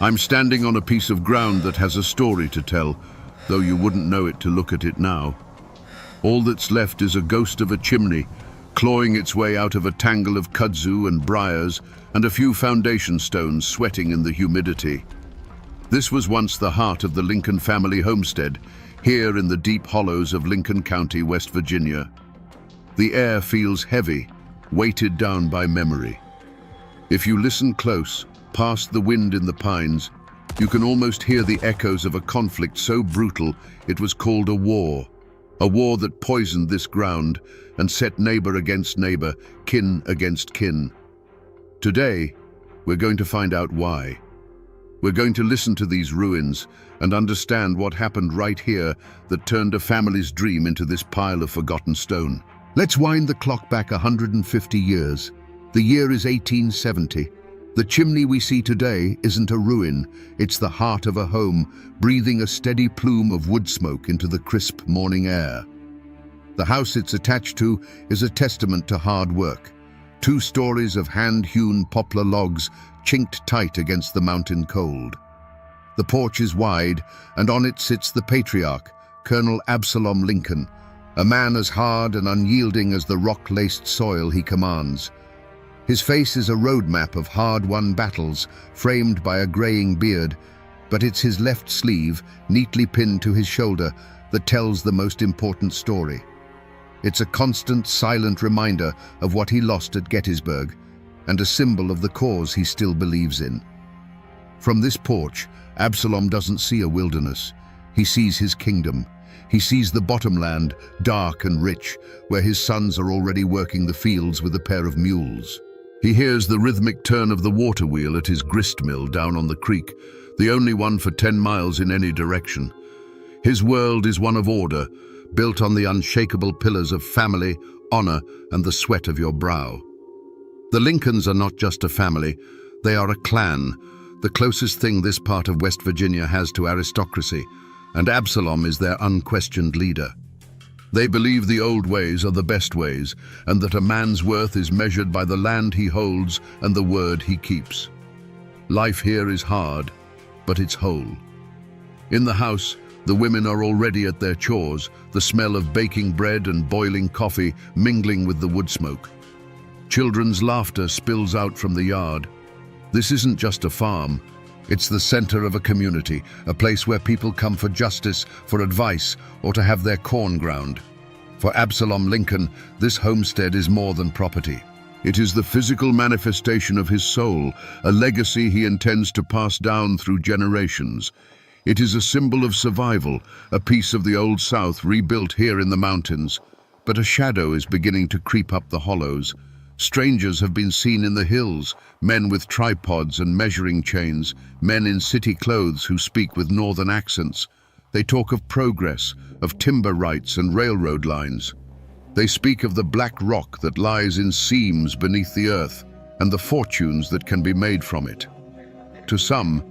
I'm standing on a piece of ground that has a story to tell, though you wouldn't know it to look at it now. All that's left is a ghost of a chimney, clawing its way out of a tangle of kudzu and briars, and a few foundation stones sweating in the humidity. This was once the heart of the Lincoln family homestead, here in the deep hollows of Lincoln County, West Virginia. The air feels heavy, weighted down by memory. If you listen close, past the wind in the pines, you can almost hear the echoes of a conflict so brutal it was called a war that poisoned this ground and set neighbor against neighbor, kin against kin. Today, we're going to find out why. We're going to listen to these ruins and understand what happened right here that turned a family's dream into this pile of forgotten stone. Let's wind the clock back 150 years. The year is 1870. The chimney we see today isn't a ruin, it's the heart of a home, breathing a steady plume of wood smoke into the crisp morning air. The house it's attached to is a testament to hard work. 2 stories of hand-hewn poplar logs chinked tight against the mountain cold. The porch is wide, and on it sits the patriarch, Colonel Absalom Lincoln, a man as hard and unyielding as the rock-laced soil he commands. His face is a roadmap of hard-won battles, framed by a graying beard, but it's his left sleeve, neatly pinned to his shoulder, that tells the most important story. It's a constant, silent reminder of what he lost at Gettysburg, and a symbol of the cause he still believes in. From this porch, Absalom doesn't see a wilderness. He sees his kingdom. He sees the bottomland, dark and rich, where his sons are already working the fields with a pair of mules. He hears the rhythmic turn of the water wheel at his grist mill down on the creek, the only one for 10 miles in any direction. His world is one of order, built on the unshakable pillars of family, honor, and the sweat of your brow. The Lincolns are not just a family, they are a clan, the closest thing this part of West Virginia has to aristocracy, and Absalom is their unquestioned leader. They believe the old ways are the best ways, and that a man's worth is measured by the land he holds and the word he keeps. Life here is hard, but it's whole. In the house, the women are already at their chores, the smell of baking bread and boiling coffee mingling with the wood smoke. Children's laughter spills out from the yard. This isn't just a farm. It's the center of a community, a place where people come for justice, for advice, or to have their corn ground. For Absalom Lincoln, this homestead is more than property. It is the physical manifestation of his soul, a legacy he intends to pass down through generations. It is a symbol of survival, a piece of the Old South rebuilt here in the mountains. But a shadow is beginning to creep up the hollows. Strangers have been seen in the hills, men with tripods and measuring chains, men in city clothes who speak with northern accents. They talk of progress, of timber rights and railroad lines. They speak of the black rock that lies in seams beneath the earth and the fortunes that can be made from it. To some,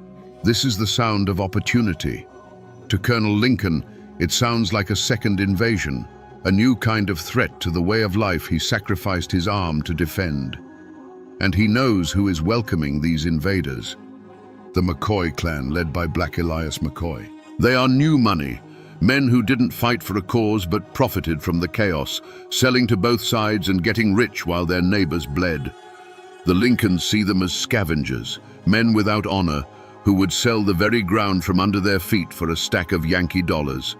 this is the sound of opportunity. To Colonel Lincoln, it sounds like a second invasion, a new kind of threat to the way of life he sacrificed his arm to defend. And he knows who is welcoming these invaders. The McCoy clan, led by Black Elias McCoy. They are new money, men who didn't fight for a cause but profited from the chaos, selling to both sides and getting rich while their neighbors bled. The Lincolns see them as scavengers, men without honor, who would sell the very ground from under their feet for a stack of Yankee dollars.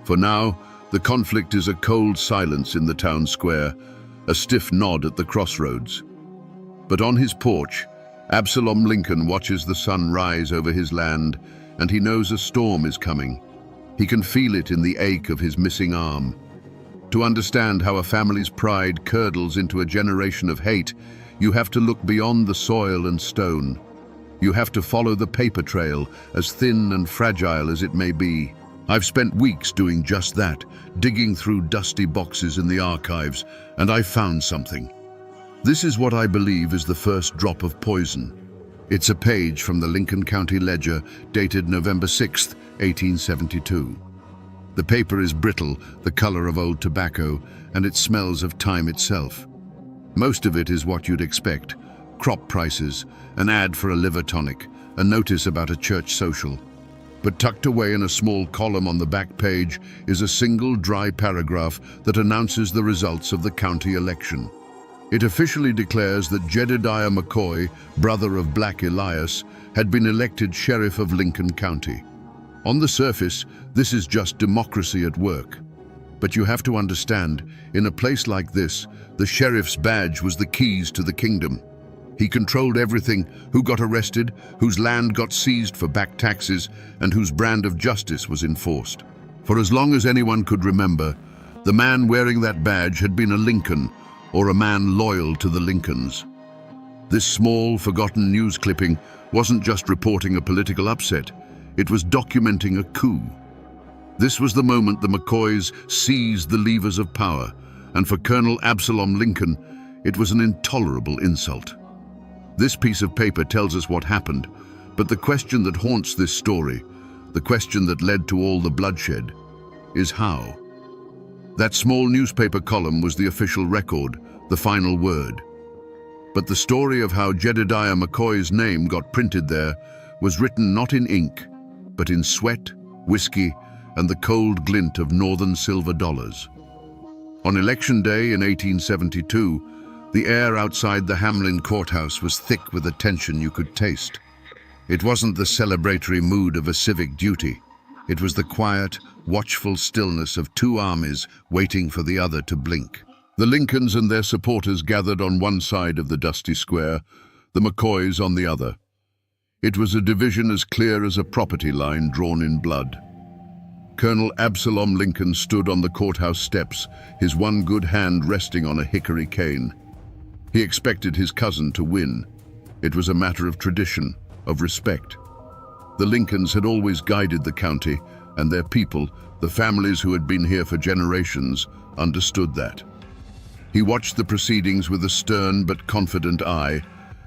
For now, the conflict is a cold silence in the town square, a stiff nod at the crossroads. But on his porch, Absalom Lincoln watches the sun rise over his land, and he knows a storm is coming. He can feel it in the ache of his missing arm. To understand how a family's pride curdles into a generation of hate, you have to look beyond the soil and stone. You have to follow the paper trail, as thin and fragile as it may be. I've spent weeks doing just that, digging through dusty boxes in the archives, and I found something. This is what I believe is the first drop of poison. It's a page from the Lincoln County Ledger, dated November 6, 1872. The paper is brittle, the color of old tobacco, and it smells of time itself. Most of it is what you'd expect: crop prices, an ad for a liver tonic, a notice about a church social. But tucked away in a small column on the back page is a single dry paragraph that announces the results of the county election. It officially declares that Jedediah McCoy, brother of Black Elias, had been elected sheriff of Lincoln County. On the surface, this is just democracy at work. But you have to understand, in a place like this, the sheriff's badge was the keys to the kingdom. He controlled everything: who got arrested, whose land got seized for back taxes, and whose brand of justice was enforced. For as long as anyone could remember, the man wearing that badge had been a Lincoln, or a man loyal to the Lincolns. This small, forgotten news clipping wasn't just reporting a political upset, it was documenting a coup. This was the moment the McCoys seized the levers of power, and for Colonel Absalom Lincoln, it was an intolerable insult. This piece of paper tells us what happened, but the question that haunts this story, the question that led to all the bloodshed, is how. That small newspaper column was the official record, the final word. But the story of how Jedediah McCoy's name got printed there was written not in ink, but in sweat, whiskey, and the cold glint of northern silver dollars. On Election Day in 1872, the air outside the Hamlin courthouse was thick with a tension you could taste. It wasn't the celebratory mood of a civic duty. It was the quiet, watchful stillness of two armies waiting for the other to blink. The Lincolns and their supporters gathered on one side of the dusty square, the McCoys on the other. It was a division as clear as a property line drawn in blood. Colonel Absalom Lincoln stood on the courthouse steps, his one good hand resting on a hickory cane. He expected his cousin to win. It was a matter of tradition, of respect. The Lincolns had always guided the county, and their people, the families who had been here for generations, understood that. He watched the proceedings with a stern but confident eye,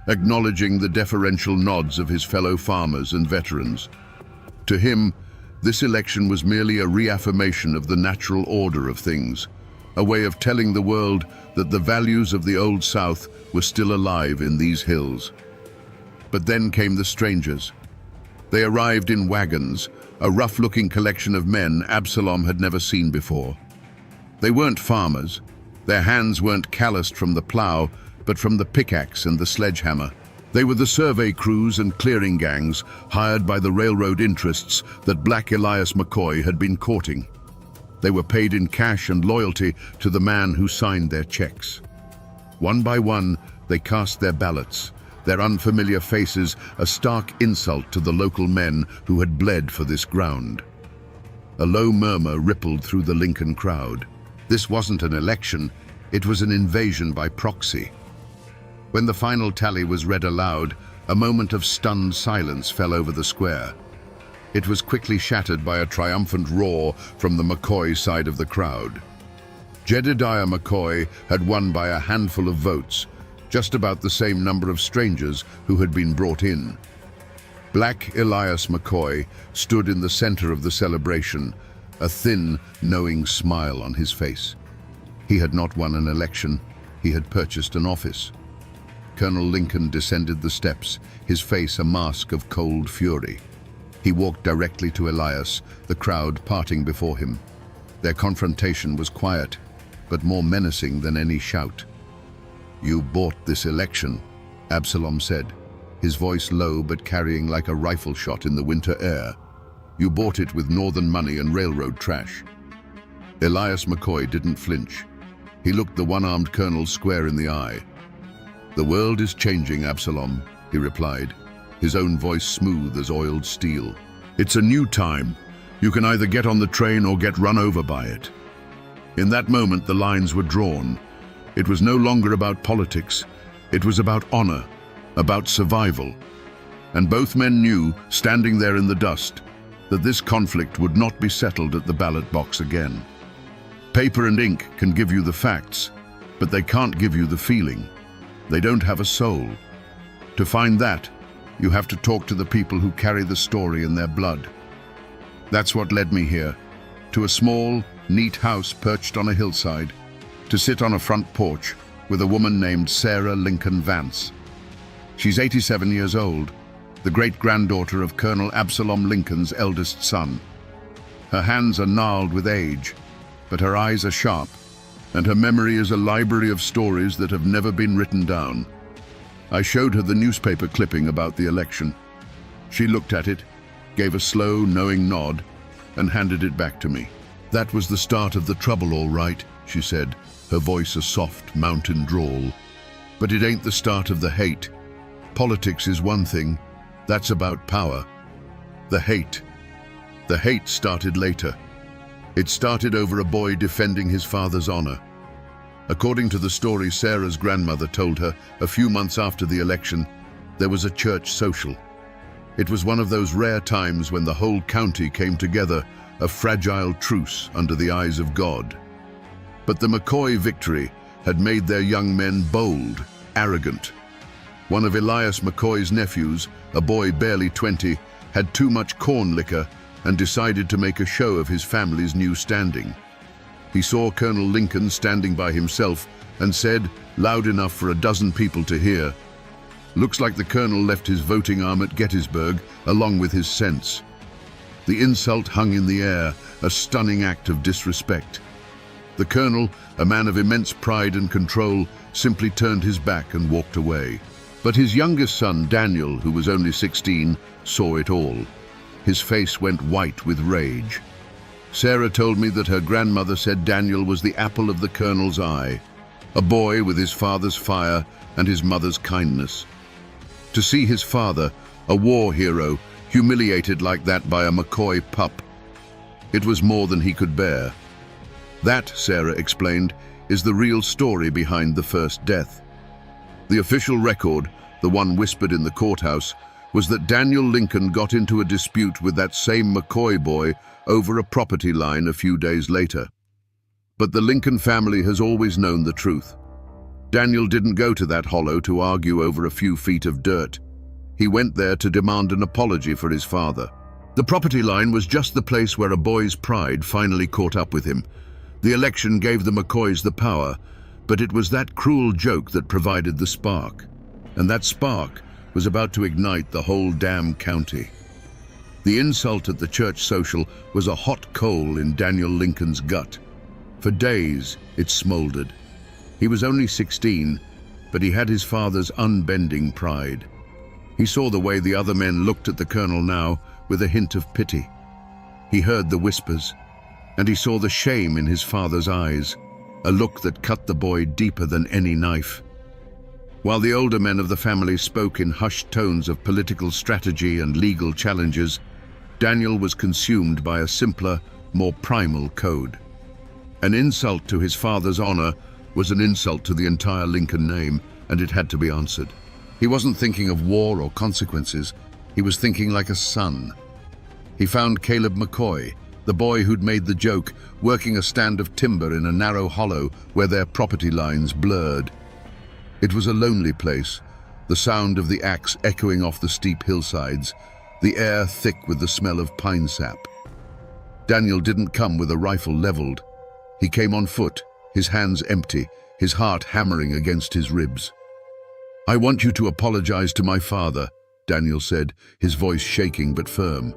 acknowledging the deferential nods of his fellow farmers and veterans. To him, this election was merely a reaffirmation of the natural order of things, a way of telling the world that the values of the Old South were still alive in these hills. But then came the strangers. They arrived in wagons, a rough-looking collection of men Absalom had never seen before. They weren't farmers. Their hands weren't calloused from the plow, but from the pickaxe and the sledgehammer. They were the survey crews and clearing gangs hired by the railroad interests that Black Elias McCoy had been courting. They were paid in cash and loyalty to the man who signed their checks. One by one, they cast their ballots, their unfamiliar faces a stark insult to the local men who had bled for this ground. A low murmur rippled through the Lincoln crowd. This wasn't an election, it was an invasion by proxy. When the final tally was read aloud, a moment of stunned silence fell over the square. It was quickly shattered by a triumphant roar from the McCoy side of the crowd. Jedediah McCoy had won by a handful of votes, just about the same number of strangers who had been brought in. Black Elias McCoy stood in the center of the celebration, a thin, knowing smile on his face. He had not won an election, he had purchased an office. Colonel Lincoln descended the steps, his face a mask of cold fury. He walked directly to Elias, the crowd parting before him. Their confrontation was quiet, but more menacing than any shout. "You bought this election," Absalom said, his voice low but carrying like a rifle shot in the winter air. "You bought it with northern money and railroad trash." Elias McCoy didn't flinch. He looked the one-armed colonel square in the eye. "The world is changing, Absalom," he replied, his own voice smooth as oiled steel. "It's a new time. You can either get on the train or get run over by it." In that moment, the lines were drawn. It was no longer about politics. It was about honor, about survival. And both men knew, standing there in the dust, that this conflict would not be settled at the ballot box again. Paper and ink can give you the facts, but they can't give you the feeling. They don't have a soul. To find that, you have to talk to the people who carry the story in their blood. That's what led me here, to a small, neat house perched on a hillside, to sit on a front porch with a woman named Sarah Lincoln Vance. She's 87 years old. the great-granddaughter of Colonel Absalom Lincoln's eldest son. Her hands are gnarled with age, but her eyes are sharp, and her memory is a library of stories that have never been written down. I showed her the newspaper clipping about the election. She looked at it, gave a slow, knowing nod, and handed it back to me. "That was the start of the trouble, all right," she said, her voice a soft mountain drawl. "But it ain't the start of the hate. Politics is one thing, that's about power. The hate started later. It started over a boy defending his father's honor. According to the story Sarah's grandmother told her a few months after the election, there was a church social. It was one of those rare times when the whole county came together, a fragile truce under the eyes of God. But the McCoy victory had made their young men bold, arrogant. One of Elias McCoy's nephews, a boy barely 20, had too much corn liquor and decided to make a show of his family's new standing. He saw Colonel Lincoln standing by himself and said, loud enough for a dozen people to hear, "Looks like the colonel left his voting arm at Gettysburg along with his sense." The insult hung in the air, a stunning act of disrespect. The colonel, a man of immense pride and control, simply turned his back and walked away. But his youngest son, Daniel, who was only 16, saw it all. His face went white with rage. Sarah told me that her grandmother said Daniel was the apple of the colonel's eye, a boy with his father's fire and his mother's kindness. To see his father, a war hero, humiliated like that by a McCoy pup, it was more than he could bear. That, Sarah explained, is the real story behind the first death. The official record, the one whispered in the courthouse, was that Daniel Lincoln got into a dispute with that same McCoy boy over a property line a few days later. But the Lincoln family has always known the truth. Daniel didn't go to that hollow to argue over a few feet of dirt. He went there to demand an apology for his father. The property line was just the place where a boy's pride finally caught up with him. The election gave the McCoys the power, but it was that cruel joke that provided the spark. And that spark was about to ignite the whole damn county. The insult at the church social was a hot coal in Daniel Lincoln's gut. For days, it smoldered. He was only 16, but he had his father's unbending pride. He saw the way the other men looked at the colonel now with a hint of pity. He heard the whispers, and he saw the shame in his father's eyes, a look that cut the boy deeper than any knife. While the older men of the family spoke in hushed tones of political strategy and legal challenges, Daniel was consumed by a simpler, more primal code. An insult to his father's honor was an insult to the entire Lincoln name, and it had to be answered. He wasn't thinking of war or consequences. He was thinking like a son. He found Caleb McCoy, the boy who'd made the joke, working a stand of timber in a narrow hollow where their property lines blurred. It was a lonely place, the sound of the axe echoing off the steep hillsides, the air thick with the smell of pine sap. Daniel didn't come with a rifle leveled. He came on foot, his hands empty, his heart hammering against his ribs. "I want you to apologize to my father," Daniel said, his voice shaking but firm.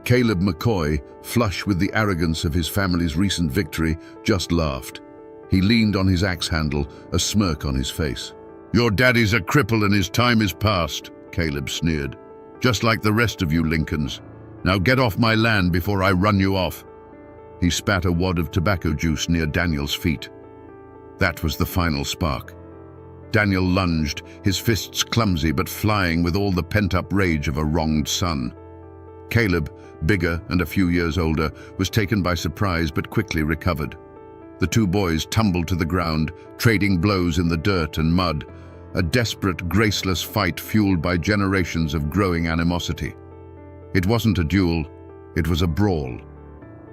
Caleb McCoy, flush with the arrogance of his family's recent victory, just laughed. He leaned on his axe handle, a smirk on his face. "Your daddy's a cripple and his time is past," Caleb sneered. "Just like the rest of you Lincolns. Now get off my land before I run you off." He spat a wad of tobacco juice near Daniel's feet. That was the final spark. Daniel lunged, his fists clumsy but flying with all the pent-up rage of a wronged son. Caleb, bigger and a few years older, was taken by surprise but quickly recovered. The two boys tumbled to the ground, trading blows in the dirt and mud, a desperate, graceless fight fueled by generations of growing animosity. It wasn't a duel, it was a brawl.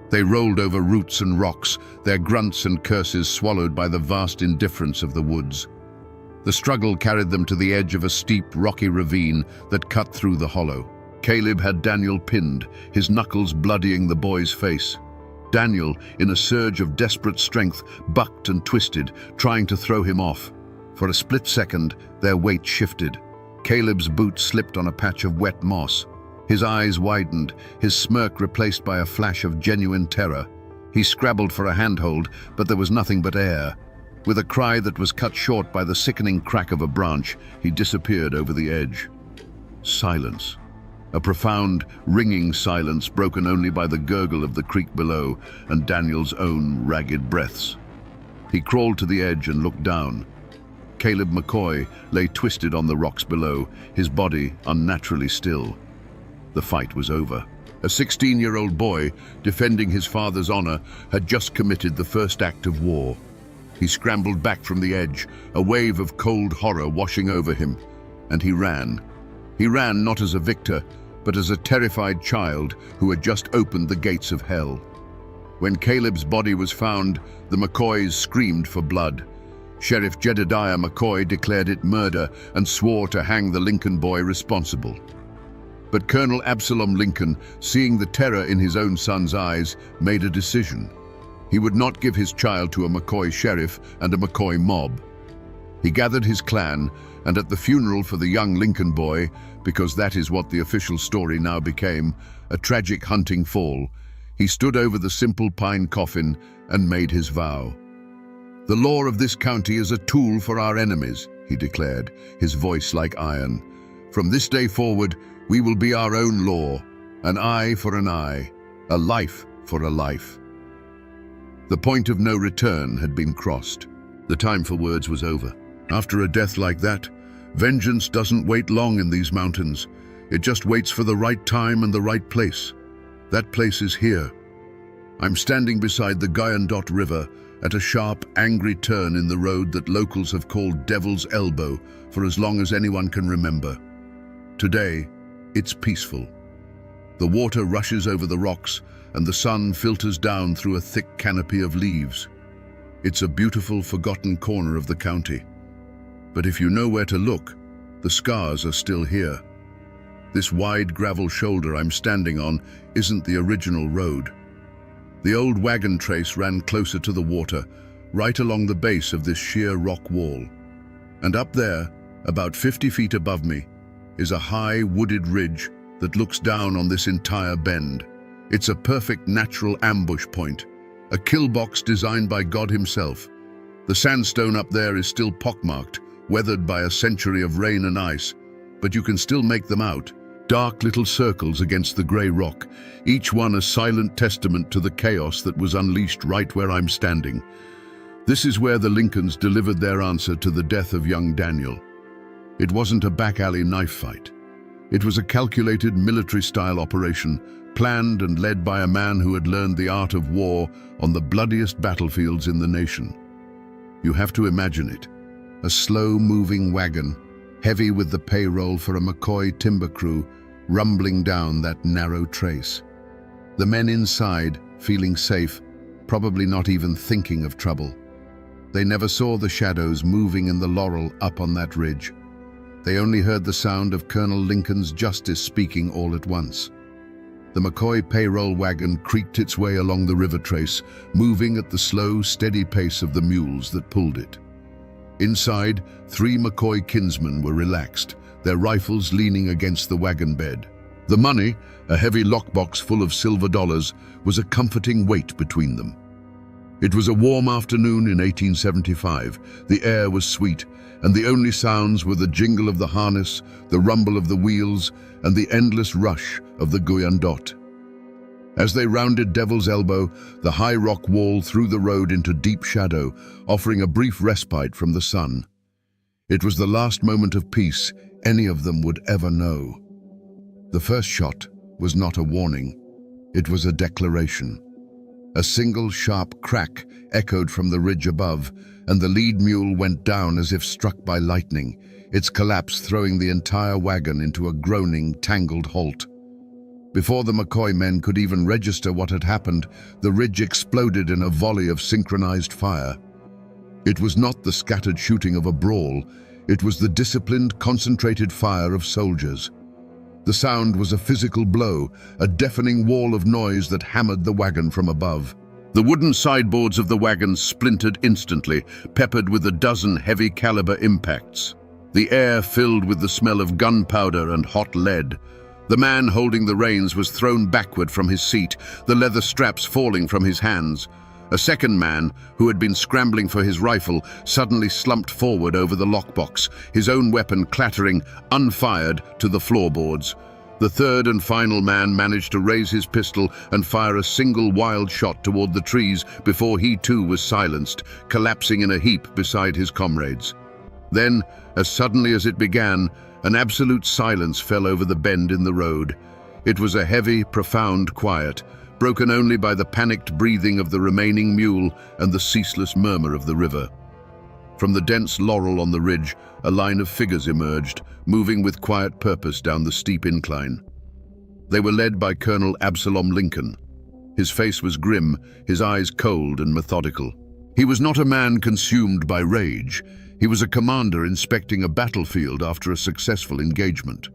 They rolled over roots and rocks, their grunts and curses swallowed by the vast indifference of the woods. The struggle carried them to the edge of a steep, rocky ravine that cut through the hollow. Caleb had Daniel pinned, his knuckles bloodying the boy's face. Daniel, in a surge of desperate strength, bucked and twisted, trying to throw him off. For a split second, their weight shifted. Caleb's boot slipped on a patch of wet moss. His eyes widened, his smirk replaced by a flash of genuine terror. He scrabbled for a handhold, but there was nothing but air. With a cry that was cut short by the sickening crack of a branch, he disappeared over the edge. Silence. A profound, ringing silence broken only by the gurgle of the creek below and Daniel's own ragged breaths. He crawled to the edge and looked down. Caleb McCoy lay twisted on the rocks below, his body unnaturally still. The fight was over. A 16-year-old boy, defending his father's honor, had just committed the first act of war. He scrambled back from the edge, a wave of cold horror washing over him, and he ran. He ran not as a victor, but as a terrified child who had just opened the gates of hell. When Caleb's body was found, the McCoys screamed for blood. Sheriff Jedediah McCoy declared it murder and swore to hang the Lincoln boy responsible. But Colonel Absalom Lincoln, seeing the terror in his own son's eyes, made a decision. He would not give his child to a McCoy sheriff and a McCoy mob. He gathered his clan, and at the funeral for the young Lincoln boy, because that is what the official story now became, a tragic hunting fall, he stood over the simple pine coffin and made his vow. "The law of this county is a tool for our enemies," he declared, his voice like iron. "From this day forward, we will be our own law, an eye for an eye, a life for a life." The point of no return had been crossed. The time for words was over. After a death like that, vengeance doesn't wait long in these mountains. It just waits for the right time and the right place. That place is here. I'm standing beside the Guyandotte River at a sharp, angry turn in the road that locals have called Devil's Elbow for as long as anyone can remember. Today, it's peaceful. The water rushes over the rocks and the sun filters down through a thick canopy of leaves. It's a beautiful, forgotten corner of the county. But if you know where to look, the scars are still here. This wide gravel shoulder I'm standing on isn't the original road. The old wagon trace ran closer to the water, right along the base of this sheer rock wall. And up there, about 50 feet above me, is a high wooded ridge that looks down on this entire bend. It's a perfect natural ambush point, a kill box designed by God himself. The sandstone up there is still pockmarked, weathered by a century of rain and ice, but you can still make them out. Dark little circles against the grey rock, each one a silent testament to the chaos that was unleashed right where I'm standing. This is where the Lincolns delivered their answer to the death of young Daniel. It wasn't a back-alley knife fight. It was a calculated military-style operation, planned and led by a man who had learned the art of war on the bloodiest battlefields in the nation. You have to imagine it. A slow-moving wagon, heavy with the payroll for a McCoy timber crew, rumbling down that narrow trace. The men inside, feeling safe, probably not even thinking of trouble. They never saw the shadows moving in the laurel up on that ridge. They only heard the sound of Colonel Lincoln's justice speaking all at once. The McCoy payroll wagon creaked its way along the river trace, moving at the slow, steady pace of the mules that pulled it. Inside, 3 McCoy kinsmen were relaxed, their rifles leaning against the wagon bed. The money, a heavy lockbox full of silver dollars, was a comforting weight between them. It was a warm afternoon in 1875. The air was sweet, and the only sounds were the jingle of the harness, the rumble of the wheels, and the endless rush of the Guyandotte. As they rounded Devil's Elbow, the high rock wall threw the road into deep shadow, offering a brief respite from the sun. It was the last moment of peace any of them would ever know. The first shot was not a warning. It was a declaration. A single sharp crack echoed from the ridge above, and the lead mule went down as if struck by lightning, its collapse throwing the entire wagon into a groaning, tangled halt. Before the McCoy men could even register what had happened, the ridge exploded in a volley of synchronized fire. It was not the scattered shooting of a brawl, it was the disciplined, concentrated fire of soldiers. The sound was a physical blow, a deafening wall of noise that hammered the wagon from above. The wooden sideboards of the wagon splintered instantly, peppered with a dozen heavy-caliber impacts. the air filled with the smell of gunpowder and hot lead. The man holding the reins was thrown backward from his seat, the leather straps falling from his hands. A second man, who had been scrambling for his rifle, suddenly slumped forward over the lockbox, his own weapon clattering, unfired, to the floorboards. The third and final man managed to raise his pistol and fire a single wild shot toward the trees before he too was silenced, collapsing in a heap beside his comrades. Then, as suddenly as it began, an absolute silence fell over the bend in the road. It was a heavy, profound quiet, broken only by the panicked breathing of the remaining mule and the ceaseless murmur of the river. From the dense laurel on the ridge, a line of figures emerged, moving with quiet purpose down the steep incline. They were led by Colonel Absalom Lincoln. His face was grim, his eyes cold and methodical. He was not a man consumed by rage. He was a commander inspecting a battlefield after a successful engagement.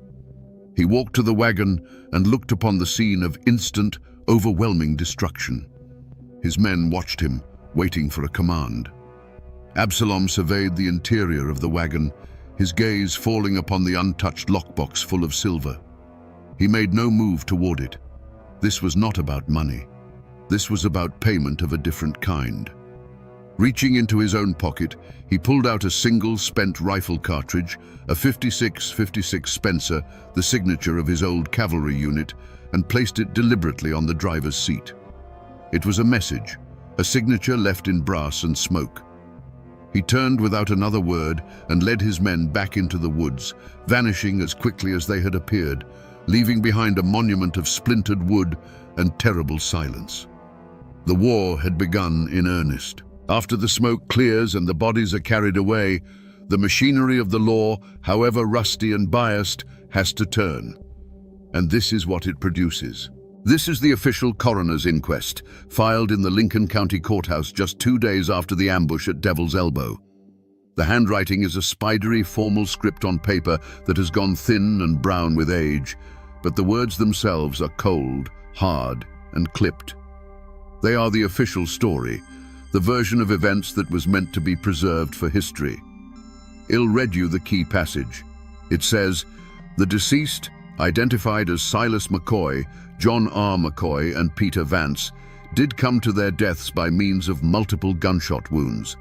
He walked to the wagon and looked upon the scene of instant, overwhelming destruction. His men watched him, waiting for a command. Absalom surveyed the interior of the wagon, his gaze falling upon the untouched lockbox full of silver. He made no move toward it. This was not about money. This was about payment of a different kind. Reaching into his own pocket, he pulled out a single spent rifle cartridge, a 56 Spencer, the signature of his old cavalry unit, and placed it deliberately on the driver's seat. It was a message, a signature left in brass and smoke. He turned without another word and led his men back into the woods, vanishing as quickly as they had appeared, leaving behind a monument of splintered wood and terrible silence. The war had begun in earnest. After the smoke clears and the bodies are carried away, the machinery of the law, however rusty and biased, has to turn. And this is what it produces. This is the official coroner's inquest, filed in the Lincoln County Courthouse just 2 days after the ambush at Devil's Elbow. The handwriting is a spidery, formal script on paper that has gone thin and brown with age, but the words themselves are cold, hard, and clipped. They are the official story, the version of events that was meant to be preserved for history. I'll read you the key passage. It says, "The deceased, identified as Silas McCoy, John R. McCoy, and Peter Vance, did come to their deaths by means of multiple gunshot wounds.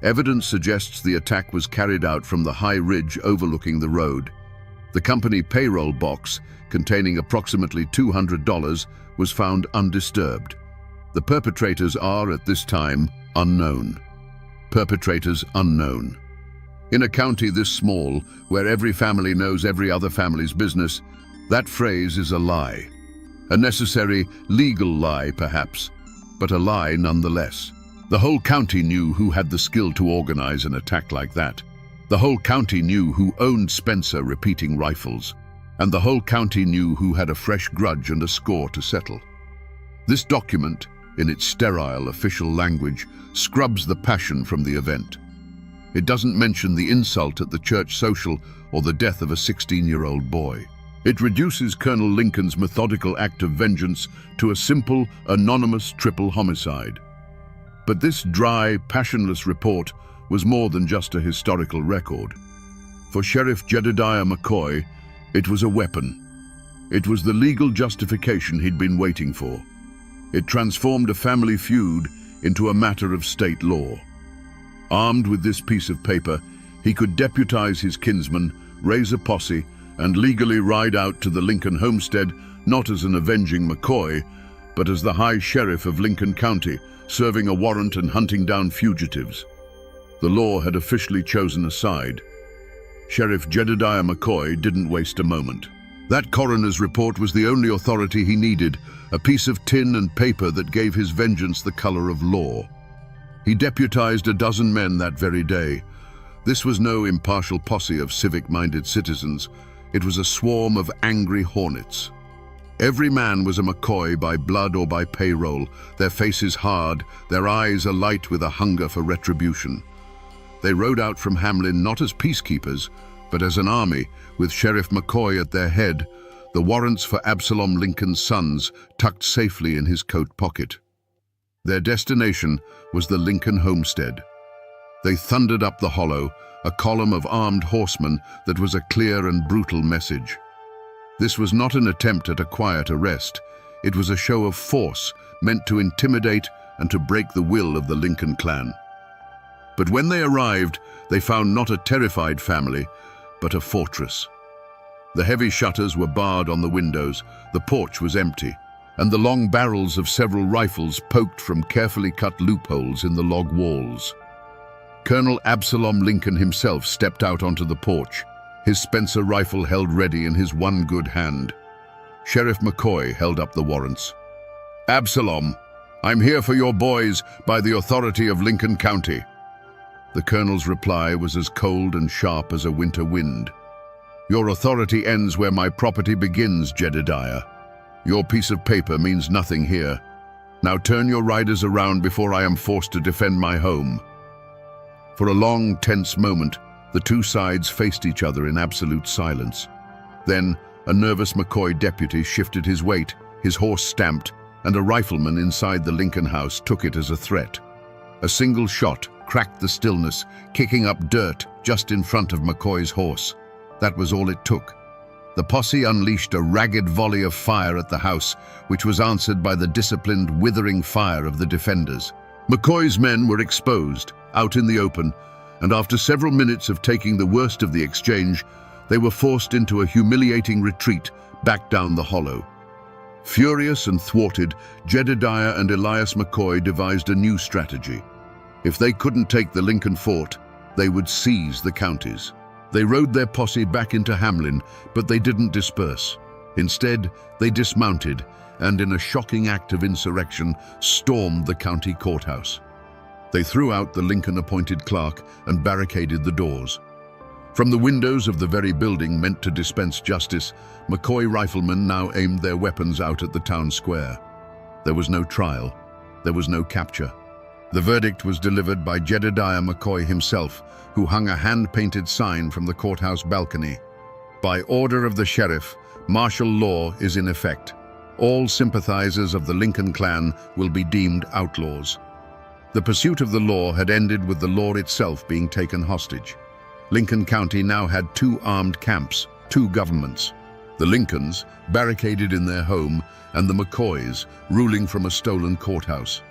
Evidence suggests the attack was carried out from the high ridge overlooking the road. The company payroll box, containing approximately $200, was found undisturbed. The perpetrators are, at this time, unknown. Perpetrators unknown. In a county this small, where every family knows every other family's business, that phrase is a lie. A necessary, legal lie, perhaps, but a lie nonetheless. The whole county knew who had the skill to organize an attack like that. The whole county knew who owned Spencer repeating rifles. And the whole county knew who had a fresh grudge and a score to settle. This document, in its sterile official language, scrubs the passion from the event. It doesn't mention the insult at the church social or the death of a 16-year-old boy. It reduces Colonel Lincoln's methodical act of vengeance to a simple, anonymous triple homicide. But this dry, passionless report was more than just a historical record. For Sheriff Jedediah McCoy, it was a weapon. It was the legal justification he'd been waiting for. It transformed a family feud into a matter of state law. Armed with this piece of paper, he could deputize his kinsmen, raise a posse, and legally ride out to the Lincoln homestead, not as an avenging McCoy, but as the High Sheriff of Lincoln County, serving a warrant and hunting down fugitives. The law had officially chosen a side. Sheriff Jedediah McCoy didn't waste a moment. That coroner's report was the only authority he needed, a piece of tin and paper that gave his vengeance the color of law. He deputized a dozen men that very day. This was no impartial posse of civic-minded citizens. It was a swarm of angry hornets. Every man was a McCoy by blood or by payroll, their faces hard, their eyes alight with a hunger for retribution. They rode out from Hamlin not as peacekeepers, but as an army, with Sheriff McCoy at their head, the warrants for Absalom Lincoln's sons tucked safely in his coat pocket. Their destination was the Lincoln homestead. They thundered up the hollow, a column of armed horsemen that was a clear and brutal message. This was not an attempt at a quiet arrest. It was a show of force meant to intimidate and to break the will of the Lincoln clan. But when they arrived, they found not a terrified family, but a fortress. The heavy shutters were barred on the windows, the porch was empty, and the long barrels of several rifles poked from carefully cut loopholes in the log walls. Colonel Absalom Lincoln himself stepped out onto the porch, his Spencer rifle held ready in his one good hand. Sheriff McCoy held up the warrants. "Absalom, I'm here for your boys by the authority of Lincoln County." The colonel's reply was as cold and sharp as a winter wind. "Your authority ends where my property begins, Jedediah. Your piece of paper means nothing here. Now turn your riders around before I am forced to defend my home." For a long, tense moment, the two sides faced each other in absolute silence. Then, a nervous McCoy deputy shifted his weight, his horse stamped, and a rifleman inside the Lincoln house took it as a threat. A single shot cracked the stillness, kicking up dirt just in front of McCoy's horse. That was all it took. The posse unleashed a ragged volley of fire at the house, which was answered by the disciplined, withering fire of the defenders. McCoy's men were exposed, out in the open, and after several minutes of taking the worst of the exchange, they were forced into a humiliating retreat back down the hollow. Furious and thwarted, Jedediah and Elias McCoy devised a new strategy. If they couldn't take the Lincoln fort, they would seize the counties. They rode their posse back into Hamlin, but they didn't disperse. Instead, they dismounted and, in a shocking act of insurrection, stormed the county courthouse. They threw out the Lincoln-appointed clerk and barricaded the doors. From the windows of the very building meant to dispense justice, McCoy riflemen now aimed their weapons out at the town square. There was no trial. There was no capture. The verdict was delivered by Jedediah McCoy himself, who hung a hand-painted sign from the courthouse balcony. "By order of the sheriff, martial law is in effect. All sympathizers of the Lincoln clan will be deemed outlaws." The pursuit of the law had ended with the law itself being taken hostage. Lincoln County now had two armed camps, two governments. The Lincolns, barricaded in their home, and the McCoys, ruling from a stolen courthouse.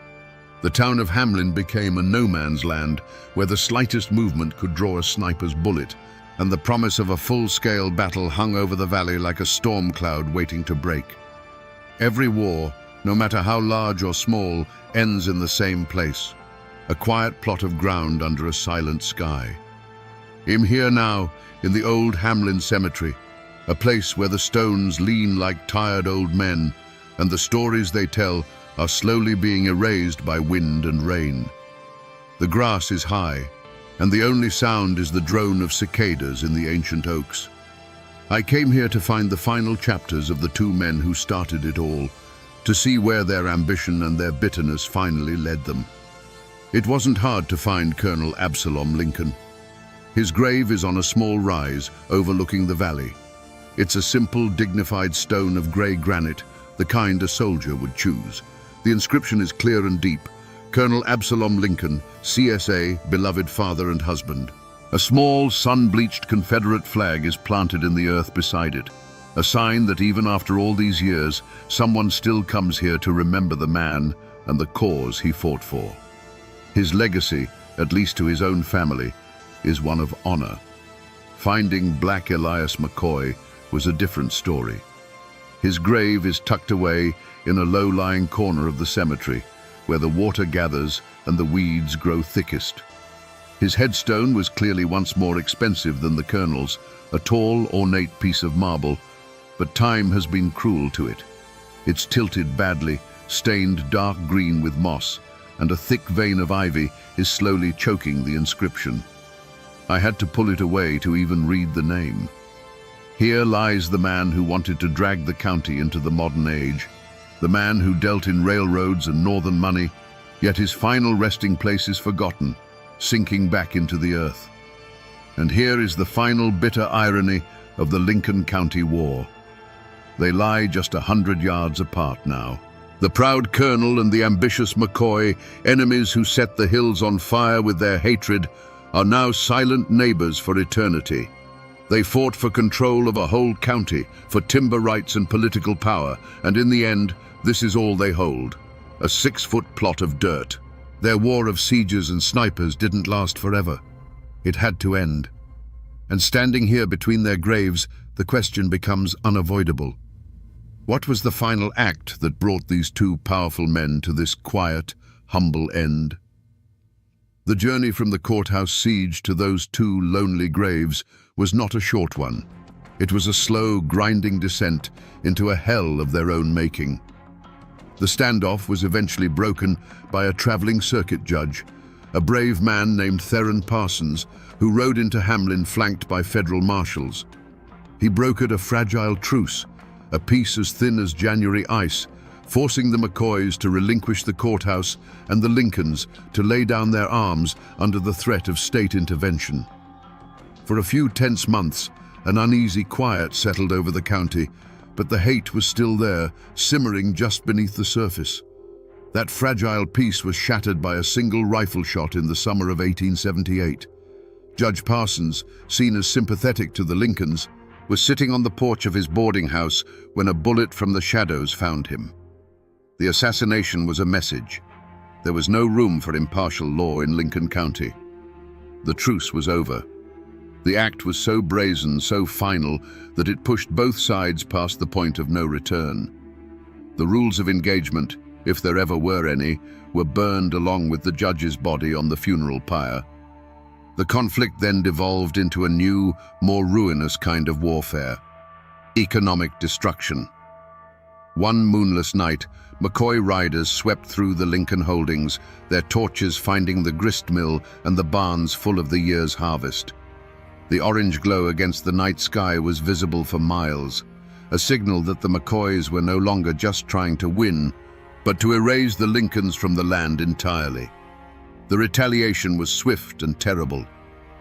The town of Hamlin became a no-man's land where the slightest movement could draw a sniper's bullet, and the promise of a full-scale battle hung over the valley like a storm cloud waiting to break. Every war, no matter how large or small, ends in the same place, a quiet plot of ground under a silent sky. I'm here now, in the old Hamlin Cemetery, a place where the stones lean like tired old men, and the stories they tell are slowly being erased by wind and rain. The grass is high, and the only sound is the drone of cicadas in the ancient oaks. I came here to find the final chapters of the two men who started it all, to see where their ambition and their bitterness finally led them. It wasn't hard to find Colonel Absalom Lincoln. His grave is on a small rise overlooking the valley. It's a simple, dignified stone of grey granite, the kind a soldier would choose. The inscription is clear and deep: Colonel Absalom Lincoln, CSA, beloved father and husband. A small, sun-bleached Confederate flag is planted in the earth beside it, a sign that even after all these years, someone still comes here to remember the man and the cause he fought for. His legacy, at least to his own family, is one of honor. Finding Black Elias McCoy was a different story. His grave is tucked away in a low-lying corner of the cemetery, where the water gathers and the weeds grow thickest. His headstone was clearly once more expensive than the colonel's, a tall, ornate piece of marble, but time has been cruel to it. It's tilted badly, stained dark green with moss, and a thick vein of ivy is slowly choking the inscription. I had to pull it away to even read the name. Here lies the man who wanted to drag the county into the modern age, the man who dealt in railroads and northern money, yet his final resting place is forgotten, sinking back into the earth. And here is the final bitter irony of the Lincoln County War. They lie just 100 yards apart now. The proud colonel and the ambitious McCoy, enemies who set the hills on fire with their hatred, are now silent neighbors for eternity. They fought for control of a whole county, for timber rights and political power, and in the end, this is all they hold: a 6-foot plot of dirt. Their war of sieges and snipers didn't last forever. It had to end. And standing here between their graves, the question becomes unavoidable. What was the final act that brought these two powerful men to this quiet, humble end? The journey from the courthouse siege to those two lonely graves was not a short one. It was a slow, grinding descent into a hell of their own making. The standoff was eventually broken by a traveling circuit judge, a brave man named Theron Parsons, who rode into Hamlin flanked by federal marshals. He brokered a fragile truce, a peace as thin as January ice, forcing the McCoys to relinquish the courthouse and the Lincolns to lay down their arms under the threat of state intervention. For a few tense months, an uneasy quiet settled over the county, but the hate was still there, simmering just beneath the surface. That fragile peace was shattered by a single rifle shot in the summer of 1878. Judge Parsons, seen as sympathetic to the Lincolns, was sitting on the porch of his boarding house when a bullet from the shadows found him. The assassination was a message. There was no room for impartial law in Lincoln County. The truce was over. The act was so brazen, so final, that it pushed both sides past the point of no return. The rules of engagement, if there ever were any, were burned along with the judge's body on the funeral pyre. The conflict then devolved into a new, more ruinous kind of warfare: economic destruction. One moonless night, McCoy riders swept through the Lincoln holdings, their torches finding the grist mill and the barns full of the year's harvest. The orange glow against the night sky was visible for miles, a signal that the McCoys were no longer just trying to win, but to erase the Lincolns from the land entirely. The retaliation was swift and terrible.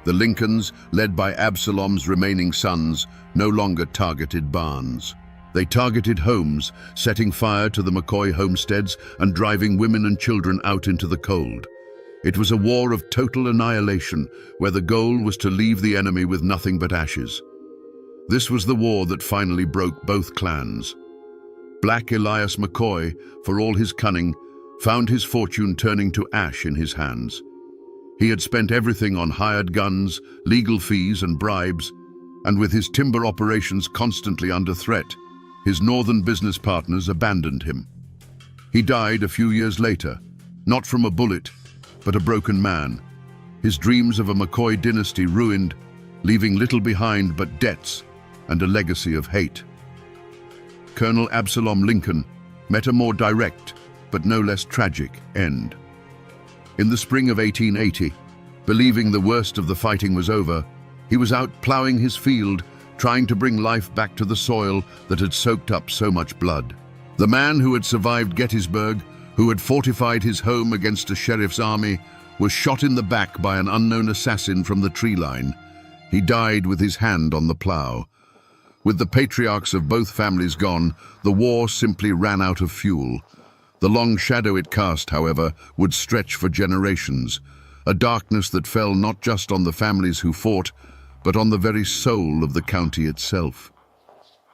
The Lincolns, led by Absalom's remaining sons, no longer targeted barns. They targeted homes, setting fire to the McCoy homesteads and driving women and children out into the cold. It was a war of total annihilation, where the goal was to leave the enemy with nothing but ashes. This was the war that finally broke both clans. Black Elias McCoy, for all his cunning, found his fortune turning to ash in his hands. He had spent everything on hired guns, legal fees and bribes, and with his timber operations constantly under threat, his northern business partners abandoned him. He died a few years later, not from a bullet, but a broken man, his dreams of a McCoy dynasty ruined, leaving little behind but debts and a legacy of hate. Colonel Absalom Lincoln met a more direct, but no less tragic end. In the spring of 1880, believing the worst of the fighting was over, he was out plowing his field, trying to bring life back to the soil that had soaked up so much blood. The man who had survived Gettysburg, who had fortified his home against a sheriff's army, was shot in the back by an unknown assassin from the tree line. He died with his hand on the plow. With the patriarchs of both families gone, the war simply ran out of fuel. The long shadow it cast, however, would stretch for generations, a darkness that fell not just on the families who fought, but on the very soul of the county itself.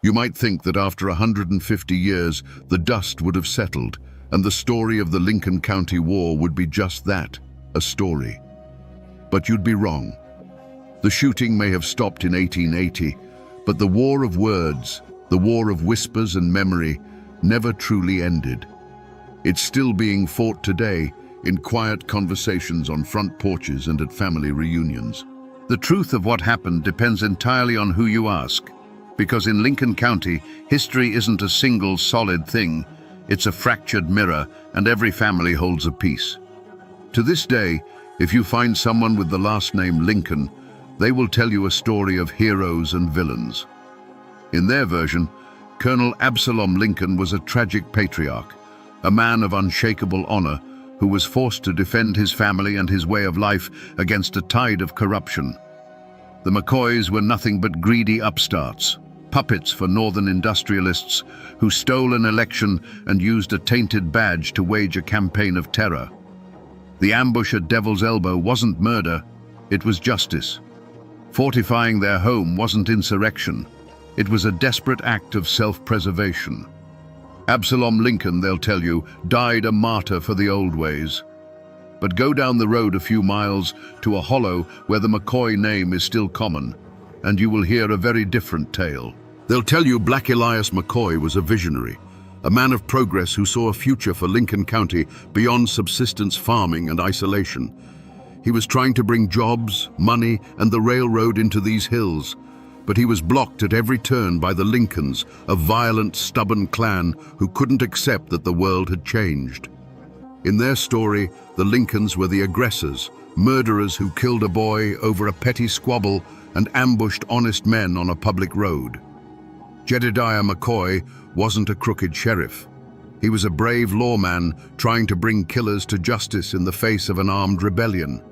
You might think that after 150 years, the dust would have settled, and the story of the Lincoln County War would be just that, a story. But you'd be wrong. The shooting may have stopped in 1880, but the war of words, the war of whispers and memory, never truly ended. It's still being fought today in quiet conversations on front porches and at family reunions. The truth of what happened depends entirely on who you ask, because in Lincoln County, history isn't a single solid thing. It's a fractured mirror, and every family holds a piece. To this day, if you find someone with the last name Lincoln, they will tell you a story of heroes and villains. In their version, Colonel Absalom Lincoln was a tragic patriarch, a man of unshakable honor who was forced to defend his family and his way of life against a tide of corruption. The McCoys were nothing but greedy upstarts, puppets for northern industrialists who stole an election and used a tainted badge to wage a campaign of terror. The ambush at Devil's Elbow wasn't murder, It was justice. Fortifying their home wasn't insurrection. It was a desperate act of self-preservation. Absalom Lincoln, they'll tell you, died a martyr for the old ways. But go down the road a few miles to a hollow where the McCoy name is still common, and you will hear a very different tale. They'll tell you Black Elias McCoy was a visionary, a man of progress who saw a future for Lincoln County beyond subsistence farming and isolation. He was trying to bring jobs, money, and the railroad into these hills, but he was blocked at every turn by the Lincolns, a violent, stubborn clan who couldn't accept that the world had changed. In their story, the Lincolns were the aggressors, murderers who killed a boy over a petty squabble and ambushed honest men on a public road. Jedediah McCoy wasn't a crooked sheriff. He was a brave lawman trying to bring killers to justice in the face of an armed rebellion.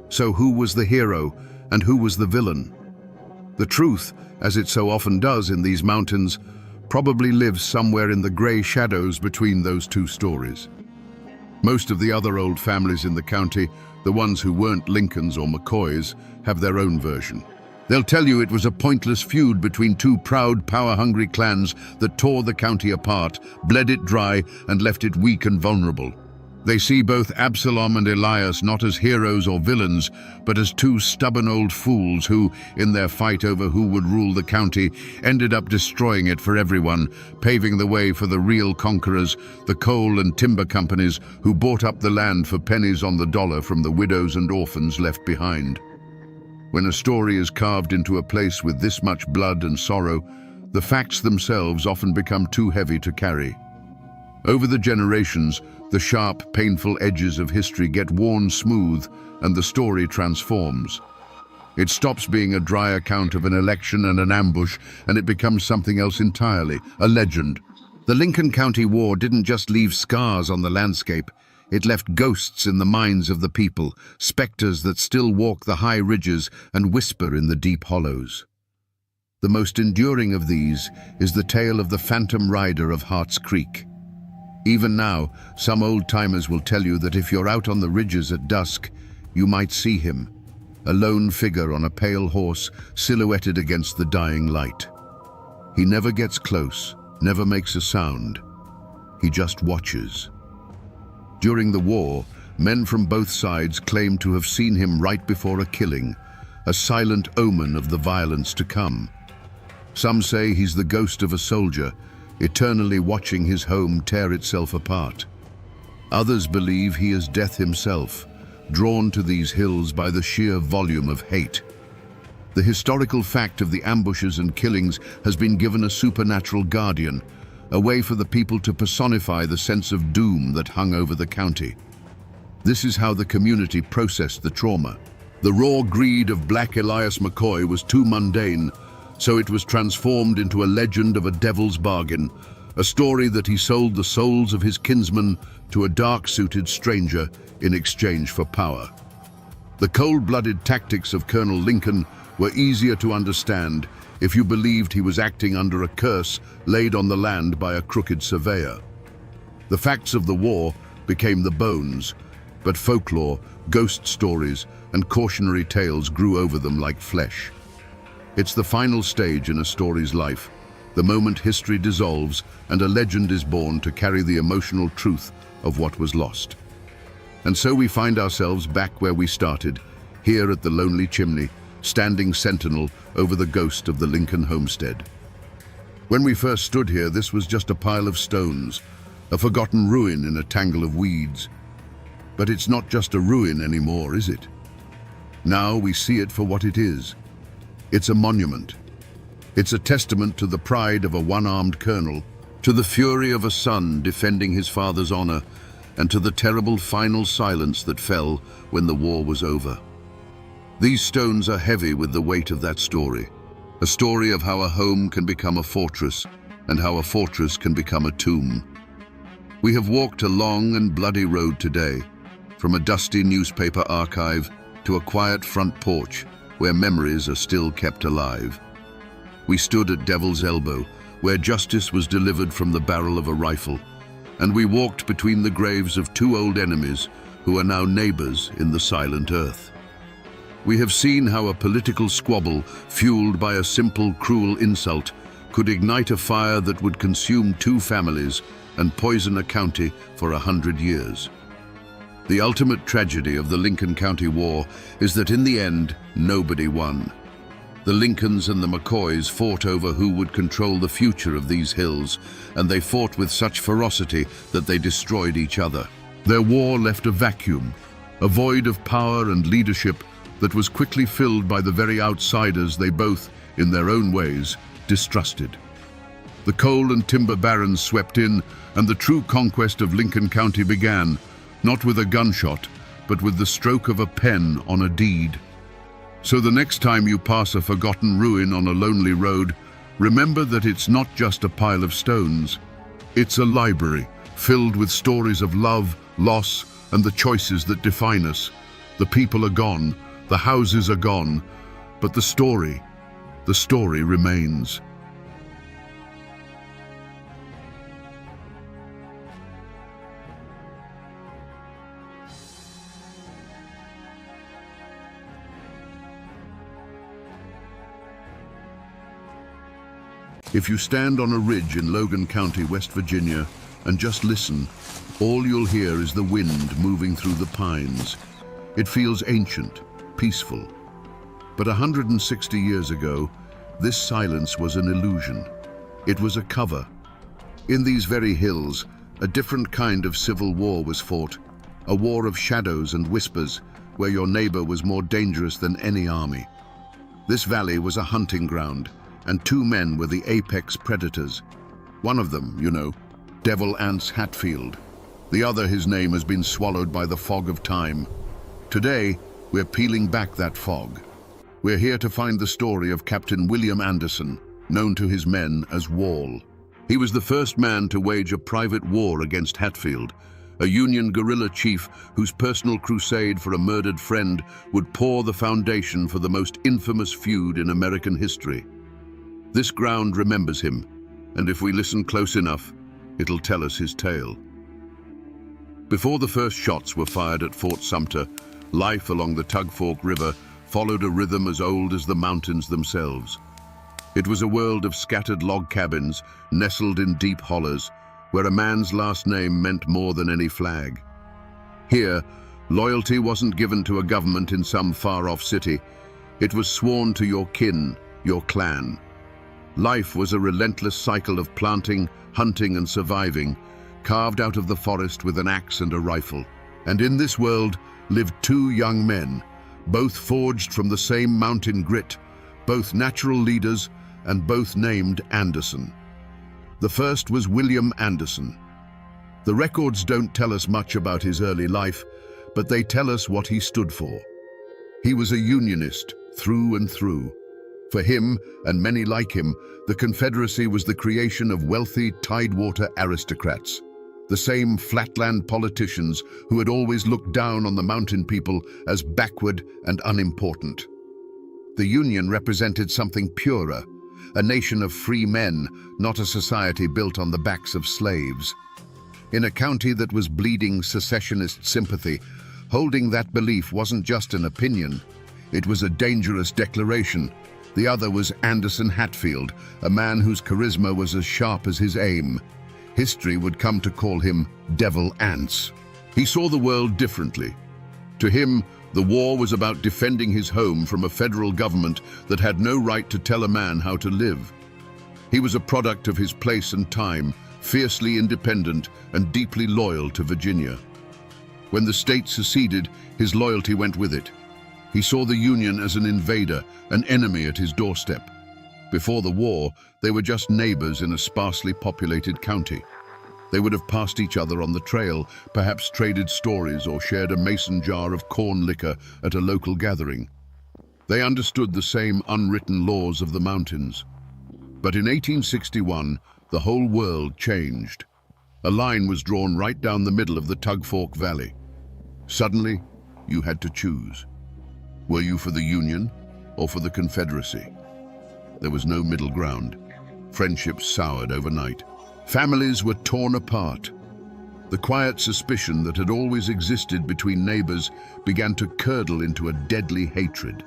So who was the hero and who was the villain? The truth, as it so often does in these mountains, probably lives somewhere in the grey shadows between those two stories. Most of the other old families in the county, the ones who weren't Lincolns or McCoys, have their own version. They'll tell you it was a pointless feud between two proud, power-hungry clans that tore the county apart, bled it dry, and left it weak and vulnerable. They see both Absalom and Elias not as heroes or villains, but as two stubborn old fools who, in their fight over who would rule the county, ended up destroying it for everyone, paving the way for the real conquerors, the coal and timber companies who bought up the land for pennies on the dollar from the widows and orphans left behind. When a story is carved into a place with this much blood and sorrow, the facts themselves often become too heavy to carry. Over the generations, the sharp, painful edges of history get worn smooth and the story transforms. It stops being a dry account of an election and an ambush, and it becomes something else entirely, a legend. The Lincoln County War didn't just leave scars on the landscape. It left ghosts in the minds of the people, specters that still walk the high ridges and whisper in the deep hollows. The most enduring of these is the tale of the phantom rider of Hart's Creek. Even now, some old-timers will tell you that if you're out on the ridges at dusk, you might see him, a lone figure on a pale horse silhouetted against the dying light. He never gets close, never makes a sound. He just watches. During the war, men from both sides claimed to have seen him right before a killing, a silent omen of the violence to come. Some say he's the ghost of a soldier, eternally watching his home tear itself apart. Others believe he is death himself, drawn to these hills by the sheer volume of hate. The historical fact of the ambushes and killings has been given a supernatural guardian, a way for the people to personify the sense of doom that hung over the county. This is how the community processed the trauma. The raw greed of Black Elias McCoy was too mundane, so it was transformed into a legend of a devil's bargain, a story that he sold the souls of his kinsmen to a dark-suited stranger in exchange for power. The cold-blooded tactics of Colonel Lincoln were easier to understand if you believed he was acting under a curse laid on the land by a crooked surveyor. The facts of the war became the bones, but folklore, ghost stories, and cautionary tales grew over them like flesh. It's the final stage in a story's life, the moment history dissolves and a legend is born to carry the emotional truth of what was lost. And so we find ourselves back where we started, here at the lonely chimney, standing sentinel over the ghost of the Lincoln homestead. When we first stood here, this was just a pile of stones, a forgotten ruin in a tangle of weeds. But it's not just a ruin anymore, is it? Now we see it for what it is. It's a monument. It's a testament to the pride of a one-armed colonel, to the fury of a son defending his father's honor, and to the terrible final silence that fell when the war was over. These stones are heavy with the weight of that story, a story of how a home can become a fortress, and how a fortress can become a tomb. We have walked a long and bloody road today, from a dusty newspaper archive to a quiet front porch where memories are still kept alive. We stood at Devil's Elbow, where justice was delivered from the barrel of a rifle, and we walked between the graves of two old enemies who are now neighbors in the silent earth. We have seen how a political squabble, fueled by a simple, cruel insult, could ignite a fire that would consume two families and poison a county for 100 years. The ultimate tragedy of the Lincoln County War is that in the end, nobody won. The Lincolns and the McCoys fought over who would control the future of these hills, and they fought with such ferocity that they destroyed each other. Their war left a vacuum, a void of power and leadership that was quickly filled by the very outsiders they both, in their own ways, distrusted. The coal and timber barons swept in, and the true conquest of Lincoln County began, not with a gunshot, but with the stroke of a pen on a deed. So the next time you pass a forgotten ruin on a lonely road, remember that it's not just a pile of stones. It's a library filled with stories of love, loss, and the choices that define us. The people are gone, the houses are gone, but the story remains. If you stand on a ridge in Logan County, West Virginia, and just listen, all you'll hear is the wind moving through the pines. It feels ancient, peaceful. But 160 years ago, this silence was an illusion. It was a cover. In these very hills, a different kind of civil war was fought, a war of shadows and whispers, where your neighbor was more dangerous than any army. This valley was a hunting ground, and two men were the apex predators. One of them, you know, Devil Anse Hatfield. The other, his name has been swallowed by the fog of time. Today, we're peeling back that fog. We're here to find the story of Captain William Anderson, known to his men as Wall. He was the first man to wage a private war against Hatfield, a Union guerrilla chief whose personal crusade for a murdered friend would pour the foundation for the most infamous feud in American history. This ground remembers him, and if we listen close enough, it'll tell us his tale. Before the first shots were fired at Fort Sumter, life along the Tug Fork River followed a rhythm as old as the mountains themselves. It was a world of scattered log cabins, nestled in deep hollows, where a man's last name meant more than any flag. Here, loyalty wasn't given to a government in some far-off city. It was sworn to your kin, your clan. Life was a relentless cycle of planting, hunting, and surviving, carved out of the forest with an axe and a rifle. And in this world lived two young men, both forged from the same mountain grit, both natural leaders, and both named Anderson. The first was William Anderson. The records don't tell us much about his early life, but they tell us what he stood for. He was a Unionist through and through. For him, and many like him, the Confederacy was the creation of wealthy tidewater aristocrats, the same flatland politicians who had always looked down on the mountain people as backward and unimportant. The Union represented something purer, a nation of free men, not a society built on the backs of slaves. In a county that was bleeding secessionist sympathy, holding that belief wasn't just an opinion, it was a dangerous declaration. The other was Anderson Hatfield, a man whose charisma was as sharp as his aim. History would come to call him Devil Anse. He saw the world differently. To him, the war was about defending his home from a federal government that had no right to tell a man how to live. He was a product of his place and time, fiercely independent and deeply loyal to Virginia. When the state seceded, his loyalty went with it. He saw the Union as an invader, an enemy at his doorstep. Before the war, they were just neighbors in a sparsely populated county. They would have passed each other on the trail, perhaps traded stories or shared a mason jar of corn liquor at a local gathering. They understood the same unwritten laws of the mountains. But in 1861, the whole world changed. A line was drawn right down the middle of the Tug Fork Valley. Suddenly, you had to choose. Were you for the Union or for the Confederacy? There was no middle ground. Friendships soured overnight. Families were torn apart. The The quiet suspicion that had always existed between neighbors began to curdle into a deadly hatred.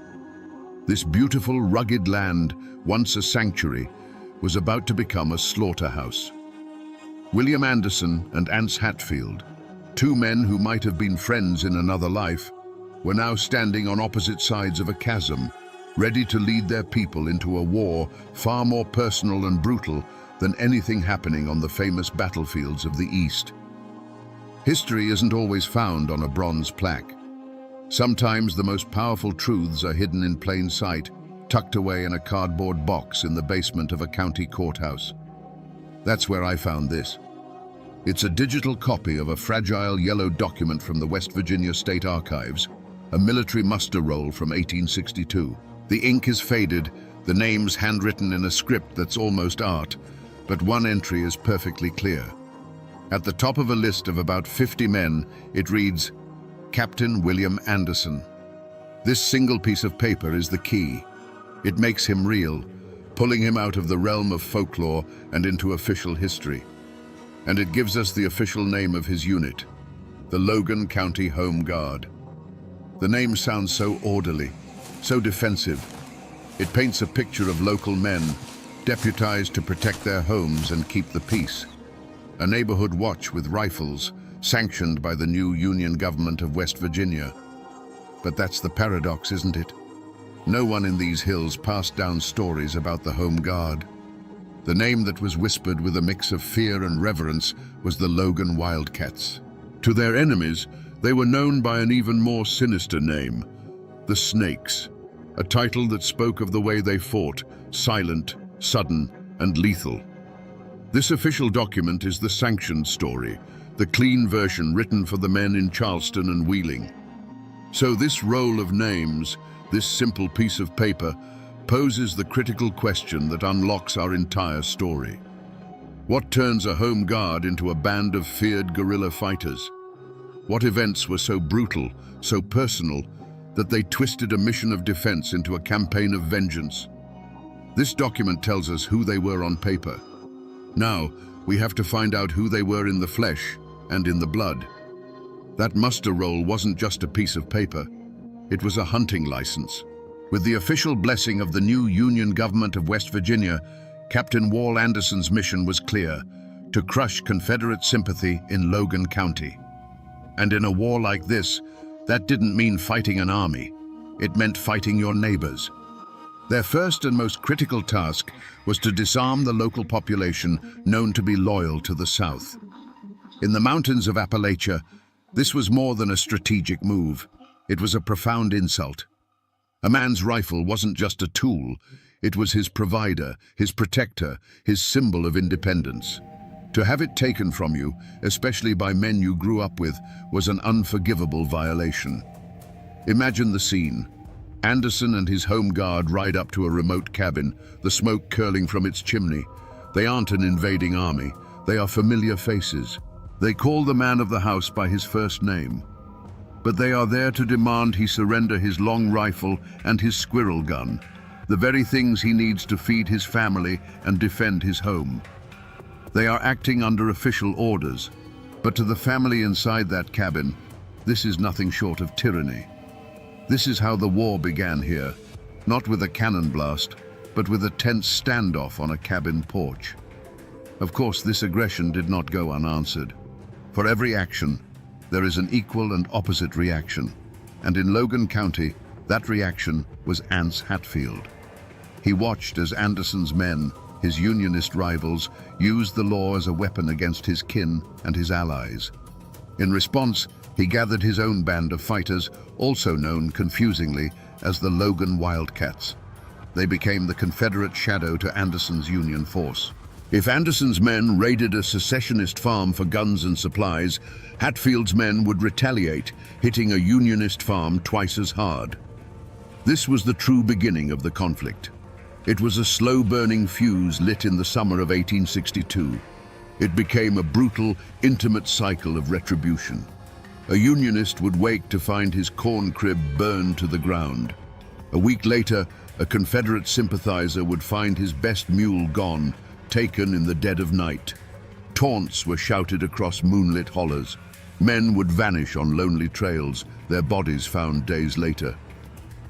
This beautiful, rugged land, once a sanctuary, was about to become a slaughterhouse. William Anderson and Ance Hatfield, two men who might have been friends in another life, were now standing on opposite sides of a chasm, ready to lead their people into a war far more personal and brutal than anything happening on the famous battlefields of the East. History isn't always found on a bronze plaque. Sometimes the most powerful truths are hidden in plain sight, tucked away in a cardboard box in the basement of a county courthouse. That's where I found this. It's a digital copy of a fragile yellow document from the West Virginia State Archives, a military muster roll from 1862. The ink is faded, the names handwritten in a script that's almost art, but one entry is perfectly clear. At the top of a list of about 50 men, it reads, Captain William Anderson. This single piece of paper is the key. It makes him real, pulling him out of the realm of folklore and into official history. And it gives us the official name of his unit, the Logan County Home Guard. The name sounds so orderly, so defensive. It paints a picture of local men, deputized to protect their homes and keep the peace. A neighborhood watch with rifles, sanctioned by the new Union government of West Virginia. But that's the paradox, isn't it? No one in these hills passed down stories about the Home Guard. The name that was whispered with a mix of fear and reverence was the Logan Wildcats. To their enemies, they were known by an even more sinister name, the Snakes, a title that spoke of the way they fought, silent, sudden, and lethal. This official document is the sanctioned story, the clean version written for the men in Charleston and Wheeling. So this roll of names, this simple piece of paper, poses the critical question that unlocks our entire story. What turns a home guard into a band of feared guerrilla fighters? What events were so brutal, so personal, that they twisted a mission of defense into a campaign of vengeance? This document tells us who they were on paper. Now, we have to find out who they were in the flesh and in the blood. That muster roll wasn't just a piece of paper. It was a hunting license. With the official blessing of the new Union government of West Virginia, Captain Wall Anderson's mission was clear: to crush Confederate sympathy in Logan County. And in a war like this, that didn't mean fighting an army. It meant fighting your neighbors. Their first and most critical task was to disarm the local population known to be loyal to the South. In the mountains of Appalachia, this was more than a strategic move. It was a profound insult. A man's rifle wasn't just a tool, it was his provider, his protector, his symbol of independence. To have it taken from you, especially by men you grew up with, was an unforgivable violation. Imagine the scene. Anderson and his home guard ride up to a remote cabin, the smoke curling from its chimney. They aren't an invading army, they are familiar faces. They call the man of the house by his first name. But they are there to demand he surrender his long rifle and his squirrel gun, the very things he needs to feed his family and defend his home. They are acting under official orders, but to the family inside that cabin, this is nothing short of tyranny. This is how the war began here, not with a cannon blast, but with a tense standoff on a cabin porch. Of course, this aggression did not go unanswered. For every action, there is an equal and opposite reaction, and in Logan County, that reaction was Ance Hatfield. He watched as Anderson's men, his Unionist rivals, used the law as a weapon against his kin and his allies. In response, he gathered his own band of fighters, also known confusingly as the Logan Wildcats. They became the Confederate shadow to Anderson's Union force. If Anderson's men raided a secessionist farm for guns and supplies, Hatfield's men would retaliate, hitting a Unionist farm twice as hard. This was the true beginning of the conflict. It was a slow-burning fuse lit in the summer of 1862. It became a brutal, intimate cycle of retribution. A Unionist would wake to find his corn crib burned to the ground. A week later, a Confederate sympathizer would find his best mule gone, taken in the dead of night. Taunts were shouted across moonlit hollers. Men would vanish on lonely trails, their bodies found days later.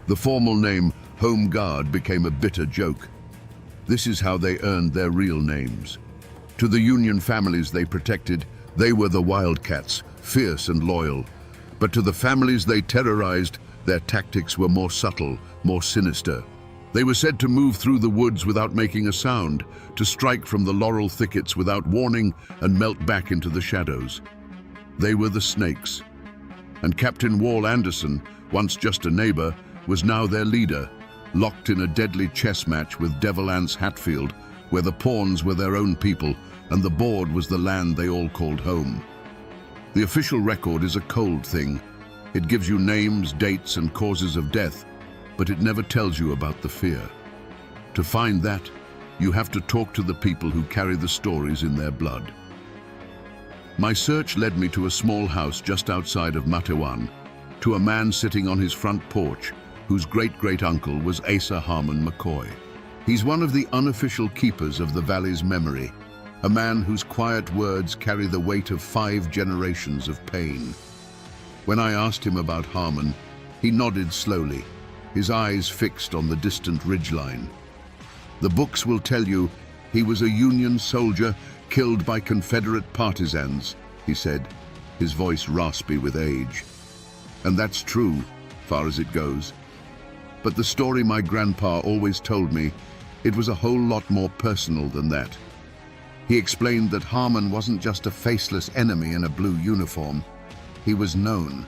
The formal name Home Guard became a bitter joke. This is how they earned their real names. To the Union families they protected, they were the Wildcats, fierce and loyal. But to the families they terrorized, their tactics were more subtle, more sinister. They were said to move through the woods without making a sound, to strike from the laurel thickets without warning and melt back into the shadows. They were the Snakes. And Captain Wall Anderson, once just a neighbor, was now their leader, locked in a deadly chess match with Devil Anse Hatfield, where the pawns were their own people and the board was the land they all called home. The official record is a cold thing. It gives you names, dates, and causes of death, but it never tells you about the fear. To find that, you have to talk to the people who carry the stories in their blood. My search led me to a small house just outside of Matewan, to a man sitting on his front porch, whose great-great-uncle was Asa Harmon McCoy. He's one of the unofficial keepers of the valley's memory, a man whose quiet words carry the weight of 5 generations of pain. When I asked him about Harmon, he nodded slowly, his eyes fixed on the distant ridgeline. The books will tell you he was a Union soldier killed by Confederate partisans, he said, his voice raspy with age. And that's true, far as it goes. But the story my grandpa always told me, it was a whole lot more personal than that. He explained that Harmon wasn't just a faceless enemy in a blue uniform. He was known.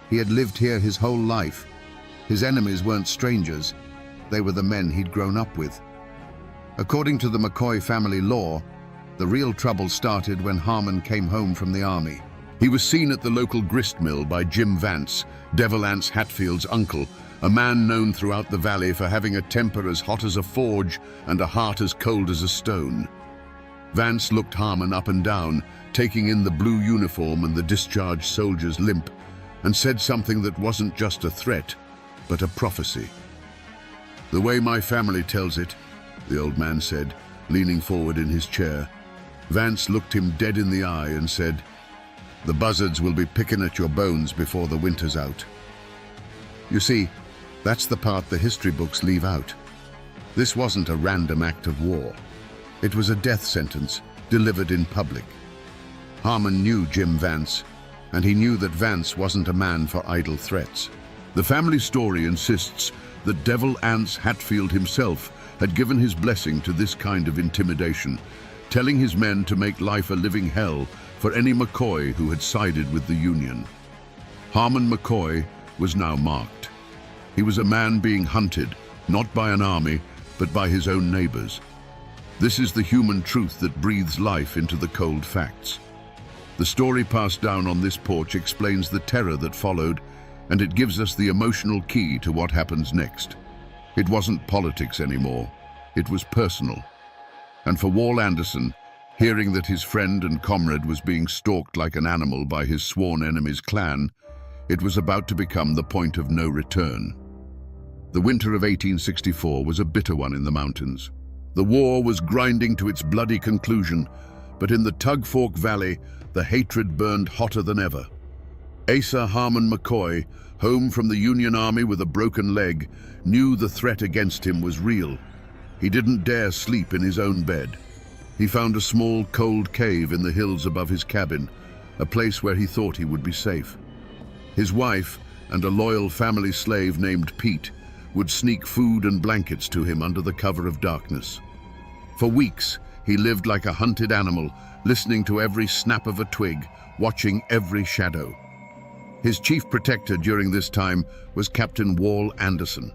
He had lived here his whole life. His enemies weren't strangers. They were the men he'd grown up with. According to the McCoy family law, the real trouble started when Harmon came home from the army. He was seen at the local grist mill by Jim Vance, Devil Anse Hatfield's uncle, a man known throughout the valley for having a temper as hot as a forge and a heart as cold as a stone. Vance looked Harmon up and down, taking in the blue uniform and the discharged soldier's limp, and said something that wasn't just a threat, but a prophecy. "The way my family tells it," the old man said, leaning forward in his chair. Vance looked him dead in the eye and said, "The buzzards will be picking at your bones before the winter's out." You see, that's the part the history books leave out. This wasn't a random act of war. It was a death sentence delivered in public. Harmon knew Jim Vance, and he knew that Vance wasn't a man for idle threats. The family story insists that Devil Anse Hatfield himself had given his blessing to this kind of intimidation, telling his men to make life a living hell for any McCoy who had sided with the Union. Harmon McCoy was now marked. He was a man being hunted, not by an army, but by his own neighbors. This is the human truth that breathes life into the cold facts. The story passed down on this porch explains the terror that followed, and it gives us the emotional key to what happens next. It wasn't politics anymore. It was personal. And for Wall Anderson, hearing that his friend and comrade was being stalked like an animal by his sworn enemy's clan, it was about to become the point of no return. The winter of 1864 was a bitter one in the mountains. The war was grinding to its bloody conclusion, but in the Tug Fork Valley, the hatred burned hotter than ever. Asa Harmon McCoy, home from the Union Army with a broken leg, knew the threat against him was real. He didn't dare sleep in his own bed. He found a small, cold cave in the hills above his cabin, a place where he thought he would be safe. His wife and a loyal family slave named Pete would sneak food and blankets to him under the cover of darkness. For weeks, he lived like a hunted animal, listening to every snap of a twig, watching every shadow. His chief protector during this time was Captain Wall Anderson.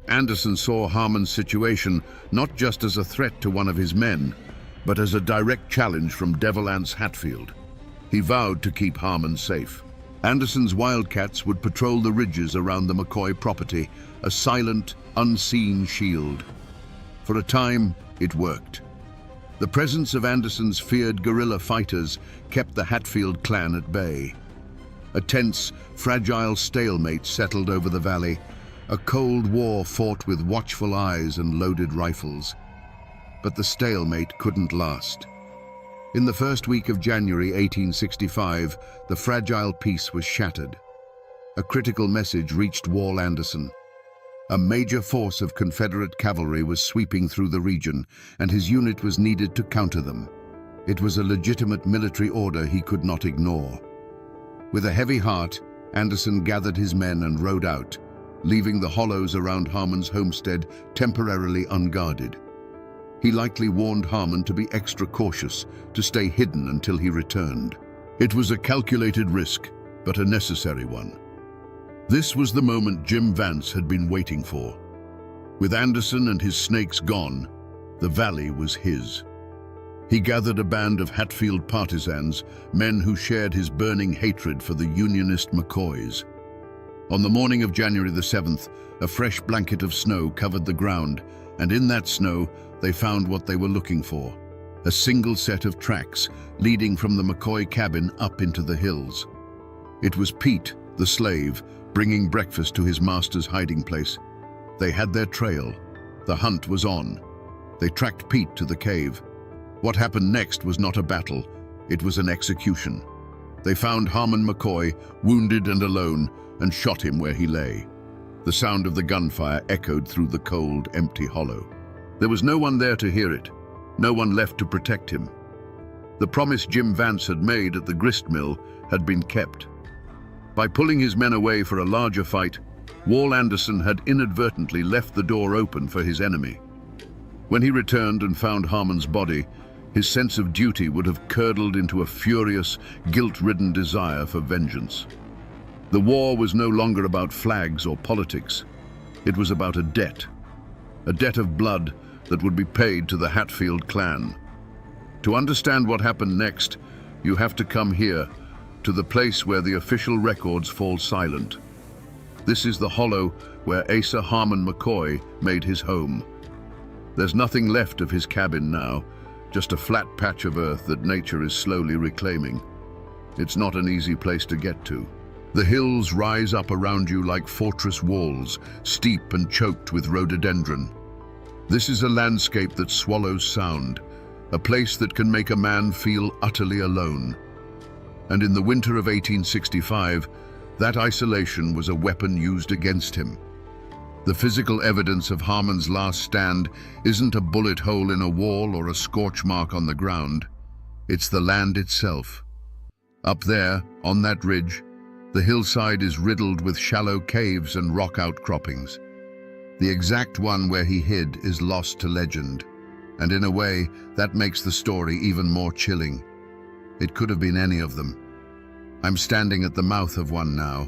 Anderson saw Harmon's situation not just as a threat to one of his men, but as a direct challenge from Devil Anse Hatfield. He vowed to keep Harmon safe. Anderson's wildcats would patrol the ridges around the McCoy property, a silent, unseen shield. For a time, it worked. The presence of Anderson's feared guerrilla fighters kept the Hatfield clan at bay. A tense, fragile stalemate settled over the valley, a cold war fought with watchful eyes and loaded rifles. But the stalemate couldn't last. In the first week of January 1865, the fragile peace was shattered. A critical message reached Wall Anderson. A major force of Confederate cavalry was sweeping through the region, and his unit was needed to counter them. It was a legitimate military order he could not ignore. With a heavy heart, Anderson gathered his men and rode out, leaving the hollows around Harmon's homestead temporarily unguarded. He likely warned Harmon to be extra cautious, to stay hidden until he returned. It was a calculated risk, but a necessary one. This was the moment Jim Vance had been waiting for. With Anderson and his snakes gone, the valley was his. He gathered a band of Hatfield partisans, men who shared his burning hatred for the Unionist McCoys. On the morning of January the 7th, a fresh blanket of snow covered the ground, and in that snow, they found what they were looking for: a single set of tracks leading from the McCoy cabin up into the hills. It was Pete, the slave, bringing breakfast to his master's hiding place. They had their trail. The hunt was on. They tracked Pete to the cave. What happened next was not a battle, it was an execution. They found Harmon McCoy, wounded and alone, and shot him where he lay. The sound of the gunfire echoed through the cold, empty hollow. There was no one there to hear it, no one left to protect him. The promise Jim Vance had made at the grist mill had been kept. By pulling his men away for a larger fight, Wall Anderson had inadvertently left the door open for his enemy. When he returned and found Harmon's body, his sense of duty would have curdled into a furious, guilt-ridden desire for vengeance. The war was no longer about flags or politics. It was about a debt of blood that would be paid to the Hatfield clan. To understand what happened next, you have to come here, to the place where the official records fall silent. This is the hollow where Asa Harmon McCoy made his home. There's nothing left of his cabin now, just a flat patch of earth that nature is slowly reclaiming. It's not an easy place to get to. The hills rise up around you like fortress walls, steep and choked with rhododendron. This is a landscape that swallows sound, a place that can make a man feel utterly alone. And in the winter of 1865, that isolation was a weapon used against him. The physical evidence of Harmon's last stand isn't a bullet hole in a wall or a scorch mark on the ground. It's the land itself. Up there, on that ridge, the hillside is riddled with shallow caves and rock outcroppings. The exact one where he hid is lost to legend, and in a way, that makes the story even more chilling. It could have been any of them. I'm standing at the mouth of one now.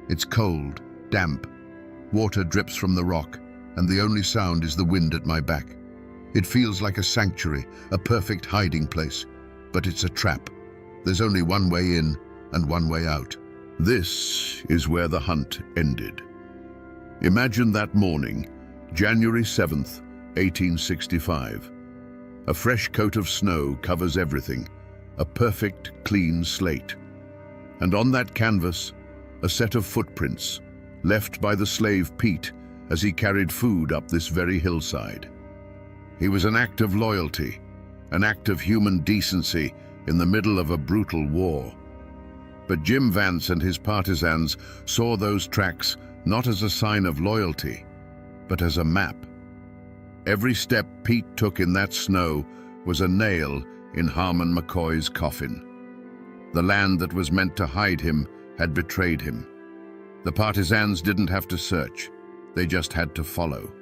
It's cold, damp. Water drips from the rock, and the only sound is the wind at my back. It feels like a sanctuary, a perfect hiding place, but it's a trap. There's only one way in and one way out. This is where the hunt ended. Imagine that morning, January 7th, 1865. A fresh coat of snow covers everything, a perfect, clean slate. And on that canvas, a set of footprints, left by the slave Pete as he carried food up this very hillside. He was an act of loyalty, an act of human decency in the middle of a brutal war. But Jim Vance and his partisans saw those tracks not as a sign of loyalty, but as a map. Every step Pete took in that snow was a nail in Harmon McCoy's coffin. The land that was meant to hide him had betrayed him. The partisans didn't have to search, they just had to follow.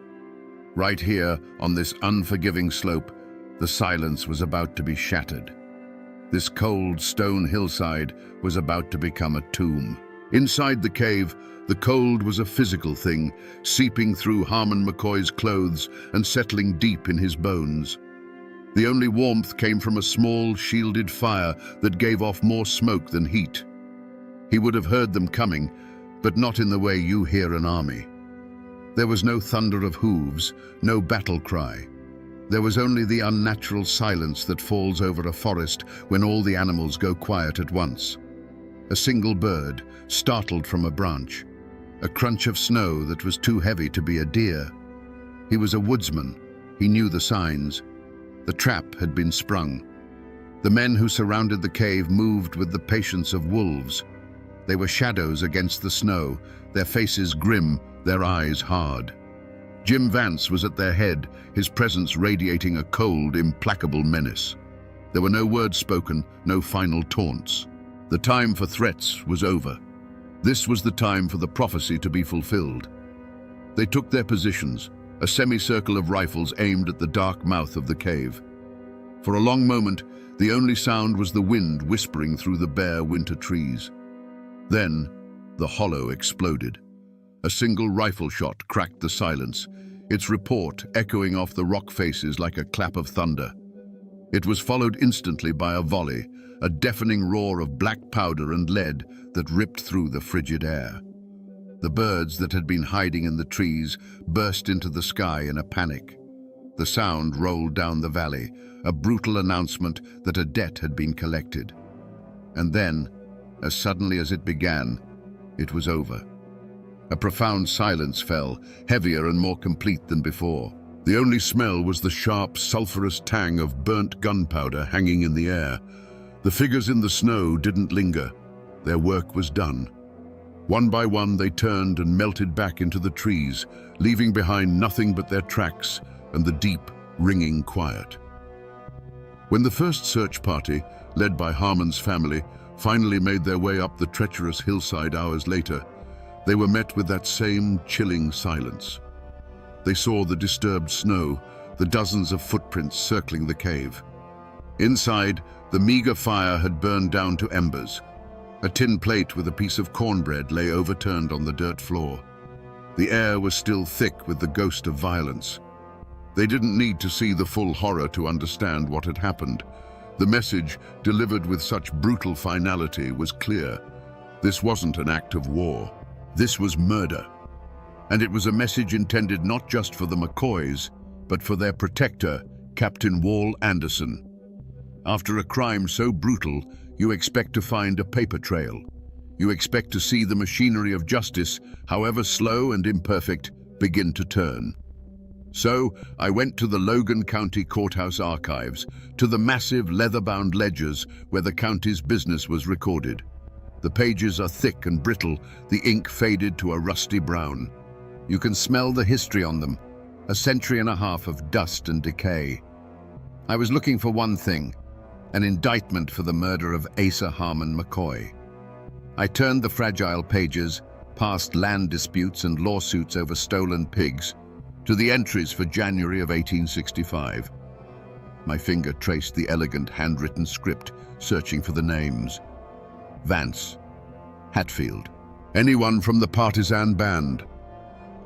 Right here, on this unforgiving slope, the silence was about to be shattered. This cold stone hillside was about to become a tomb. Inside the cave, the cold was a physical thing, seeping through Harmon McCoy's clothes and settling deep in his bones. The only warmth came from a small, shielded fire that gave off more smoke than heat. He would have heard them coming, but not in the way you hear an army. There was no thunder of hooves, no battle cry. There was only the unnatural silence that falls over a forest when all the animals go quiet at once. A single bird, startled from a branch. A crunch of snow that was too heavy to be a deer. He was a woodsman. He knew the signs. The trap had been sprung. The men who surrounded the cave moved with the patience of wolves. They were shadows against the snow, their faces grim, their eyes hard. Jim Vance was at their head, his presence radiating a cold, implacable menace. There were no words spoken, no final taunts. The time for threats was over. This was the time for the prophecy to be fulfilled. They took their positions, a semicircle of rifles aimed at the dark mouth of the cave. For a long moment, the only sound was the wind whispering through the bare winter trees. Then, the hollow exploded. A single rifle shot cracked the silence, its report echoing off the rock faces like a clap of thunder. It was followed instantly by a volley, a deafening roar of black powder and lead that ripped through the frigid air. The birds that had been hiding in the trees burst into the sky in a panic. The sound rolled down the valley, a brutal announcement that a debt had been collected. And then, as suddenly as it began, it was over. A profound silence fell, heavier and more complete than before. The only smell was the sharp, sulphurous tang of burnt gunpowder hanging in the air. The figures in the snow didn't linger. Their work was done. One by one, they turned and melted back into the trees, leaving behind nothing but their tracks and the deep, ringing quiet. When the first search party, led by Harmon's family, finally made their way up the treacherous hillside hours later, they were met with that same chilling silence. They saw the disturbed snow, the dozens of footprints circling the cave. Inside, the meager fire had burned down to embers. A tin plate with a piece of cornbread lay overturned on the dirt floor. The air was still thick with the ghost of violence. They didn't need to see the full horror to understand what had happened. The message, delivered with such brutal finality, was clear. This wasn't an act of war. This was murder. And it was a message intended not just for the McCoys, but for their protector, Captain Wall Anderson. After a crime so brutal, you expect to find a paper trail. You expect to see the machinery of justice, however slow and imperfect, begin to turn. So, I went to the Logan County Courthouse archives, to the massive leather-bound ledgers where the county's business was recorded. The pages are thick and brittle, the ink faded to a rusty brown. You can smell the history on them, a century and a half of dust and decay. I was looking for one thing, an indictment for the murder of Asa Harmon McCoy. I turned the fragile pages, past land disputes and lawsuits over stolen pigs, to the entries for January of 1865. My finger traced the elegant handwritten script, searching for the names. Vance, Hatfield, anyone from the partisan band.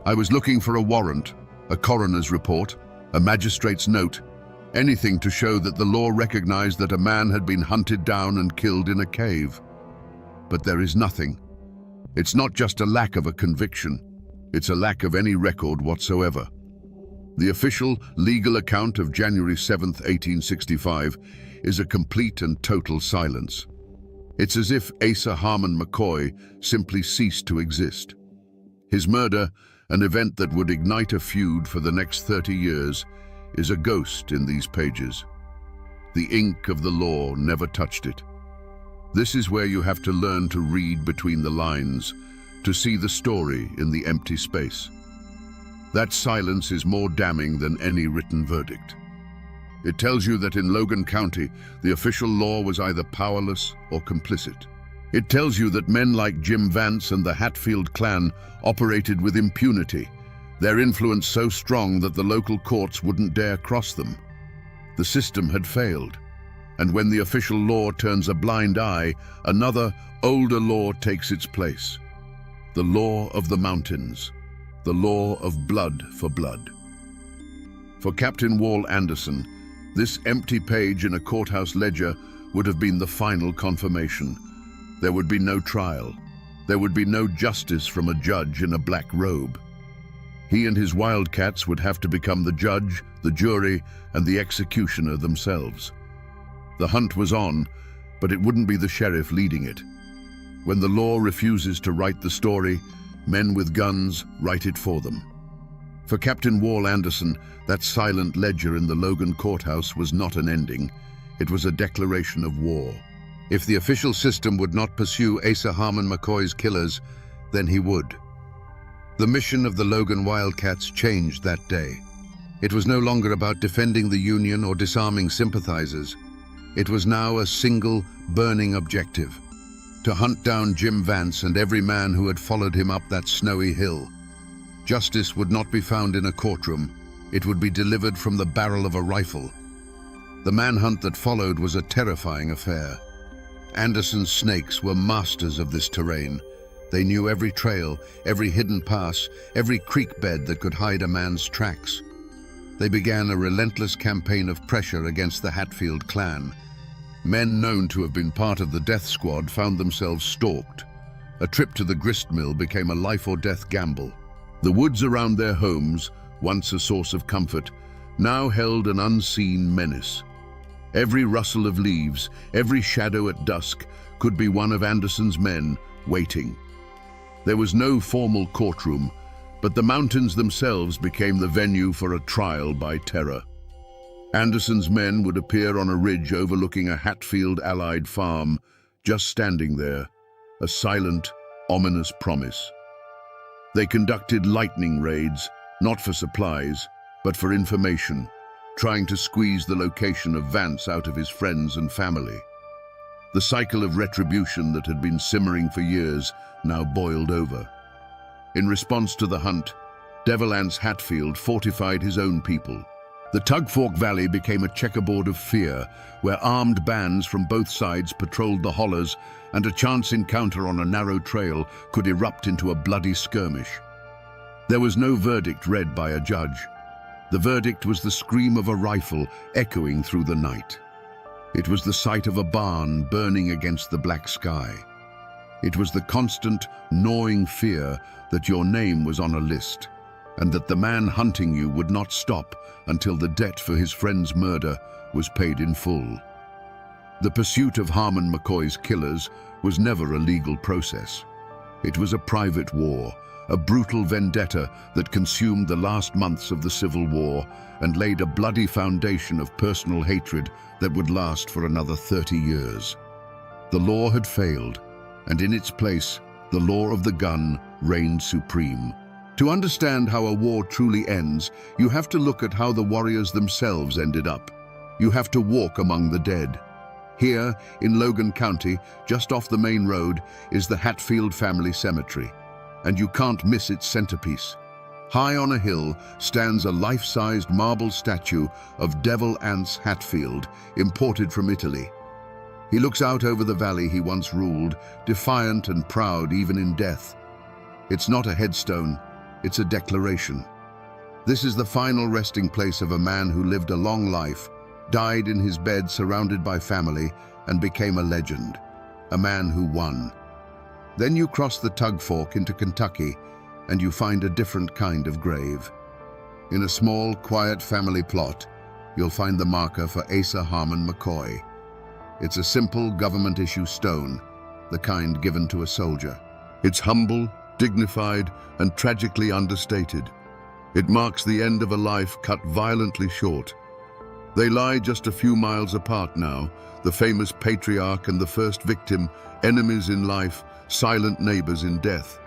I was looking for a warrant, a coroner's report, a magistrate's note, anything to show that the law recognized that a man had been hunted down and killed in a cave. But there is nothing. It's not just a lack of a conviction. It's a lack of any record whatsoever. The official legal account of January 7th, 1865 is a complete and total silence. It's as if Asa Harmon McCoy simply ceased to exist. His murder, an event that would ignite a feud for the next 30 years, is a ghost in these pages. The ink of the law never touched it. This is where you have to learn to read between the lines, to see the story in the empty space. That silence is more damning than any written verdict. It tells you that in Logan County, the official law was either powerless or complicit. It tells you that men like Jim Vance and the Hatfield clan operated with impunity, their influence so strong that the local courts wouldn't dare cross them. The system had failed, and when the official law turns a blind eye, another, older law takes its place. The law of the mountains, the law of blood for blood. For Captain Wall Anderson, this empty page in a courthouse ledger would have been the final confirmation. There would be no trial. There would be no justice from a judge in a black robe. He and his wildcats would have to become the judge, the jury, and the executioner themselves. The hunt was on, but it wouldn't be the sheriff leading it. When the law refuses to write the story, men with guns write it for them. For Captain Wall Anderson, that silent ledger in the Logan courthouse was not an ending. It was a declaration of war. If the official system would not pursue Asa Harmon McCoy's killers, then he would. The mission of the Logan Wildcats changed that day. It was no longer about defending the Union or disarming sympathizers. It was now a single, burning objective: to hunt down Jim Vance and every man who had followed him up that snowy hill. Justice would not be found in a courtroom. It would be delivered from the barrel of a rifle. The manhunt that followed was a terrifying affair. Anderson's snakes were masters of this terrain. They knew every trail, every hidden pass, every creek bed that could hide a man's tracks. They began a relentless campaign of pressure against the Hatfield clan. Men known to have been part of the death squad found themselves stalked. A trip to the grist mill became a life-or-death gamble. The woods around their homes, once a source of comfort, now held an unseen menace. Every rustle of leaves, every shadow at dusk, could be one of Anderson's men waiting. There was no formal courtroom, but the mountains themselves became the venue for a trial by terror. Anderson's men would appear on a ridge overlooking a Hatfield-allied farm, just standing there, a silent, ominous promise. They conducted lightning raids, not for supplies, but for information, trying to squeeze the location of Vance out of his friends and family. The cycle of retribution that had been simmering for years now boiled over. In response to the hunt, Devil Anse Hatfield fortified his own people. The Tug Fork Valley became a checkerboard of fear, where armed bands from both sides patrolled the hollers, and a chance encounter on a narrow trail could erupt into a bloody skirmish. There was no verdict read by a judge. The verdict was the scream of a rifle echoing through the night. It was the sight of a barn burning against the black sky. It was the constant, gnawing fear that your name was on a list, and that the man hunting you would not stop until the debt for his friend's murder was paid in full. The pursuit of Harmon McCoy's killers was never a legal process. It was a private war, a brutal vendetta that consumed the last months of the Civil War and laid a bloody foundation of personal hatred that would last for another 30 years. The law had failed, and in its place, the law of the gun reigned supreme. To understand how a war truly ends, you have to look at how the warriors themselves ended up. You have to walk among the dead. Here, in Logan County, just off the main road, is the Hatfield family cemetery, and you can't miss its centerpiece. High on a hill stands a life-sized marble statue of Devil Anse Hatfield, imported from Italy. He looks out over the valley he once ruled, defiant and proud even in death. It's not a headstone, it's a declaration. This is the final resting place of a man who lived a long life, died in his bed surrounded by family, and became a legend. A man who won. Then you cross the Tug Fork into Kentucky, and you find a different kind of grave. In a small, quiet family plot, you'll find the marker for Asa Harmon McCoy. It's a simple government-issue stone, the kind given to a soldier. It's humble, dignified, and tragically understated. It marks the end of a life cut violently short. They lie just a few miles apart now, the famous patriarch and the first victim, enemies in life, silent neighbors in death.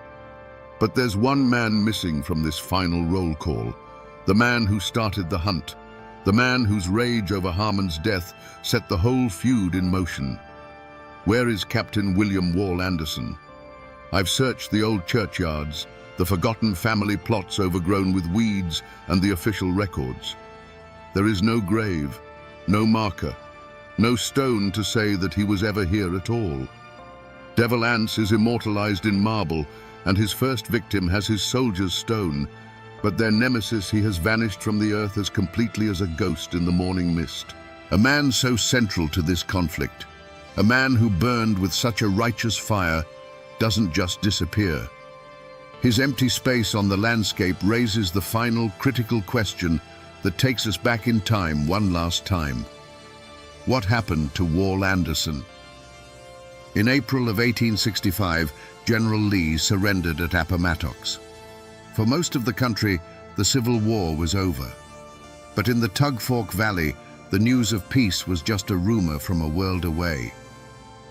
But there's one man missing from this final roll call, the man who started the hunt, the man whose rage over Harmon's death set the whole feud in motion. Where is Captain William Wall Anderson? I've searched the old churchyards, the forgotten family plots overgrown with weeds, and the official records. There is no grave, no marker, no stone to say that he was ever here at all. Devil Anse is immortalized in marble, and his first victim has his soldier's stone, but their nemesis he has vanished from the earth as completely as a ghost in the morning mist. A man so central to this conflict, a man who burned with such a righteous fire, doesn't just disappear. His empty space on the landscape raises the final critical question that takes us back in time one last time. What happened to Wall Anderson? In April of 1865, General Lee surrendered at Appomattox. For most of the country, the Civil War was over. But in the Tug Fork Valley, The news of peace was just a rumor from a world away.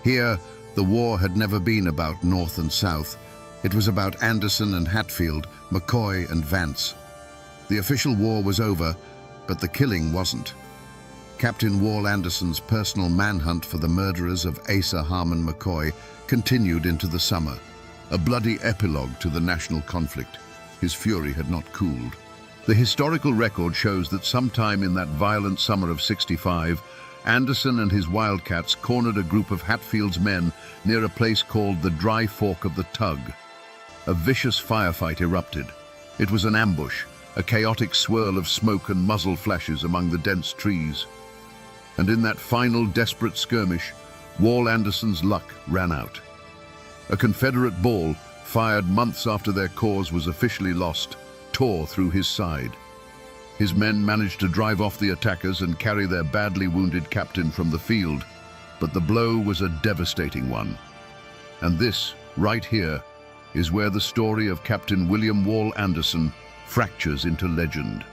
Here, the war had never been about North and South. It was about Anderson and Hatfield, McCoy and Vance. The official war was over, but the killing wasn't. Captain Wall Anderson's personal manhunt for the murderers of Asa Harmon McCoy continued into the summer, a bloody epilogue to the national conflict. His fury had not cooled. The historical record shows that sometime in that violent summer of '65, Anderson and his Wildcats cornered a group of Hatfield's men near a place called the Dry Fork of the Tug. A vicious firefight erupted. It was an ambush, a chaotic swirl of smoke and muzzle flashes among the dense trees. And in that final desperate skirmish, Wall Anderson's luck ran out. A Confederate ball, fired months after their cause was officially lost, tore through his side. His men managed to drive off the attackers and carry their badly wounded captain from the field, but the blow was a devastating one. And this, right here, is where the story of Captain William Wall Anderson fractures into legend.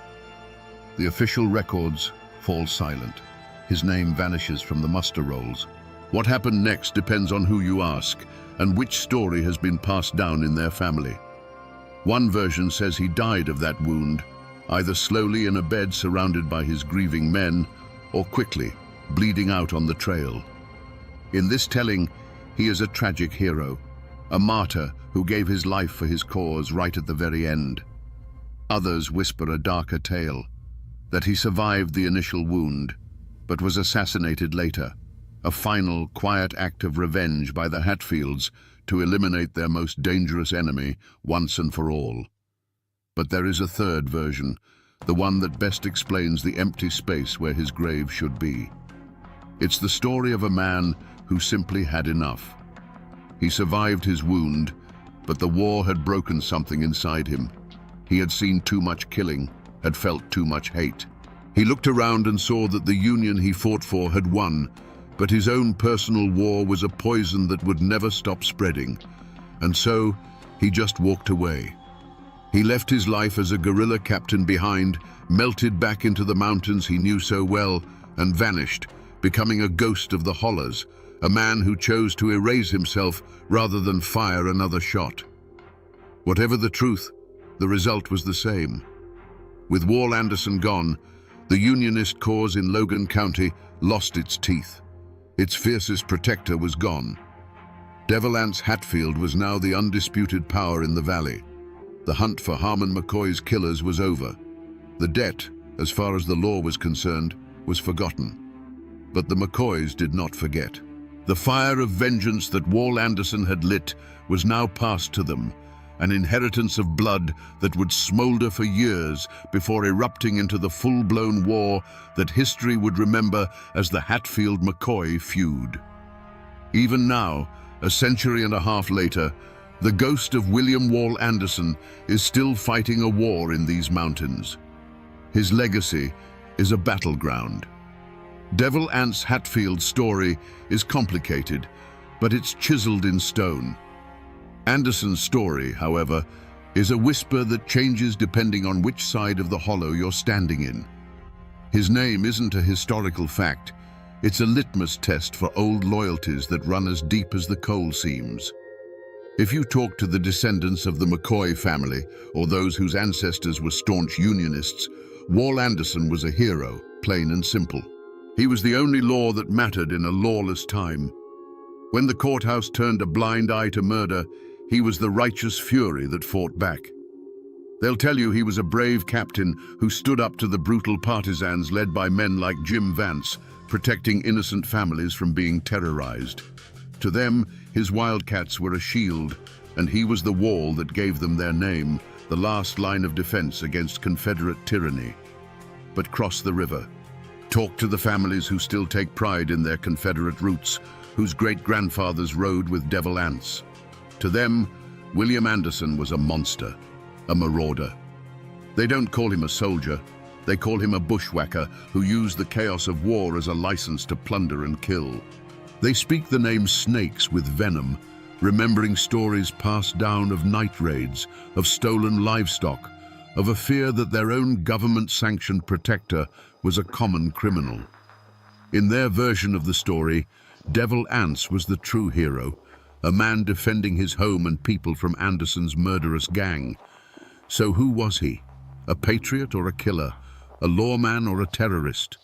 The official records fall silent. His name vanishes from the muster rolls. What happened next depends on who you ask and which story has been passed down in their family. One version says he died of that wound, either slowly in a bed surrounded by his grieving men, or quickly, bleeding out on the trail. In this telling, he is a tragic hero, a martyr who gave his life for his cause right at the very end. Others whisper a darker tale, that he survived the initial wound, but was assassinated later, a final, quiet act of revenge by the Hatfields to eliminate their most dangerous enemy once and for all. But there is a third version, the one that best explains the empty space where his grave should be. It's the story of a man who simply had enough. He survived his wound, but the war had broken something inside him. He had seen too much killing, had felt too much hate. He looked around and saw that the Union he fought for had won, but his own personal war was a poison that would never stop spreading. And so, he just walked away. He left his life as a guerrilla captain behind, melted back into the mountains he knew so well, and vanished, becoming a ghost of the hollers, a man who chose to erase himself rather than fire another shot. Whatever the truth, the result was the same. With Wall Anderson gone, the Unionist cause in Logan County lost its teeth. Its fiercest protector was gone. Devil Anse Hatfield was now the undisputed power in the valley. The hunt for Harmon McCoy's killers was over. The debt, as far as the law was concerned, was forgotten. But the McCoys did not forget. The fire of vengeance that Wall Anderson had lit was now passed to them, an inheritance of blood that would smolder for years before erupting into the full-blown war that history would remember as the Hatfield-McCoy feud. Even now, a century and a half later, the ghost of William Wall Anderson is still fighting a war in these mountains. His legacy is a battleground. Devil Anse Hatfield's story is complicated, but it's chiseled in stone. Anderson's story, however, is a whisper that changes depending on which side of the hollow you're standing in. His name isn't a historical fact. It's a litmus test for old loyalties that run as deep as the coal seams. If you talk to the descendants of the McCoy family, or those whose ancestors were staunch Unionists, Wall Anderson was a hero, plain and simple. He was the only law that mattered in a lawless time. When the courthouse turned a blind eye to murder, he was the righteous fury that fought back. They'll tell you he was a brave captain who stood up to the brutal partisans led by men like Jim Vance, protecting innocent families from being terrorized. To them, his Wildcats were a shield, and he was the wall that gave them their name, the last line of defense against Confederate tyranny. But cross the river. Talk to the families who still take pride in their Confederate roots, whose great-grandfathers rode with Devil Anse. To them, William Anderson was a monster, a marauder. They don't call him a soldier, they call him a bushwhacker who used the chaos of war as a license to plunder and kill. They speak the name snakes with venom, remembering stories passed down of night raids, of stolen livestock, of a fear that their own government-sanctioned protector was a common criminal. In their version of the story, Devil Anse was the true hero, a man defending his home and people from Anderson's murderous gang. So who was he? A patriot or a killer? A lawman or a terrorist?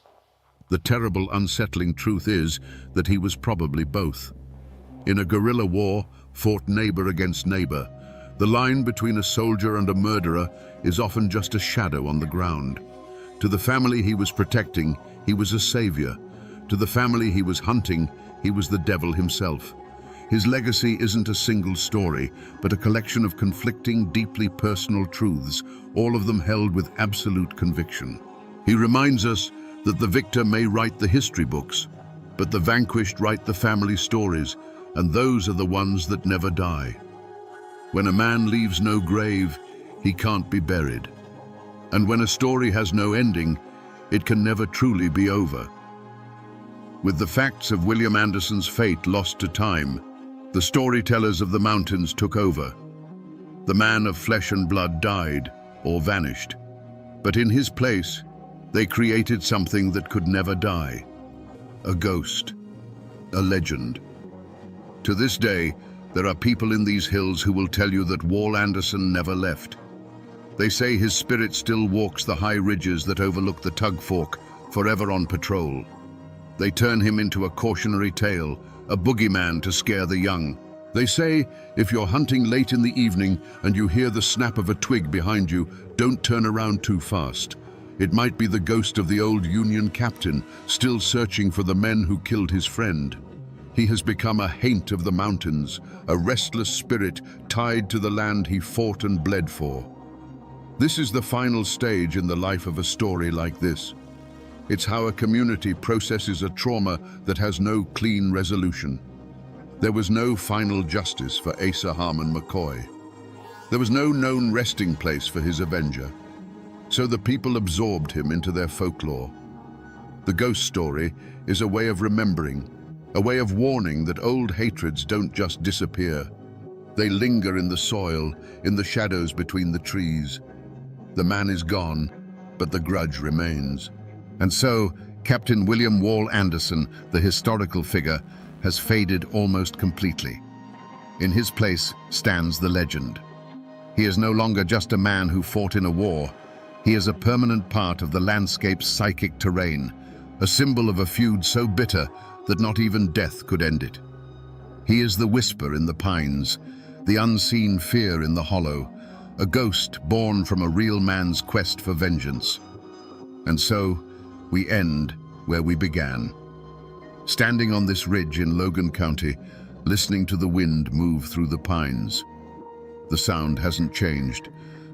The terrible, unsettling truth is that he was probably both. In a guerrilla war, fought neighbor against neighbor, the line between a soldier and a murderer is often just a shadow on the ground. To the family he was protecting, he was a savior. To the family he was hunting, he was the devil himself. His legacy isn't a single story, but a collection of conflicting, deeply personal truths, all of them held with absolute conviction. He reminds us that the victor may write the history books, but the vanquished write the family stories, and those are the ones that never die. When a man leaves no grave, he can't be buried. And when a story has no ending, it can never truly be over. With the facts of William Anderson's fate lost to time, the storytellers of the mountains took over. The man of flesh and blood died or vanished, but in his place, they created something that could never die. A ghost, a legend. To this day, there are people in these hills who will tell you that Wall Anderson never left. They say his spirit still walks the high ridges that overlook the Tug Fork, forever on patrol. They turn him into a cautionary tale, a boogeyman to scare the young. They say, if you're hunting late in the evening and you hear the snap of a twig behind you, don't turn around too fast. It might be the ghost of the old Union captain, still searching for the men who killed his friend. He has become a haint of the mountains, a restless spirit tied to the land he fought and bled for. This is the final stage in the life of a story like this. It's how a community processes a trauma that has no clean resolution. There was no final justice for Asa Harmon McCoy. There was no known resting place for his avenger. So the people absorbed him into their folklore. The ghost story is a way of remembering, a way of warning that old hatreds don't just disappear. They linger in the soil, in the shadows between the trees. The man is gone, but the grudge remains. And so, Captain William Wall Anderson, the historical figure, has faded almost completely. In his place stands the legend. He is no longer just a man who fought in a war. He is a permanent part of the landscape's psychic terrain, a symbol of a feud so bitter that not even death could end it. He is the whisper in the pines, the unseen fear in the hollow, a ghost born from a real man's quest for vengeance. And so, we end where we began. Standing on this ridge in Logan County, listening to the wind move through the pines. The sound hasn't changed,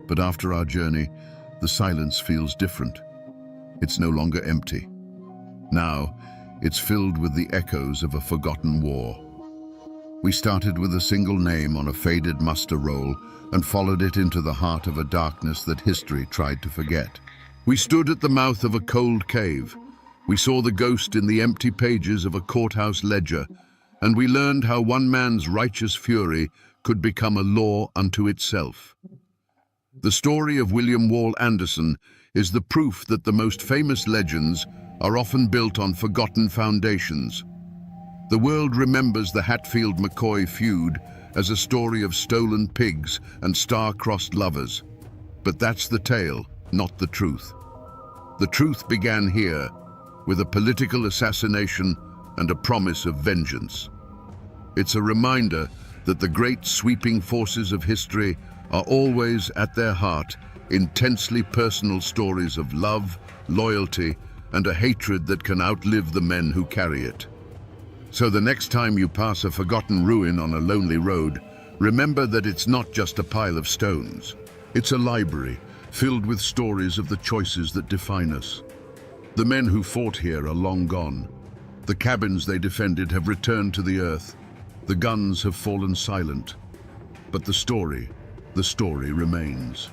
but after our journey, the silence feels different. It's no longer empty. Now, it's filled with the echoes of a forgotten war. We started with a single name on a faded muster roll and followed it into the heart of a darkness that history tried to forget. We stood at the mouth of a cold cave. We saw the ghost in the empty pages of a courthouse ledger, and we learned how one man's righteous fury could become a law unto itself. The story of William Wall Anderson is the proof that the most famous legends are often built on forgotten foundations. The world remembers the Hatfield-McCoy feud as a story of stolen pigs and star-crossed lovers. But that's the tale, not the truth. The truth began here, with a political assassination and a promise of vengeance. It's a reminder that the great sweeping forces of history are always at their heart intensely personal stories of love, loyalty, and a hatred that can outlive the men who carry it. So the next time you pass a forgotten ruin on a lonely road, remember that it's not just a pile of stones. It's a library filled with stories of the choices that define us. The men who fought here are long gone. The cabins they defended have returned to the earth. The guns have fallen silent. But the story remains.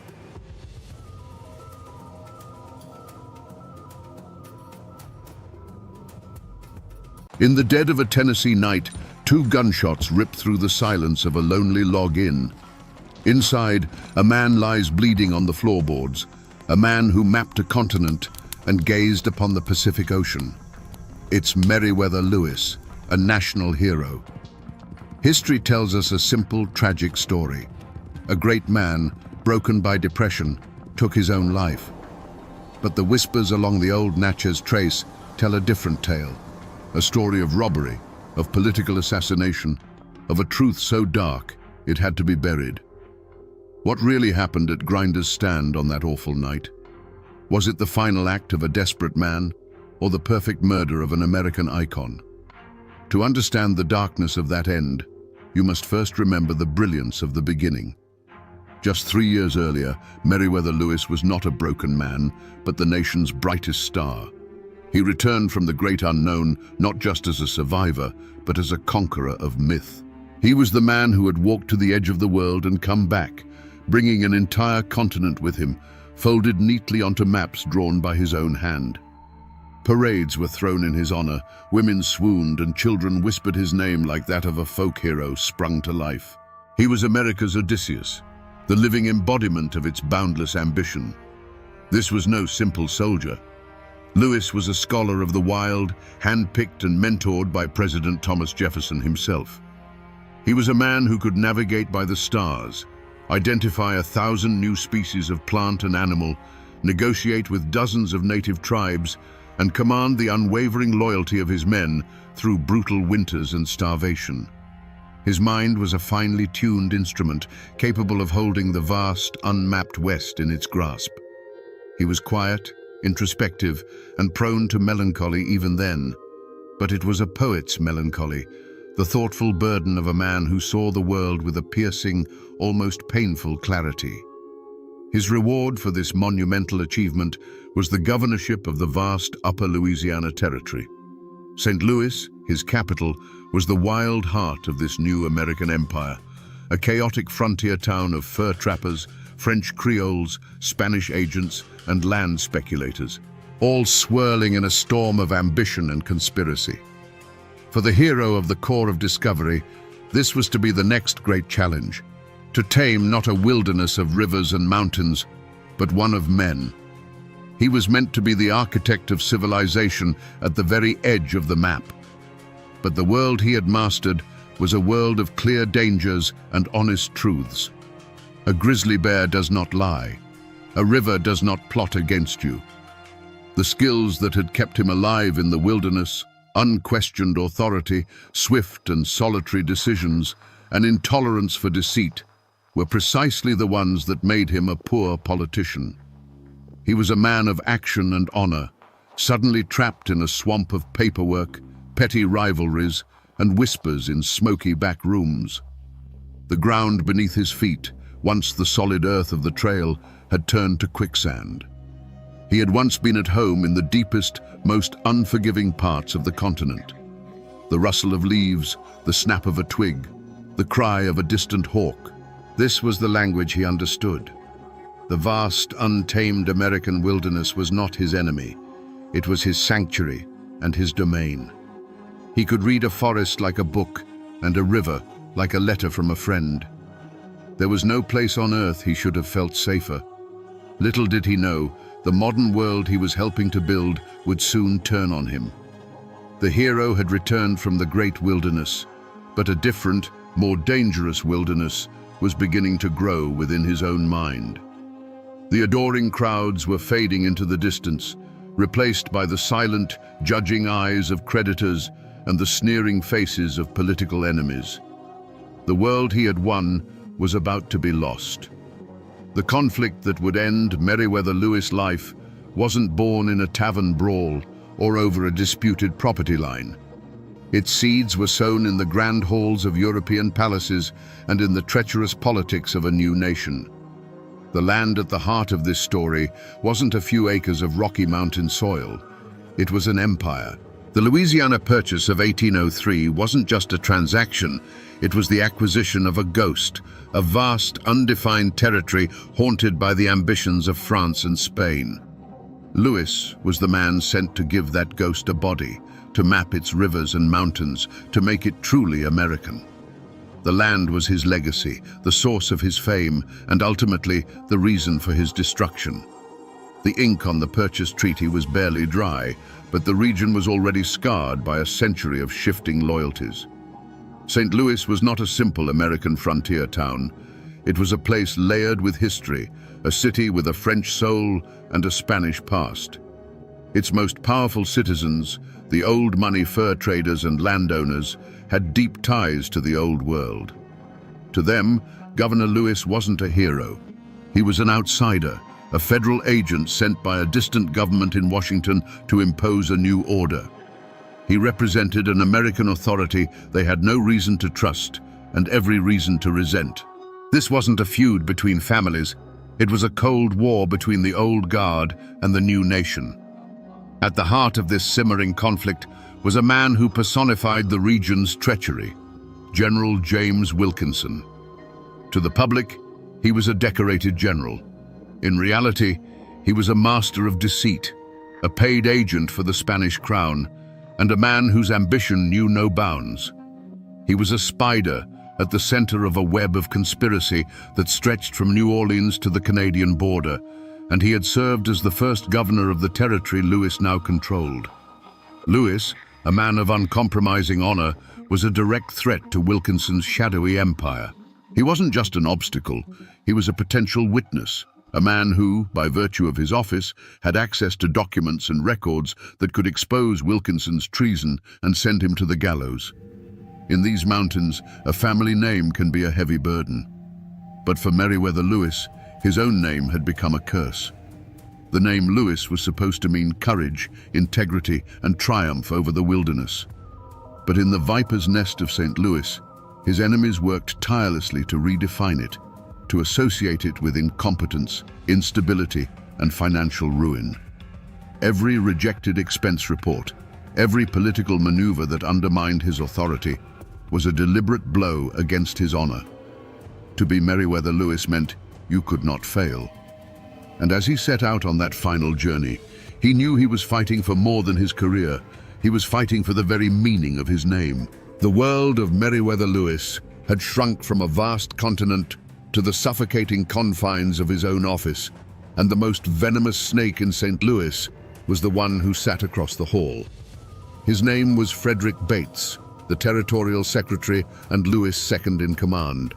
In the dead of a Tennessee night, 2 gunshots ripped through the silence of a lonely log inn. Inside, a man lies bleeding on the floorboards, a man who mapped a continent and gazed upon the Pacific Ocean. It's Meriwether Lewis, a national hero. History tells us a simple, tragic story. A great man, broken by depression, took his own life. But the whispers along the old Natchez Trace tell a different tale. A story of robbery, of political assassination, of a truth so dark it had to be buried. What really happened at Grinder's Stand on that awful night? Was it the final act of a desperate man, or the perfect murder of an American icon? To understand the darkness of that end, you must first remember the brilliance of the beginning. Just 3 years earlier, Meriwether Lewis was not a broken man, but the nation's brightest star. He returned from the great unknown not just as a survivor, but as a conqueror of myth. He was the man who had walked to the edge of the world and come back, bringing an entire continent with him, folded neatly onto maps drawn by his own hand. Parades were thrown in his honor, women swooned, and children whispered his name like that of a folk hero sprung to life. He was America's Odysseus, the living embodiment of its boundless ambition. This was no simple soldier. Lewis was a scholar of the wild, handpicked and mentored by President Thomas Jefferson himself. He was a man who could navigate by the stars, identify 1,000 new species of plant and animal, negotiate with dozens of native tribes, and command the unwavering loyalty of his men through brutal winters and starvation. His mind was a finely tuned instrument capable of holding the vast, unmapped West in its grasp. He was quiet, introspective, and prone to melancholy even then. But it was a poet's melancholy, the thoughtful burden of a man who saw the world with a piercing, almost painful clarity. His reward for this monumental achievement was the governorship of the vast Upper Louisiana Territory. St. Louis, his capital, was the wild heart of this new American empire, a chaotic frontier town of fur trappers, French Creoles, Spanish agents, and land speculators, all swirling in a storm of ambition and conspiracy. For the hero of the Corps of Discovery, this was to be the next great challenge, to tame not a wilderness of rivers and mountains, but one of men. He was meant to be the architect of civilization at the very edge of the map. But the world he had mastered was a world of clear dangers and honest truths. A grizzly bear does not lie. A river does not plot against you. The skills that had kept him alive in the wilderness, unquestioned authority, swift and solitary decisions, and intolerance for deceit, were precisely the ones that made him a poor politician. He was a man of action and honor, suddenly trapped in a swamp of paperwork, petty rivalries, and whispers in smoky back rooms. The ground beneath his feet, once the solid earth of the trail, had turned to quicksand. He had once been at home in the deepest, most unforgiving parts of the continent. The rustle of leaves, the snap of a twig, the cry of a distant hawk. This was the language he understood. The vast, untamed American wilderness was not his enemy. It was his sanctuary and his domain. He could read a forest like a book and a river like a letter from a friend. There was no place on earth he should have felt safer. Little did he know, the modern world he was helping to build would soon turn on him. The hero had returned from the great wilderness, but a different, more dangerous wilderness was beginning to grow within his own mind. The adoring crowds were fading into the distance, replaced by the silent, judging eyes of creditors and the sneering faces of political enemies. The world he had won was about to be lost. The conflict that would end Meriwether Lewis' life wasn't born in a tavern brawl or over a disputed property line. Its seeds were sown in the grand halls of European palaces and in the treacherous politics of a new nation. The land at the heart of this story wasn't a few acres of Rocky Mountain soil. It was an empire. The Louisiana Purchase of 1803 wasn't just a transaction, it was the acquisition of a ghost, a vast, undefined territory haunted by the ambitions of France and Spain. Lewis was the man sent to give that ghost a body, to map its rivers and mountains, to make it truly American. The land was his legacy, the source of his fame, and ultimately the reason for his destruction. The ink on the purchase treaty was barely dry, but the region was already scarred by a century of shifting loyalties. St. Louis was not a simple American frontier town. It was a place layered with history, a city with a French soul and a Spanish past. Its most powerful citizens, the old money fur traders and landowners, had deep ties to the old world. To them, Governor Lewis wasn't a hero. He was an outsider, a federal agent sent by a distant government in Washington to impose a new order. He represented an American authority they had no reason to trust and every reason to resent. This wasn't a feud between families. It was a cold war between the old guard and the new nation. At the heart of this simmering conflict was a man who personified the region's treachery, General James Wilkinson. To the public, he was a decorated general. In reality, he was a master of deceit, a paid agent for the Spanish crown, and a man whose ambition knew no bounds. He was a spider at the center of a web of conspiracy that stretched from New Orleans to the Canadian border, and he had served as the first governor of the territory Lewis now controlled. Lewis, a man of uncompromising honor, was a direct threat to Wilkinson's shadowy empire. He wasn't just an obstacle, he was a potential witness, a man who, by virtue of his office, had access to documents and records that could expose Wilkinson's treason and send him to the gallows. In these mountains, a family name can be a heavy burden. But for Meriwether Lewis, his own name had become a curse. The name Lewis was supposed to mean courage, integrity, and triumph over the wilderness. But in the viper's nest of St. Louis, his enemies worked tirelessly to redefine it, to associate it with incompetence, instability, and financial ruin. Every rejected expense report, every political maneuver that undermined his authority, was a deliberate blow against his honor. To be Meriwether Lewis meant you could not fail. And as he set out on that final journey, he knew he was fighting for more than his career. He was fighting for the very meaning of his name. The world of Meriwether Lewis had shrunk from a vast continent to the suffocating confines of his own office, and the most venomous snake in St. Louis was the one who sat across the hall. His name was Frederick Bates, the territorial secretary and Lewis' second in command.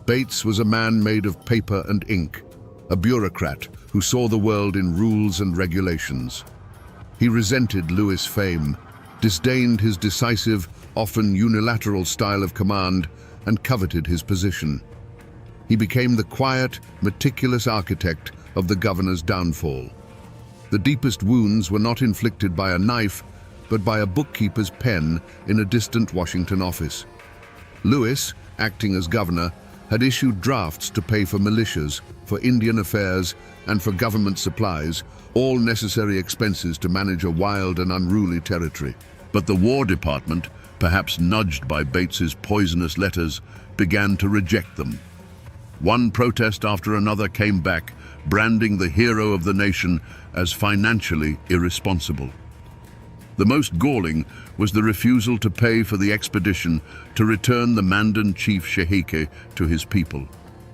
Bates was a man made of paper and ink, a bureaucrat who saw the world in rules and regulations. He resented Lewis' fame, disdained his decisive, often unilateral style of command, and coveted his position. He became the quiet, meticulous architect of the governor's downfall. The deepest wounds were not inflicted by a knife, but by a bookkeeper's pen in a distant Washington office. Lewis, acting as governor, had issued drafts to pay for militias, for Indian affairs, and for government supplies, all necessary expenses to manage a wild and unruly territory. But the War Department, perhaps nudged by Bates's poisonous letters, began to reject them. One protest after another came back, branding the hero of the nation as financially irresponsible. The most galling was the refusal to pay for the expedition to return the Mandan chief Sheheke to his people,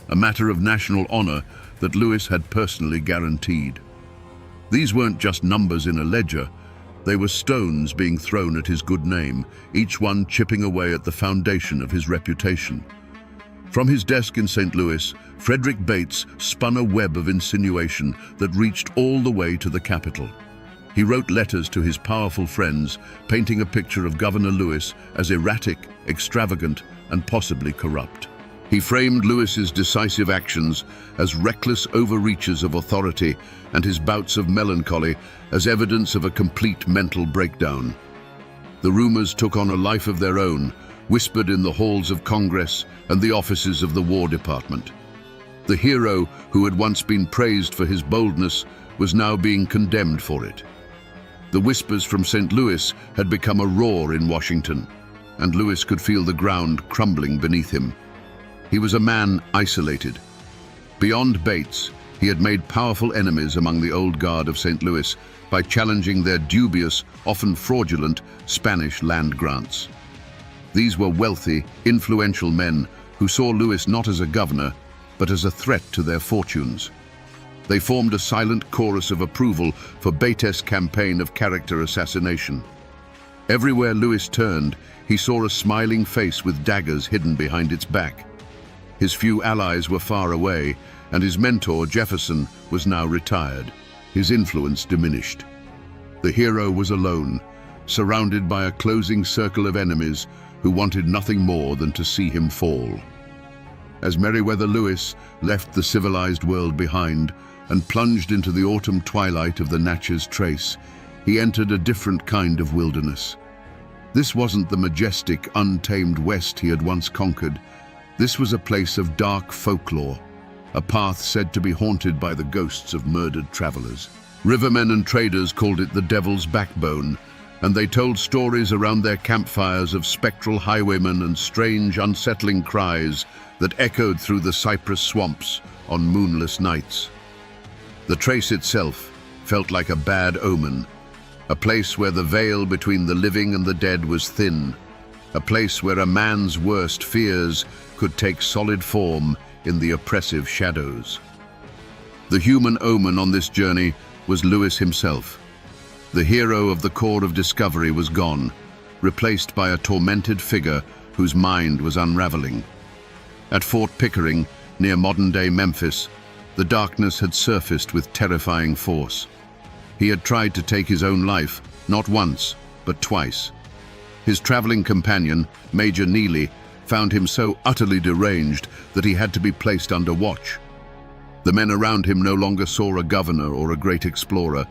a matter of national honor that Lewis had personally guaranteed. These weren't just numbers in a ledger, they were stones being thrown at his good name, each one chipping away at the foundation of his reputation. From his desk in St. Louis, Frederick Bates spun a web of insinuation that reached all the way to the Capitol. He wrote letters to his powerful friends, painting a picture of Governor Lewis as erratic, extravagant, and possibly corrupt. He framed Lewis's decisive actions as reckless overreaches of authority and his bouts of melancholy as evidence of a complete mental breakdown. The rumors took on a life of their own, whispered in the halls of Congress and the offices of the War Department. The hero who had once been praised for his boldness was now being condemned for it. The whispers from St. Louis had become a roar in Washington, and Lewis could feel the ground crumbling beneath him. He was a man isolated. Beyond Bates, he had made powerful enemies among the old guard of St. Louis by challenging their dubious, often fraudulent, Spanish land grants. These were wealthy, influential men who saw Lewis not as a governor, but as a threat to their fortunes. They formed a silent chorus of approval for Beatty's campaign of character assassination. Everywhere Lewis turned, he saw a smiling face with daggers hidden behind its back. His few allies were far away, and his mentor, Jefferson, was now retired. His influence diminished. The hero was alone, surrounded by a closing circle of enemies who wanted nothing more than to see him fall. As Meriwether Lewis left the civilized world behind and plunged into the autumn twilight of the Natchez Trace, he entered a different kind of wilderness. This wasn't the majestic, untamed West he had once conquered. This was a place of dark folklore, a path said to be haunted by the ghosts of murdered travelers. Rivermen and traders called it the Devil's Backbone, and they told stories around their campfires of spectral highwaymen and strange, unsettling cries that echoed through the cypress swamps on moonless nights. The trace itself felt like a bad omen, a place where the veil between the living and the dead was thin, a place where a man's worst fears could take solid form in the oppressive shadows. The human omen on this journey was Lewis himself. The hero of the Corps of Discovery was gone, replaced by a tormented figure whose mind was unraveling. At Fort Pickering, near modern-day Memphis, the darkness had surfaced with terrifying force. He had tried to take his own life, not once, but twice. His traveling companion, Major Neely, found him so utterly deranged that he had to be placed under watch. The men around him no longer saw a governor or a great explorer.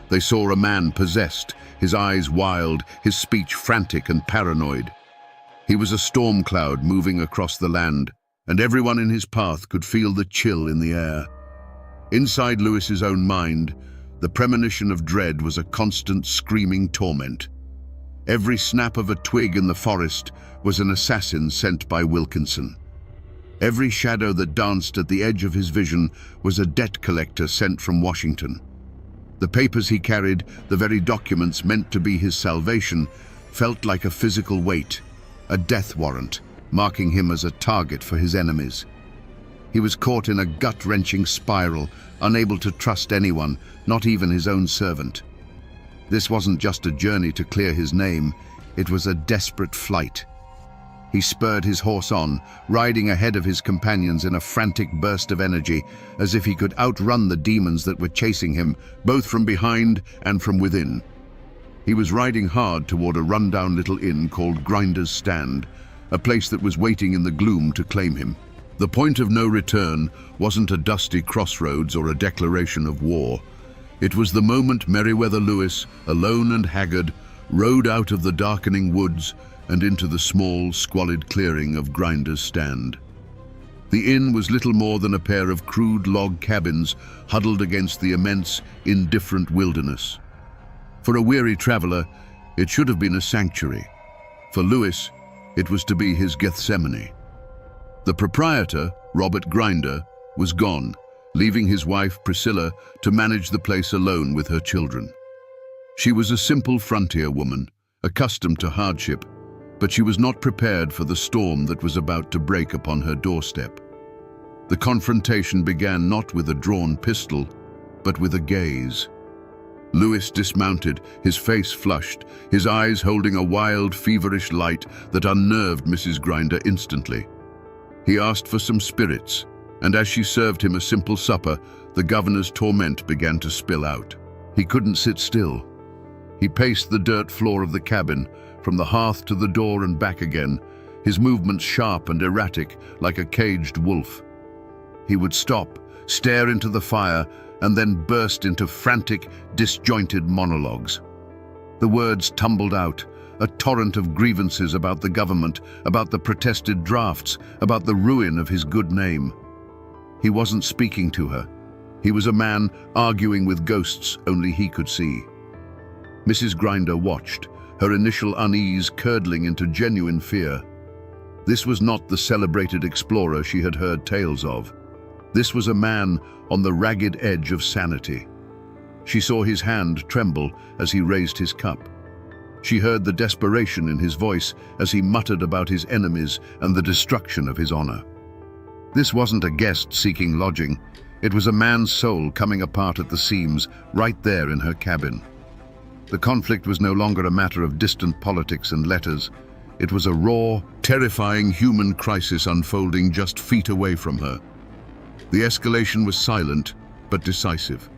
They saw a man possessed, his eyes wild, his speech frantic and paranoid. He was a storm cloud moving across the land, and everyone in his path could feel the chill in the air. Inside Lewis's own mind, the premonition of dread was a constant screaming torment. Every snap of a twig in the forest was an assassin sent by Wilkinson. Every shadow that danced at the edge of his vision was a debt collector sent from Washington. The papers he carried, the very documents meant to be his salvation, felt like a physical weight, a death warrant, marking him as a target for his enemies. He was caught in a gut-wrenching spiral, unable to trust anyone, not even his own servant. This wasn't just a journey to clear his name, it was a desperate flight. He spurred his horse on, riding ahead of his companions in a frantic burst of energy, as if he could outrun the demons that were chasing him, both from behind and from within. He was riding hard toward a rundown little inn called Grinder's Stand, a place that was waiting in the gloom to claim him. The point of no return wasn't a dusty crossroads or a declaration of war. It was the moment Meriwether Lewis, alone and haggard, rode out of the darkening woods and into the small, squalid clearing of Grinder's Stand. The inn was little more than a pair of crude log cabins huddled against the immense, indifferent wilderness. For a weary traveler, it should have been a sanctuary. For Lewis, it was to be his Gethsemane. The proprietor, Robert Grinder, was gone, leaving his wife, Priscilla, to manage the place alone with her children. She was a simple frontier woman, accustomed to hardship, but she was not prepared for the storm that was about to break upon her doorstep. The confrontation began not with a drawn pistol, but with a gaze. Lewis dismounted, his face flushed, his eyes holding a wild, feverish light that unnerved Mrs. Grinder instantly. He asked for some spirits, and as she served him a simple supper, the governor's torment began to spill out. He couldn't sit still. He paced the dirt floor of the cabin, from the hearth to the door and back again, his movements sharp and erratic like a caged wolf. He would stop, stare into the fire, and then burst into frantic, disjointed monologues. The words tumbled out, a torrent of grievances about the government, about the protested drafts, about the ruin of his good name. He wasn't speaking to her. He was a man arguing with ghosts only he could see. Mrs. Grinder watched, her initial unease curdling into genuine fear. This was not the celebrated explorer she had heard tales of. This was a man on the ragged edge of sanity. She saw his hand tremble as he raised his cup. She heard the desperation in his voice as he muttered about his enemies and the destruction of his honor. This wasn't a guest seeking lodging. It was a man's soul coming apart at the seams, right there in her cabin. The conflict was no longer a matter of distant politics and letters. It was a raw, terrifying human crisis unfolding just feet away from her. The escalation was silent, but decisive.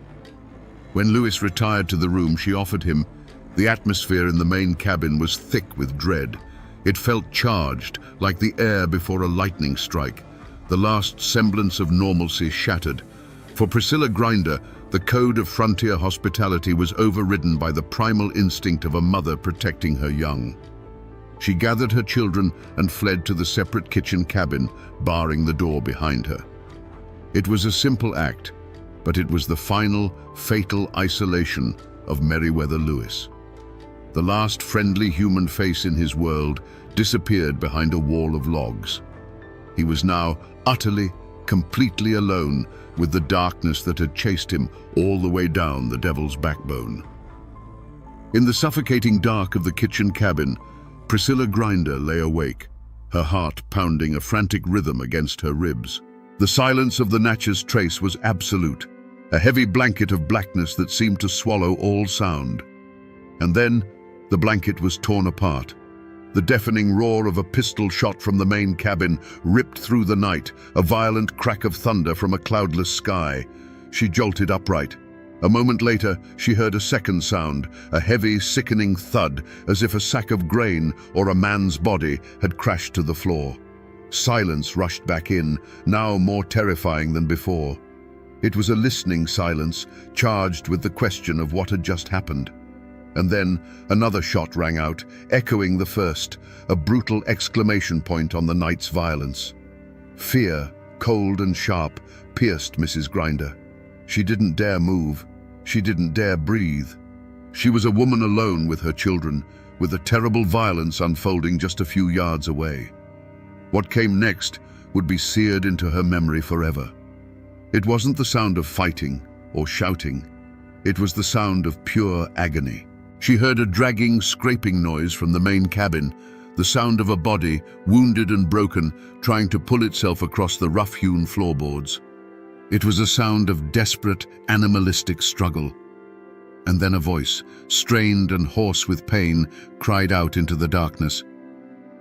When Lewis retired to the room she offered him, the atmosphere in the main cabin was thick with dread. It felt charged, like the air before a lightning strike. The last semblance of normalcy shattered. For Priscilla Grinder, the code of frontier hospitality was overridden by the primal instinct of a mother protecting her young. She gathered her children and fled to the separate kitchen cabin, barring the door behind her. It was a simple act, but it was the final, fatal isolation of Meriwether Lewis. The last friendly human face in his world disappeared behind a wall of logs. He was now utterly, completely alone with the darkness that had chased him all the way down the devil's backbone. In the suffocating dark of the kitchen cabin, Priscilla Grinder lay awake, her heart pounding a frantic rhythm against her ribs. The silence of the Natchez Trace was absolute, a heavy blanket of blackness that seemed to swallow all sound. And then, the blanket was torn apart. The deafening roar of a pistol shot from the main cabin ripped through the night, a violent crack of thunder from a cloudless sky. She jolted upright. A moment later, she heard a second sound, a heavy, sickening thud, as if a sack of grain or a man's body had crashed to the floor. Silence rushed back in, now more terrifying than before. It was a listening silence, charged with the question of what had just happened. And then another shot rang out, echoing the first, a brutal exclamation point on the night's violence. Fear, cold and sharp, pierced Mrs. Grinder. She didn't dare move. She didn't dare breathe. She was a woman alone with her children, with a terrible violence unfolding just a few yards away. What came next would be seared into her memory forever. It wasn't the sound of fighting or shouting. It was the sound of pure agony. She heard a dragging, scraping noise from the main cabin, the sound of a body, wounded and broken, trying to pull itself across the rough-hewn floorboards. It was a sound of desperate, animalistic struggle. And then a voice, strained and hoarse with pain, cried out into the darkness.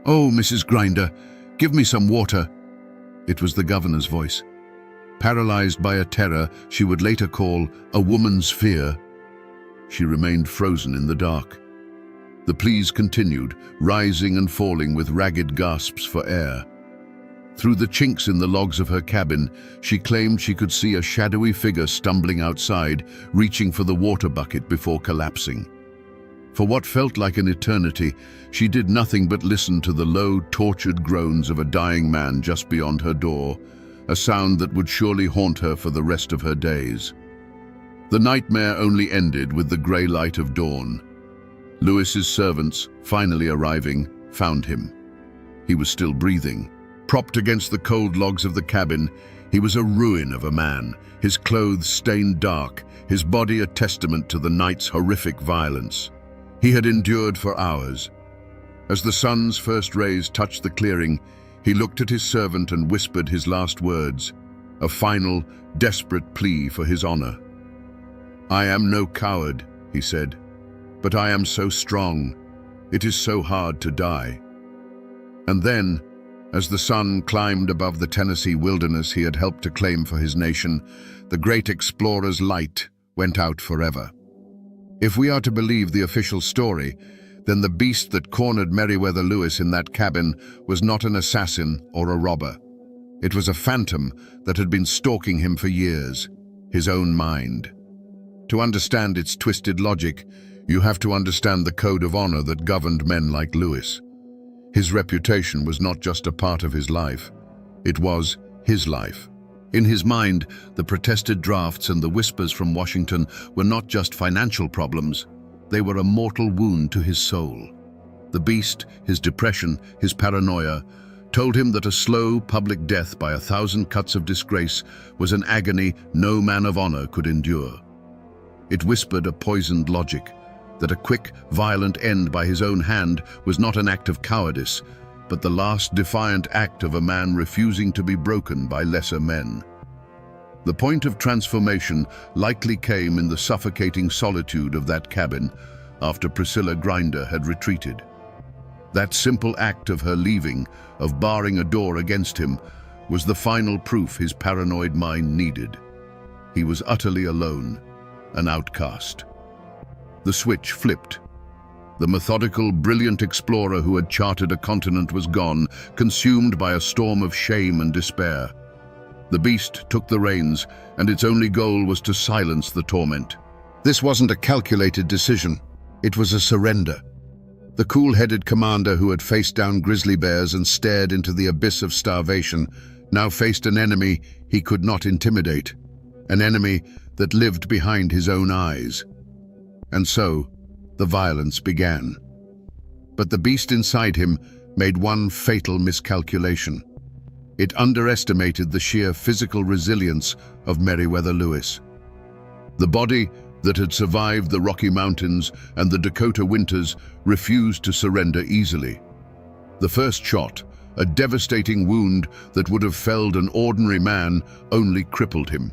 "Oh, Mrs. Grinder, give me some water." It was the governor's voice. Paralyzed by a terror she would later call a woman's fear, she remained frozen in the dark. The pleas continued, rising and falling with ragged gasps for air. Through the chinks in the logs of her cabin, she claimed she could see a shadowy figure stumbling outside, reaching for the water bucket before collapsing. For what felt like an eternity, she did nothing but listen to the low, tortured groans of a dying man just beyond her door, a sound that would surely haunt her for the rest of her days. The nightmare only ended with the grey light of dawn. Lewis's servants, finally arriving, found him. He was still breathing. Propped against the cold logs of the cabin, he was a ruin of a man, his clothes stained dark, his body a testament to the night's horrific violence. He had endured for hours. As the sun's first rays touched the clearing, he looked at his servant and whispered his last words, a final, desperate plea for his honor. "I am no coward," he said, "but I am so strong. It is so hard to die." And then, as the sun climbed above the Tennessee wilderness he had helped to claim for his nation, the great explorer's light went out forever. If we are to believe the official story, then the beast that cornered Meriwether Lewis in that cabin was not an assassin or a robber. It was a phantom that had been stalking him for years, his own mind. To understand its twisted logic, you have to understand the code of honor that governed men like Lewis. His reputation was not just a part of his life, it was his life. In his mind, the protested drafts and the whispers from Washington were not just financial problems, they were a mortal wound to his soul. The beast, his depression, his paranoia, told him that a slow public death by 1,000 cuts of disgrace was an agony no man of honor could endure. It whispered a poisoned logic, that a quick, violent end by his own hand was not an act of cowardice, but the last defiant act of a man refusing to be broken by lesser men. The point of transformation likely came in the suffocating solitude of that cabin after Priscilla Grinder had retreated. That simple act of her leaving, of barring a door against him, was the final proof his paranoid mind needed. He was utterly alone, an outcast. The switch flipped. The methodical, brilliant explorer who had charted a continent was gone, consumed by a storm of shame and despair. The beast took the reins, and its only goal was to silence the torment. This wasn't a calculated decision. It was a surrender. The cool-headed commander who had faced down grizzly bears and stared into the abyss of starvation now faced an enemy he could not intimidate, an enemy that lived behind his own eyes. And so, the violence began. But the beast inside him made one fatal miscalculation. It underestimated the sheer physical resilience of Meriwether Lewis. The body that had survived the Rocky Mountains and the Dakota winters refused to surrender easily. The first shot, a devastating wound that would have felled an ordinary man, only crippled him.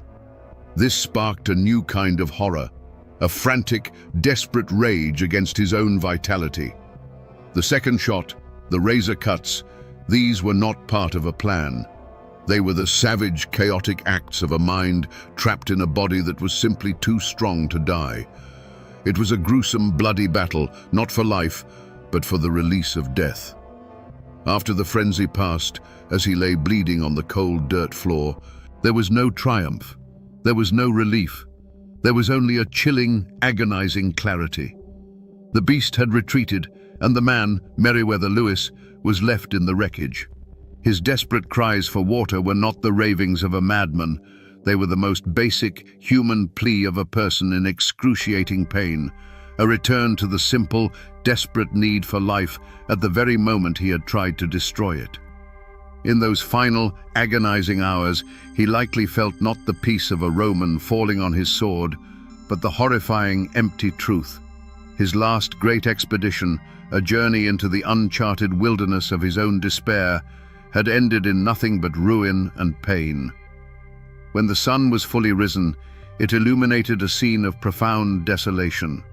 This sparked a new kind of horror, a frantic, desperate rage against his own vitality. The second shot, the razor cuts, these were not part of a plan. They were the savage, chaotic acts of a mind trapped in a body that was simply too strong to die. It was a gruesome, bloody battle, not for life, but for the release of death. After the frenzy passed, as he lay bleeding on the cold dirt floor, there was no triumph. There was no relief. There was only a chilling, agonizing clarity. The beast had retreated, and the man, Meriwether Lewis, was left in the wreckage. His desperate cries for water were not the ravings of a madman. They were the most basic, human plea of a person in excruciating pain, a return to the simple, desperate need for life at the very moment he had tried to destroy it. In those final, agonizing hours, he likely felt not the peace of a Roman falling on his sword, but the horrifying, empty truth. His last great expedition, a journey into the uncharted wilderness of his own despair, had ended in nothing but ruin and pain. When the sun was fully risen, it illuminated a scene of profound desolation.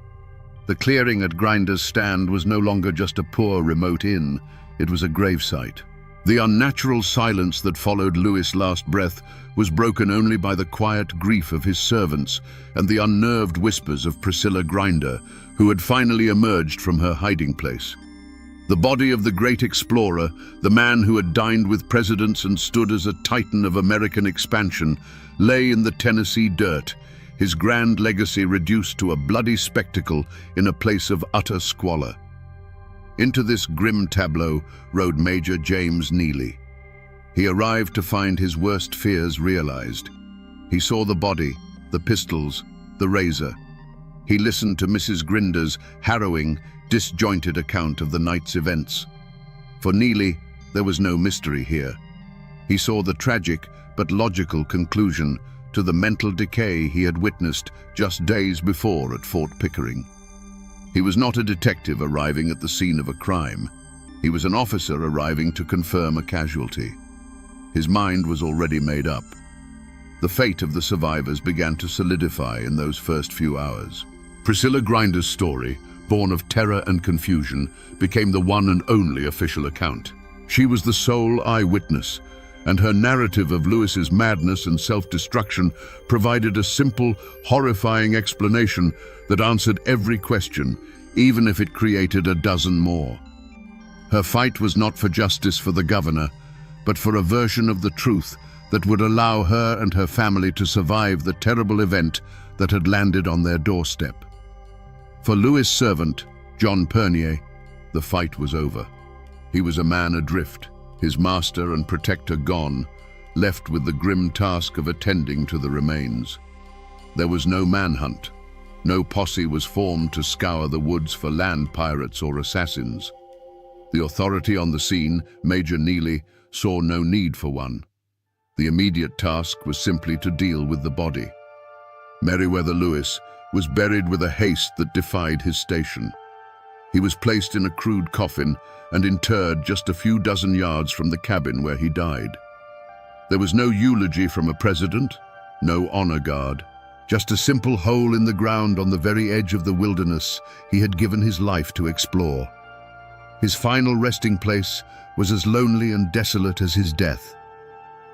The clearing at Grinder's Stand was no longer just a poor, remote inn. It was a gravesite. The unnatural silence that followed Lewis' last breath was broken only by the quiet grief of his servants and the unnerved whispers of Priscilla Grinder, who had finally emerged from her hiding place. The body of the great explorer, the man who had dined with presidents and stood as a titan of American expansion, lay in the Tennessee dirt, his grand legacy reduced to a bloody spectacle in a place of utter squalor. Into this grim tableau rode Major James Neely. He arrived to find his worst fears realized. He saw the body, the pistols, the razor. He listened to Mrs. Grinder's harrowing, disjointed account of the night's events. For Neely, there was no mystery here. He saw the tragic but logical conclusion to the mental decay he had witnessed just days before at Fort Pickering. He was not a detective arriving at the scene of a crime. He was an officer arriving to confirm a casualty. His mind was already made up. The fate of the survivors began to solidify in those first few hours. Priscilla Grinder's story, born of terror and confusion, became the one and only official account. She was the sole eyewitness, and her narrative of Lewis's madness and self-destruction provided a simple, horrifying explanation that answered every question, even if it created a dozen more. Her fight was not for justice for the governor, but for a version of the truth that would allow her and her family to survive the terrible event that had landed on their doorstep. For Lewis' servant, John Pernier, the fight was over. He was a man adrift, his master and protector gone, left with the grim task of attending to the remains. There was no manhunt. No posse was formed to scour the woods for land pirates or assassins. The authority on the scene, Major Neely, saw no need for one. The immediate task was simply to deal with the body. Meriwether Lewis was buried with a haste that defied his station. He was placed in a crude coffin and interred just a few dozen yards from the cabin where he died. There was no eulogy from a president, no honor guard. Just a simple hole in the ground on the very edge of the wilderness he had given his life to explore. His final resting place was as lonely and desolate as his death.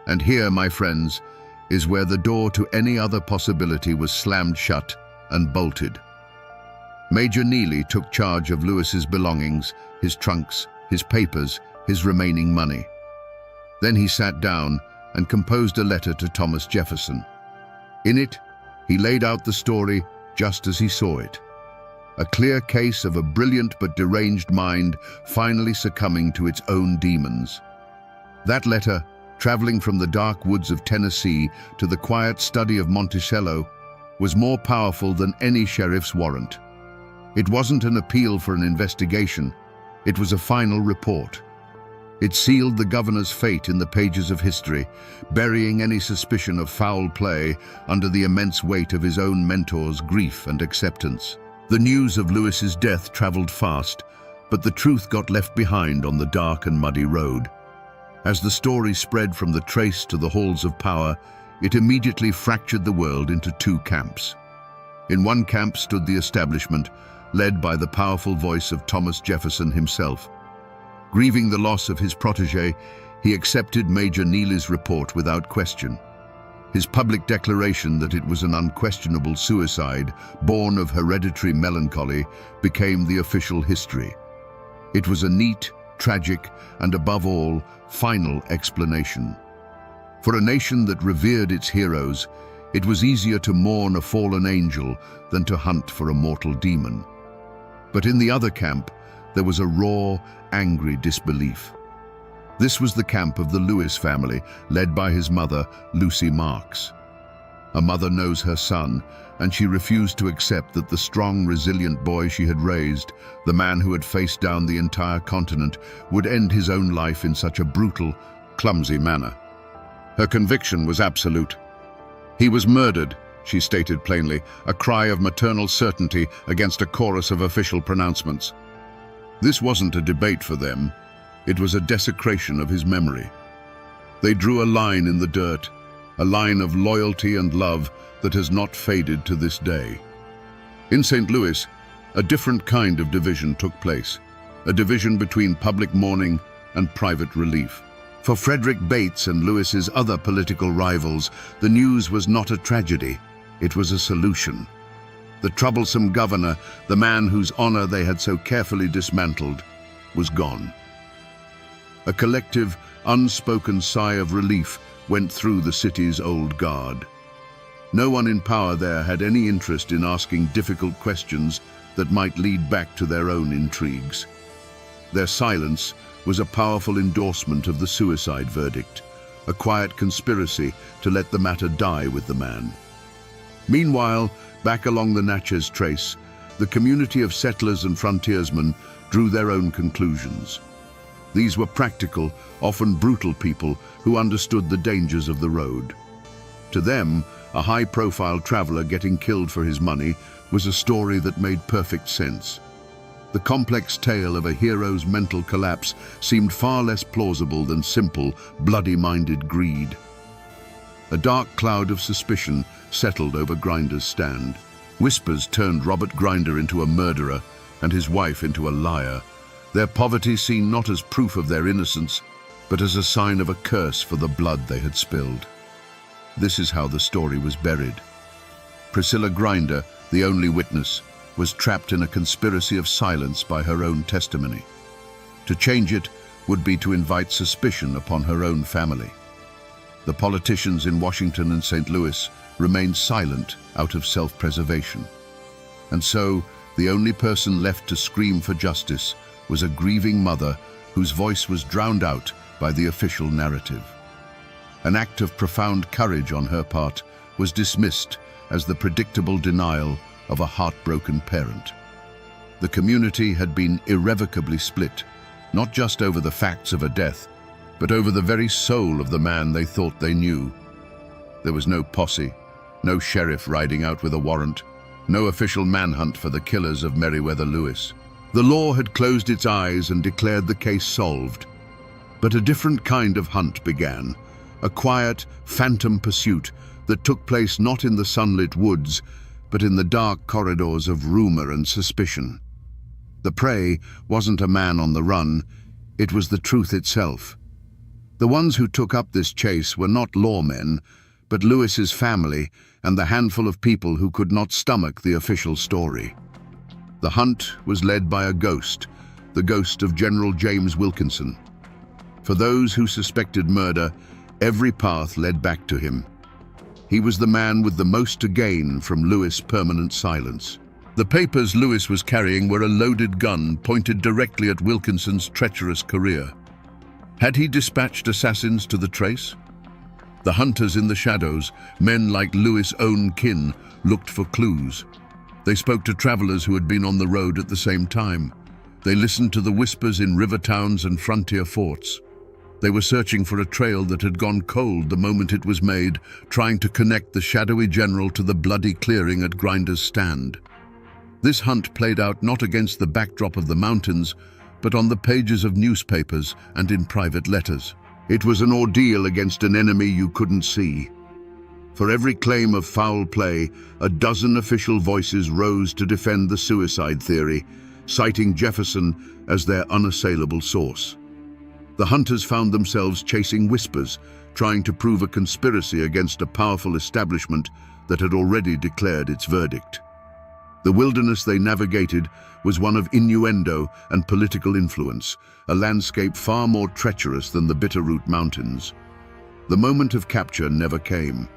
And here, my friends, is where the door to any other possibility was slammed shut and bolted. Major Neely took charge of Lewis's belongings, his trunks, his papers, his remaining money. Then he sat down and composed a letter to Thomas Jefferson. In it, he laid out the story just as he saw it. A clear case of a brilliant but deranged mind finally succumbing to its own demons. That letter, traveling from the dark woods of Tennessee to the quiet study of Monticello, was more powerful than any sheriff's warrant. It wasn't an appeal for an investigation, it was a final report. It sealed the governor's fate in the pages of history, burying any suspicion of foul play under the immense weight of his own mentor's grief and acceptance. The news of Lewis's death traveled fast, but the truth got left behind on the dark and muddy road. As the story spread from the trace to the halls of power, it immediately fractured the world into two camps. In one camp stood the establishment, led by the powerful voice of Thomas Jefferson himself. Grieving the loss of his protege, he accepted Major Neely's report without question. His public declaration that it was an unquestionable suicide, born of hereditary melancholy, became the official history. It was a neat, tragic, and above all, final explanation. For a nation that revered its heroes, it was easier to mourn a fallen angel than to hunt for a mortal demon. But in the other camp, there was a raw, angry disbelief. This was the camp of the Lewis family, led by his mother, Lucy Marks. A mother knows her son, and she refused to accept that the strong, resilient boy she had raised, the man who had faced down the entire continent, would end his own life in such a brutal, clumsy manner. Her conviction was absolute. He was murdered, she stated plainly, a cry of maternal certainty against a chorus of official pronouncements. This wasn't a debate for them. It was a desecration of his memory. They drew a line in the dirt, a line of loyalty and love that has not faded to this day. In St. Louis, a different kind of division took place, a division between public mourning and private relief. For Frederick Bates and Lewis's other political rivals, the news was not a tragedy, it was a solution. The troublesome governor, the man whose honor they had so carefully dismantled, was gone. A collective, unspoken sigh of relief went through the city's old guard. No one in power there had any interest in asking difficult questions that might lead back to their own intrigues. Their silence was a powerful endorsement of the suicide verdict, a quiet conspiracy to let the matter die with the man. Meanwhile, back along the Natchez Trace, the community of settlers and frontiersmen drew their own conclusions. These were practical, often brutal people who understood the dangers of the road. To them, a high-profile traveler getting killed for his money was a story that made perfect sense. The complex tale of a hero's mental collapse seemed far less plausible than simple, bloody-minded greed. A dark cloud of suspicion settled over Grinder's stand. Whispers turned Robert Grinder into a murderer and his wife into a liar, their poverty seen not as proof of their innocence, but as a sign of a curse for the blood they had spilled. This is how the story was buried. Priscilla Grinder, the only witness, was trapped in a conspiracy of silence by her own testimony. To change it would be to invite suspicion upon her own family. The politicians in Washington and St. Louis remained silent out of self-preservation. And so, the only person left to scream for justice was a grieving mother whose voice was drowned out by the official narrative. An act of profound courage on her part was dismissed as the predictable denial of a heartbroken parent. The community had been irrevocably split, not just over the facts of a death, but over the very soul of the man they thought they knew. There was no posse, no sheriff riding out with a warrant, no official manhunt for the killers of Meriwether Lewis. The law had closed its eyes and declared the case solved. But a different kind of hunt began, a quiet, phantom pursuit that took place not in the sunlit woods, but in the dark corridors of rumor and suspicion. The prey wasn't a man on the run, it was the truth itself. The ones who took up this chase were not lawmen, but Lewis's family and the handful of people who could not stomach the official story. The hunt was led by a ghost, the ghost of General James Wilkinson. For those who suspected murder, every path led back to him. He was the man with the most to gain from Lewis' permanent silence. The papers Lewis was carrying were a loaded gun pointed directly at Wilkinson's treacherous career. Had he dispatched assassins to the trace? The hunters in the shadows, men like Lewis' own kin, looked for clues. They spoke to travelers who had been on the road at the same time. They listened to the whispers in river towns and frontier forts. They were searching for a trail that had gone cold the moment it was made, trying to connect the shadowy general to the bloody clearing at Grinder's Stand. This hunt played out not against the backdrop of the mountains, but on the pages of newspapers and in private letters. It was an ordeal against an enemy you couldn't see. For every claim of foul play, a dozen official voices rose to defend the suicide theory, citing Jefferson as their unassailable source. The hunters found themselves chasing whispers, trying to prove a conspiracy against a powerful establishment that had already declared its verdict. The wilderness they navigated was one of innuendo and political influence, a landscape far more treacherous than the Bitterroot Mountains. The moment of capture never came.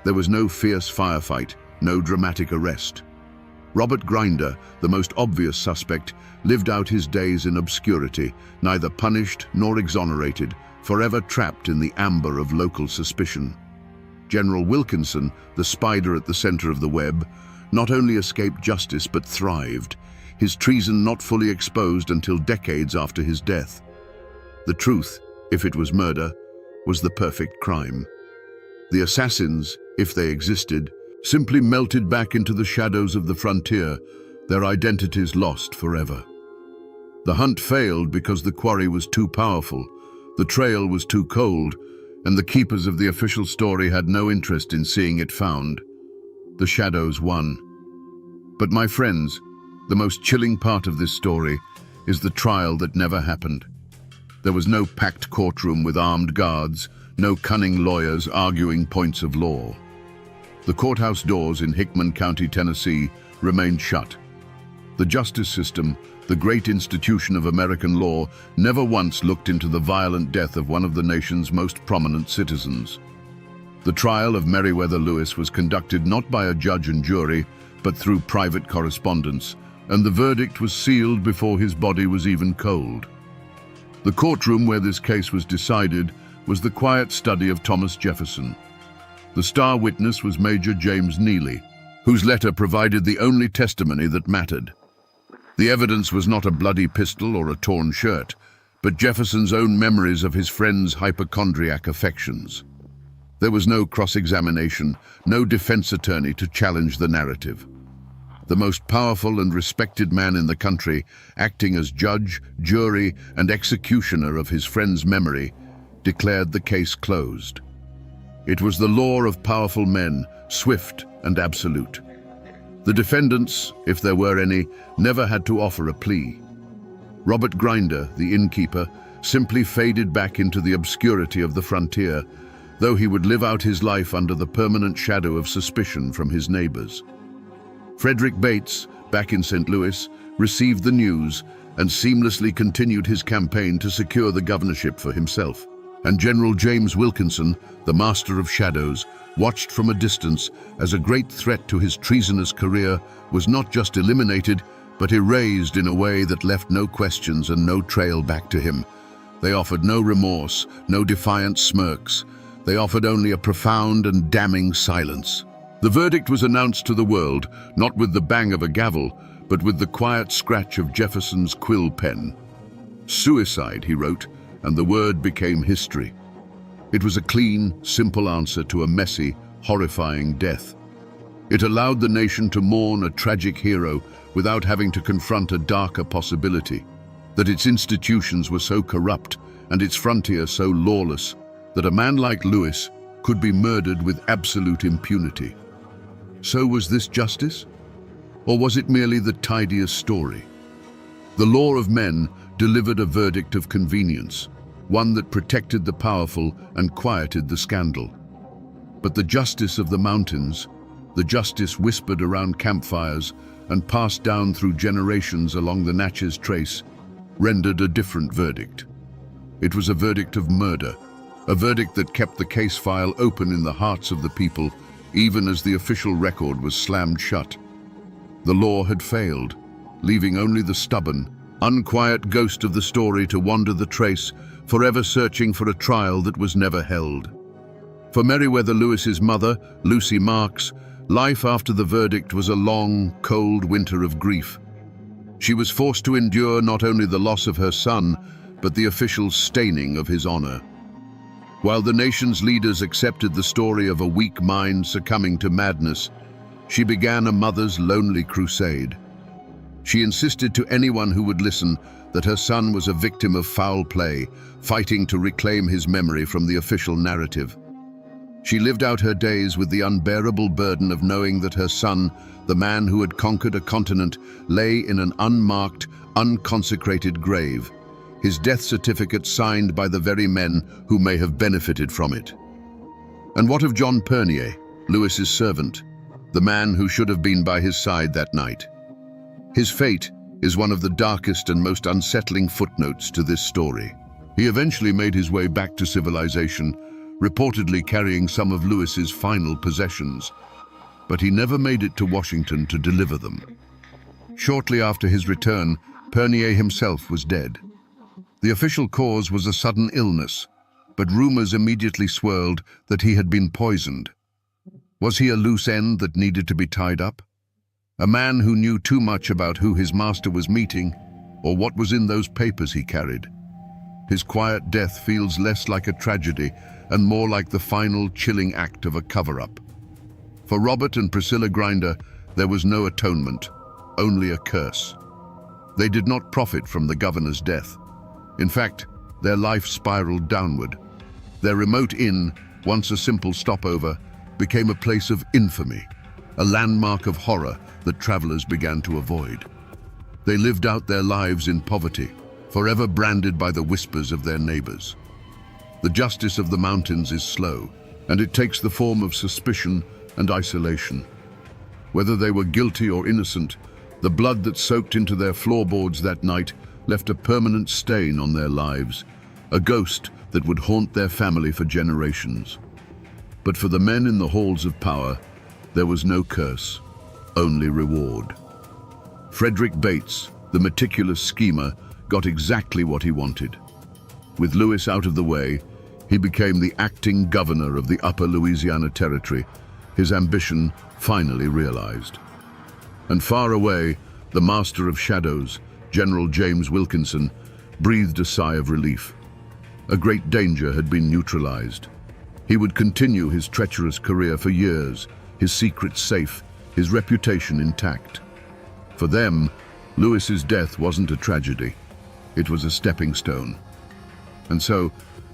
There was no fierce firefight, no dramatic arrest. Robert Grinder, the most obvious suspect, lived out his days in obscurity, neither punished nor exonerated, forever trapped in the amber of local suspicion. General Wilkinson, the spider at the center of the web, not only escaped justice but thrived, his treason not fully exposed until decades after his death. The truth, if it was murder, was the perfect crime. The assassins, if they existed, simply melted back into the shadows of the frontier, their identities lost forever. The hunt failed because the quarry was too powerful, the trail was too cold, and the keepers of the official story had no interest in seeing it found. The shadows won. But my friends, the most chilling part of this story is the trial that never happened. There was no packed courtroom with armed guards, no cunning lawyers arguing points of law. The courthouse doors in Hickman County, Tennessee, remained shut. The justice system, the great institution of American law, never once looked into the violent death of one of the nation's most prominent citizens. The trial of Meriwether Lewis was conducted not by a judge and jury, but through private correspondence, and the verdict was sealed before his body was even cold. The courtroom where this case was decided was the quiet study of Thomas Jefferson. The star witness was Major James Neely, whose letter provided the only testimony that mattered. The evidence was not a bloody pistol or a torn shirt, but Jefferson's own memories of his friend's hypochondriac affections. There was no cross-examination, no defense attorney to challenge the narrative. The most powerful and respected man in the country, acting as judge, jury, and executioner of his friend's memory, declared the case closed. It was the law of powerful men, swift and absolute. The defendants, if there were any, never had to offer a plea. Robert Grinder, the innkeeper, simply faded back into the obscurity of the frontier, though he would live out his life under the permanent shadow of suspicion from his neighbors. Frederick Bates, back in St. Louis, received the news and seamlessly continued his campaign to secure the governorship for himself. And General James Wilkinson, the master of shadows, watched from a distance as a great threat to his treasonous career was not just eliminated, but erased in a way that left no questions and no trail back to him. They offered no remorse, no defiant smirks. They offered only a profound and damning silence. The verdict was announced to the world, not with the bang of a gavel, but with the quiet scratch of Jefferson's quill pen. Suicide, he wrote, and the word became history. It was a clean, simple answer to a messy, horrifying death. It allowed the nation to mourn a tragic hero without having to confront a darker possibility, that its institutions were so corrupt and its frontier so lawless, that a man like Lewis could be murdered with absolute impunity. So was this justice? Or was it merely the tidiest story? The law of men delivered a verdict of convenience, one that protected the powerful and quieted the scandal. But the justice of the mountains, the justice whispered around campfires and passed down through generations along the Natchez Trace, rendered a different verdict. It was a verdict of murder, a verdict that kept the case file open in the hearts of the people, even as the official record was slammed shut. The law had failed, leaving only the stubborn, unquiet ghost of the story to wander the trace, forever searching for a trial that was never held. For Meriwether Lewis's mother, Lucy Marks, life after the verdict was a long, cold winter of grief. She was forced to endure not only the loss of her son, but the official staining of his honor. While the nation's leaders accepted the story of a weak mind succumbing to madness, she began a mother's lonely crusade. She insisted to anyone who would listen that her son was a victim of foul play, fighting to reclaim his memory from the official narrative. She lived out her days with the unbearable burden of knowing that her son, the man who had conquered a continent, lay in an unmarked, unconsecrated grave, his death certificate signed by the very men who may have benefited from it. And what of John Pernier, Lewis's servant, the man who should have been by his side that night? His fate is one of the darkest and most unsettling footnotes to this story. He eventually made his way back to civilization, reportedly carrying some of Lewis's final possessions, but he never made it to Washington to deliver them. Shortly after his return, Pernier himself was dead. The official cause was a sudden illness, but rumors immediately swirled that he had been poisoned. Was he a loose end that needed to be tied up? A man who knew too much about who his master was meeting, or what was in those papers he carried? His quiet death feels less like a tragedy and more like the final chilling act of a cover-up. For Robert and Priscilla Grinder, there was no atonement, only a curse. They did not profit from the governor's death. In fact, their life spiraled downward. Their remote inn, once a simple stopover, became a place of infamy, a landmark of horror that travelers began to avoid. They lived out their lives in poverty, forever branded by the whispers of their neighbors. The justice of the mountains is slow, and it takes the form of suspicion and isolation. Whether they were guilty or innocent, the blood that soaked into their floorboards that night left a permanent stain on their lives, a ghost that would haunt their family for generations. But for the men in the halls of power, there was no curse, only reward. Frederick Bates, the meticulous schemer, got exactly what he wanted. With Lewis out of the way, he became the acting governor of the Upper Louisiana Territory, his ambition finally realized. And far away, the master of shadows, General James Wilkinson, breathed a sigh of relief. A great danger had been neutralized. He would continue his treacherous career for years, his secrets safe, his reputation intact. For them, Lewis's death wasn't a tragedy. It was a stepping stone. And so,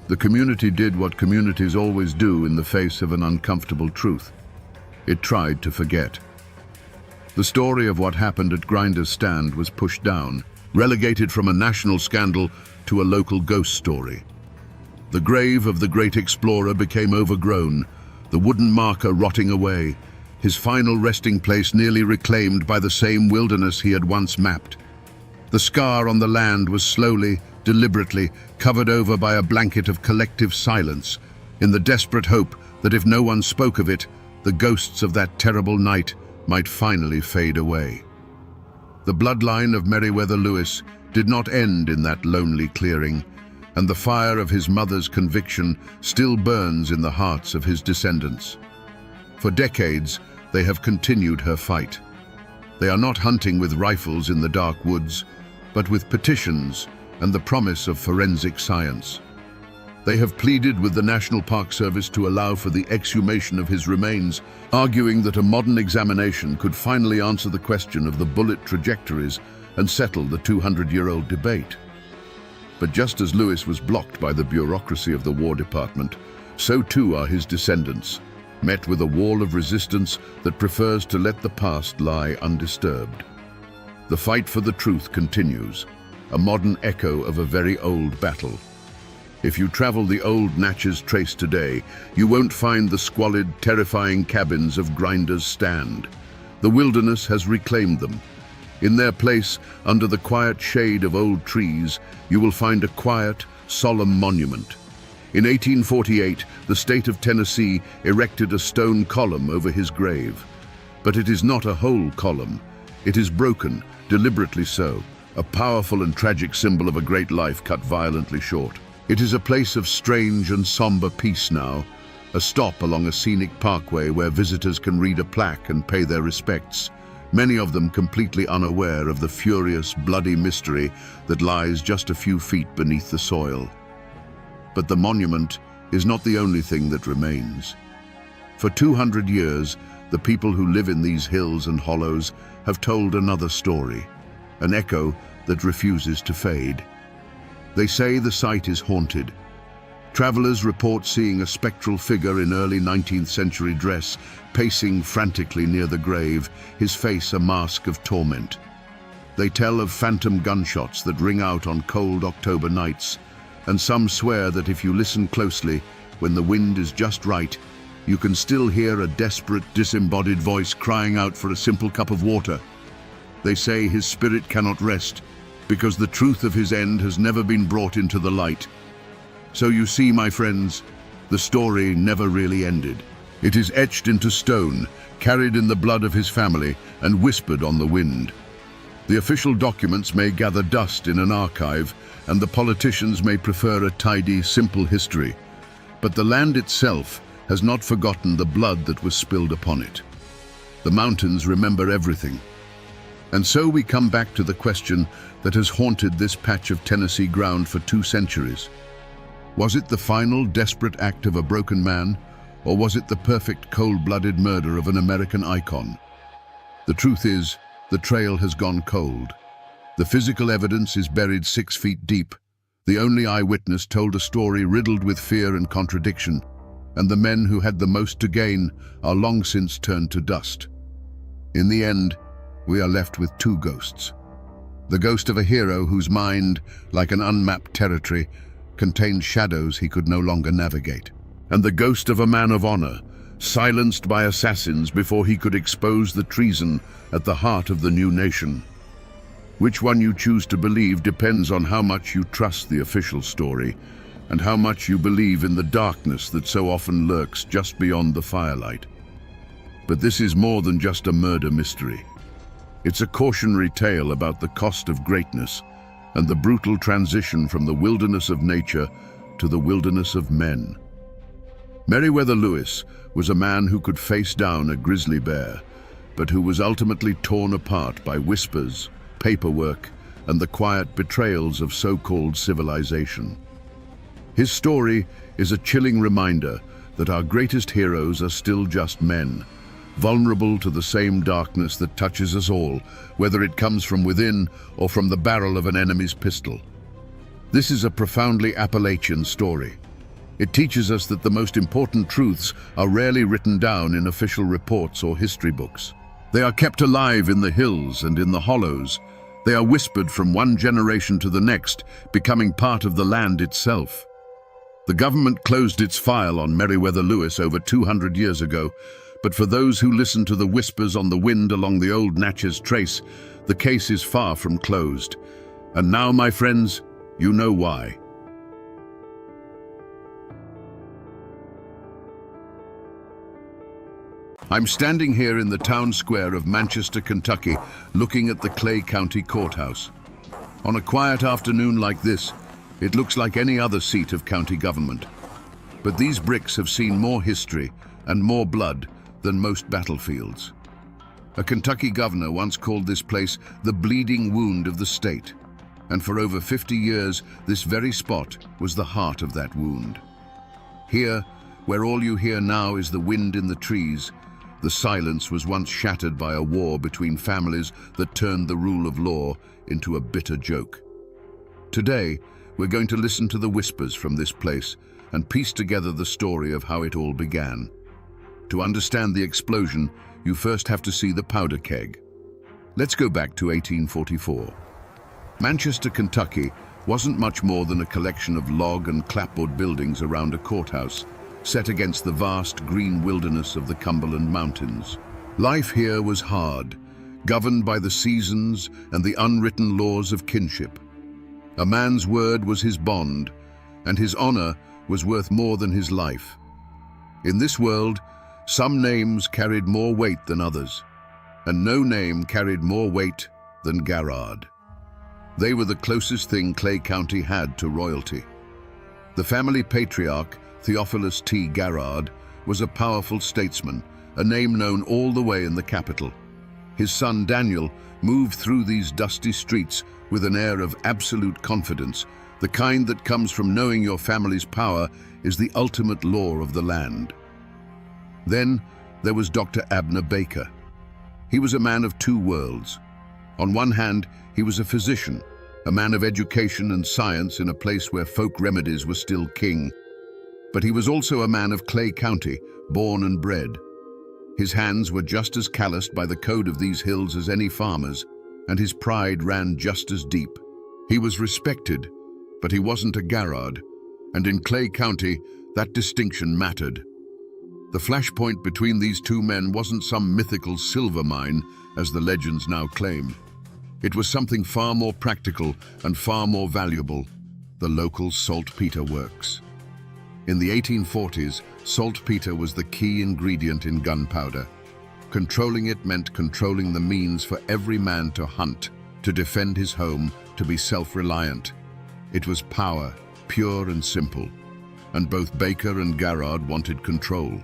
the community did what communities always do in the face of an uncomfortable truth. It tried to forget. The story of what happened at Grinder's stand was pushed down, relegated from a national scandal to a local ghost story. The grave of the great explorer became overgrown, the wooden marker rotting away, his final resting place nearly reclaimed by the same wilderness he had once mapped. The scar on the land was slowly, deliberately covered over by a blanket of collective silence, in the desperate hope that if no one spoke of it, the ghosts of that terrible night might finally fade away. The bloodline of Meriwether Lewis did not end in that lonely clearing, and the fire of his mother's conviction still burns in the hearts of his descendants. For decades, they have continued her fight. They are not hunting with rifles in the dark woods, but with petitions and the promise of forensic science. They have pleaded with the National Park Service to allow for the exhumation of his remains, arguing that a modern examination could finally answer the question of the bullet trajectories and settle the 200-year-old debate. But just as Lewis was blocked by the bureaucracy of the War Department, so too are his descendants, met with a wall of resistance that prefers to let the past lie undisturbed. The fight for the truth continues, a modern echo of a very old battle. If you travel the old Natchez Trace today, you won't find the squalid, terrifying cabins of Grinder's Stand. The wilderness has reclaimed them. In their place, under the quiet shade of old trees, you will find a quiet, solemn monument. In 1848, the state of Tennessee erected a stone column over his grave. But it is not a whole column. It is broken, deliberately so, a powerful and tragic symbol of a great life cut violently short. It is a place of strange and somber peace now, a stop along a scenic parkway where visitors can read a plaque and pay their respects, many of them completely unaware of the furious, bloody mystery that lies just a few feet beneath the soil. But the monument is not the only thing that remains. For 200 years, the people who live in these hills and hollows have told another story, an echo that refuses to fade. They say the site is haunted. Travelers report seeing a spectral figure in early 19th century dress, pacing frantically near the grave, his face a mask of torment. They tell of phantom gunshots that ring out on cold October nights, and some swear that if you listen closely, when the wind is just right, you can still hear a desperate, disembodied voice crying out for a simple cup of water. They say his spirit cannot rest, because the truth of his end has never been brought into the light. So you see, my friends, the story never really ended. It is etched into stone, carried in the blood of his family, and whispered on the wind. The official documents may gather dust in an archive, and the politicians may prefer a tidy, simple history. But the land itself has not forgotten the blood that was spilled upon it. The mountains remember everything. And so we come back to the question that has haunted this patch of Tennessee ground for 2 centuries. Was it the final, desperate act of a broken man, or was it the perfect, cold-blooded murder of an American icon? The truth is, the trail has gone cold. The physical evidence is buried 6 feet deep. The only eyewitness told a story riddled with fear and contradiction, and the men who had the most to gain are long since turned to dust. In the end, we are left with 2 ghosts. The ghost of a hero whose mind, like an unmapped territory, contained shadows he could no longer navigate. And the ghost of a man of honor, silenced by assassins before he could expose the treason at the heart of the new nation. Which one you choose to believe depends on how much you trust the official story and how much you believe in the darkness that so often lurks just beyond the firelight. But this is more than just a murder mystery. It's a cautionary tale about the cost of greatness and the brutal transition from the wilderness of nature to the wilderness of men. Meriwether Lewis was a man who could face down a grizzly bear, but who was ultimately torn apart by whispers, paperwork, and the quiet betrayals of so-called civilization. His story is a chilling reminder that our greatest heroes are still just men, vulnerable to the same darkness that touches us all, whether it comes from within or from the barrel of an enemy's pistol. This is a profoundly Appalachian story. It teaches us that the most important truths are rarely written down in official reports or history books. They are kept alive in the hills and in the hollows. They are whispered from one generation to the next, becoming part of the land itself. The government closed its file on Meriwether Lewis over 200 years ago, but for those who listen to the whispers on the wind along the old Natchez Trace, the case is far from closed. And now, my friends, you know why. I'm standing here in the town square of Manchester, Kentucky, looking at the Clay County Courthouse. On a quiet afternoon like this, it looks like any other seat of county government. But these bricks have seen more history and more blood than most battlefields. A Kentucky governor once called this place the bleeding wound of the state. And for over 50 years, this very spot was the heart of that wound. Here, where all you hear now is the wind in the trees, the silence was once shattered by a war between families that turned the rule of law into a bitter joke. Today, We're going to listen to the whispers from this place and piece together the story of how it all began. To understand the explosion, you first have to see the powder keg. Let's go back to 1844. Manchester, Kentucky wasn't much more than a collection of log and clapboard buildings around a courthouse, set against the vast green wilderness of the Cumberland Mountains. Life here was hard, governed by the seasons and the unwritten laws of kinship. A man's word was his bond, and his honor was worth more than his life. In this world, some names carried more weight than others, and no name carried more weight than Garrard. They were the closest thing Clay County had to royalty. The family patriarch, Theophilus T. Garrard, was a powerful statesman, a name known all the way in the capital. His son Daniel moved through these dusty streets with an air of absolute confidence, the kind that comes from knowing your family's power is the ultimate law of the land. Then there was Dr. Abner Baker. He was a man of two worlds. On one hand, he was a physician, a man of education and science in a place where folk remedies were still king. But he was also a man of Clay County, born and bred. His hands were just as calloused by the code of these hills as any farmer's, and his pride ran just as deep. He was respected, but he wasn't a Garrard, and in Clay County, that distinction mattered. The flashpoint between these two men wasn't some mythical silver mine, as the legends now claim. It was something far more practical and far more valuable, the local saltpeter works. In the 1840s, saltpeter was the key ingredient in gunpowder. Controlling it meant controlling the means for every man to hunt, to defend his home, to be self-reliant. It was power, pure and simple, and both Baker and Garrard wanted control.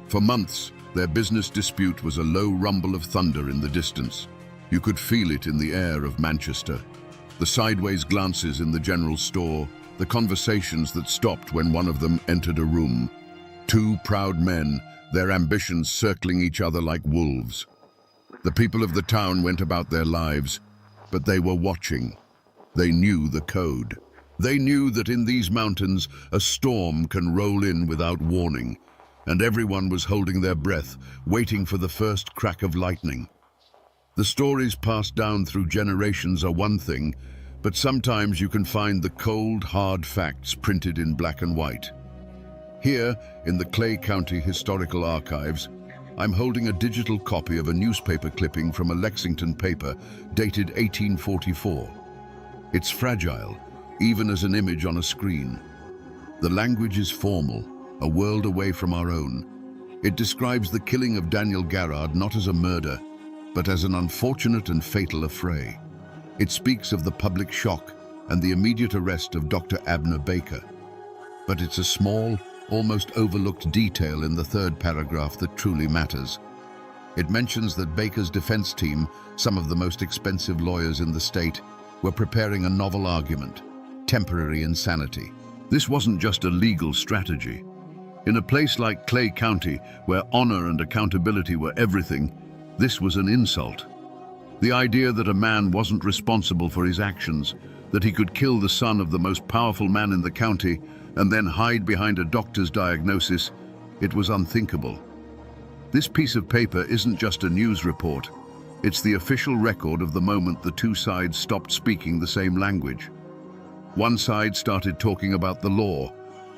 For months, their business dispute was a low rumble of thunder in the distance. You could feel it in the air of Manchester. The sideways glances in the general store, the conversations that stopped when one of them entered a room. Two proud men, their ambitions circling each other like wolves. The people of the town went about their lives, but they were watching. They knew the code. They knew that in these mountains, a storm can roll in without warning, and everyone was holding their breath, waiting for the first crack of lightning. The stories passed down through generations are one thing, but sometimes you can find the cold, hard facts printed in black and white. Here, in the Clay County Historical Archives, I'm holding a digital copy of a newspaper clipping from a Lexington paper dated 1844. It's fragile, even as an image on a screen. The language is formal, a world away from our own. It describes the killing of Daniel Garrard not as a murder, but as an unfortunate and fatal affray. It speaks of the public shock and the immediate arrest of Dr. Abner Baker. But it's a small, almost overlooked detail in the third paragraph that truly matters. It mentions that Baker's defense team, some of the most expensive lawyers in the state, were preparing a novel argument, temporary insanity. This wasn't just a legal strategy. In a place like Clay County, where honor and accountability were everything, this was an insult. The idea that a man wasn't responsible for his actions, that he could kill the son of the most powerful man in the county and then hide behind a doctor's diagnosis, it was unthinkable. This piece of paper isn't just a news report. It's the official record of the moment the two sides stopped speaking the same language. One side started talking about the law,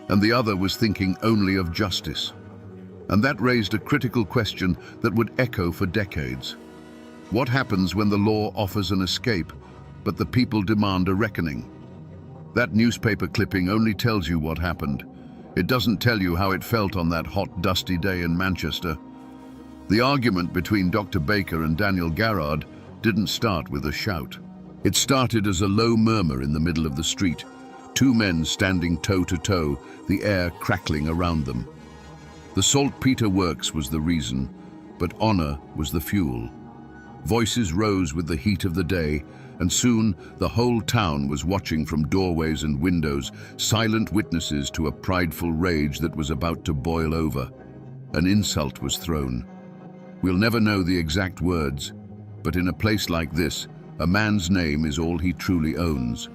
and the other was thinking only of justice. And that raised a critical question that would echo for decades. What happens when the law offers an escape, but the people demand a reckoning? That newspaper clipping only tells you what happened. It doesn't tell you how it felt on that hot, dusty day in Manchester. The argument between Dr. Baker and Daniel Garrard didn't start with a shout. It started as a low murmur in the middle of the street, two men standing toe to toe, the air crackling around them. The saltpeter works was the reason, but honor was the fuel. Voices rose with the heat of the day, and soon the whole town was watching from doorways and windows, silent witnesses to a prideful rage that was about to boil over. An insult was thrown. We'll never know the exact words, but in a place like this, a man's name is all he truly owns.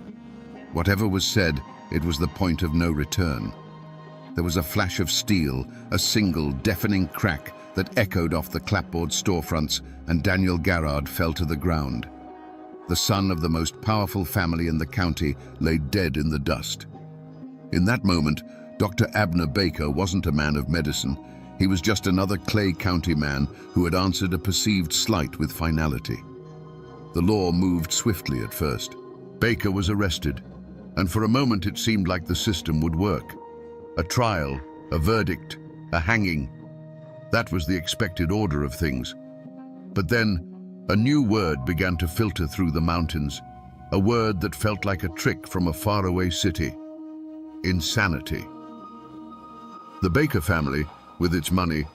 Whatever was said, it was the point of no return. There was a flash of steel, a single, deafening crack that echoed off the clapboard storefronts, and Daniel Garrard fell to the ground. The son of the most powerful family in the county lay dead in the dust. In that moment, Dr. Abner Baker wasn't a man of medicine. He was just another Clay County man who had answered a perceived slight with finality. The law moved swiftly at first. Baker was arrested, and for a moment it seemed like the system would work. A trial, a verdict, a hanging. That was the expected order of things. But then, a new word began to filter through the mountains, a word that felt like a trick from a faraway city. Insanity. The Baker family, with its money,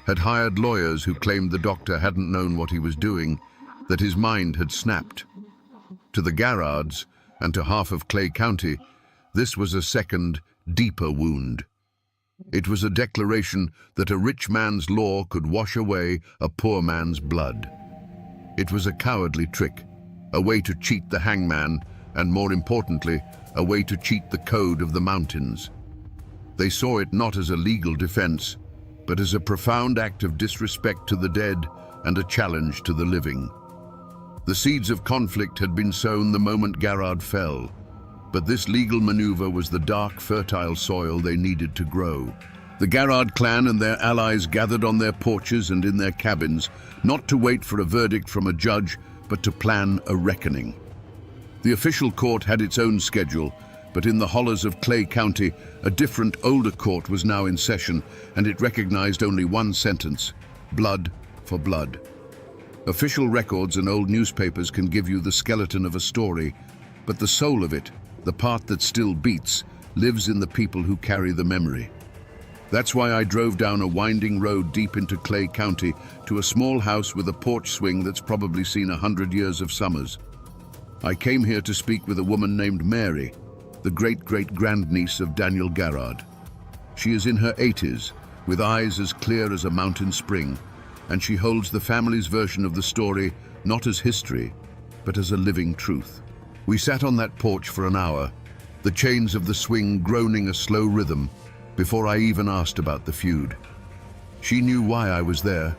had hired lawyers who claimed the doctor hadn't known what he was doing, that his mind had snapped. To the Garrards, and to half of Clay County, this was a second, deeper wound. It was a declaration that a rich man's law could wash away a poor man's blood. It was a cowardly trick, a way to cheat the hangman, and more importantly, a way to cheat the code of the mountains. They saw it not as a legal defense, but as a profound act of disrespect to the dead and a challenge to the living. The seeds of conflict had been sown the moment Garrard fell, but this legal maneuver was the dark, fertile soil they needed to grow. The Garrard clan and their allies gathered on their porches and in their cabins, not to wait for a verdict from a judge, but to plan a reckoning. The official court had its own schedule, but in the hollows of Clay County, a different, older court was now in session, and it recognized only one sentence: blood for blood. Official records and old newspapers can give you the skeleton of a story, but the soul of it, the part that still beats, lives in the people who carry the memory. That's why I drove down a winding road deep into Clay County to a small house with a porch swing that's probably seen 100 years of summers. I came here to speak with a woman named Mary, the great-great-grandniece of Daniel Garrard. She is in her 80s, with eyes as clear as a mountain spring, and she holds the family's version of the story not as history, but as a living truth. We sat on that porch for an hour, the chains of the swing groaning a slow rhythm, before I even asked about the feud. She knew why I was there.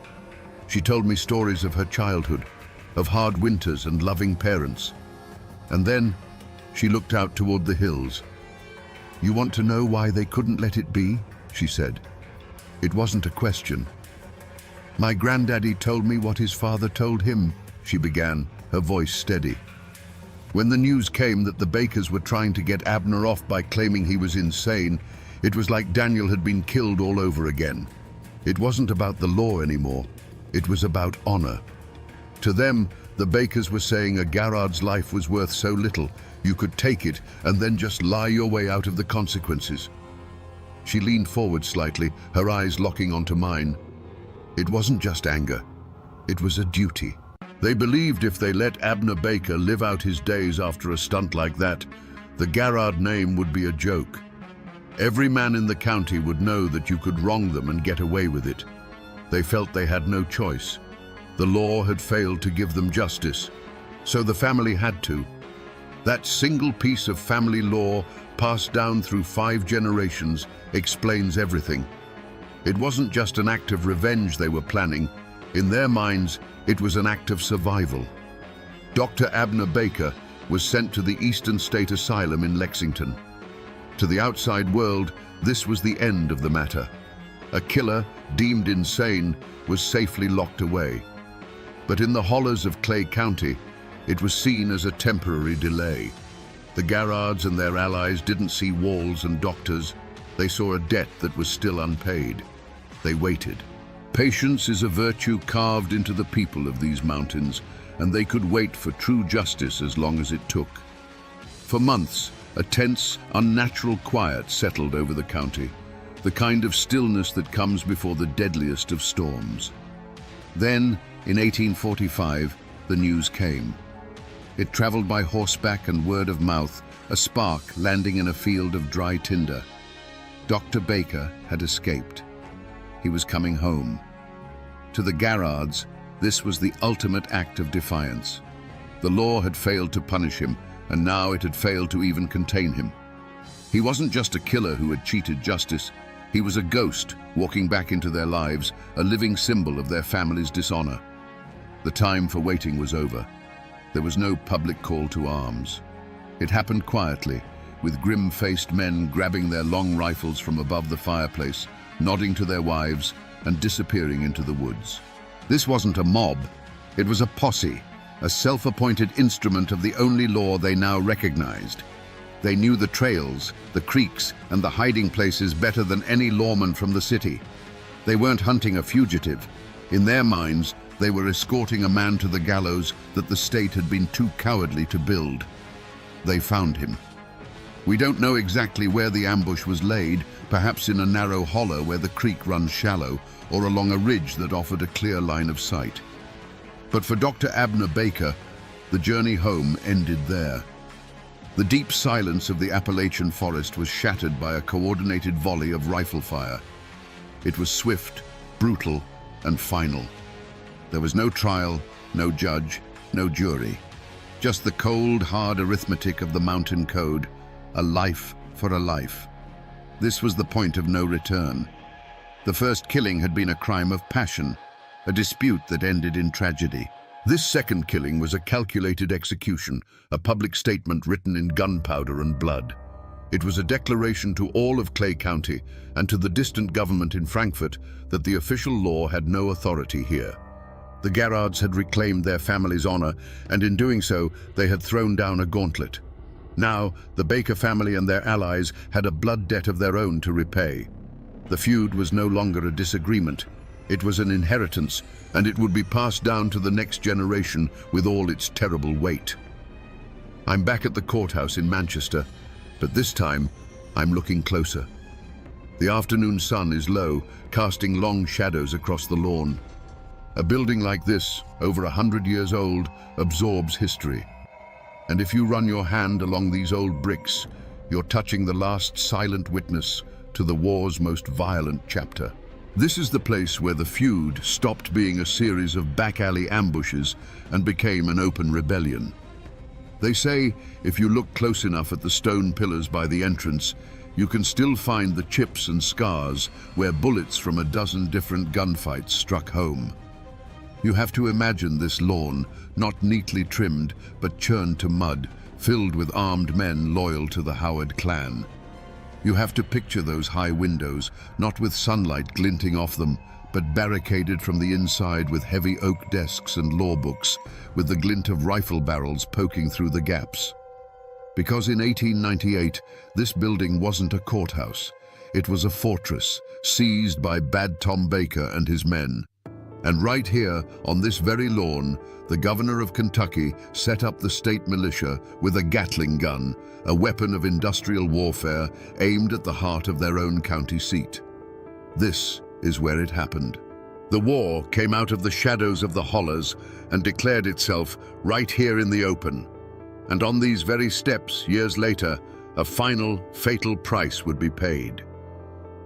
She told me stories of her childhood, of hard winters and loving parents. And then she looked out toward the hills. "You want to know why they couldn't let it be?" she said. It wasn't a question. "My granddaddy told me what his father told him," she began, her voice steady. When the news came that the Bakers were trying to get Abner off by claiming he was insane, it was like Daniel had been killed all over again. It wasn't about the law anymore. It was about honor. To them, the Bakers were saying a Garrard's life was worth so little, you could take it and then just lie your way out of the consequences. She leaned forward slightly, her eyes locking onto mine. It wasn't just anger. It was a duty. They believed if they let Abner Baker live out his days after a stunt like that, the Garrard name would be a joke. Every man in the county would know that you could wrong them and get away with it. They felt they had no choice. The law had failed to give them justice, so the family had to. That single piece of family law, passed down through 5 generations, explains everything. It wasn't just an act of revenge they were planning. In their minds, it was an act of survival. Dr. Abner Baker was sent to the Eastern State Asylum in Lexington. To the outside world, this was the end of the matter. A killer, deemed insane, was safely locked away. But in the hollows of Clay County, it was seen as a temporary delay. The Garrards and their allies didn't see walls and doctors. They saw a debt that was still unpaid. They waited. Patience is a virtue carved into the people of these mountains, and they could wait for true justice as long as it took. For months, a tense, unnatural quiet settled over the county, the kind of stillness that comes before the deadliest of storms. Then, in 1845, the news came. It traveled by horseback and word of mouth, a spark landing in a field of dry tinder. Dr. Baker had escaped. He was coming home. To the Garrards, this was the ultimate act of defiance. The law had failed to punish him, and now it had failed to even contain him. He wasn't just a killer who had cheated justice. He was a ghost walking back into their lives, a living symbol of their family's dishonor. The time for waiting was over. There was no public call to arms. It happened quietly, with grim-faced men grabbing their long rifles from above the fireplace, nodding to their wives, and disappearing into the woods. This wasn't a mob. It was a posse, a self-appointed instrument of the only law they now recognized. They knew the trails, the creeks, and the hiding places better than any lawman from the city. They weren't hunting a fugitive. In their minds, they were escorting a man to the gallows that the state had been too cowardly to build. They found him. We don't know exactly where the ambush was laid, perhaps in a narrow hollow where the creek runs shallow, or along a ridge that offered a clear line of sight. But for Dr. Abner Baker, the journey home ended there. The deep silence of the Appalachian forest was shattered by a coordinated volley of rifle fire. It was swift, brutal, and final. There was no trial, no judge, no jury. Just the cold, hard arithmetic of the mountain code, a life for a life. This was the point of no return. The first killing had been a crime of passion, a dispute that ended in tragedy. This second killing was a calculated execution, a public statement written in gunpowder and blood. It was a declaration to all of Clay County and to the distant government in Frankfort that the official law had no authority here. The Garrards had reclaimed their family's honor, and in doing so, they had thrown down a gauntlet. Now, the Baker family and their allies had a blood debt of their own to repay. The feud was no longer a disagreement. It was an inheritance, and it would be passed down to the next generation with all its terrible weight. I'm back at the courthouse in Manchester, but this time, I'm looking closer. The afternoon sun is low, casting long shadows across the lawn. A building like this, over 100 years old, absorbs history. And if you run your hand along these old bricks, you're touching the last silent witness to the war's most violent chapter. This is the place where the feud stopped being a series of back-alley ambushes and became an open rebellion. They say if you look close enough at the stone pillars by the entrance, you can still find the chips and scars where bullets from a dozen different gunfights struck home. You have to imagine this lawn, not neatly trimmed, but churned to mud, filled with armed men loyal to the Howard clan. You have to picture those high windows, not with sunlight glinting off them, but barricaded from the inside with heavy oak desks and law books, with the glint of rifle barrels poking through the gaps. Because in 1898, this building wasn't a courthouse. It was a fortress, seized by Bad Tom Baker and his men. And right here, on this very lawn, the governor of Kentucky set up the state militia with a Gatling gun, a weapon of industrial warfare aimed at the heart of their own county seat. This is where it happened. The war came out of the shadows of the hollers and declared itself right here in the open. And on these very steps, years later, a final, fatal price would be paid.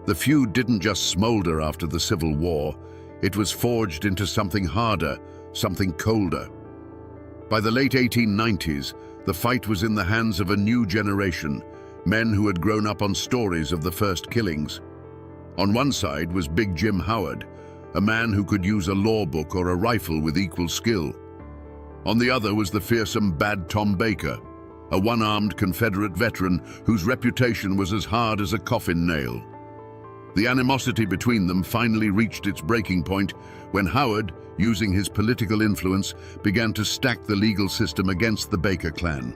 The feud didn't just smolder after the Civil War. It was forged into something harder, something colder. By the late 1890s, the fight was in the hands of a new generation, men who had grown up on stories of the first killings. On one side was Big Jim Howard, a man who could use a law book or a rifle with equal skill. On the other was the fearsome Bad Tom Baker, a one-armed Confederate veteran whose reputation was as hard as a coffin nail. The animosity between them finally reached its breaking point when Howard, using his political influence, began to stack the legal system against the Baker clan.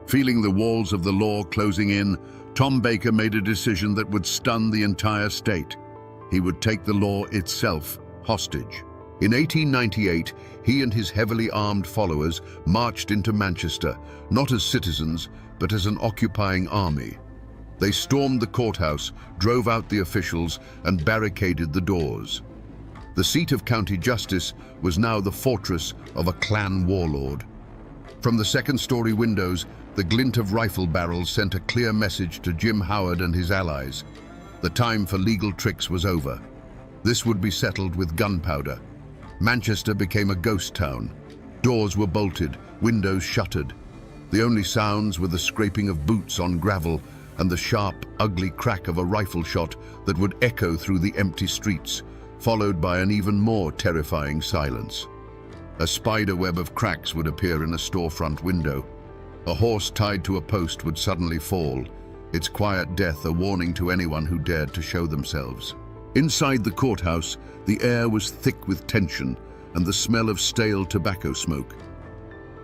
Feeling the walls of the law closing in, Tom Baker made a decision that would stun the entire state. He would take the law itself hostage. In 1898, he and his heavily armed followers marched into Manchester, not as citizens, but as an occupying army. They stormed the courthouse, drove out the officials, and barricaded the doors. The seat of county justice was now the fortress of a clan warlord. From the second-story windows, the glint of rifle barrels sent a clear message to Jim Howard and his allies. The time for legal tricks was over. This would be settled with gunpowder. Manchester became a ghost town. Doors were bolted, windows shuttered. The only sounds were the scraping of boots on gravel and the sharp, ugly crack of a rifle shot that would echo through the empty streets, followed by an even more terrifying silence. A spider web of cracks would appear in a storefront window. A horse tied to a post would suddenly fall, its quiet death a warning to anyone who dared to show themselves. Inside the courthouse, the air was thick with tension and the smell of stale tobacco smoke.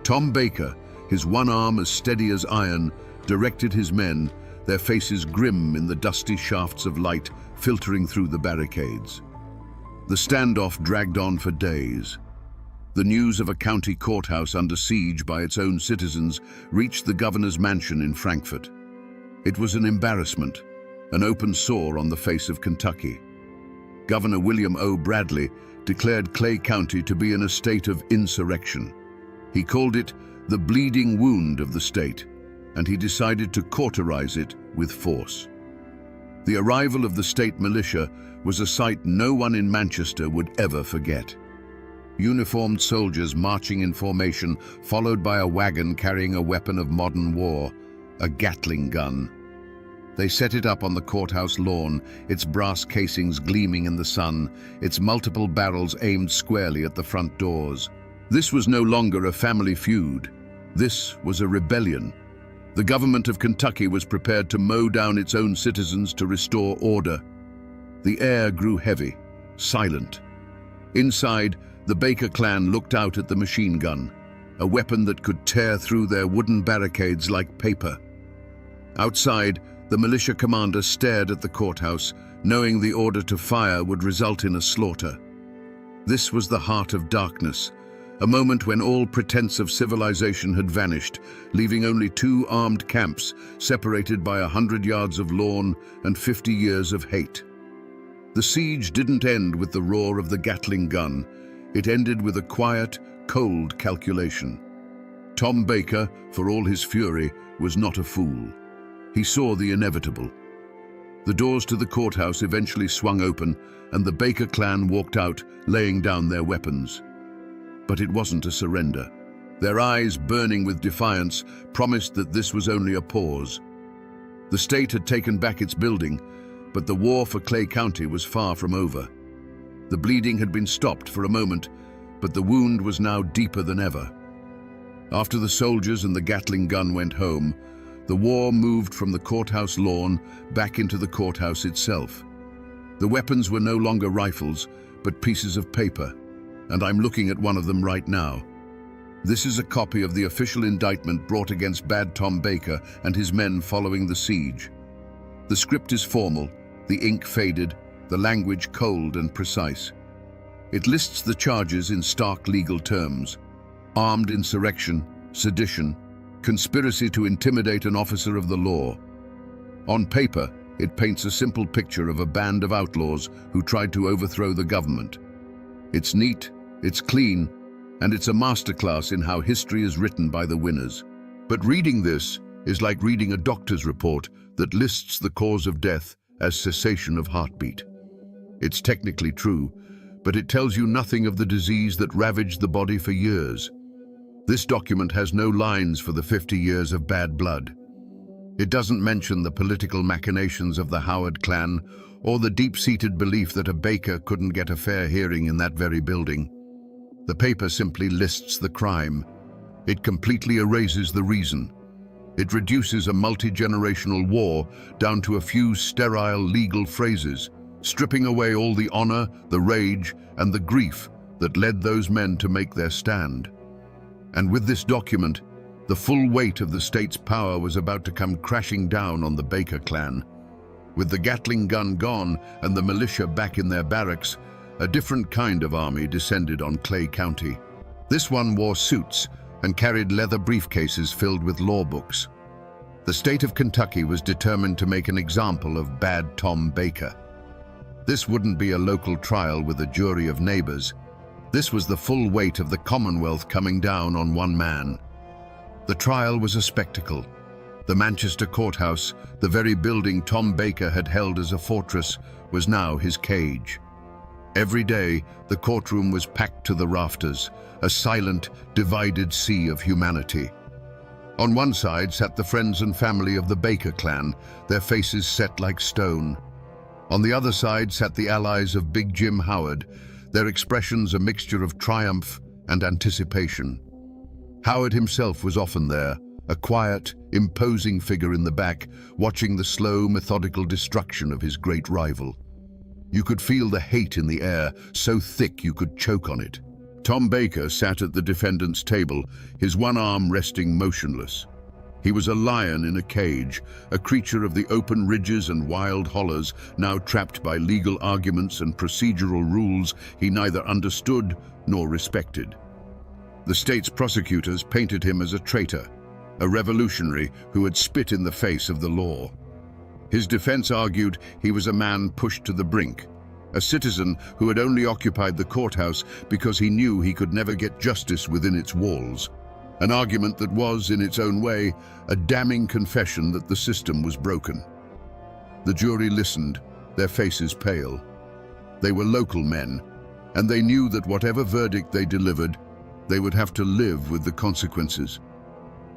Tom Baker, his one arm as steady as iron, directed his men, their faces grim in the dusty shafts of light filtering through the barricades. The standoff dragged on for days. The news of a county courthouse under siege by its own citizens reached the governor's mansion in Frankfurt. It was an embarrassment, an open sore on the face of Kentucky. Governor William O. Bradley declared Clay County to be in a state of insurrection. He called it the bleeding wound of the state, and he decided to cauterize it with force. The arrival of the state militia was a sight no one in Manchester would ever forget. Uniformed soldiers marching in formation, followed by a wagon carrying a weapon of modern war, a Gatling gun. They set it up on the courthouse lawn, its brass casings gleaming in the sun, its multiple barrels aimed squarely at the front doors. This was no longer a family feud. This was a rebellion. The government of Kentucky was prepared to mow down its own citizens to restore order. The air grew heavy, silent. Inside, the Baker clan looked out at the machine gun, a weapon that could tear through their wooden barricades like paper. Outside, the militia commander stared at the courthouse, knowing the order to fire would result in a slaughter. This was the heart of darkness, a moment when all pretense of civilization had vanished, leaving only two armed camps separated by 100 yards of lawn and 50 years of hate. The siege didn't end with the roar of the Gatling gun. It ended with a quiet, cold calculation. Tom Baker, for all his fury, was not a fool. He saw the inevitable. The doors to the courthouse eventually swung open, and the Baker clan walked out, laying down their weapons. But it wasn't a surrender. Their eyes, burning with defiance, promised that this was only a pause. The state had taken back its building, but the war for Clay County was far from over. The bleeding had been stopped for a moment, but the wound was now deeper than ever. After the soldiers and the Gatling gun went home, the war moved from the courthouse lawn back into the courthouse itself. The weapons were no longer rifles, but pieces of paper, and I'm looking at one of them right now. This is a copy of the official indictment brought against Bad Tom Baker and his men following the siege. The script is formal, the ink faded, the language cold and precise. It lists the charges in stark legal terms: armed insurrection, sedition, conspiracy to intimidate an officer of the law. On paper, it paints a simple picture of a band of outlaws who tried to overthrow the government. It's neat, it's clean, and it's a masterclass in how history is written by the winners. But reading this is like reading a doctor's report that lists the cause of death as cessation of heartbeat. It's technically true, but it tells you nothing of the disease that ravaged the body for years. This document has no lines for the 50 years of bad blood. It doesn't mention the political machinations of the Howard clan or the deep-seated belief that a Baker couldn't get a fair hearing in that very building. The paper simply lists the crime. It completely erases the reason. It reduces a multi-generational war down to a few sterile legal phrases, stripping away all the honor, the rage, and the grief that led those men to make their stand. And with this document, the full weight of the state's power was about to come crashing down on the Baker clan. With the Gatling gun gone and the militia back in their barracks, a different kind of army descended on Clay County. This one wore suits and carried leather briefcases filled with law books. The state of Kentucky was determined to make an example of Bad Tom Baker. This wouldn't be a local trial with a jury of neighbors. This was the full weight of the Commonwealth coming down on one man. The trial was a spectacle. The Manchester courthouse, the very building Tom Baker had held as a fortress, was now his cage. Every day, the courtroom was packed to the rafters, a silent, divided sea of humanity. On one side sat the friends and family of the Baker clan, their faces set like stone. On the other side sat the allies of Big Jim Howard, their expressions a mixture of triumph and anticipation. Howard himself was often there, a quiet, imposing figure in the back, watching the slow, methodical destruction of his great rival. You could feel the hate in the air, so thick you could choke on it. Tom Baker sat at the defendant's table, his one arm resting motionless. He was a lion in a cage, a creature of the open ridges and wild hollows, now trapped by legal arguments and procedural rules he neither understood nor respected. The state's prosecutors painted him as a traitor, a revolutionary who had spit in the face of the law. His defense argued he was a man pushed to the brink, a citizen who had only occupied the courthouse because he knew he could never get justice within its walls. An argument that was, in its own way, a damning confession that the system was broken. The jury listened, their faces pale. They were local men, and they knew that whatever verdict they delivered, they would have to live with the consequences.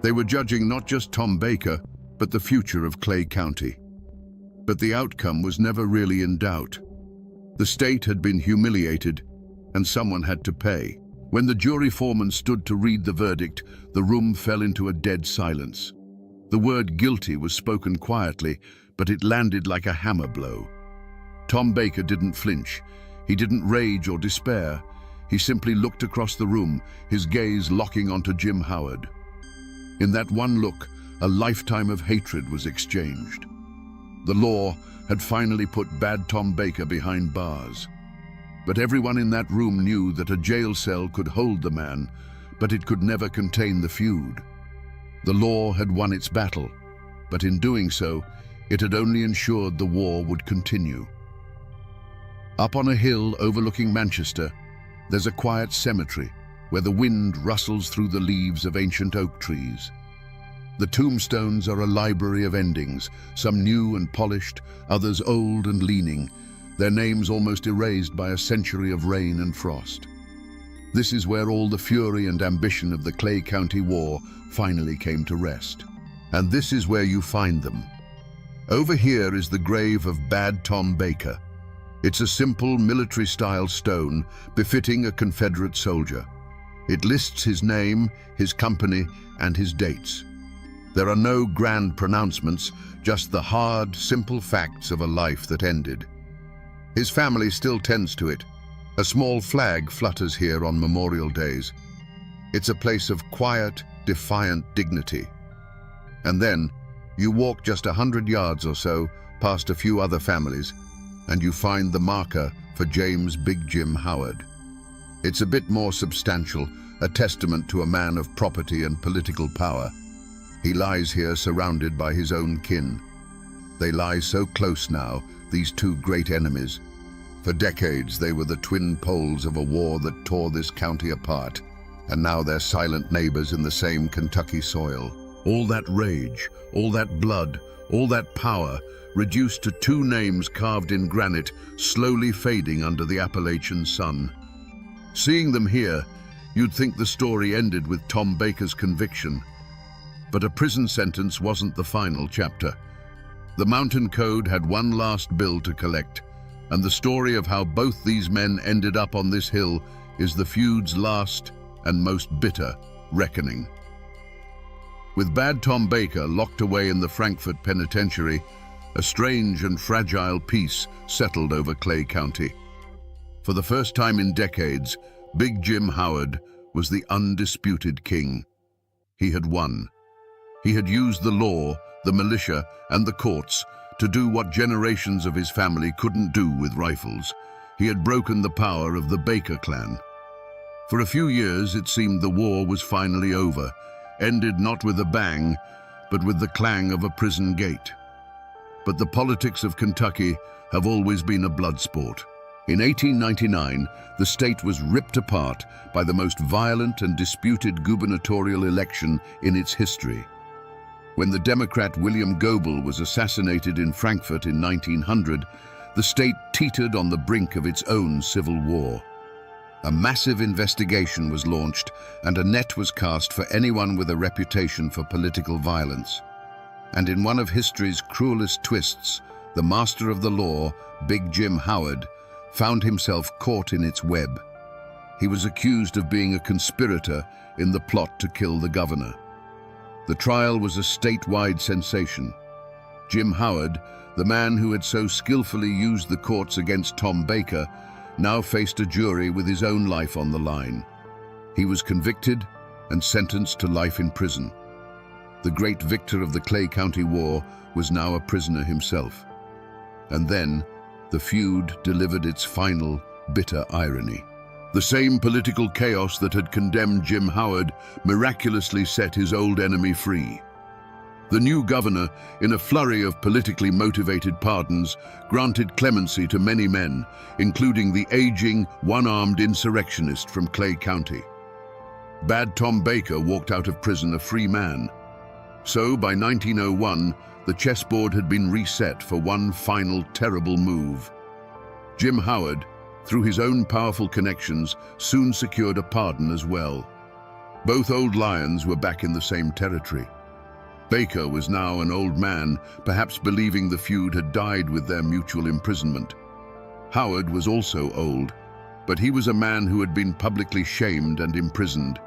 They were judging not just Tom Baker, but the future of Clay County. But the outcome was never really in doubt. The state had been humiliated, and someone had to pay. When the jury foreman stood to read the verdict, the room fell into a dead silence. The word guilty was spoken quietly, but it landed like a hammer blow. Tom Baker didn't flinch. He didn't rage or despair. He simply looked across the room, his gaze locking onto Jim Howard. In that one look, a lifetime of hatred was exchanged. The law had finally put bad Tom Baker behind bars. But everyone in that room knew that a jail cell could hold the man, but it could never contain the feud. The law had won its battle, but in doing so, it had only ensured the war would continue. Up on a hill overlooking Manchester, there's a quiet cemetery where the wind rustles through the leaves of ancient oak trees. The tombstones are a library of endings, some new and polished, others old and leaning, their names almost erased by a century of rain and frost. This is where all the fury and ambition of the Clay County War finally came to rest. And this is where you find them. Over here is the grave of Bad Tom Baker. It's a simple military-style stone befitting a Confederate soldier. It lists his name, his company, and his dates. There are no grand pronouncements, just the hard, simple facts of a life that ended. His family still tends to it. A small flag flutters here on Memorial Days. It's a place of quiet, defiant dignity. And then, you walk just 100 yards or so past a few other families, and you find the marker for James Big Jim Howard. It's a bit more substantial, a testament to a man of property and political power. He lies here surrounded by his own kin. They lie so close now, these two great enemies. For decades they were the twin poles of a war that tore this county apart, and now they're silent neighbors in the same Kentucky soil. All that rage, all that blood, all that power, reduced to two names carved in granite, slowly fading under the Appalachian sun. Seeing them here, you'd think the story ended with Tom Baker's conviction. But a prison sentence wasn't the final chapter. The Mountain Code had one last bill to collect, and the story of how both these men ended up on this hill is the feud's last and most bitter reckoning. With Bad Tom Baker locked away in the Frankfort Penitentiary, a strange and fragile peace settled over Clay County. For the first time in decades, Big Jim Howard was the undisputed king. He had won. He had used the law, the militia, and the courts to do what generations of his family couldn't do with rifles. He had broken the power of the Baker clan. For a few years, it seemed the war was finally over, ended not with a bang, but with the clang of a prison gate. But the politics of Kentucky have always been a blood sport. In 1899, the state was ripped apart by the most violent and disputed gubernatorial election in its history. When the Democrat William Goebel was assassinated in Frankfort in 1900, the state teetered on the brink of its own civil war. A massive investigation was launched, and a net was cast for anyone with a reputation for political violence. And in one of history's cruelest twists, the master of the law, Big Jim Howard, found himself caught in its web. He was accused of being a conspirator in the plot to kill the governor. The trial was a statewide sensation. Jim Howard, the man who had so skillfully used the courts against Tom Baker, now faced a jury with his own life on the line. He was convicted and sentenced to life in prison. The great victor of the Clay County War was now a prisoner himself. And then, the feud delivered its final, bitter irony. The same political chaos that had condemned Jim Howard miraculously set his old enemy free. The new governor, in a flurry of politically motivated pardons, granted clemency to many men, including the aging, one-armed insurrectionist from Clay County. Bad Tom Baker walked out of prison a free man. So, by 1901, the chessboard had been reset for one final terrible move. Jim Howard, through his own powerful connections, soon secured a pardon as well. Both old lions were back in the same territory. Baker was now an old man, perhaps believing the feud had died with their mutual imprisonment. Howard was also old, but he was a man who had been publicly shamed and imprisoned,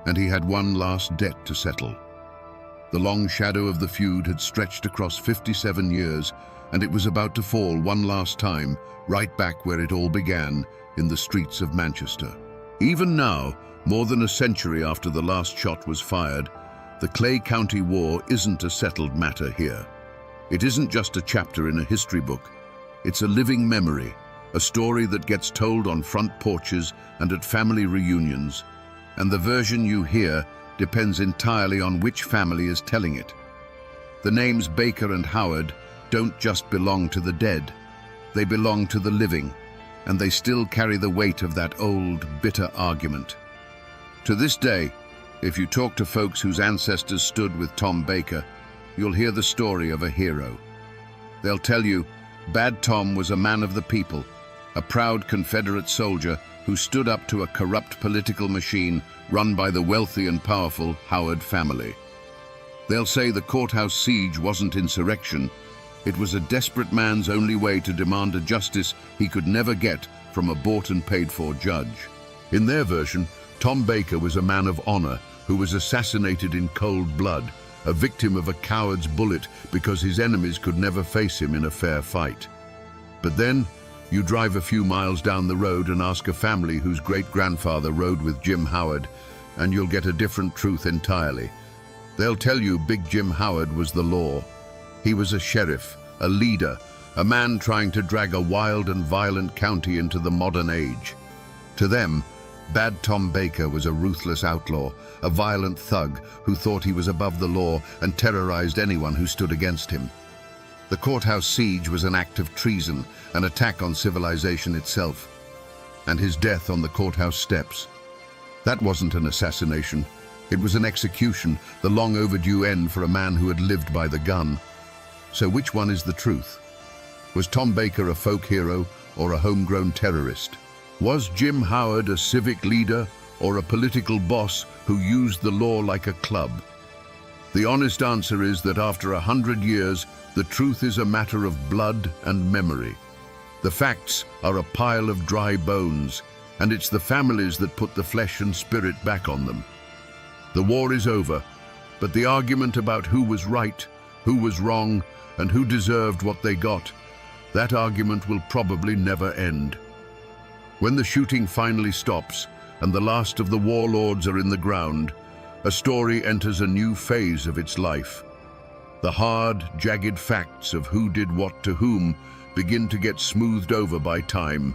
and he had one last debt to settle. The long shadow of the feud had stretched across 57 years, and it was about to fall one last time, right back where it all began, in the streets of Manchester. Even now, more than a century after the last shot was fired, the Clay County War isn't a settled matter here. It isn't just a chapter in a history book. It's a living memory, a story that gets told on front porches and at family reunions, and the version you hear depends entirely on which family is telling it. The names Baker and Howard don't just belong to the dead. They belong to the living, and they still carry the weight of that old, bitter argument. To this day, if you talk to folks whose ancestors stood with Tom Baker, you'll hear the story of a hero. They'll tell you, Bad Tom was a man of the people, a proud Confederate soldier who stood up to a corrupt political machine run by the wealthy and powerful Howard family. They'll say the courthouse siege wasn't insurrection. It was a desperate man's only way to demand a justice he could never get from a bought and paid for judge. In their version, Tom Baker was a man of honor who was assassinated in cold blood, a victim of a coward's bullet because his enemies could never face him in a fair fight. But then, you drive a few miles down the road and ask a family whose great-grandfather rode with Jim Howard, and you'll get a different truth entirely. They'll tell you Big Jim Howard was the law. He was a sheriff, a leader, a man trying to drag a wild and violent county into the modern age. To them, Bad Tom Baker was a ruthless outlaw, a violent thug who thought he was above the law and terrorized anyone who stood against him. The courthouse siege was an act of treason, an attack on civilization itself. And his death on the courthouse steps. That wasn't an assassination. It was an execution, the long overdue end for a man who had lived by the gun. So which one is the truth? Was Tom Baker a folk hero or a homegrown terrorist? Was Jim Howard a civic leader or a political boss who used the law like a club? The honest answer is that after 100 years, the truth is a matter of blood and memory. The facts are a pile of dry bones, and it's the families that put the flesh and spirit back on them. The war is over, but the argument about who was right, who was wrong, and who deserved what they got, that argument will probably never end. When the shooting finally stops and the last of the warlords are in the ground, a story enters a new phase of its life. The hard, jagged facts of who did what to whom begin to get smoothed over by time,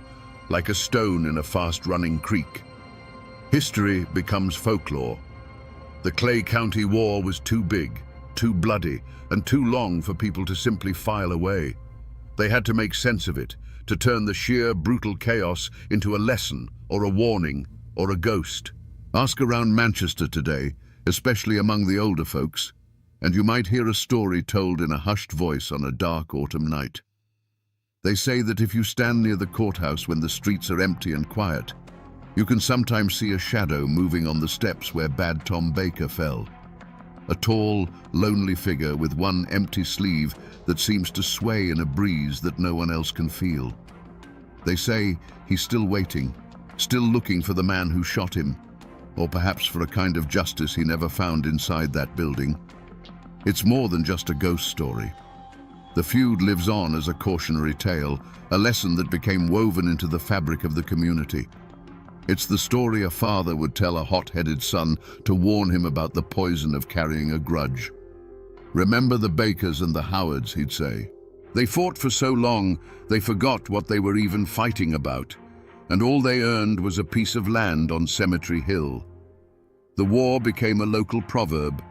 like a stone in a fast-running creek. History becomes folklore. The Clay County War was too big, too bloody, and too long for people to simply file away. They had to make sense of it, to turn the sheer, brutal chaos into a lesson, or a warning, or a ghost. Ask around Manchester today, especially among the older folks, and you might hear a story told in a hushed voice on a dark autumn night. They say that if you stand near the courthouse when the streets are empty and quiet, You can sometimes see a shadow moving on the steps where Bad Tom Baker fell. A tall, lonely figure with one empty sleeve that seems to sway in a breeze that no one else can feel. They say he's still waiting, still looking for the man who shot him, or perhaps for a kind of justice he never found inside that building. It's more than just a ghost story. The feud lives on as a cautionary tale, a lesson that became woven into the fabric of the community. It's the story a father would tell a hot-headed son to warn him about the poison of carrying a grudge. "Remember the Bakers and the Howards," he'd say. "They fought for so long, they forgot what they were even fighting about, and all they earned was a piece of land on Cemetery Hill." The war became a local proverb,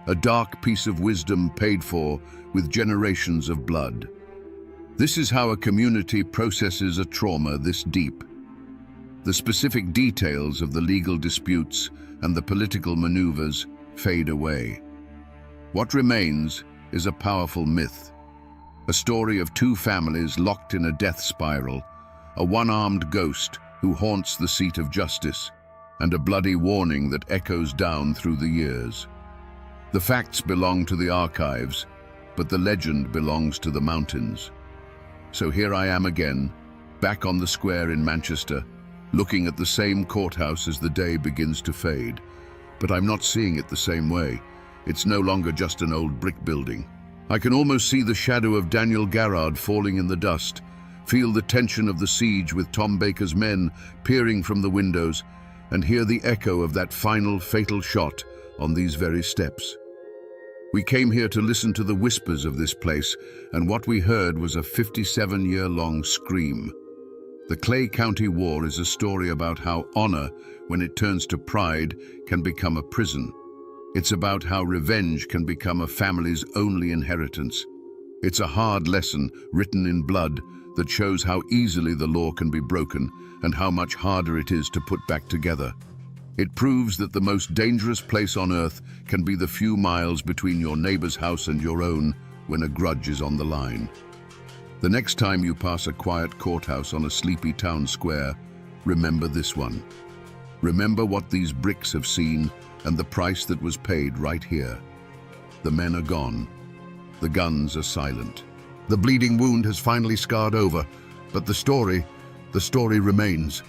a dark piece of wisdom paid for with generations of blood. This is how a community processes a trauma this deep. The specific details of the legal disputes and the political maneuvers fade away. What remains is a powerful myth, a story of two families locked in a death spiral, a one-armed ghost who haunts the seat of justice, and a bloody warning that echoes down through the years. The facts belong to the archives, but the legend belongs to the mountains. So here I am again, back on the square in Manchester, looking at the same courthouse as the day begins to fade. But I'm not seeing it the same way. It's no longer just an old brick building. I can almost see the shadow of Daniel Garrard falling in the dust, feel the tension of the siege with Tom Baker's men peering from the windows, and hear the echo of that final fatal shot on these very steps. We came here to listen to the whispers of this place, and what we heard was a 57-year-long scream. The Clay County War is a story about how honor, when it turns to pride, can become a prison. It's about how revenge can become a family's only inheritance. It's a hard lesson written in blood that shows how easily the law can be broken and how much harder it is to put back together. It proves that the most dangerous place on earth can be the few miles between your neighbor's house and your own when a grudge is on the line. The next time you pass a quiet courthouse on a sleepy town square, remember this one. Remember what these bricks have seen and the price that was paid right here. The men are gone. The guns are silent. The bleeding wound has finally scarred over, but the story remains.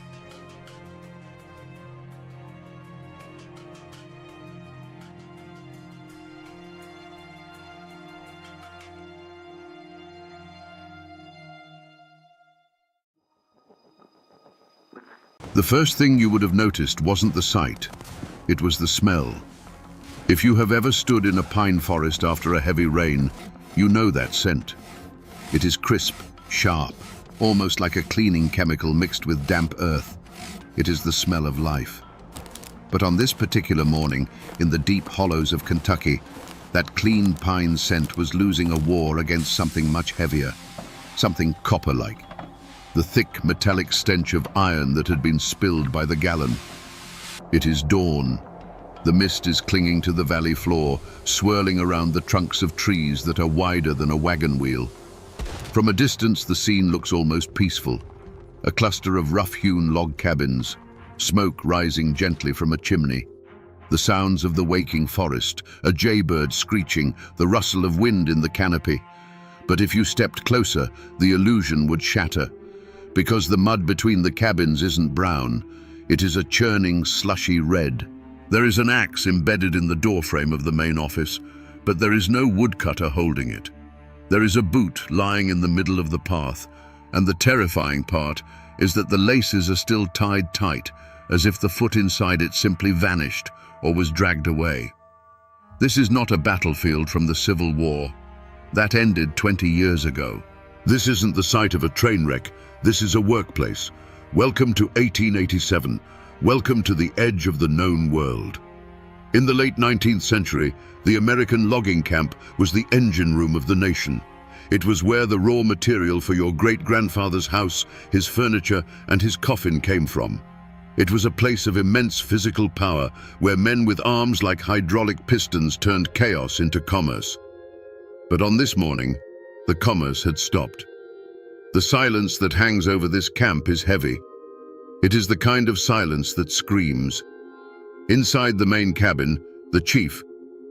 The first thing you would have noticed wasn't the sight, it was the smell. If you have ever stood in a pine forest after a heavy rain, you know that scent. It is crisp, sharp, almost like a cleaning chemical mixed with damp earth. It is the smell of life. But on this particular morning, in the deep hollows of Kentucky, that clean pine scent was losing a war against something much heavier, something copper-like. The thick metallic stench of iron that had been spilled by the gallon. It is dawn. The mist is clinging to the valley floor, swirling around the trunks of trees that are wider than a wagon wheel. From a distance, the scene looks almost peaceful. A cluster of rough-hewn log cabins, smoke rising gently from a chimney. The sounds of the waking forest, a jaybird screeching, the rustle of wind in the canopy. But if you stepped closer, the illusion would shatter. Because the mud between the cabins isn't brown, it is a churning, slushy red. There is an axe embedded in the doorframe of the main office, but there is no woodcutter holding it. There is a boot lying in the middle of the path, and the terrifying part is that the laces are still tied tight, as if the foot inside it simply vanished or was dragged away. This is not a battlefield from the Civil War. That ended 20 years ago. This isn't the site of a train wreck. This is a workplace. Welcome to 1887. Welcome to the edge of the known world. In the late 19th century, the American logging camp was the engine room of the nation. It was where the raw material for your great-grandfather's house, his furniture, and his coffin came from. It was a place of immense physical power, where men with arms like hydraulic pistons turned chaos into commerce. But on this morning, the commerce had stopped. The silence that hangs over this camp is heavy. It is the kind of silence that screams. Inside the main cabin, the chief,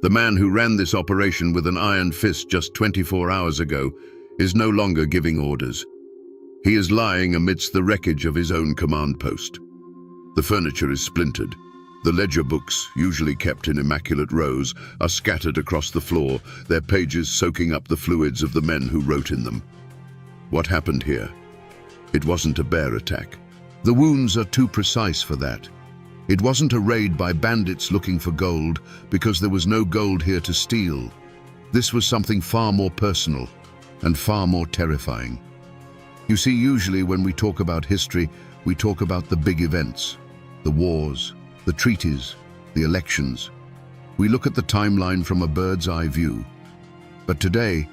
the man who ran this operation with an iron fist just 24 hours ago, is no longer giving orders. He is lying amidst the wreckage of his own command post. The furniture is splintered. The ledger books, usually kept in immaculate rows, are scattered across the floor, their pages soaking up the fluids of the men who wrote in them. What happened here? It wasn't a bear attack. The wounds are too precise for that. It wasn't a raid by bandits looking for gold, because there was no gold here to steal. This was something far more personal and far more terrifying. You see, usually when we talk about history, we talk about the big events, the wars, the treaties, the elections. We look at the timeline from a bird's eye view. But today,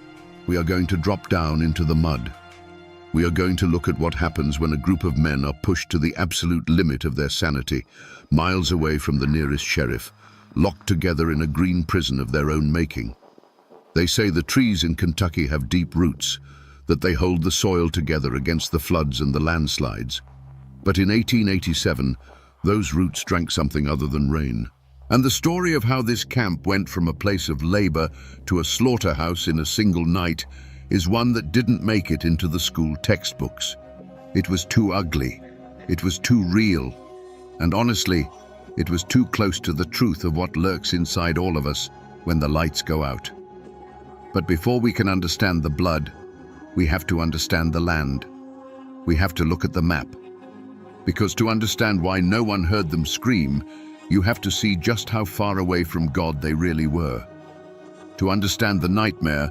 we are going to drop down into the mud. We are going to look at what happens when a group of men are pushed to the absolute limit of their sanity, miles away from the nearest sheriff, locked together in a green prison of their own making. They say the trees in Kentucky have deep roots, that they hold the soil together against the floods and the landslides. But in 1887, those roots drank something other than rain. And the story of how this camp went from a place of labor to a slaughterhouse in a single night is one that didn't make it into the school textbooks. It was too ugly. It was too real. And honestly, it was too close to the truth of what lurks inside all of us when the lights go out. But before we can understand the blood, we have to understand the land. We have to look at the map. Because to understand why no one heard them scream, you have to see just how far away from God they really were. To understand the nightmare,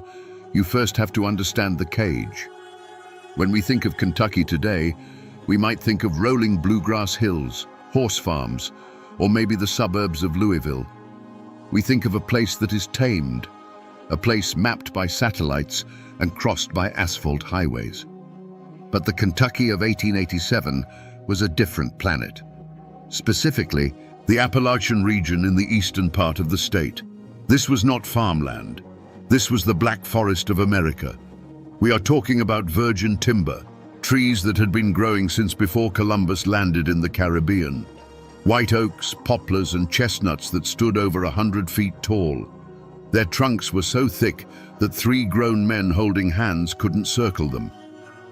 you first have to understand the cage. When we think of Kentucky today, we might think of rolling bluegrass hills, horse farms, or maybe the suburbs of Louisville. We think of a place that is tamed, a place mapped by satellites and crossed by asphalt highways. But the Kentucky of 1887 was a different planet. Specifically, the Appalachian region in the eastern part of the state. This was not farmland. This was the Black Forest of America. We are talking about virgin timber, trees that had been growing since before Columbus landed in the Caribbean. White oaks, poplars, and chestnuts that stood over 100 feet tall. Their trunks were so thick that 3 grown men holding hands couldn't circle them.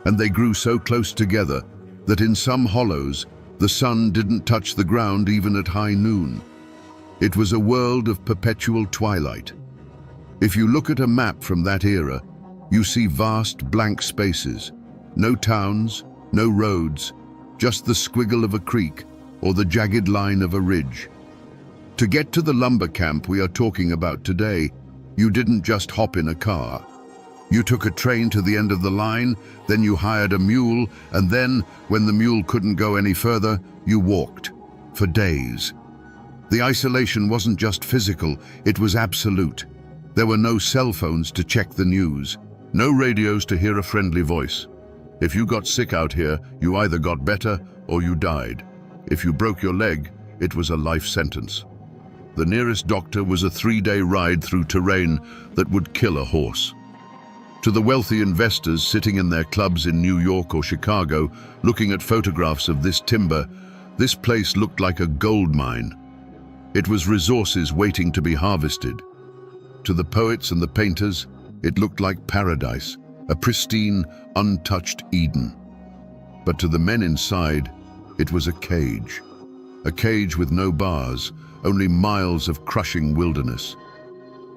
And they grew so close together that in some hollows, the sun didn't touch the ground even at high noon. It was a world of perpetual twilight. If you look at a map from that era, you see vast blank spaces. No towns, no roads, just the squiggle of a creek or the jagged line of a ridge. To get to the lumber camp we are talking about today, you didn't just hop in a car. You took a train to the end of the line, then you hired a mule, and then, when the mule couldn't go any further, you walked. For days. The isolation wasn't just physical, it was absolute. There were no cell phones to check the news, no radios to hear a friendly voice. If you got sick out here, you either got better or you died. If you broke your leg, it was a life sentence. The nearest doctor was a 3-day ride through terrain that would kill a horse. To the wealthy investors sitting in their clubs in New York or Chicago, looking at photographs of this timber, this place looked like a gold mine. It was resources waiting to be harvested. To the poets and the painters, it looked like paradise, a pristine, untouched Eden. But to the men inside, it was a cage with no bars, only miles of crushing wilderness.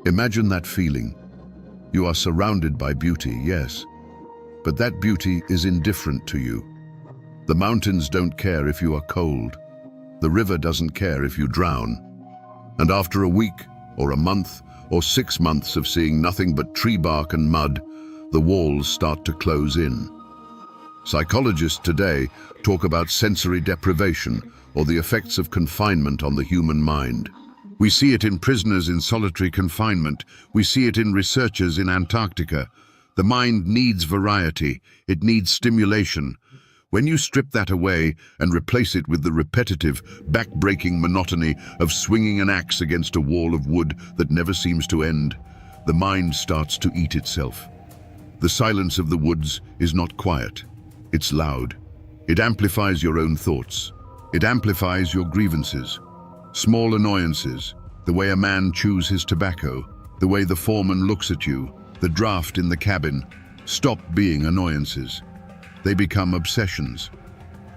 Imagine that feeling. You are surrounded by beauty, yes, but that beauty is indifferent to you. The mountains don't care if you are cold. The river doesn't care if you drown. And after a week, or a month, or 6 months of seeing nothing but tree bark and mud, the walls start to close in. Psychologists today talk about sensory deprivation or the effects of confinement on the human mind. We see it in prisoners in solitary confinement. We see it in researchers in Antarctica. The mind needs variety. It needs stimulation. When you strip that away and replace it with the repetitive, back-breaking monotony of swinging an axe against a wall of wood that never seems to end, the mind starts to eat itself. The silence of the woods is not quiet. It's loud. It amplifies your own thoughts. It amplifies your grievances. Small annoyances, the way a man chews his tobacco, the way the foreman looks at you, the draft in the cabin, stop being annoyances. They become obsessions.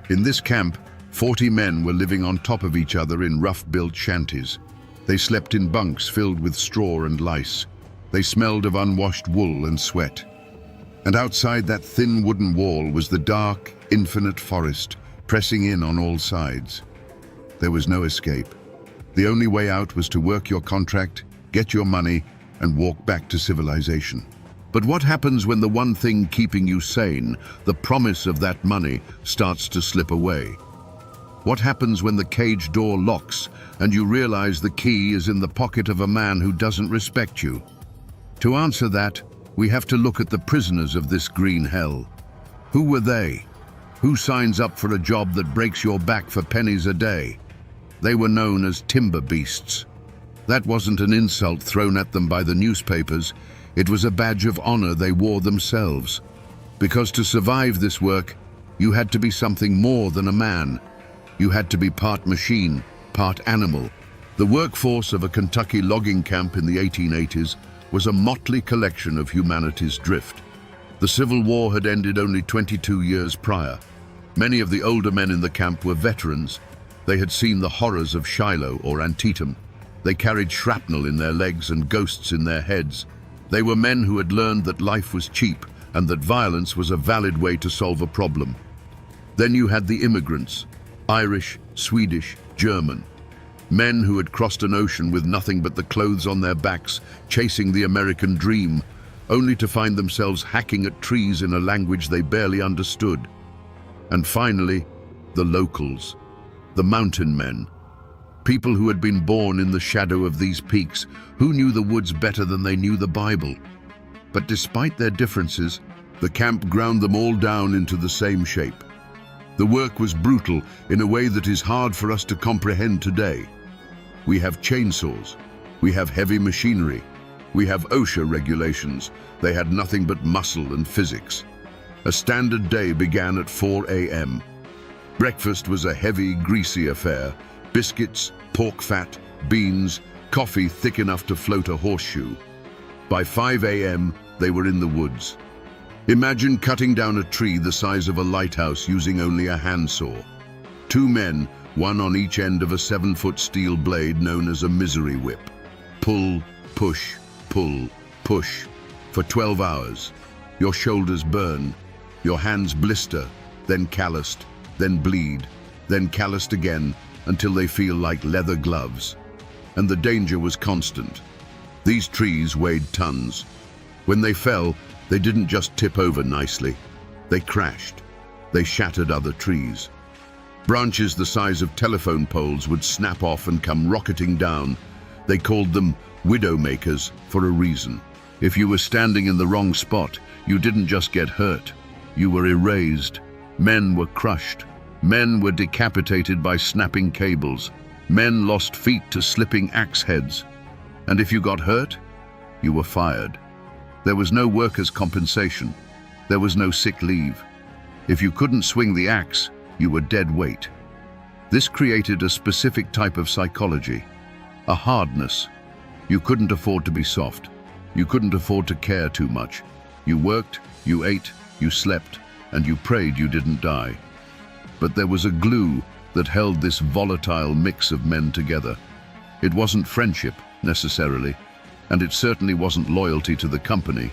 In this camp, 40 men were living on top of each other in rough-built shanties. They slept in bunks filled with straw and lice. They smelled of unwashed wool and sweat. And outside that thin wooden wall was the dark, infinite forest, pressing in on all sides. There was no escape. The only way out was to work your contract, get your money, and walk back to civilization. But what happens when the one thing keeping you sane, the promise of that money, starts to slip away? What happens when the cage door locks and you realize the key is in the pocket of a man who doesn't respect you? To answer that, we have to look at the prisoners of this green hell. Who were they? Who signs up for a job that breaks your back for pennies a day? They were known as timber beasts. That wasn't an insult thrown at them by the newspapers. It was a badge of honor they wore themselves. Because to survive this work, you had to be something more than a man. You had to be part machine, part animal. The workforce of a Kentucky logging camp in the 1880s was a motley collection of humanity's drift. The Civil War had ended only 22 years prior. Many of the older men in the camp were veterans. They had seen the horrors of Shiloh or Antietam. They carried shrapnel in their legs and ghosts in their heads. They were men who had learned that life was cheap and that violence was a valid way to solve a problem. Then you had the immigrants, Irish, Swedish, German. Men who had crossed an ocean with nothing but the clothes on their backs, chasing the American dream, only to find themselves hacking at trees in a language they barely understood. And finally, the locals, the mountain men. People who had been born in the shadow of these peaks, who knew the woods better than they knew the Bible. But despite their differences, the camp ground them all down into the same shape. The work was brutal in a way that is hard for us to comprehend today. We have chainsaws, we have heavy machinery, we have OSHA regulations. They had nothing but muscle and physics. A standard day began at 4 a.m. Breakfast was a heavy, greasy affair. Biscuits, pork fat, beans, coffee thick enough to float a horseshoe. By 5 a.m., they were in the woods. Imagine cutting down a tree the size of a lighthouse using only a handsaw. 2 men, one on each end of a 7-foot steel blade known as a misery whip. Pull, push, pull, push. For 12 hours. Your shoulders burn, your hands blister, then calloused, then bleed, then calloused again until they feel like leather gloves. And the danger was constant. These trees weighed tons. When they fell, they didn't just tip over nicely. They crashed. They shattered other trees. Branches the size of telephone poles would snap off and come rocketing down. They called them widowmakers for a reason. If you were standing in the wrong spot, you didn't just get hurt. You were erased. Men were crushed. Men were decapitated by snapping cables. Men lost feet to slipping axe heads. And if you got hurt, you were fired. There was no workers' compensation. There was no sick leave. If you couldn't swing the axe, you were dead weight. This created a specific type of psychology, a hardness. You couldn't afford to be soft. You couldn't afford to care too much. You worked, you ate, you slept, and you prayed you didn't die. But there was a glue that held this volatile mix of men together. It wasn't friendship, necessarily, and it certainly wasn't loyalty to the company.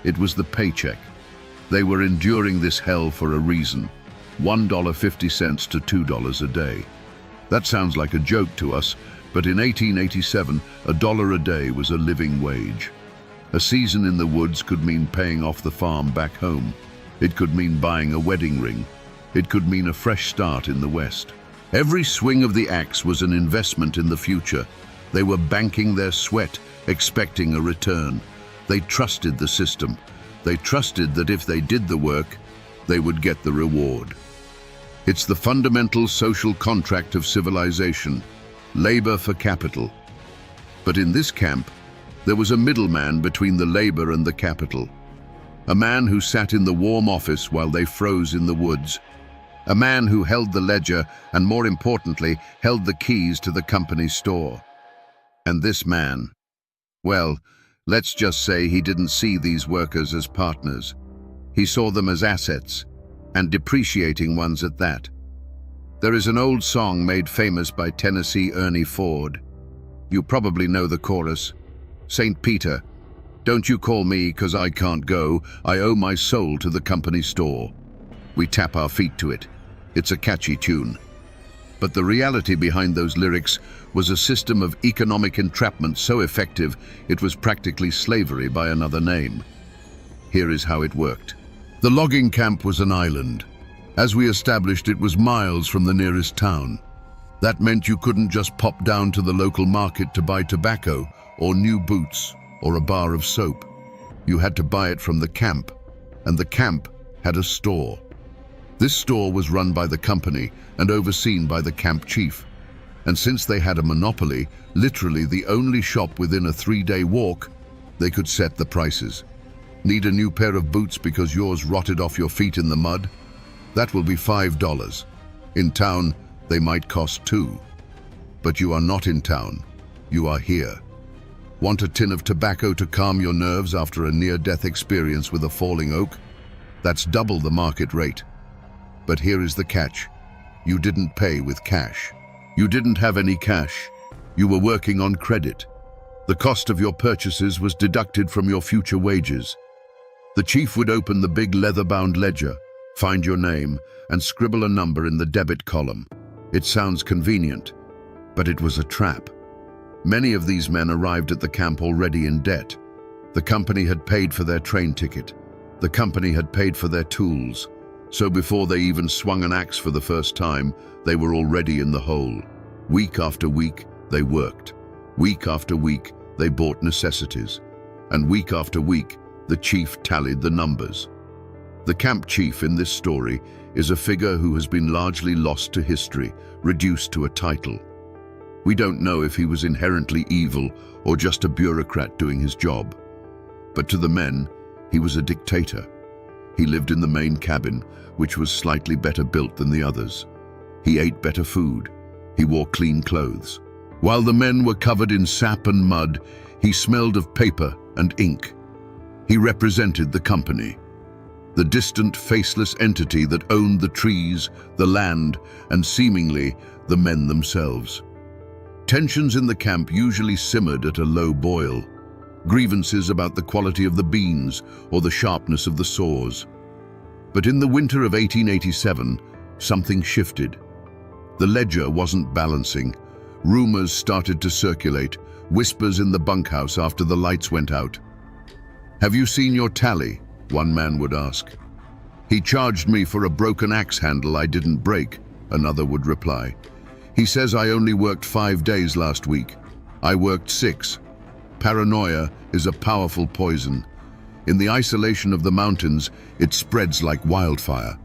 It was the paycheck. They were enduring this hell for a reason. $1.50 to $2 a day. That sounds like a joke to us, but in 1887, $1 a day was a living wage. A season in the woods could mean paying off the farm back home. It could mean buying a wedding ring. It could mean a fresh start in the West. Every swing of the axe was an investment in the future. They were banking their sweat, expecting a return. They trusted the system. They trusted that if they did the work, they would get the reward. It's the fundamental social contract of civilization, labor for capital. But in this camp, there was a middleman between the labor and the capital. A man who sat in the warm office while they froze in the woods. A man who held the ledger and, more importantly, held the keys to the company's store. And this man, well, let's just say he didn't see these workers as partners. He saw them as assets, and depreciating ones at that. There is an old song made famous by Tennessee Ernie Ford. You probably know the chorus. St. Peter, don't you call me 'cause I can't go. I owe my soul to the company store. We tap our feet to it. It's a catchy tune. But the reality behind those lyrics was a system of economic entrapment so effective it was practically slavery by another name. Here is how it worked. The logging camp was an island. As we established, it was miles from the nearest town. That meant you couldn't just pop down to the local market to buy tobacco or new boots or a bar of soap. You had to buy it from the camp, and the camp had a store. This store was run by the company and overseen by the camp chief. And since they had a monopoly, literally the only shop within a 3-day walk, they could set the prices. Need a new pair of boots because yours rotted off your feet in the mud? That will be $5. In town, they might cost $2. But you are not in town. You are here. Want a tin of tobacco to calm your nerves after a near-death experience with a falling oak? That's double the market rate. But here is the catch. You didn't pay with cash. You didn't have any cash. You were working on credit. The cost of your purchases was deducted from your future wages. The chief would open the big leather-bound ledger, find your name, and scribble a number in the debit column. It sounds convenient, but it was a trap. Many of these men arrived at the camp already in debt. The company had paid for their train ticket. The company had paid for their tools. So before they even swung an axe for the first time, they were already in the hole. Week after week, they worked. Week after week, they bought necessities. And week after week, the chief tallied the numbers. The camp chief in this story is a figure who has been largely lost to history, reduced to a title. We don't know if he was inherently evil or just a bureaucrat doing his job. But to the men, he was a dictator. He lived in the main cabin, which was slightly better built than the others. He ate better food. He wore clean clothes. While the men were covered in sap and mud, he smelled of paper and ink. He represented the company, the distant, faceless entity that owned the trees, the land, and seemingly the men themselves. Tensions in the camp usually simmered at a low boil. Grievances about the quality of the beans or the sharpness of the saws. But in the winter of 1887, something shifted. The ledger wasn't balancing. Rumors started to circulate, whispers in the bunkhouse after the lights went out. "Have you seen your tally?" one man would ask. "He charged me for a broken axe handle I didn't break," another would reply. "He says I only worked 5 days last week. I worked 6. Paranoia is a powerful poison. In the isolation of the mountains, it spreads like wildfire.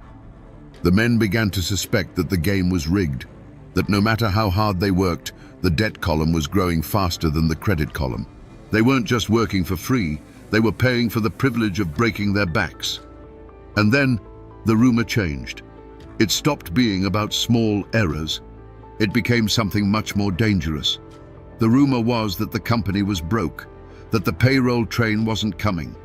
The men began to suspect that the game was rigged, that no matter how hard they worked, the debt column was growing faster than the credit column. They weren't just working for free, they were paying for the privilege of breaking their backs. And then, the rumor changed. It stopped being about small errors. It became something much more dangerous. The rumor was that the company was broke, that the payroll train wasn't coming,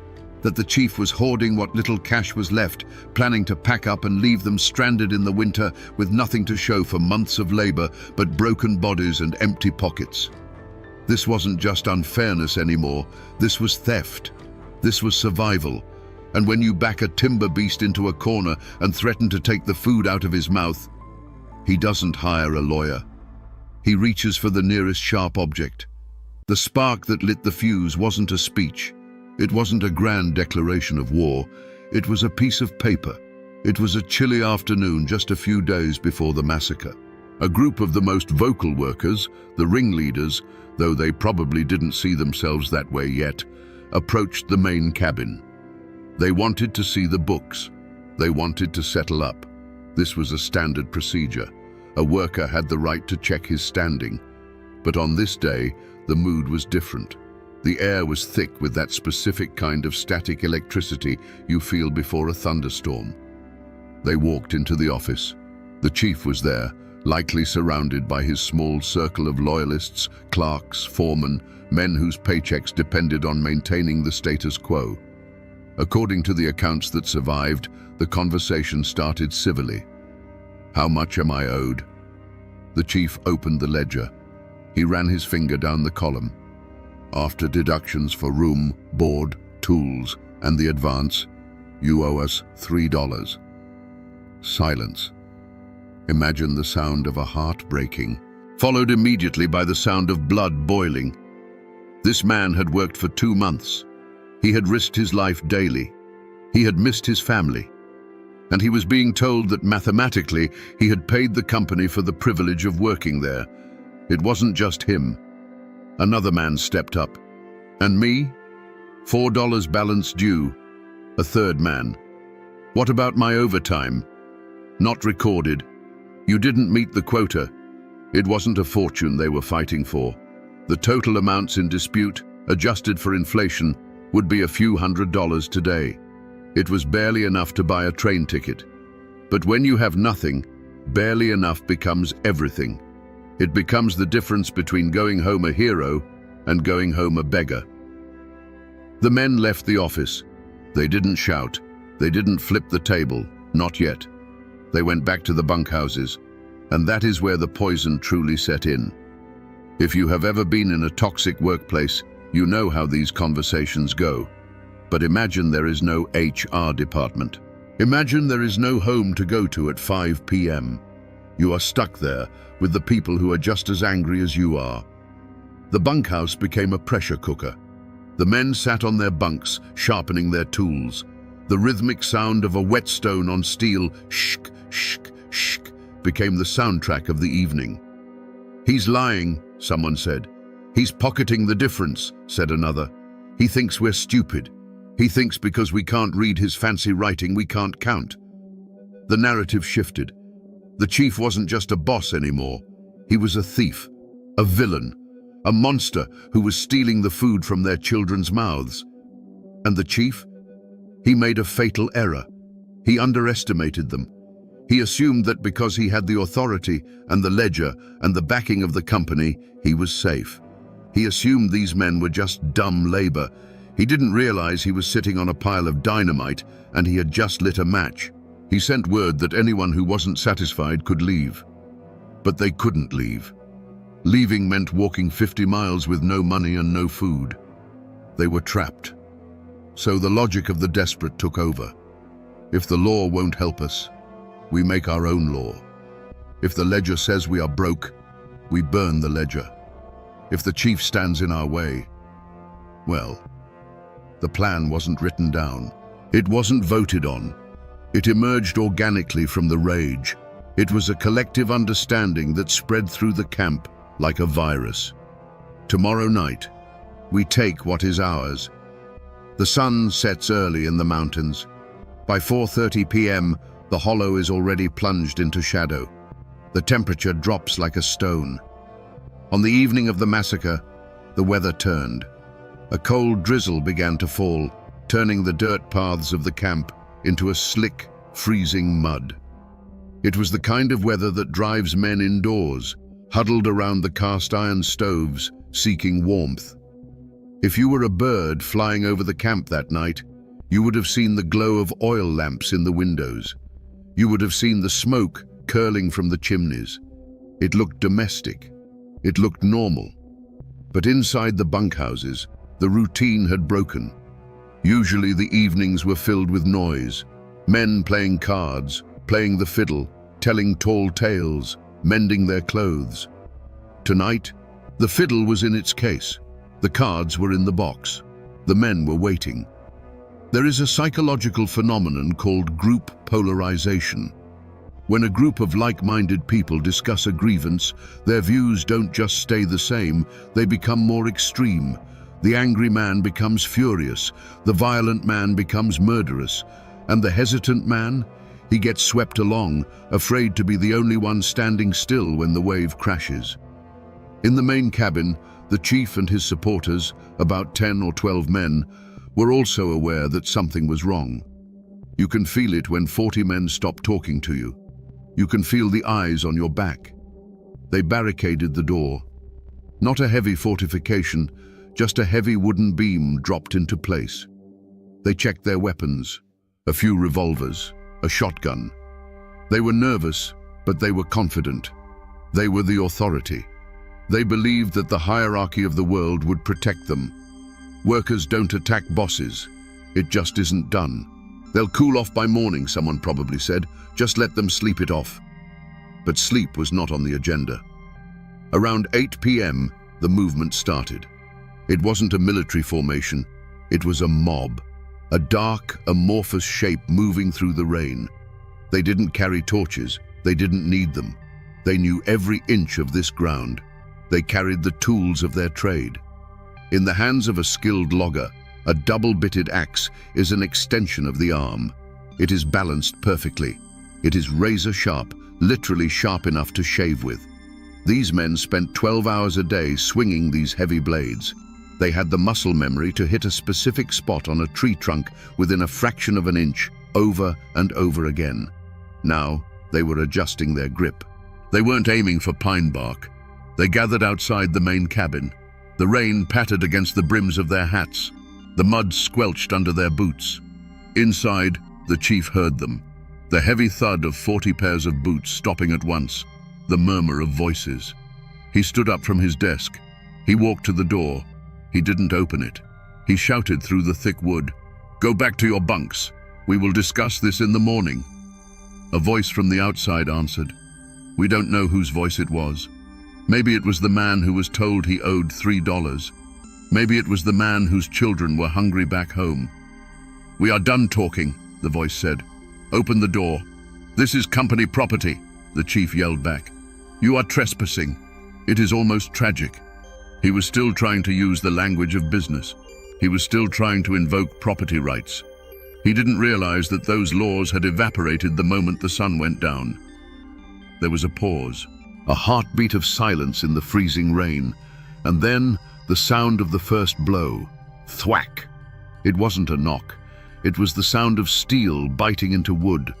that the chief was hoarding what little cash was left, planning to pack up and leave them stranded in the winter with nothing to show for months of labor but broken bodies and empty pockets. This wasn't just unfairness anymore, this was theft. This was survival. And when you back a timber beast into a corner and threaten to take the food out of his mouth, he doesn't hire a lawyer. He reaches for the nearest sharp object. The spark that lit the fuse wasn't a speech. It wasn't a grand declaration of war. It was a piece of paper. It was a chilly afternoon just a few days before the massacre. A group of the most vocal workers, the ringleaders, though they probably didn't see themselves that way yet, approached the main cabin. They wanted to see the books. They wanted to settle up. This was a standard procedure. A worker had the right to check his standing. But on this day, the mood was different. The air was thick with that specific kind of static electricity you feel before a thunderstorm. They walked into the office. The chief was there, likely surrounded by his small circle of loyalists, clerks, foremen, men whose paychecks depended on maintaining the status quo. According to the accounts that survived, the conversation started civilly. "How much am I owed?" The chief opened the ledger. He ran his finger down the column. "After deductions for room, board, tools, and the advance, you owe us $3. Silence. Imagine the sound of a heart breaking, followed immediately by the sound of blood boiling. This man had worked for 2 months. He had risked his life daily. He had missed his family. And he was being told that mathematically he had paid the company for the privilege of working there. It wasn't just him. Another man stepped up. "And me? $4 balance due." A third man. "What about my overtime?" "Not recorded. You didn't meet the quota." It wasn't a fortune they were fighting for. The total amounts in dispute, adjusted for inflation, would be a few $100s today. It was barely enough to buy a train ticket. But when you have nothing, barely enough becomes everything. It becomes the difference between going home a hero and going home a beggar. The men left the office. They didn't shout. They didn't flip the table. Not yet. They went back to the bunkhouses. And that is where the poison truly set in. If you have ever been in a toxic workplace, you know how these conversations go. But imagine there is no HR department. Imagine there is no home to go to at 5 p.m. You are stuck there with the people who are just as angry as you are. The bunkhouse became a pressure cooker. The men sat on their bunks, sharpening their tools. The rhythmic sound of a whetstone on steel, shk, shk, shk, became the soundtrack of the evening. "He's lying," someone said. "He's pocketing the difference," said another. "He thinks we're stupid. He thinks because we can't read his fancy writing we can't count." The narrative shifted. The chief wasn't just a boss anymore. He was a thief, a villain, a monster who was stealing the food from their children's mouths. And the chief? He made a fatal error. He underestimated them. He assumed that because he had the authority and the ledger and the backing of the company, he was safe. He assumed these men were just dumb labor. He didn't realize he was sitting on a pile of dynamite and he had just lit a match. He sent word that anyone who wasn't satisfied could leave. But they couldn't leave. Leaving meant walking 50 miles with no money and no food. They were trapped. So the logic of the desperate took over. If the law won't help us, we make our own law. If the ledger says we are broke, we burn the ledger. If the chief stands in our way, well, the plan wasn't written down. It wasn't voted on. It emerged organically from the rage. It was a collective understanding that spread through the camp like a virus. Tomorrow night, we take what is ours. The sun sets early in the mountains. By 4:30 p.m., the hollow is already plunged into shadow. The temperature drops like a stone. On the evening of the massacre, the weather turned. A cold drizzle began to fall, turning the dirt paths of the camp into a slick, freezing mud. It was the kind of weather that drives men indoors, huddled around the cast-iron stoves, seeking warmth. If you were a bird flying over the camp that night, you would have seen the glow of oil lamps in the windows. You would have seen the smoke curling from the chimneys. It looked domestic. It looked normal. But inside the bunkhouses, the routine had broken. Usually the evenings were filled with noise. Men playing cards, playing the fiddle, telling tall tales, mending their clothes. Tonight, the fiddle was in its case. The cards were in the box. The men were waiting. There is a psychological phenomenon called group polarization. When a group of like-minded people discuss a grievance, their views don't just stay the same, they become more extreme. The angry man becomes furious, the violent man becomes murderous, and the hesitant man, he gets swept along, afraid to be the only one standing still when the wave crashes. In the main cabin, the chief and his supporters, about 10 or 12 men, were also aware that something was wrong. You can feel it when 40 men stop talking to you. You can feel the eyes on your back. They barricaded the door. Not a heavy fortification, just a heavy wooden beam dropped into place. They checked their weapons, a few revolvers, a shotgun. They were nervous, but they were confident. They were the authority. They believed that the hierarchy of the world would protect them. Workers don't attack bosses. It just isn't done. They'll cool off by morning, someone probably said. Just let them sleep it off. But sleep was not on the agenda. Around 8 p.m., the movement started. It wasn't a military formation. It was a mob. A dark, amorphous shape moving through the rain. They didn't carry torches. They didn't need them. They knew every inch of this ground. They carried the tools of their trade. In the hands of a skilled logger, a double-bitted axe is an extension of the arm. It is balanced perfectly. It is razor-sharp, literally sharp enough to shave with. These men spent 12 hours a day swinging these heavy blades. They had the muscle memory to hit a specific spot on a tree trunk within a fraction of an inch, over and over again. Now, they were adjusting their grip. They weren't aiming for pine bark. They gathered outside the main cabin. The rain pattered against the brims of their hats. The mud squelched under their boots. Inside, the chief heard them. The heavy thud of 40 pairs of boots stopping at once. The murmur of voices. He stood up from his desk. He walked to the door. He didn't open it. He shouted through the thick wood, "Go back to your bunks. We will discuss this in the morning." A voice from the outside answered. We don't know whose voice it was. Maybe it was the man who was told he owed $3. Maybe it was the man whose children were hungry back home. "We are done talking," the voice said. "Open the door." "This is company property," the chief yelled back. "You are trespassing." It is almost tragic. He was still trying to use the language of business. He was still trying to invoke property rights. He didn't realize that those laws had evaporated the moment the sun went down. There was a pause, a heartbeat of silence in the freezing rain, and then the sound of the first blow. Thwack! It wasn't a knock. It was the sound of steel biting into wood.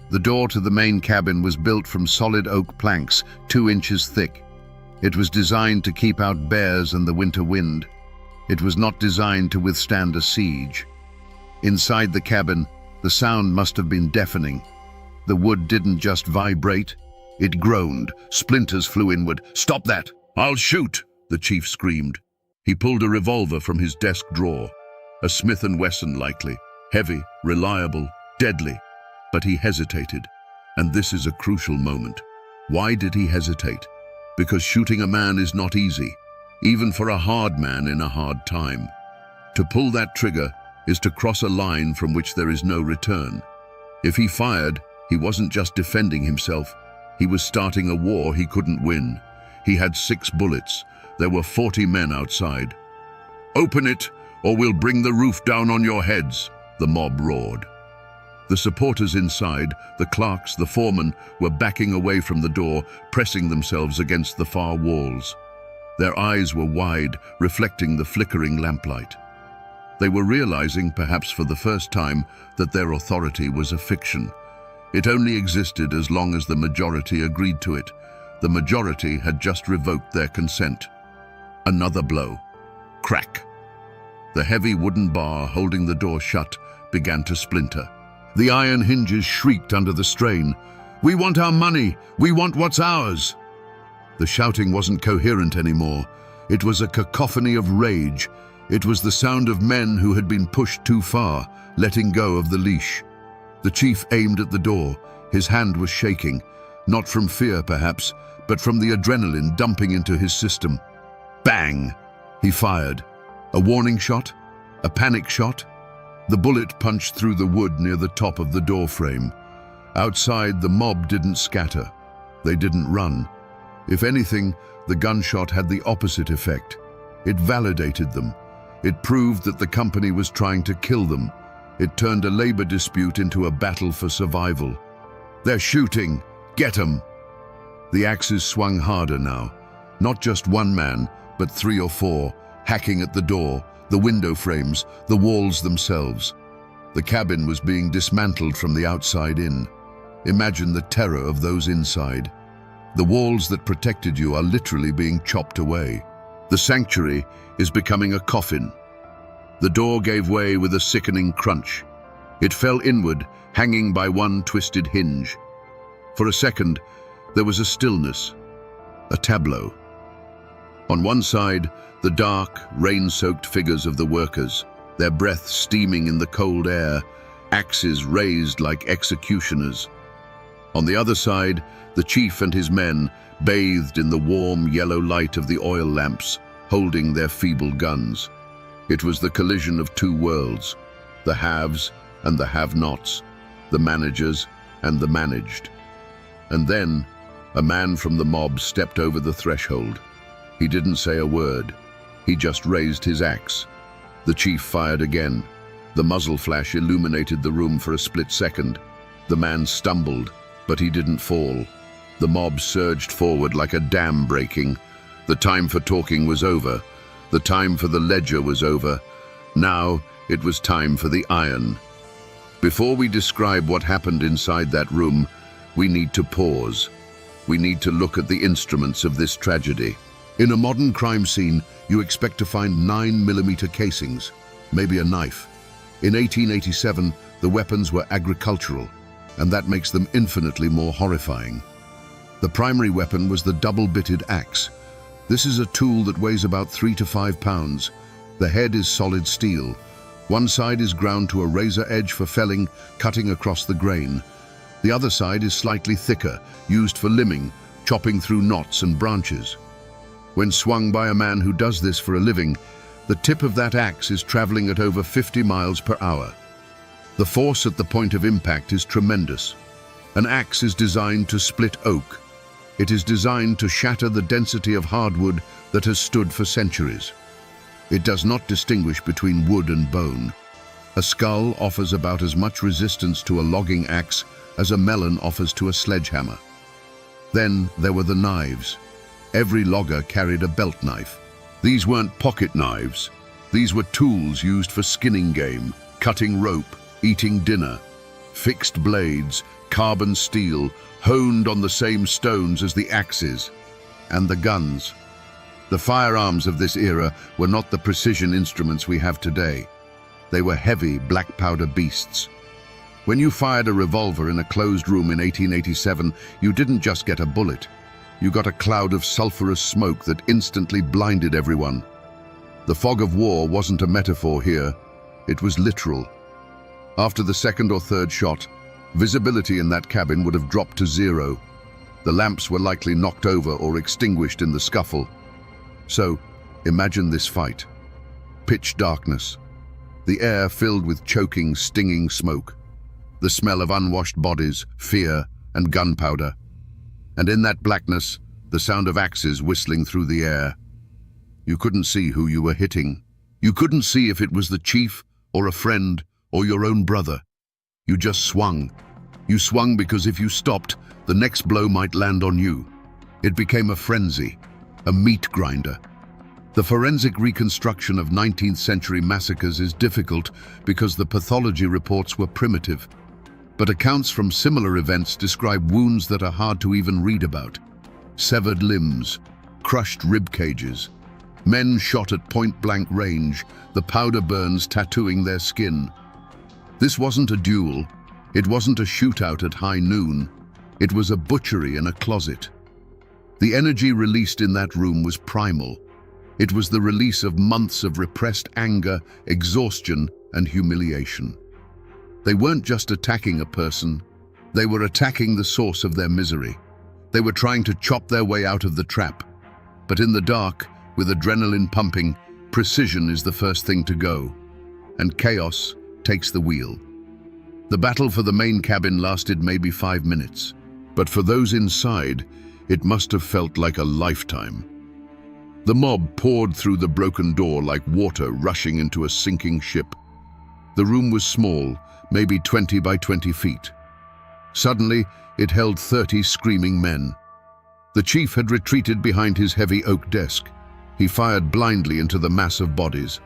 The door to the main cabin was built from solid oak planks, 2 inches thick. It was designed to keep out bears and the winter wind. It was not designed to withstand a siege. Inside the cabin, the sound must have been deafening. The wood didn't just vibrate, it groaned. Splinters flew inward. "Stop that! I'll shoot!" the chief screamed. He pulled a revolver from his desk drawer. A Smith & Wesson likely. Heavy, reliable, deadly. But he hesitated. And this is a crucial moment. Why did he hesitate? Because shooting a man is not easy, even for a hard man in a hard time. To pull that trigger is to cross a line from which there is no return. If he fired, he wasn't just defending himself. He was starting a war he couldn't win. He had 6 bullets. There were 40 men outside. "Open it, or we'll bring the roof down on your heads," the mob roared. The supporters inside, the clerks, the foremen, were backing away from the door, pressing themselves against the far walls. Their eyes were wide, reflecting the flickering lamplight. They were realizing, perhaps for the first time, that their authority was a fiction. It only existed as long as the majority agreed to it. The majority had just revoked their consent. Another blow. Crack. The heavy wooden bar holding the door shut began to splinter. The iron hinges shrieked under the strain. "We want our money! We want what's ours!" The shouting wasn't coherent anymore. It was a cacophony of rage. It was the sound of men who had been pushed too far, letting go of the leash. The chief aimed at the door. His hand was shaking, not from fear perhaps, but from the adrenaline dumping into his system. Bang! He fired. A warning shot? A panic shot? The bullet punched through the wood near the top of the door frame. Outside, the mob didn't scatter. They didn't run. If anything, the gunshot had the opposite effect. It validated them. It proved that the company was trying to kill them. It turned a labor dispute into a battle for survival. "They're shooting! Get 'em!" The axes swung harder now. Not just one man, but 3 or 4, hacking at the door, the window frames, the walls themselves. The cabin was being dismantled from the outside in. Imagine the terror of those inside. The walls that protected you are literally being chopped away. The sanctuary is becoming a coffin. The door gave way with a sickening crunch. It fell inward, hanging by one twisted hinge. For a second, there was a stillness, a tableau. On one side, the dark, rain-soaked figures of the workers, their breath steaming in the cold air, axes raised like executioners. On the other side, the chief and his men, bathed in the warm yellow light of the oil lamps, holding their feeble guns. It was the collision of two worlds, the haves and the have-nots, the managers and the managed. And then, a man from the mob stepped over the threshold. He didn't say a word. He just raised his axe. The chief fired again. The muzzle flash illuminated the room for a split second. The man stumbled, but he didn't fall. The mob surged forward like a dam breaking. The time for talking was over. The time for the ledger was over. Now it was time for the iron. Before we describe what happened inside that room, we need to pause. We need to look at the instruments of this tragedy. In a modern crime scene, you expect to find 9mm casings, maybe a knife. In 1887, the weapons were agricultural, and that makes them infinitely more horrifying. The primary weapon was the double-bitted axe. This is a tool that weighs about 3 to 5 pounds. The head is solid steel. One side is ground to a razor edge for felling, cutting across the grain. The other side is slightly thicker, used for limbing, chopping through knots and branches. When swung by a man who does this for a living, the tip of that axe is traveling at over 50 miles per hour. The force at the point of impact is tremendous. An axe is designed to split oak. It is designed to shatter the density of hardwood that has stood for centuries. It does not distinguish between wood and bone. A skull offers about as much resistance to a logging axe as a melon offers to a sledgehammer. Then there were the knives. Every logger carried a belt knife. These weren't pocket knives. These were tools used for skinning game, cutting rope, eating dinner. Fixed blades, carbon steel, honed on the same stones as the axes. And the guns. The firearms of this era were not the precision instruments we have today. They were heavy, black powder beasts. When you fired a revolver in a closed room in 1887, you didn't just get a bullet. You got a cloud of sulfurous smoke that instantly blinded everyone. The fog of war wasn't a metaphor here. It was literal. After the second or third shot, visibility in that cabin would have dropped to zero. The lamps were likely knocked over or extinguished in the scuffle. So, imagine this fight. Pitch darkness. The air filled with choking, stinging smoke. The smell of unwashed bodies, fear, and gunpowder. And in that blackness, the sound of axes whistling through the air. You couldn't see who you were hitting. You couldn't see if it was the chief, or a friend, or your own brother. You just swung. You swung because if you stopped, the next blow might land on you. It became a frenzy, a meat grinder. The forensic reconstruction of 19th century massacres is difficult because the pathology reports were primitive. But accounts from similar events describe wounds that are hard to even read about. Severed limbs, crushed rib cages, men shot at point-blank range, the powder burns tattooing their skin. This wasn't a duel. It wasn't a shootout at high noon. It was a butchery in a closet. The energy released in that room was primal. It was the release of months of repressed anger, exhaustion, and humiliation. They weren't just attacking a person. They were attacking the source of their misery. They were trying to chop their way out of the trap. But in the dark, with adrenaline pumping, precision is the first thing to go. And chaos takes the wheel. The battle for the main cabin lasted maybe 5 minutes. But for those inside, it must have felt like a lifetime. The mob poured through the broken door like water rushing into a sinking ship. The room was small, maybe 20 by 20 feet. Suddenly, it held 30 screaming men. The chief had retreated behind his heavy oak desk. He fired blindly into the mass of bodies.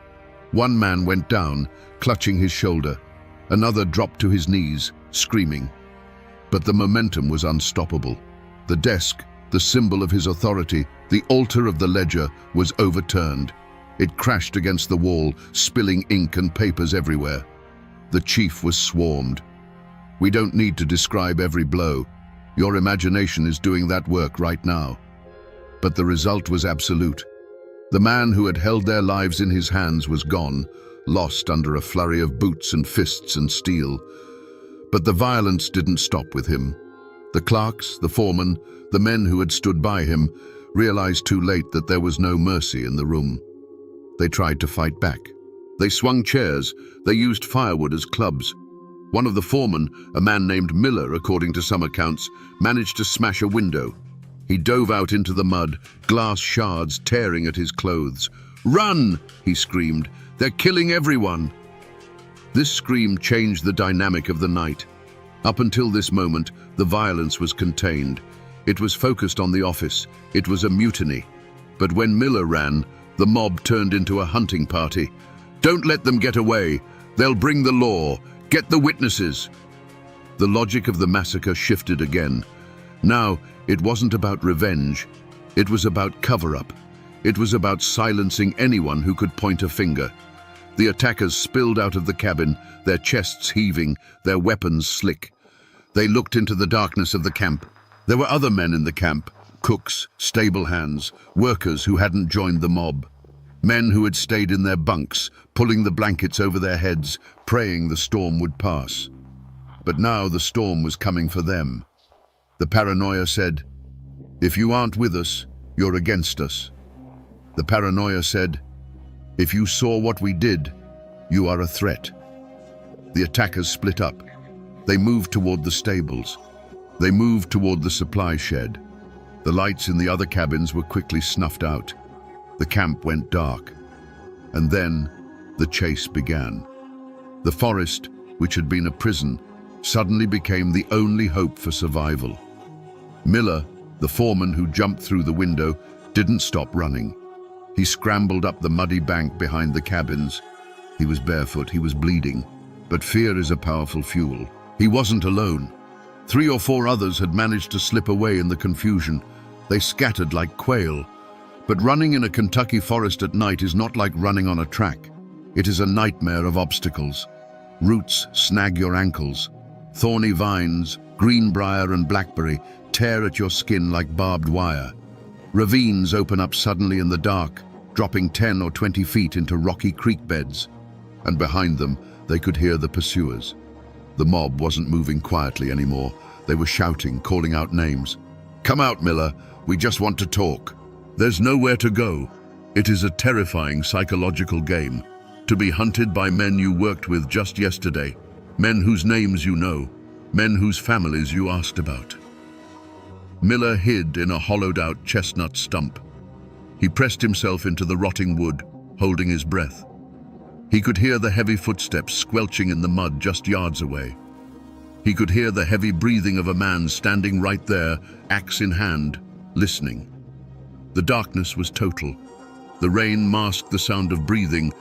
One man went down, clutching his shoulder. Another dropped to his knees, screaming. But the momentum was unstoppable. The desk, the symbol of his authority, the altar of the ledger, was overturned. It crashed against the wall, spilling ink and papers everywhere. The chief was swarmed. We don't need to describe every blow. Your imagination is doing that work right now. But the result was absolute. The man who had held their lives in his hands was gone, lost under a flurry of boots and fists and steel. But the violence didn't stop with him. The clerks, the foreman, the men who had stood by him realized too late that there was no mercy in the room. They tried to fight back. They swung chairs. They used firewood as clubs. One of the foremen, a man named Miller, according to some accounts, managed to smash a window. He dove out into the mud, glass shards tearing at his clothes. "Run!" he screamed. "They're killing everyone!" This scream changed the dynamic of the night. Up until this moment, the violence was contained. It was focused on the office. It was a mutiny. But when Miller ran, the mob turned into a hunting party. "Don't let them get away. They'll bring the law. Get the witnesses." The logic of the massacre shifted again. Now, it wasn't about revenge. It was about cover-up. It was about silencing anyone who could point a finger. The attackers spilled out of the cabin, their chests heaving, their weapons slick. They looked into the darkness of the camp. There were other men in the camp, cooks, stable hands, workers who hadn't joined the mob. Men who had stayed in their bunks, pulling the blankets over their heads, praying the storm would pass. But now the storm was coming for them. The paranoia said, "If you aren't with us, you're against us." The paranoia said, "If you saw what we did, you are a threat." The attackers split up. They moved toward the stables. They moved toward the supply shed. The lights in the other cabins were quickly snuffed out. The camp went dark. And then the chase began. The forest, which had been a prison, suddenly became the only hope for survival. Miller, the foreman who jumped through the window, didn't stop running. He scrambled up the muddy bank behind the cabins. He was barefoot, he was bleeding, but fear is a powerful fuel. He wasn't alone. 3 or 4 others had managed to slip away in the confusion. They scattered like quail. But running in a Kentucky forest at night is not like running on a track. It is a nightmare of obstacles. Roots snag your ankles. Thorny vines, greenbrier and blackberry, tear at your skin like barbed wire. Ravines open up suddenly in the dark, dropping 10 or 20 feet into rocky creek beds. And behind them, they could hear the pursuers. The mob wasn't moving quietly anymore. They were shouting, calling out names. "Come out, Miller. We just want to talk." There's nowhere to go. It is a terrifying psychological game. To be hunted by men you worked with just yesterday, men whose names you know, men whose families you asked about. Miller hid in a hollowed-out chestnut stump. He pressed himself into the rotting wood, holding his breath. He could hear the heavy footsteps squelching in the mud just yards away. He could hear the heavy breathing of a man standing right there, axe in hand, listening. The darkness was total. The rain masked the sound of breathing,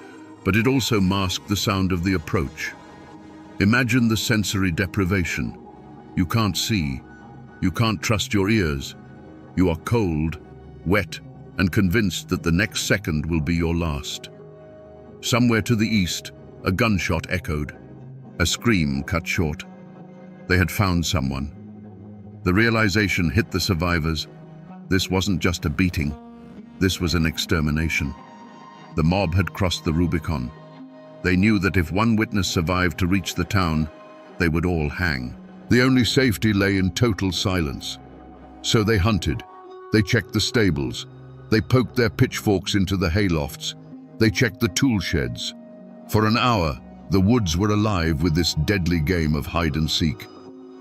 but it also masked the sound of the approach. Imagine the sensory deprivation. You can't see. You can't trust your ears. You are cold, wet, and convinced that the next second will be your last. Somewhere to the east, a gunshot echoed. A scream cut short. They had found someone. The realization hit the survivors. This wasn't just a beating. This was an extermination. The mob had crossed the Rubicon. They knew that if one witness survived to reach the town, they would all hang. The only safety lay in total silence. So they hunted. They checked the stables. They poked their pitchforks into the haylofts. They checked the tool sheds. For an hour, the woods were alive with this deadly game of hide and seek.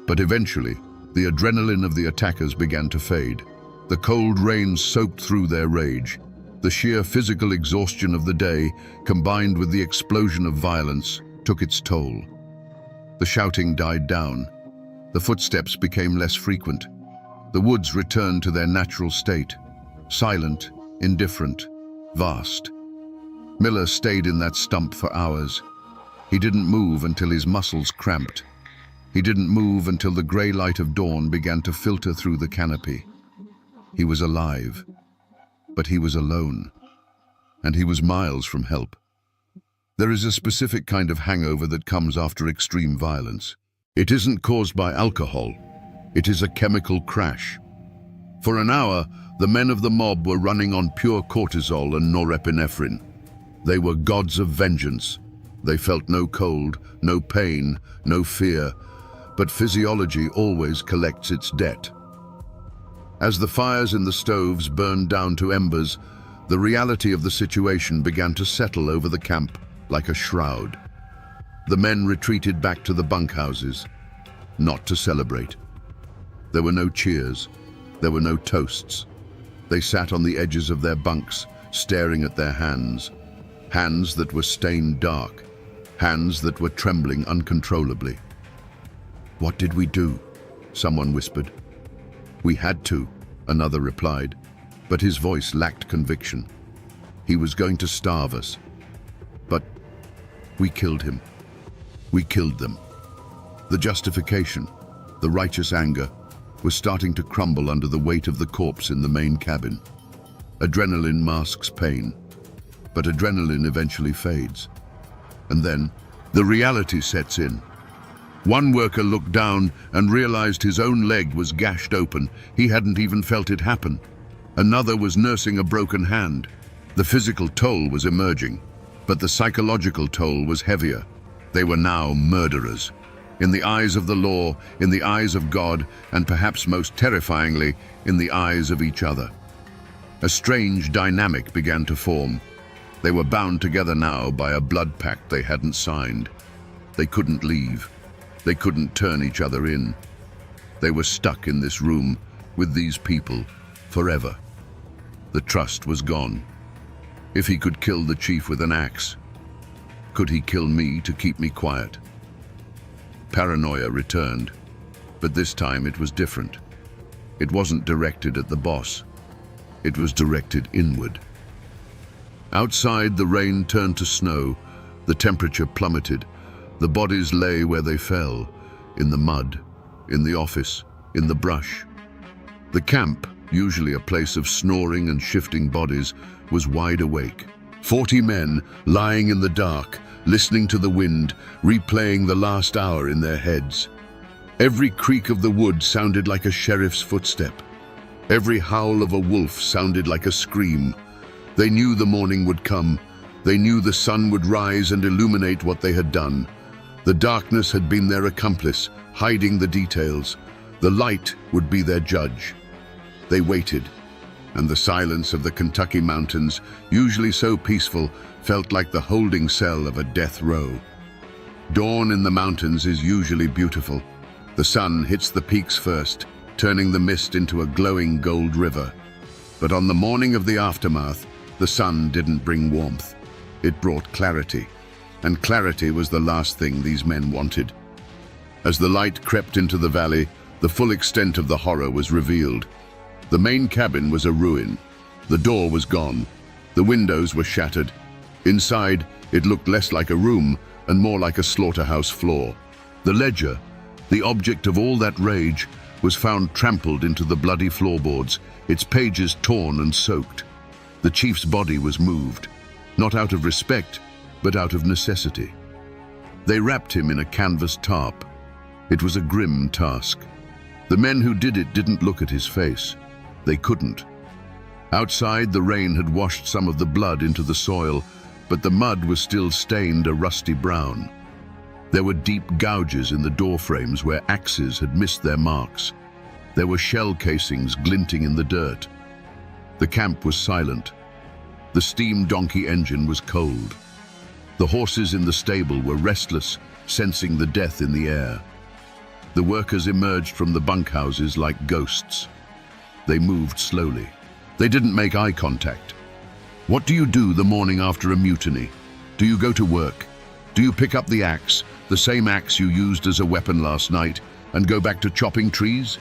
But eventually, the adrenaline of the attackers began to fade. The cold rain soaked through their rage. The sheer physical exhaustion of the day, combined with the explosion of violence, took its toll. The shouting died down. The footsteps became less frequent. The woods returned to their natural state, silent, indifferent, vast. Miller stayed in that stump for hours. He didn't move until his muscles cramped. He didn't move until the grey light of dawn began to filter through the canopy. He was alive, but he was alone, and he was miles from help. There is a specific kind of hangover that comes after extreme violence. It isn't caused by alcohol. It is a chemical crash. For an hour, the men of the mob were running on pure cortisol and norepinephrine. They were gods of vengeance. They felt no cold, no pain, no fear, but physiology always collects its debt. As the fires in the stoves burned down to embers, the reality of the situation began to settle over the camp like a shroud. The men retreated back to the bunkhouses, not to celebrate. There were no cheers. There were no toasts. They sat on the edges of their bunks, staring at their hands. Hands that were stained dark. Hands that were trembling uncontrollably. "What did we do?" someone whispered. "We had to," another replied, but his voice lacked conviction. "He was going to starve us. But we killed him. We killed them." The justification, the righteous anger, was starting to crumble under the weight of the corpse in the main cabin. Adrenaline masks pain, but adrenaline eventually fades. And then, the reality sets in. One worker looked down and realized his own leg was gashed open. He hadn't even felt it happen. Another was nursing a broken hand. The physical toll was emerging, but the psychological toll was heavier. They were now murderers. In the eyes of the law, in the eyes of God, and perhaps most terrifyingly, in the eyes of each other. A strange dynamic began to form. They were bound together now by a blood pact they hadn't signed. They couldn't leave. They couldn't turn each other in. They were stuck in this room with these people forever. The trust was gone. If he could kill the chief with an axe, could he kill me to keep me quiet? Paranoia returned, but this time it was different. It wasn't directed at the boss. It was directed inward. Outside, the rain turned to snow. The temperature plummeted. The bodies lay where they fell, in the mud, in the office, in the brush. The camp, usually a place of snoring and shifting bodies, was wide awake. 40 men lying in the dark, listening to the wind, replaying the last hour in their heads. Every creak of the wood sounded like a sheriff's footstep. Every howl of a wolf sounded like a scream. They knew the morning would come. They knew the sun would rise and illuminate what they had done. The darkness had been their accomplice, hiding the details. The light would be their judge. They waited, and the silence of the Kentucky mountains, usually so peaceful, felt like the holding cell of a death row. Dawn in the mountains is usually beautiful. The sun hits the peaks first, turning the mist into a glowing gold river. But on the morning of the aftermath, the sun didn't bring warmth. It brought clarity, and clarity was the last thing these men wanted. As the light crept into the valley, the full extent of the horror was revealed. The main cabin was a ruin. The door was gone. The windows were shattered. Inside, it looked less like a room and more like a slaughterhouse floor. The ledger, the object of all that rage, was found trampled into the bloody floorboards, its pages torn and soaked. The chief's body was moved, not out of respect, but out of necessity. They wrapped him in a canvas tarp. It was a grim task. The men who did it didn't look at his face. They couldn't. Outside, the rain had washed some of the blood into the soil, but the mud was still stained a rusty brown. There were deep gouges in the door frames where axes had missed their marks. There were shell casings glinting in the dirt. The camp was silent. The steam donkey engine was cold. The horses in the stable were restless, sensing the death in the air. The workers emerged from the bunkhouses like ghosts. They moved slowly. They didn't make eye contact. What do you do the morning after a mutiny? Do you go to work? Do you pick up the axe, the same axe you used as a weapon last night, and go back to chopping trees?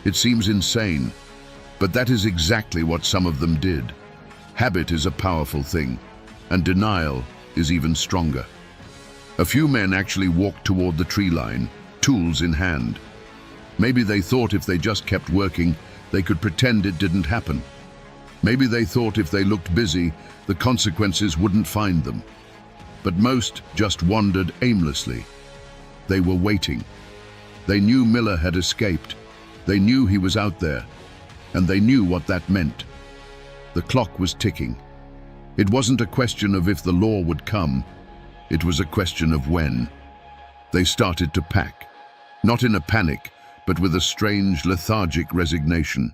It seems insane, but that is exactly what some of them did. Habit is a powerful thing, and denial is even stronger. A few men actually walked toward the tree line, tools in hand. Maybe they thought if they just kept working, they could pretend it didn't happen. Maybe they thought if they looked busy, the consequences wouldn't find them. But most just wandered aimlessly. They were waiting. They knew Miller had escaped. They knew he was out there. And they knew what that meant. The clock was ticking. It wasn't a question of if the law would come. It was a question of when. They started to pack. Not in a panic, but with a strange, lethargic resignation.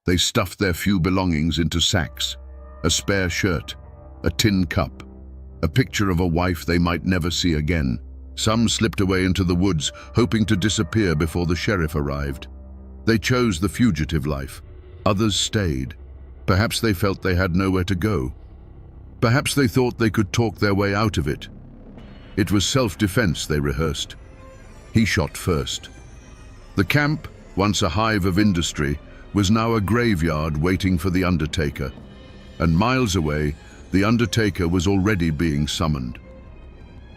They stuffed their few belongings into sacks. A spare shirt, a tin cup, a picture of a wife they might never see again. Some slipped away into the woods, hoping to disappear before the sheriff arrived. They chose the fugitive life. Others stayed. Perhaps they felt they had nowhere to go. Perhaps they thought they could talk their way out of it. It was self-defense they rehearsed. He shot first. The camp, once a hive of industry, was now a graveyard waiting for the undertaker. And miles away, the undertaker was already being summoned.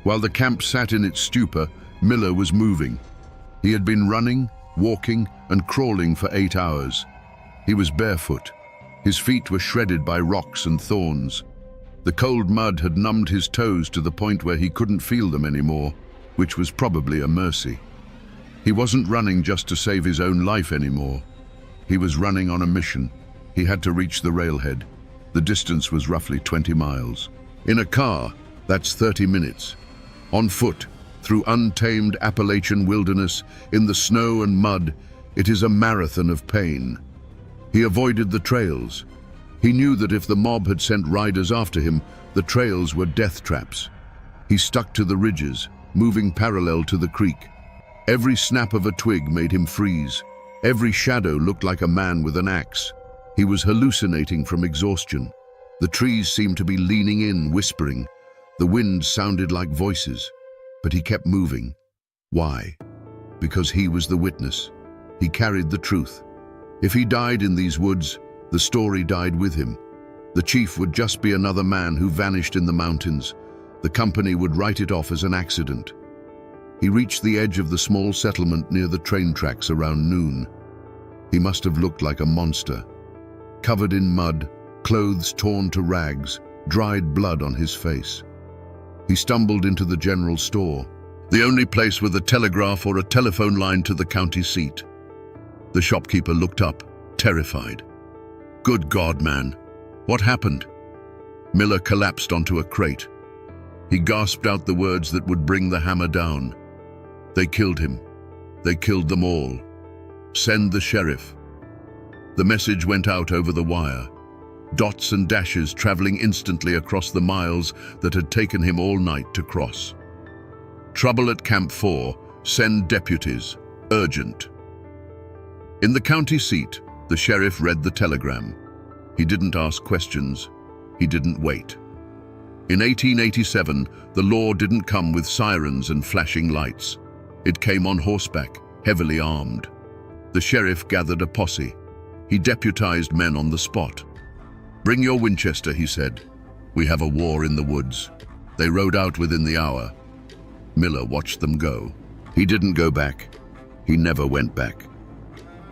While the camp sat in its stupor, Miller was moving. He had been running, walking, and crawling for 8 hours. He was barefoot. His feet were shredded by rocks and thorns. The cold mud had numbed his toes to the point where he couldn't feel them anymore, which was probably a mercy. He wasn't running just to save his own life anymore. He was running on a mission. He had to reach the railhead. The distance was roughly 20 miles. In a car, that's 30 minutes. On foot, through untamed Appalachian wilderness, in the snow and mud, it is a marathon of pain. He avoided the trails. He knew that if the mob had sent riders after him, the trails were death traps. He stuck to the ridges, moving parallel to the creek. Every snap of a twig made him freeze. Every shadow looked like a man with an axe. He was hallucinating from exhaustion. The trees seemed to be leaning in, whispering. The wind sounded like voices, but he kept moving. Why? Because he was the witness. He carried the truth. If he died in these woods, the story died with him. The chief would just be another man who vanished in the mountains. The company would write it off as an accident. He reached the edge of the small settlement near the train tracks around noon. He must have looked like a monster. Covered in mud, clothes torn to rags, dried blood on his face. He stumbled into the general store, the only place with a telegraph or a telephone line to the county seat. The shopkeeper looked up, terrified. "Good God, man. What happened?" Miller collapsed onto a crate. He gasped out the words that would bring the hammer down. "They killed him. They killed them all. Send the sheriff." The message went out over the wire. Dots and dashes traveling instantly across the miles that had taken him all night to cross. "Trouble at Camp 4. Send deputies. Urgent." In the county seat, the sheriff read the telegram. He didn't ask questions. He didn't wait. In 1887, the law didn't come with sirens and flashing lights. It came on horseback, heavily armed. The sheriff gathered a posse. He deputized men on the spot. "Bring your Winchester," he said. "We have a war in the woods." They rode out within the hour. Miller watched them go. He didn't go back. He never went back.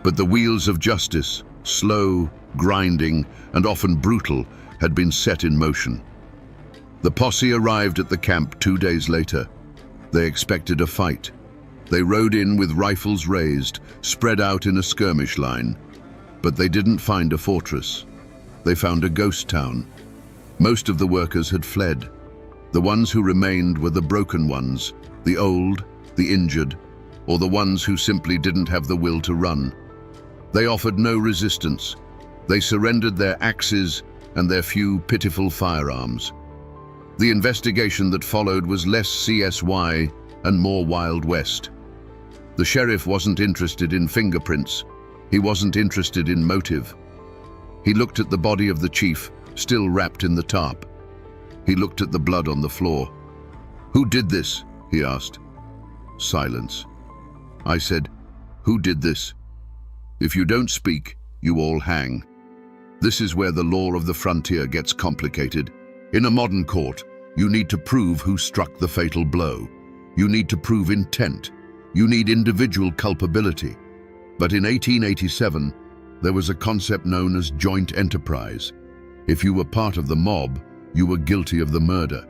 But the wheels of justice, slow, grinding, and often brutal, had been set in motion. The posse arrived at the camp 2 days later. They expected a fight. They rode in with rifles raised, spread out in a skirmish line. But they didn't find a fortress. They found a ghost town. Most of the workers had fled. The ones who remained were the broken ones, the old, the injured, or the ones who simply didn't have the will to run. They offered no resistance. They surrendered their axes and their few pitiful firearms. The investigation that followed was less CSY and more Wild West. The sheriff wasn't interested in fingerprints. He wasn't interested in motive. He looked at the body of the chief, still wrapped in the tarp. He looked at the blood on the floor. "Who did this?" he asked. Silence. I said, "Who did this? If you don't speak, you all hang." This is where the law of the frontier gets complicated. In a modern court, you need to prove who struck the fatal blow. You need to prove intent. You need individual culpability. But in 1887, there was a concept known as joint enterprise. If you were part of the mob, you were guilty of the murder.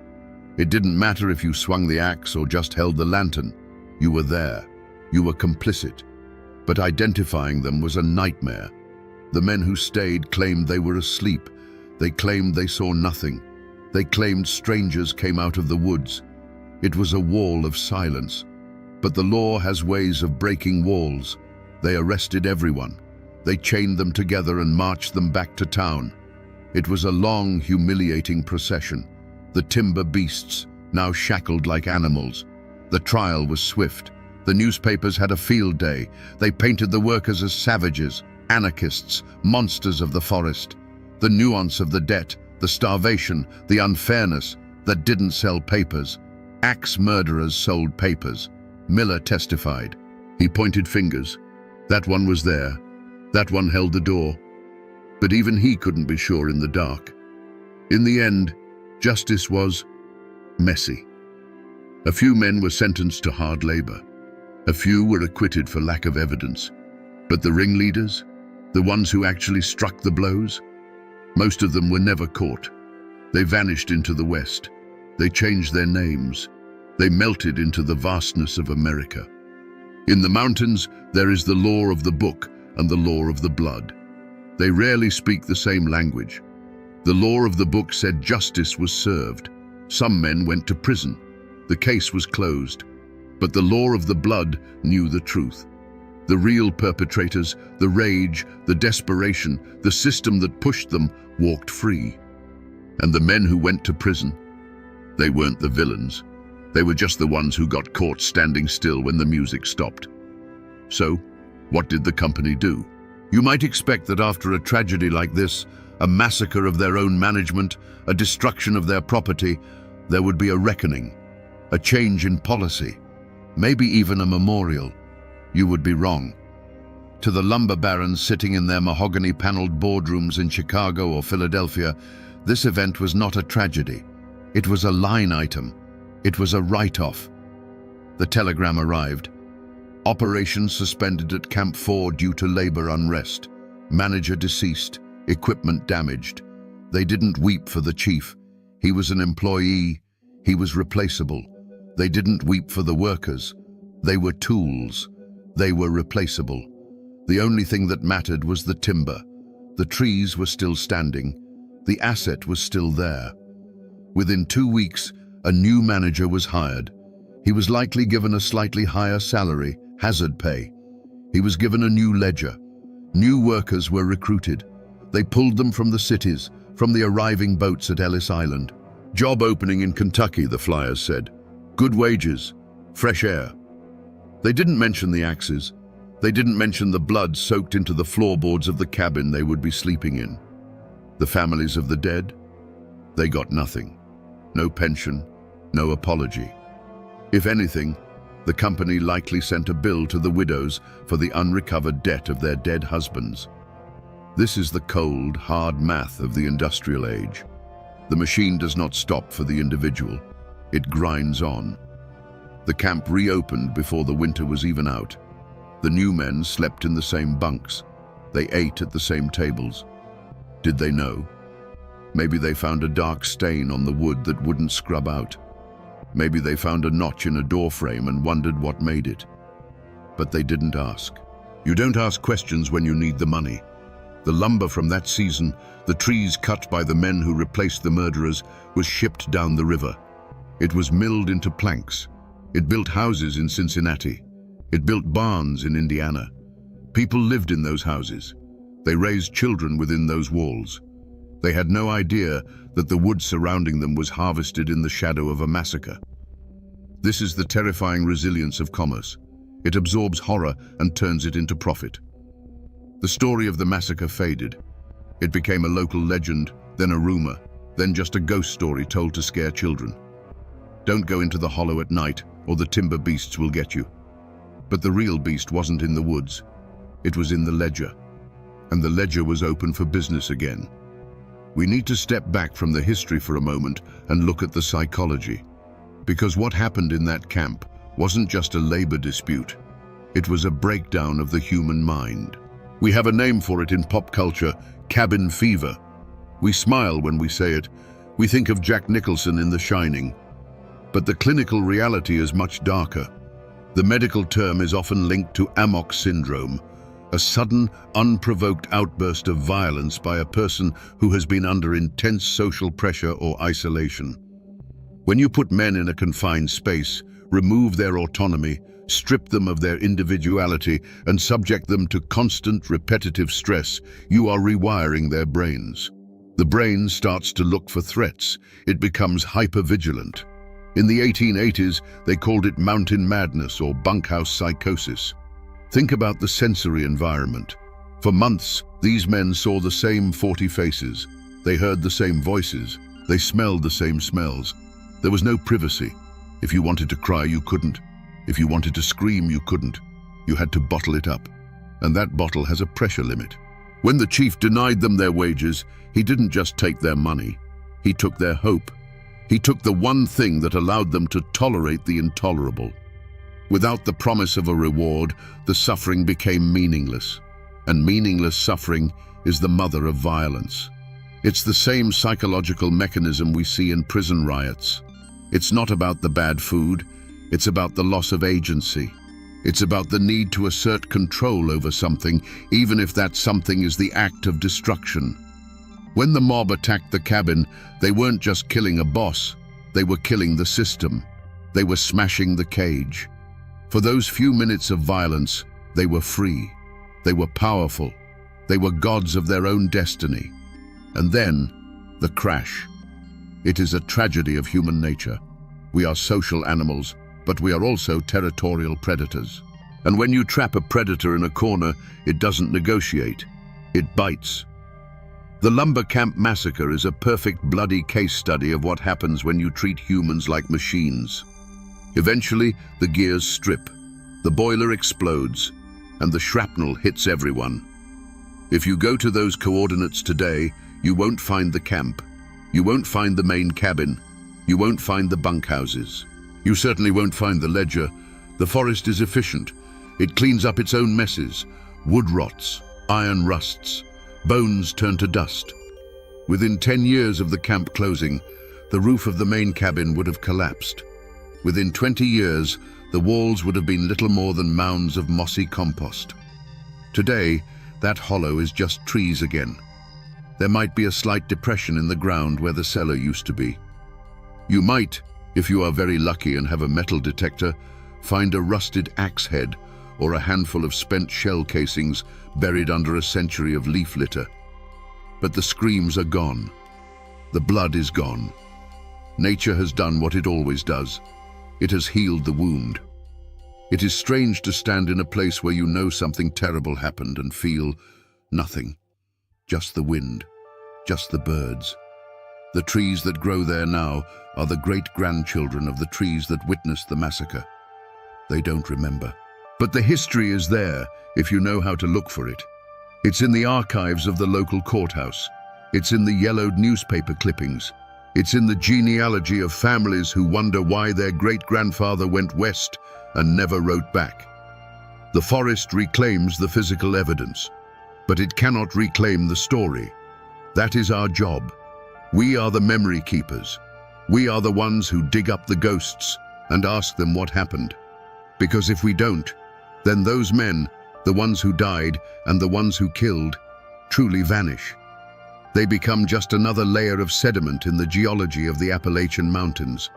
It didn't matter if you swung the axe or just held the lantern. You were there. You were complicit. But identifying them was a nightmare. The men who stayed claimed they were asleep. They claimed they saw nothing. They claimed strangers came out of the woods. It was a wall of silence. But the law has ways of breaking walls. They arrested everyone. They chained them together and marched them back to town. It was a long, humiliating procession. The timber beasts, now shackled like animals. The trial was swift. The newspapers had a field day. They painted the workers as savages, anarchists, monsters of the forest. The nuance of the debt, the starvation, the unfairness that didn't sell papers. Axe murderers sold papers. Miller testified. He pointed fingers. That one was there. That one held the door. But even he couldn't be sure in the dark. In the end, justice was messy. A few men were sentenced to hard labor. A few were acquitted for lack of evidence. But the ringleaders, the ones who actually struck the blows, most of them were never caught. They vanished into the West. They changed their names. They melted into the vastness of America. In the mountains, there is the law of the book and the law of the blood. They rarely speak the same language. The law of the book said justice was served. Some men went to prison. The case was closed. But the law of the blood knew the truth. The real perpetrators, the rage, the desperation, the system that pushed them, walked free. And the men who went to prison, they weren't the villains. They were just the ones who got caught standing still when the music stopped. So, what did the company do? You might expect that after a tragedy like this, a massacre of their own management, a destruction of their property, there would be a reckoning, a change in policy, maybe even a memorial. You would be wrong. To the lumber barons sitting in their mahogany-paneled boardrooms in Chicago or Philadelphia, this event was not a tragedy. It was a line item. It was a write-off. The telegram arrived. Operations suspended at Camp 4 due to labor unrest. Manager deceased. Equipment damaged. They didn't weep for the chief. He was an employee. He was replaceable. They didn't weep for the workers. They were tools. They were replaceable. The only thing that mattered was the timber. The trees were still standing. The asset was still there. Within 2 weeks, a new manager was hired. He was likely given a slightly higher salary, hazard pay. He was given a new ledger. New workers were recruited. They pulled them from the cities, from the arriving boats at Ellis Island. Job opening in Kentucky, the flyers said. Good wages, fresh air. They didn't mention the axes. They didn't mention the blood soaked into the floorboards of the cabin they would be sleeping in. The families of the dead? They got nothing. No pension, no apology. If anything, the company likely sent a bill to the widows for the unrecovered debt of their dead husbands. This is the cold, hard math of the industrial age. The machine does not stop for the individual. It grinds on. The camp reopened before the winter was even out. The new men slept in the same bunks. They ate at the same tables. Did they know? Maybe they found a dark stain on the wood that wouldn't scrub out. Maybe they found a notch in a door frame and wondered what made it. But they didn't ask. You don't ask questions when you need the money. The lumber from that season, the trees cut by the men who replaced the murderers, was shipped down the river. It was milled into planks. It built houses in Cincinnati. It built barns in Indiana. People lived in those houses. They raised children within those walls. They had no idea that the wood surrounding them was harvested in the shadow of a massacre. This is the terrifying resilience of commerce. It absorbs horror and turns it into profit. The story of the massacre faded. It became a local legend, then a rumor, then just a ghost story told to scare children. Don't go into the hollow at night, or the timber beasts will get you. But the real beast wasn't in the woods. It was in the ledger. And the ledger was open for business again. We need to step back from the history for a moment and look at the psychology. Because what happened in that camp wasn't just a labor dispute. It was a breakdown of the human mind. We have a name for it in pop culture: cabin fever. We smile when we say it. We think of Jack Nicholson in The Shining. But the clinical reality is much darker. The medical term is often linked to amok syndrome, a sudden, unprovoked outburst of violence by a person who has been under intense social pressure or isolation. When you put men in a confined space, remove their autonomy, strip them of their individuality, and subject them to constant, repetitive stress, you are rewiring their brains. The brain starts to look for threats. It becomes hypervigilant. In the 1880s, they called it mountain madness or bunkhouse psychosis. Think about the sensory environment. For months, these men saw the same 40 faces. They heard the same voices. They smelled the same smells. There was no privacy. If you wanted to cry, you couldn't. If you wanted to scream, you couldn't. You had to bottle it up. And that bottle has a pressure limit. When the chief denied them their wages, he didn't just take their money. He took their hope. He took the one thing that allowed them to tolerate the intolerable. Without the promise of a reward, the suffering became meaningless. And meaningless suffering is the mother of violence. It's the same psychological mechanism we see in prison riots. It's not about the bad food. It's about the loss of agency. It's about the need to assert control over something, even if that something is the act of destruction. When the mob attacked the cabin, they weren't just killing a boss. They were killing the system. They were smashing the cage. For those few minutes of violence, they were free. They were powerful. They were gods of their own destiny. And then, the crash. It is a tragedy of human nature. We are social animals, but we are also territorial predators. And when you trap a predator in a corner, it doesn't negotiate. It bites. The lumber camp massacre is a perfect bloody case study of what happens when you treat humans like machines. Eventually, the gears strip, the boiler explodes, and the shrapnel hits everyone. If you go to those coordinates today, you won't find the camp. You won't find the main cabin. You won't find the bunkhouses. You certainly won't find the ledger. The forest is efficient. It cleans up its own messes. Wood rots, iron rusts, bones turn to dust. Within 10 years of the camp closing, the roof of the main cabin would have collapsed. Within 20 years, the walls would have been little more than mounds of mossy compost. Today, that hollow is just trees again. There might be a slight depression in the ground where the cellar used to be. You might, if you are very lucky and have a metal detector, find a rusted axe head or a handful of spent shell casings buried under a century of leaf litter. But the screams are gone. The blood is gone. Nature has done what it always does. It has healed the wound. It is strange to stand in a place where you know something terrible happened and feel nothing. Just the wind, just the birds. The trees that grow there now are the great-grandchildren of the trees that witnessed the massacre. They don't remember. But the history is there if you know how to look for it. It's in the archives of the local courthouse. It's in the yellowed newspaper clippings. It's in the genealogy of families who wonder why their great-grandfather went west and never wrote back. The forest reclaims the physical evidence, but it cannot reclaim the story. That is our job. We are the memory keepers. We are the ones who dig up the ghosts and ask them what happened. Because if we don't, then those men, the ones who died and the ones who killed, truly vanish. They become just another layer of sediment in the geology of the Appalachian Mountains.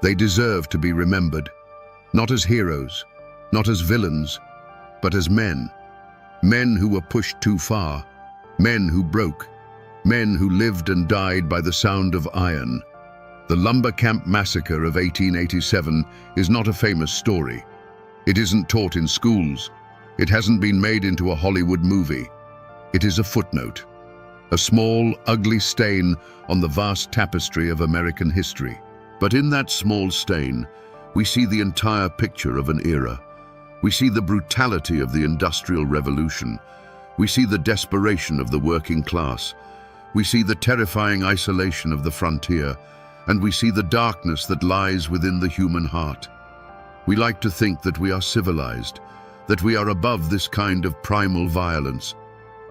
They deserve to be remembered, not as heroes, not as villains, but as men. Men who were pushed too far, men who broke, men who lived and died by the sound of iron. The lumber camp massacre of 1887 is not a famous story. It isn't taught in schools. It hasn't been made into a Hollywood movie. It is a footnote. A small, ugly stain on the vast tapestry of American history. But in that small stain, we see the entire picture of an era. We see the brutality of the Industrial Revolution. We see the desperation of the working class. We see the terrifying isolation of the frontier. And we see the darkness that lies within the human heart. We like to think that we are civilized, that we are above this kind of primal violence.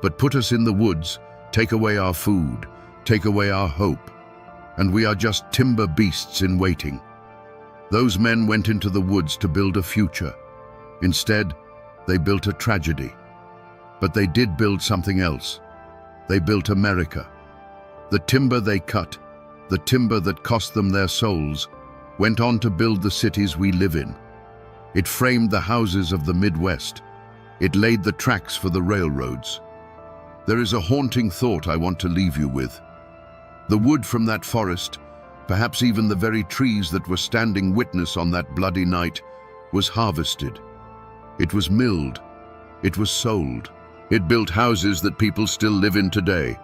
But put us in the woods, take away our food, take away our hope, and we are just timber beasts in waiting. Those men went into the woods to build a future. Instead, they built a tragedy. But they did build something else. They built America. The timber they cut, the timber that cost them their souls, went on to build the cities we live in. It framed the houses of the Midwest. It laid the tracks for the railroads. There is a haunting thought I want to leave you with. The wood from that forest, perhaps even the very trees that were standing witness on that bloody night, was harvested. It was milled. It was sold. It built houses that people still live in today.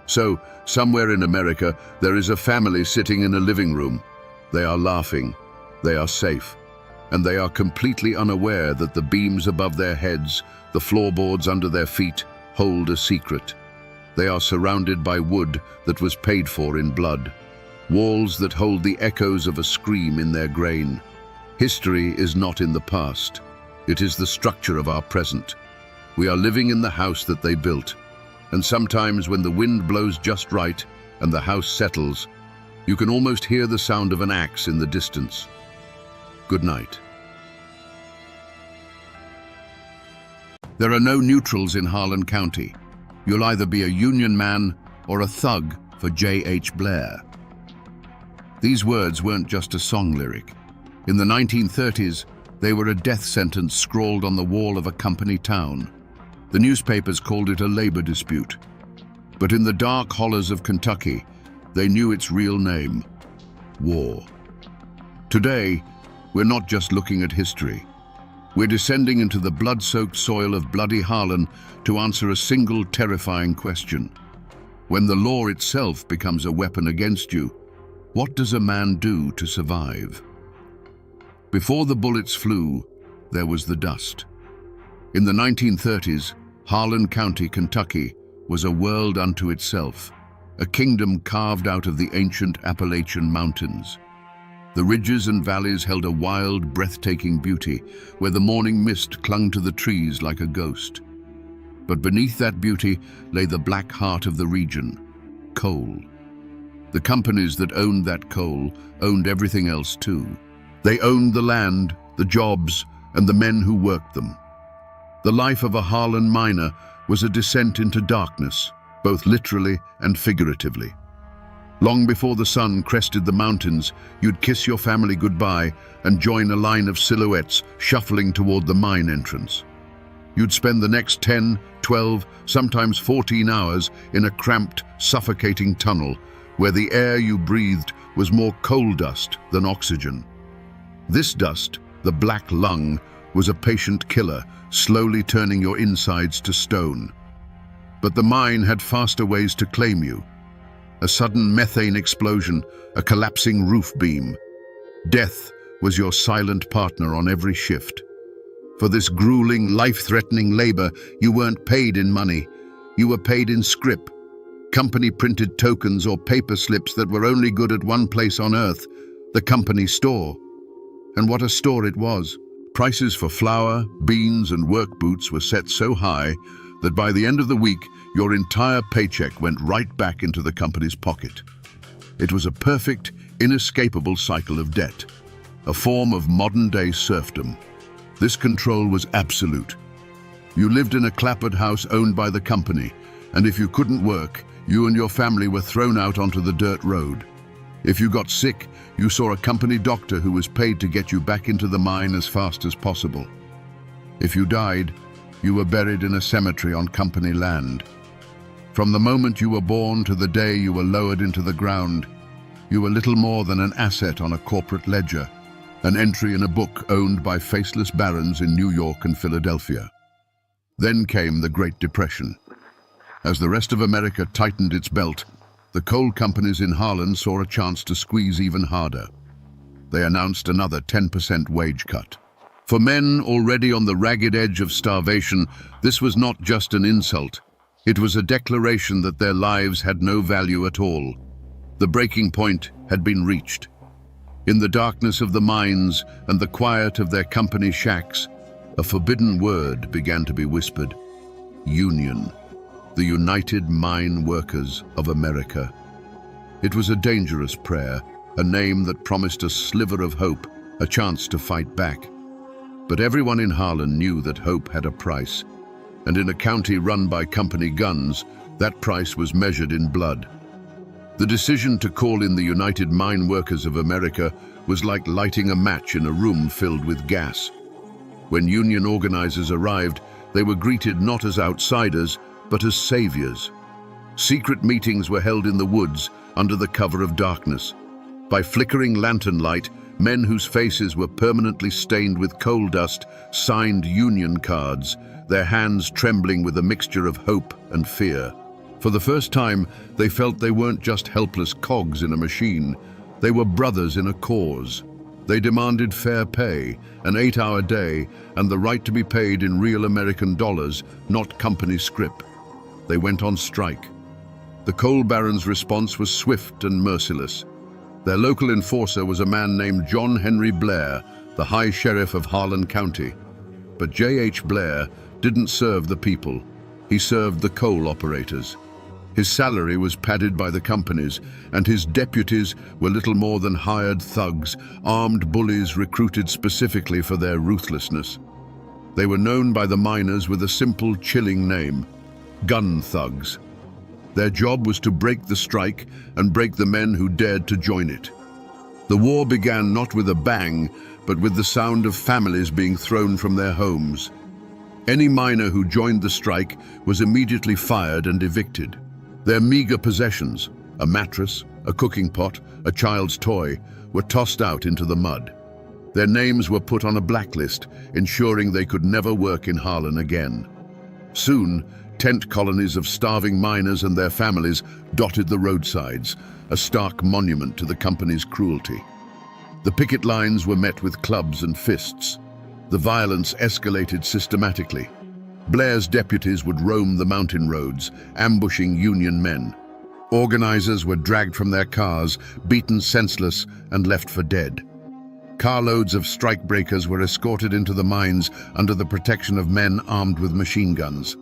So, somewhere in America, there is a family sitting in a living room. They are laughing. They are safe. And they are completely unaware that the beams above their heads, the floorboards under their feet, hold a secret. They are surrounded by wood that was paid for in blood. Walls that hold the echoes of a scream in their grain. History is not in the past. It is the structure of our present. We are living in the house that they built. And sometimes when the wind blows just right and the house settles, you can almost hear the sound of an axe in the distance. Good night. There are no neutrals in Harlan County. You'll either be a Union man or a thug for J.H. Blair. These words weren't just a song lyric. In the 1930s, they were a death sentence scrawled on the wall of a company town. The newspapers called it a labor dispute. But in the dark hollows of Kentucky, they knew its real name: war. Today, we're not just looking at history. We're descending into the blood-soaked soil of bloody Harlan to answer a single terrifying question. When the law itself becomes a weapon against you, what does a man do to survive? Before the bullets flew, there was the dust. In the 1930s, Harlan County, Kentucky, was a world unto itself, a kingdom carved out of the ancient Appalachian mountains. The ridges and valleys held a wild, breathtaking beauty, where the morning mist clung to the trees like a ghost. But beneath that beauty lay the black heart of the region: coal. The companies that owned that coal owned everything else too. They owned the land, the jobs, and the men who worked them. The life of a Harlan miner was a descent into darkness, both literally and figuratively. Long before the sun crested the mountains, you'd kiss your family goodbye and join a line of silhouettes shuffling toward the mine entrance. You'd spend the next 10, 12, sometimes 14 hours in a cramped, suffocating tunnel where the air you breathed was more coal dust than oxygen. This dust, the black lung, was a patient killer, slowly turning your insides to stone. But the mine had faster ways to claim you. A sudden methane explosion, a collapsing roof beam. Death was your silent partner on every shift. For this grueling, life-threatening labor, you weren't paid in money. You were paid in scrip, company-printed tokens or paper slips that were only good at one place on Earth, the company store. And what a store it was. Prices for flour, beans, and work boots were set so high that by the end of the week, your entire paycheck went right back into the company's pocket. It was a perfect, inescapable cycle of debt, a form of modern-day serfdom. This control was absolute. You lived in a clapboard house owned by the company, and if you couldn't work, you and your family were thrown out onto the dirt road. If you got sick, you saw a company doctor who was paid to get you back into the mine as fast as possible. If you died, you were buried in a cemetery on company land. From the moment you were born to the day you were lowered into the ground, you were little more than an asset on a corporate ledger, an entry in a book owned by faceless barons in New York and Philadelphia. Then came the Great Depression. As the rest of America tightened its belt, the coal companies in Harlan saw a chance to squeeze even harder. They announced another 10% wage cut. For men already on the ragged edge of starvation, this was not just an insult. It was a declaration that their lives had no value at all. The breaking point had been reached. In the darkness of the mines and the quiet of their company shacks, a forbidden word began to be whispered. Union. The United Mine Workers of America. It was a dangerous prayer, a name that promised a sliver of hope, a chance to fight back. But everyone in Harlan knew that hope had a price, and in a county run by company guns, that price was measured in blood. The decision to call in the United Mine Workers of America was like lighting a match in a room filled with gas. When union organizers arrived, they were greeted not as outsiders, but as saviors. Secret meetings were held in the woods under the cover of darkness. By flickering lantern light, men whose faces were permanently stained with coal dust signed union cards, their hands trembling with a mixture of hope and fear. For the first time, they felt they weren't just helpless cogs in a machine. They were brothers in a cause. They demanded fair pay, an 8-hour day, and the right to be paid in real American dollars, not company scrip. They went on strike. The coal barons' response was swift and merciless. Their local enforcer was a man named John Henry Blair, the High Sheriff of Harlan County. But J.H. Blair didn't serve the people. He served the coal operators. His salary was padded by the companies, and his deputies were little more than hired thugs, armed bullies recruited specifically for their ruthlessness. They were known by the miners with a simple, chilling name: gun thugs. Their job was to break the strike and break the men who dared to join it. The war began not with a bang, but with the sound of families being thrown from their homes. Any miner who joined the strike was immediately fired and evicted. Their meager possessions, a mattress, a cooking pot, a child's toy, were tossed out into the mud. Their names were put on a blacklist, ensuring they could never work in Harlan again. Soon, tent colonies of starving miners and their families dotted the roadsides, a stark monument to the company's cruelty. The picket lines were met with clubs and fists. The violence escalated systematically. Blair's deputies would roam the mountain roads, ambushing Union men. Organizers were dragged from their cars, beaten senseless, and left for dead. Carloads of strikebreakers were escorted into the mines under the protection of men armed with machine guns.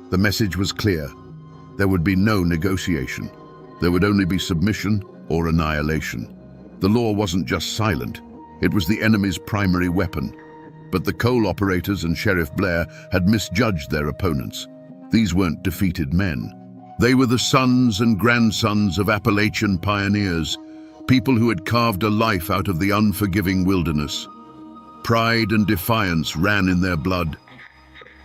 The message was clear. There would be no negotiation. There would only be submission or annihilation. The law wasn't just silent. It was the enemy's primary weapon. But the coal operators and Sheriff Blair had misjudged their opponents. These weren't defeated men. They were the sons and grandsons of Appalachian pioneers, people who had carved a life out of the unforgiving wilderness. Pride and defiance ran in their blood.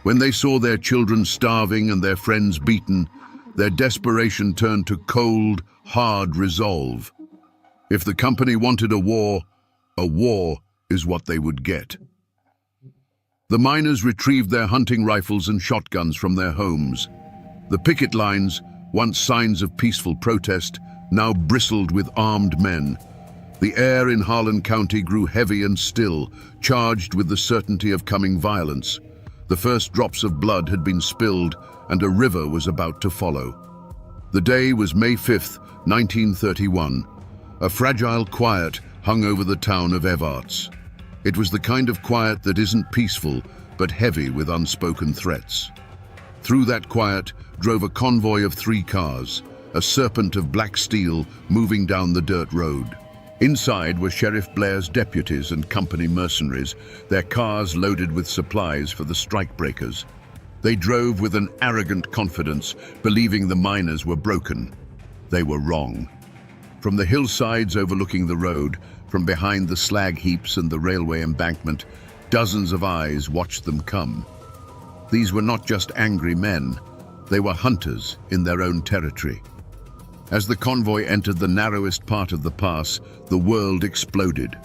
When they saw their children starving and their friends beaten, their desperation turned to cold, hard resolve. If the company wanted a war is what they would get. The miners retrieved their hunting rifles and shotguns from their homes. The picket lines, once signs of peaceful protest, now bristled with armed men. The air in Harlan County grew heavy and still, charged with the certainty of coming violence. The first drops of blood had been spilled, and a river was about to follow. The day was May 5th, 1931. A fragile quiet hung over the town of Evarts. It was the kind of quiet that isn't peaceful, but heavy with unspoken threats. Through that quiet drove a convoy of 3 cars, a serpent of black steel moving down the dirt road. Inside were Sheriff Blair's deputies and company mercenaries, their cars loaded with supplies for the strikebreakers. They drove with an arrogant confidence, believing the miners were broken. They were wrong. From the hillsides overlooking the road, from behind the slag heaps and the railway embankment, dozens of eyes watched them come. These were not just angry men, they were hunters in their own territory. As the convoy entered the narrowest part of the pass, the world exploded.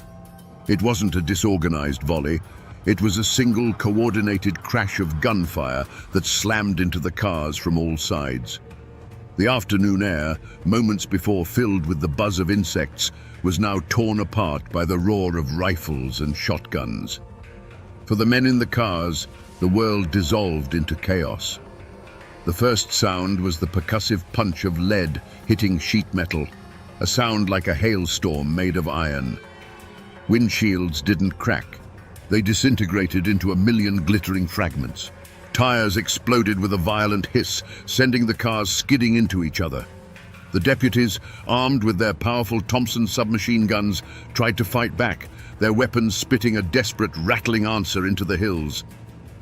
It wasn't a disorganized volley, it was a single coordinated crash of gunfire that slammed into the cars from all sides. The afternoon air, moments before filled with the buzz of insects, was now torn apart by the roar of rifles and shotguns. For the men in the cars, the world dissolved into chaos. The first sound was the percussive punch of lead hitting sheet metal, a sound like a hailstorm made of iron. Windshields didn't crack. They disintegrated into a million glittering fragments. Tires exploded with a violent hiss, sending the cars skidding into each other. The deputies, armed with their powerful Thompson submachine guns, tried to fight back, their weapons spitting a desperate, rattling answer into the hills.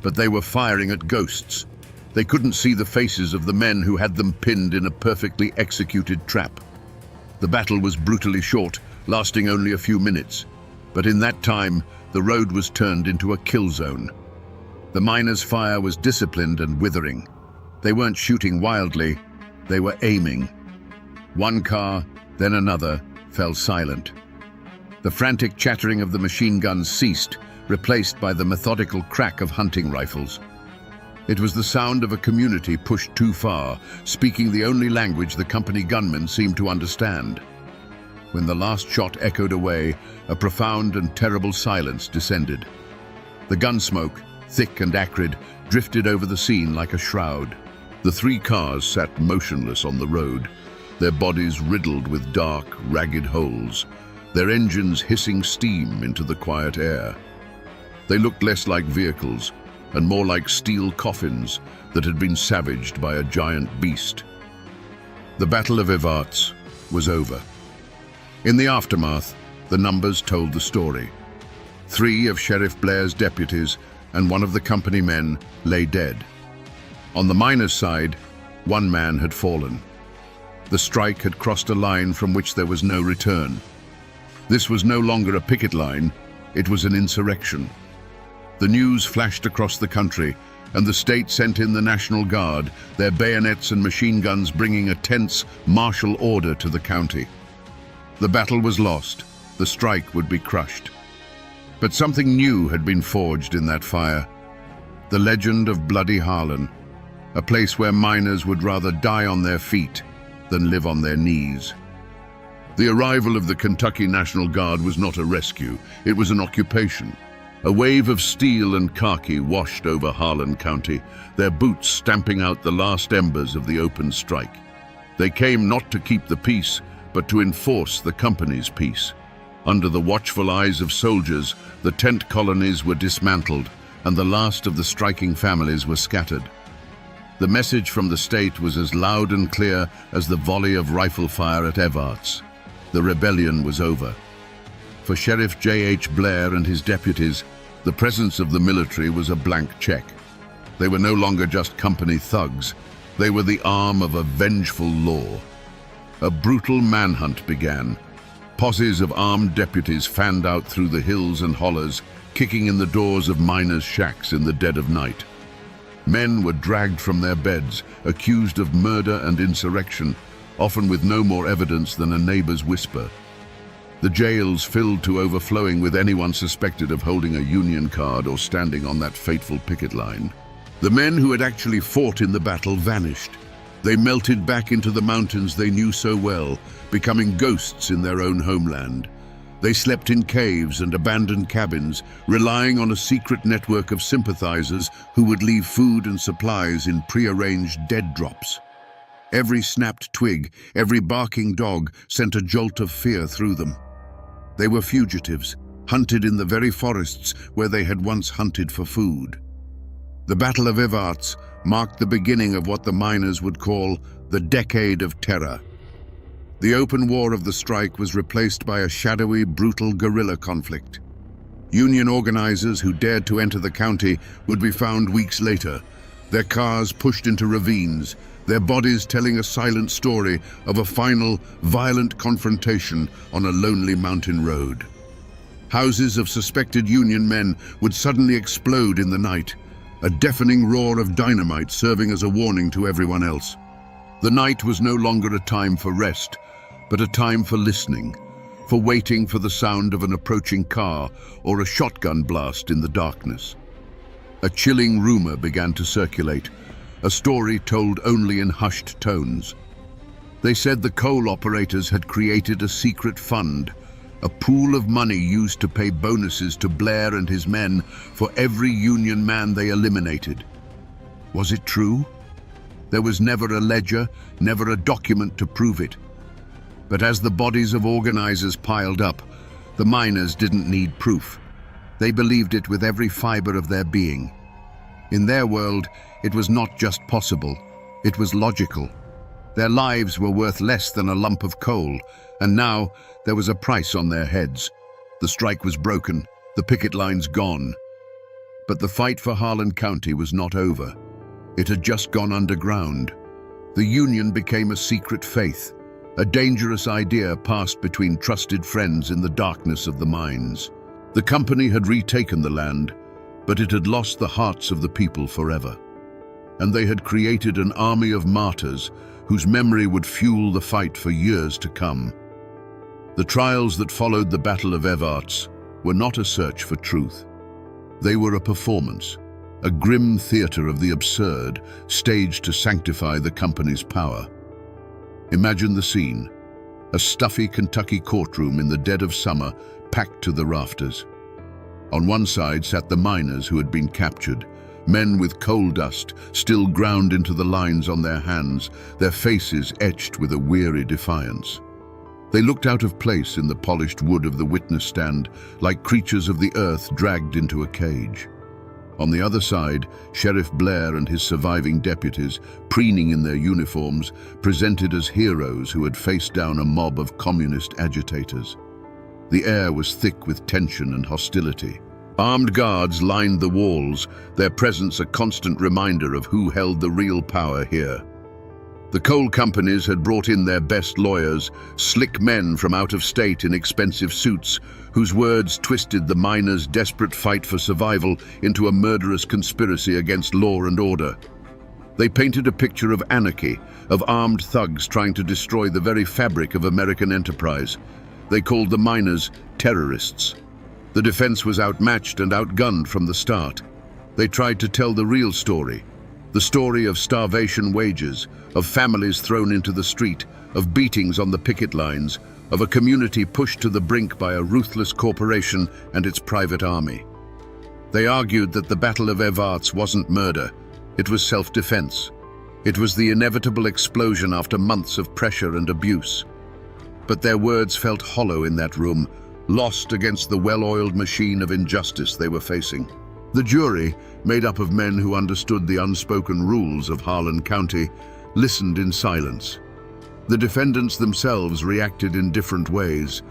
But they were firing at ghosts. They couldn't see the faces of the men who had them pinned in a perfectly executed trap. The battle was brutally short, lasting only a few minutes. But in that time, the road was turned into a kill zone. The miners' fire was disciplined and withering. They weren't shooting wildly, they were aiming. One car, then another, fell silent. The frantic chattering of the machine guns ceased, replaced by the methodical crack of hunting rifles. It was the sound of a community pushed too far, speaking the only language the company gunmen seemed to understand. When the last shot echoed away, a profound and terrible silence descended. The gun smoke, thick and acrid, drifted over the scene like a shroud. The three cars sat motionless on the road, their bodies riddled with dark, ragged holes, their engines hissing steam into the quiet air. They looked less like vehicles and more like steel coffins that had been savaged by a giant beast. The Battle of Evarts was over. In the aftermath, the numbers told the story. 3 of Sheriff Blair's deputies and 1 of the company men lay dead. On the miners' side, 1 man had fallen. The strike had crossed a line from which there was no return. This was no longer a picket line, it was an insurrection. The news flashed across the country, and the state sent in the National Guard, their bayonets and machine guns bringing a tense martial order to the county. The battle was lost, the strike would be crushed. But something new had been forged in that fire. The legend of Bloody Harlan, a place where miners would rather die on their feet than live on their knees. The arrival of the Kentucky National Guard was not a rescue, it was an occupation. A wave of steel and khaki washed over Harlan County, their boots stamping out the last embers of the open strike. They came not to keep the peace, but to enforce the company's peace. Under the watchful eyes of soldiers, the tent colonies were dismantled, and the last of the striking families were scattered. The message from the state was as loud and clear as the volley of rifle fire at Evarts. The rebellion was over. For Sheriff J.H. Blair and his deputies, the presence of the military was a blank check. They were no longer just company thugs. They were the arm of a vengeful law. A brutal manhunt began. Posses of armed deputies fanned out through the hills and hollers, kicking in the doors of miners' shacks in the dead of night. Men were dragged from their beds, accused of murder and insurrection, often with no more evidence than a neighbor's whisper. The jails filled to overflowing with anyone suspected of holding a Union card or standing on that fateful picket line. The men who had actually fought in the battle vanished. They melted back into the mountains they knew so well, becoming ghosts in their own homeland. They slept in caves and abandoned cabins, relying on a secret network of sympathizers who would leave food and supplies in prearranged dead drops. Every snapped twig, every barking dog sent a jolt of fear through them. They were fugitives, hunted in the very forests where they had once hunted for food. The Battle of Evarts marked the beginning of what the miners would call the Decade of Terror. The open war of the strike was replaced by a shadowy, brutal guerrilla conflict. Union organizers who dared to enter the county would be found weeks later, their cars pushed into ravines, their bodies telling a silent story of a final, violent confrontation on a lonely mountain road. Houses of suspected Union men would suddenly explode in the night, a deafening roar of dynamite serving as a warning to everyone else. The night was no longer a time for rest, but a time for listening, for waiting for the sound of an approaching car or a shotgun blast in the darkness. A chilling rumor began to circulate, a story told only in hushed tones. They said the coal operators had created a secret fund, a pool of money used to pay bonuses to Blair and his men for every Union man they eliminated. Was it true? There was never a ledger, never a document to prove it. But as the bodies of organizers piled up, The miners didn't need proof. They believed it with every fiber of their being. In their world, it was not just possible, it was logical. Their lives were worth less than a lump of coal, and now there was a price on their heads. The strike was broken, the picket lines gone. But the fight for Harlan County was not over. It had just gone underground. The union became a secret faith, a dangerous idea passed between trusted friends in the darkness of the mines. The company had retaken the land, but it had lost the hearts of the people forever. And they had created an army of martyrs whose memory would fuel the fight for years to come. The trials that followed the Battle of Evarts were not a search for truth. They were a performance, a grim theater of the absurd, staged to sanctify the company's power. Imagine the scene: a stuffy Kentucky courtroom in the dead of summer, packed to the rafters. On one side sat the miners who had been captured, men with coal dust still ground into the lines on their hands, their faces etched with a weary defiance. They looked out of place in the polished wood of the witness stand, like creatures of the earth dragged into a cage. On the other side, Sheriff Blair and his surviving deputies, preening in their uniforms, presented as heroes who had faced down a mob of communist agitators. The air was thick with tension and hostility. Armed guards lined the walls, their presence a constant reminder of who held the real power here. The coal companies had brought in their best lawyers, slick men from out of state in expensive suits, whose words twisted the miners' desperate fight for survival into a murderous conspiracy against law and order. They painted a picture of anarchy, of armed thugs trying to destroy the very fabric of American enterprise. They called the miners terrorists. The defense was outmatched and outgunned from the start. They tried to tell the real story. The story of starvation wages, of families thrown into the street, of beatings on the picket lines, of a community pushed to the brink by a ruthless corporation and its private army. They argued that the Battle of Evarts wasn't murder, it was self-defense. It was the inevitable explosion after months of pressure and abuse. But their words felt hollow in that room, lost against the well-oiled machine of injustice they were facing. The jury, made up of men who understood the unspoken rules of Harlan County, listened in silence. The defendants themselves reacted in different ways.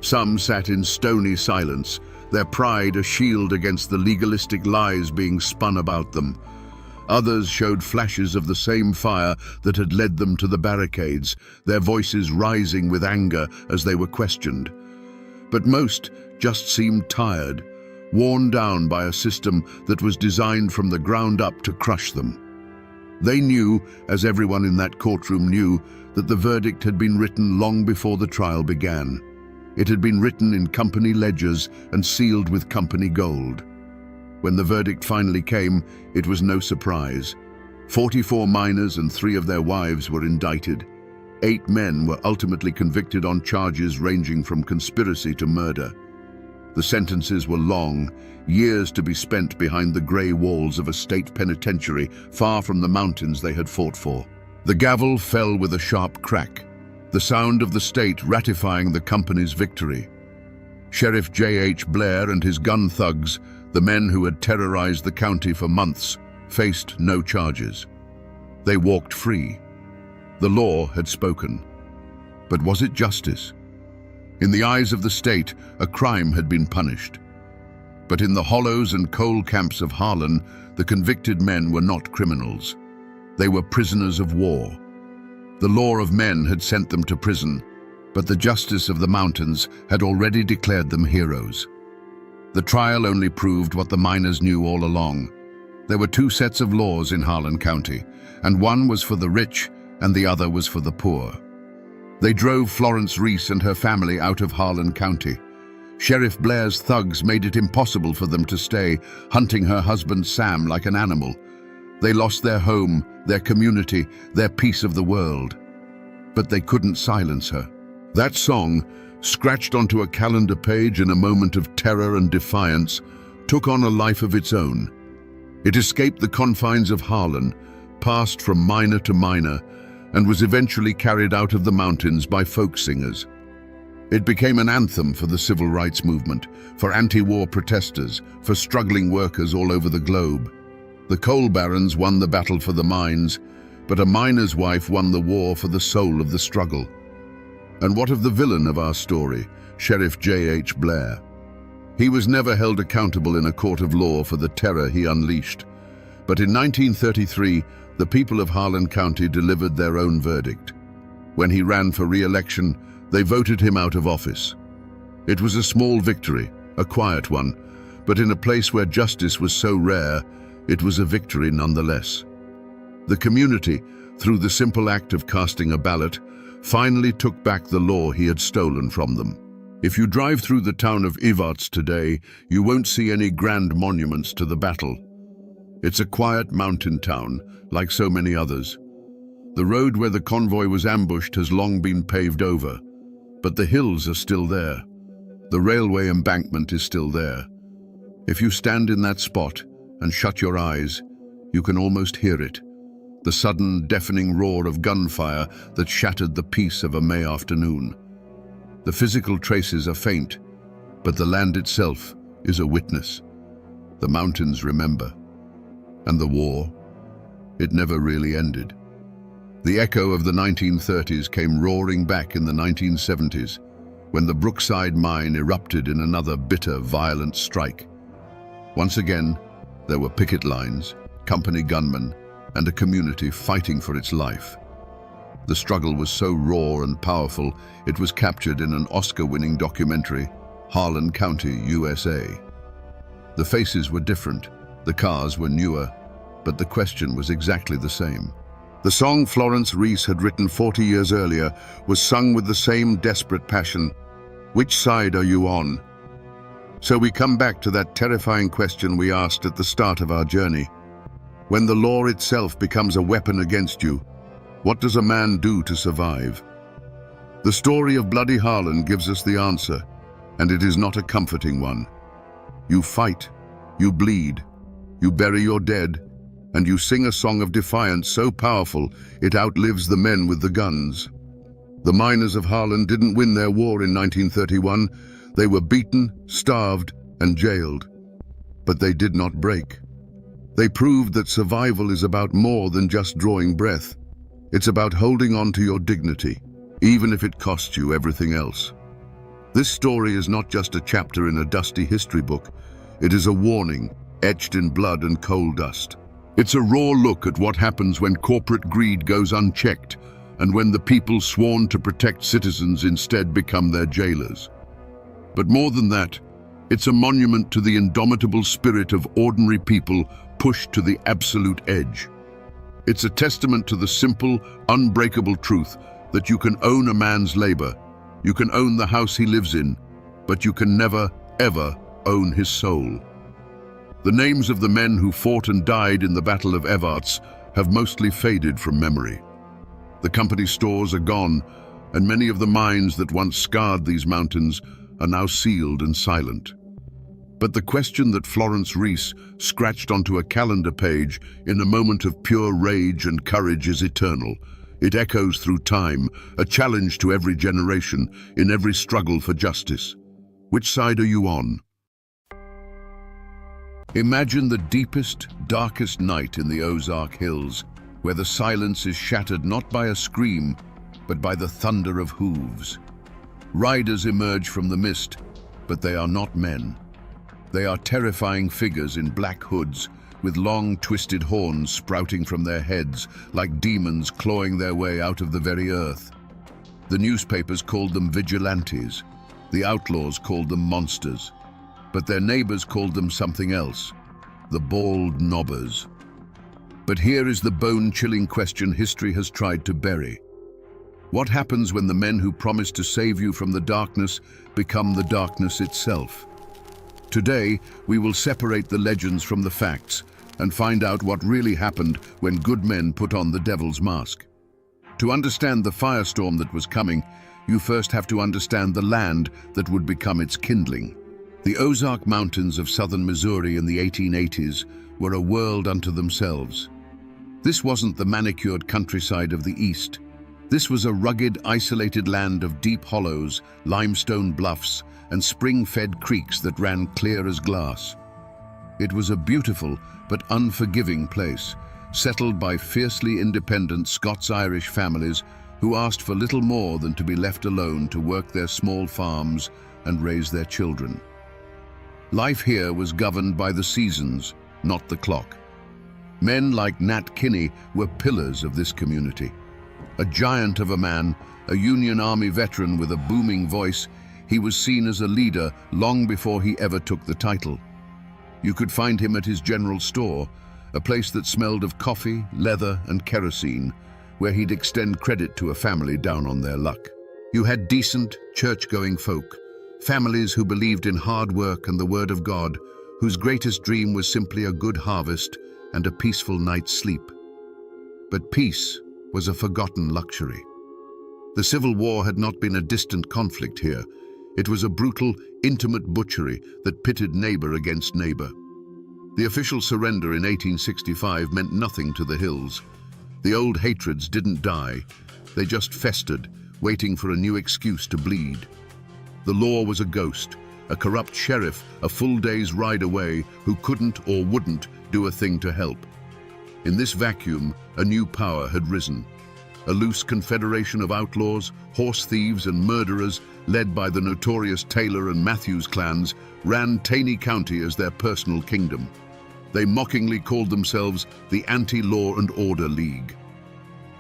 Some sat in stony silence, their pride a shield against the legalistic lies being spun about them. Others showed flashes of the same fire that had led them to the barricades, their voices rising with anger as they were questioned. But most just seemed tired, worn down by a system that was designed from the ground up to crush them. They knew, as everyone in that courtroom knew, that the verdict had been written long before the trial began. It had been written in company ledgers and sealed with company gold. When the verdict finally came, it was no surprise. 44 miners and 3 of their wives were indicted. 8 men were ultimately convicted on charges ranging from conspiracy to murder. The sentences were long, years to be spent behind the grey walls of a state penitentiary far from the mountains they had fought for. The gavel fell with a sharp crack, the sound of the state ratifying the company's victory. Sheriff J.H. Blair and his gun thugs, the men who had terrorized the county for months, faced no charges. They walked free. The law had spoken. But was it justice? In the eyes of the state, a crime had been punished. But in the hollows and coal camps of Harlan, the convicted men were not criminals. They were prisoners of war. The law of men had sent them to prison, but the justice of the mountains had already declared them heroes. The trial only proved what the miners knew all along. There were 2 sets of laws in Harlan County, and one was for the rich and the other was for the poor. They drove Florence Reese and her family out of Harlan County. Sheriff Blair's thugs made it impossible for them to stay, hunting her husband Sam like an animal. They lost their home, their community, their piece of the world. But they couldn't silence her. That song, scratched onto a calendar page in a moment of terror and defiance, took on a life of its own. It escaped the confines of Harlan, passed from miner to miner, and was eventually carried out of the mountains by folk singers. It became an anthem for the civil rights movement, for anti-war protesters, for struggling workers all over the globe. The coal barons won the battle for the mines, but a miner's wife won the war for the soul of the struggle. And what of the villain of our story, Sheriff J.H. Blair? He was never held accountable in a court of law for the terror he unleashed. But in 1933, the people of Harlan County delivered their own verdict. When he ran for re-election, they voted him out of office. It was a small victory, a quiet one, but in a place where justice was so rare, it was a victory nonetheless. The community, through the simple act of casting a ballot, finally took back the law he had stolen from them. If you drive through the town of Evarts today, you won't see any grand monuments to the battle. It's a quiet mountain town, like so many others. The road where the convoy was ambushed has long been paved over, but the hills are still there. The railway embankment is still there. If you stand in that spot and shut your eyes, you can almost hear it. The sudden, deafening roar of gunfire that shattered the peace of a May afternoon. The physical traces are faint, but the land itself is a witness. The mountains remember. And the war, it never really ended. The echo of the 1930s came roaring back in the 1970s, when the Brookside mine erupted in another bitter, violent strike. Once again, there were picket lines, company gunmen, and a community fighting for its life. The struggle was so raw and powerful, it was captured in an Oscar-winning documentary, Harlan County, USA. The faces were different, the cars were newer, but the question was exactly the same. The song Florence Reese had written 40 years earlier was sung with the same desperate passion. Which side are you on? So we come back to that terrifying question we asked at the start of our journey. When the law itself becomes a weapon against you, what does a man do to survive? The story of Bloody Harlan gives us the answer, and it is not a comforting one. You fight, you bleed, you bury your dead, and you sing a song of defiance so powerful it outlives the men with the guns. The miners of Harlan didn't win their war in 1931. They were beaten, starved, and jailed. But they did not break. They proved that survival is about more than just drawing breath. It's about holding on to your dignity, even if it costs you everything else. This story is not just a chapter in a dusty history book. It is a warning, etched in blood and coal dust. It's a raw look at what happens when corporate greed goes unchecked and when the people sworn to protect citizens instead become their jailers. But more than that, it's a monument to the indomitable spirit of ordinary people pushed to the absolute edge. It's a testament to the simple, unbreakable truth that you can own a man's labor, you can own the house he lives in, but you can never, ever own his soul. The names of the men who fought and died in the Battle of Evarts have mostly faded from memory. The company stores are gone, and many of the mines that once scarred these mountains are now sealed and silent. But the question that Florence Reese scratched onto a calendar page in a moment of pure rage and courage is eternal. It echoes through time, a challenge to every generation, in every struggle for justice. Which side are you on? Imagine the deepest, darkest night in the Ozark Hills, where the silence is shattered not by a scream, but by the thunder of hooves. Riders emerge from the mist, but they are not men. They are terrifying figures in black hoods, with long, twisted horns sprouting from their heads, like demons clawing their way out of the very earth. The newspapers called them vigilantes. The outlaws called them monsters. But their neighbors called them something else, the bald knobbers. But here is the bone-chilling question history has tried to bury. What happens when the men who promised to save you from the darkness become the darkness itself? Today, we will separate the legends from the facts and find out what really happened when good men put on the devil's mask. To understand the firestorm that was coming, you first have to understand the land that would become its kindling. The Ozark Mountains of southern Missouri in the 1880s were a world unto themselves. This wasn't the manicured countryside of the East. This was a rugged, isolated land of deep hollows, limestone bluffs, and spring-fed creeks that ran clear as glass. It was a beautiful but unforgiving place, settled by fiercely independent Scots-Irish families who asked for little more than to be left alone to work their small farms and raise their children. Life here was governed by the seasons, not the clock. Men like Nat Kinney were pillars of this community. A giant of a man, a Union Army veteran with a booming voice, he was seen as a leader long before he ever took the title. You could find him at his general store, a place that smelled of coffee, leather, and kerosene, where he'd extend credit to a family down on their luck. You had decent, church-going folk, families who believed in hard work and the word of God, whose greatest dream was simply a good harvest and a peaceful night's sleep. But peace was a forgotten luxury. The Civil War had not been a distant conflict here. It was a brutal, intimate butchery that pitted neighbor against neighbor. The official surrender in 1865 meant nothing to the hills. The old hatreds didn't die. They just festered, waiting for a new excuse to bleed. The law was a ghost, a corrupt sheriff a full day's ride away who couldn't or wouldn't do a thing to help. In this vacuum, a new power had risen. A loose confederation of outlaws, horse thieves and murderers, led by the notorious Taylor and Matthews clans, ran Taney County as their personal kingdom. They mockingly called themselves the Anti-Law and Order League.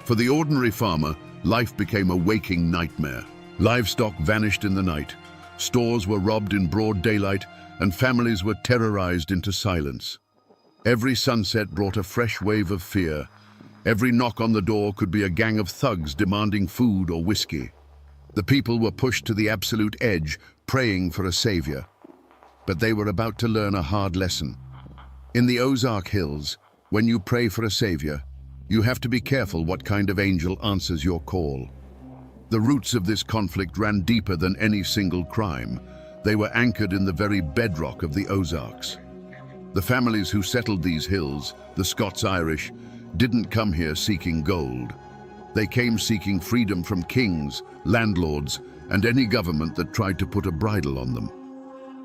For the ordinary farmer, life became a waking nightmare. Livestock vanished in the night, stores were robbed in broad daylight, and families were terrorized into silence. Every sunset brought a fresh wave of fear. Every knock on the door could be a gang of thugs demanding food or whiskey. The people were pushed to the absolute edge, praying for a savior. But they were about to learn a hard lesson. In the Ozark Hills, when you pray for a savior, you have to be careful what kind of angel answers your call. The roots of this conflict ran deeper than any single crime. They were anchored in the very bedrock of the Ozarks. The families who settled these hills, the Scots-Irish, didn't come here seeking gold. They came seeking freedom from kings, landlords, and any government that tried to put a bridle on them.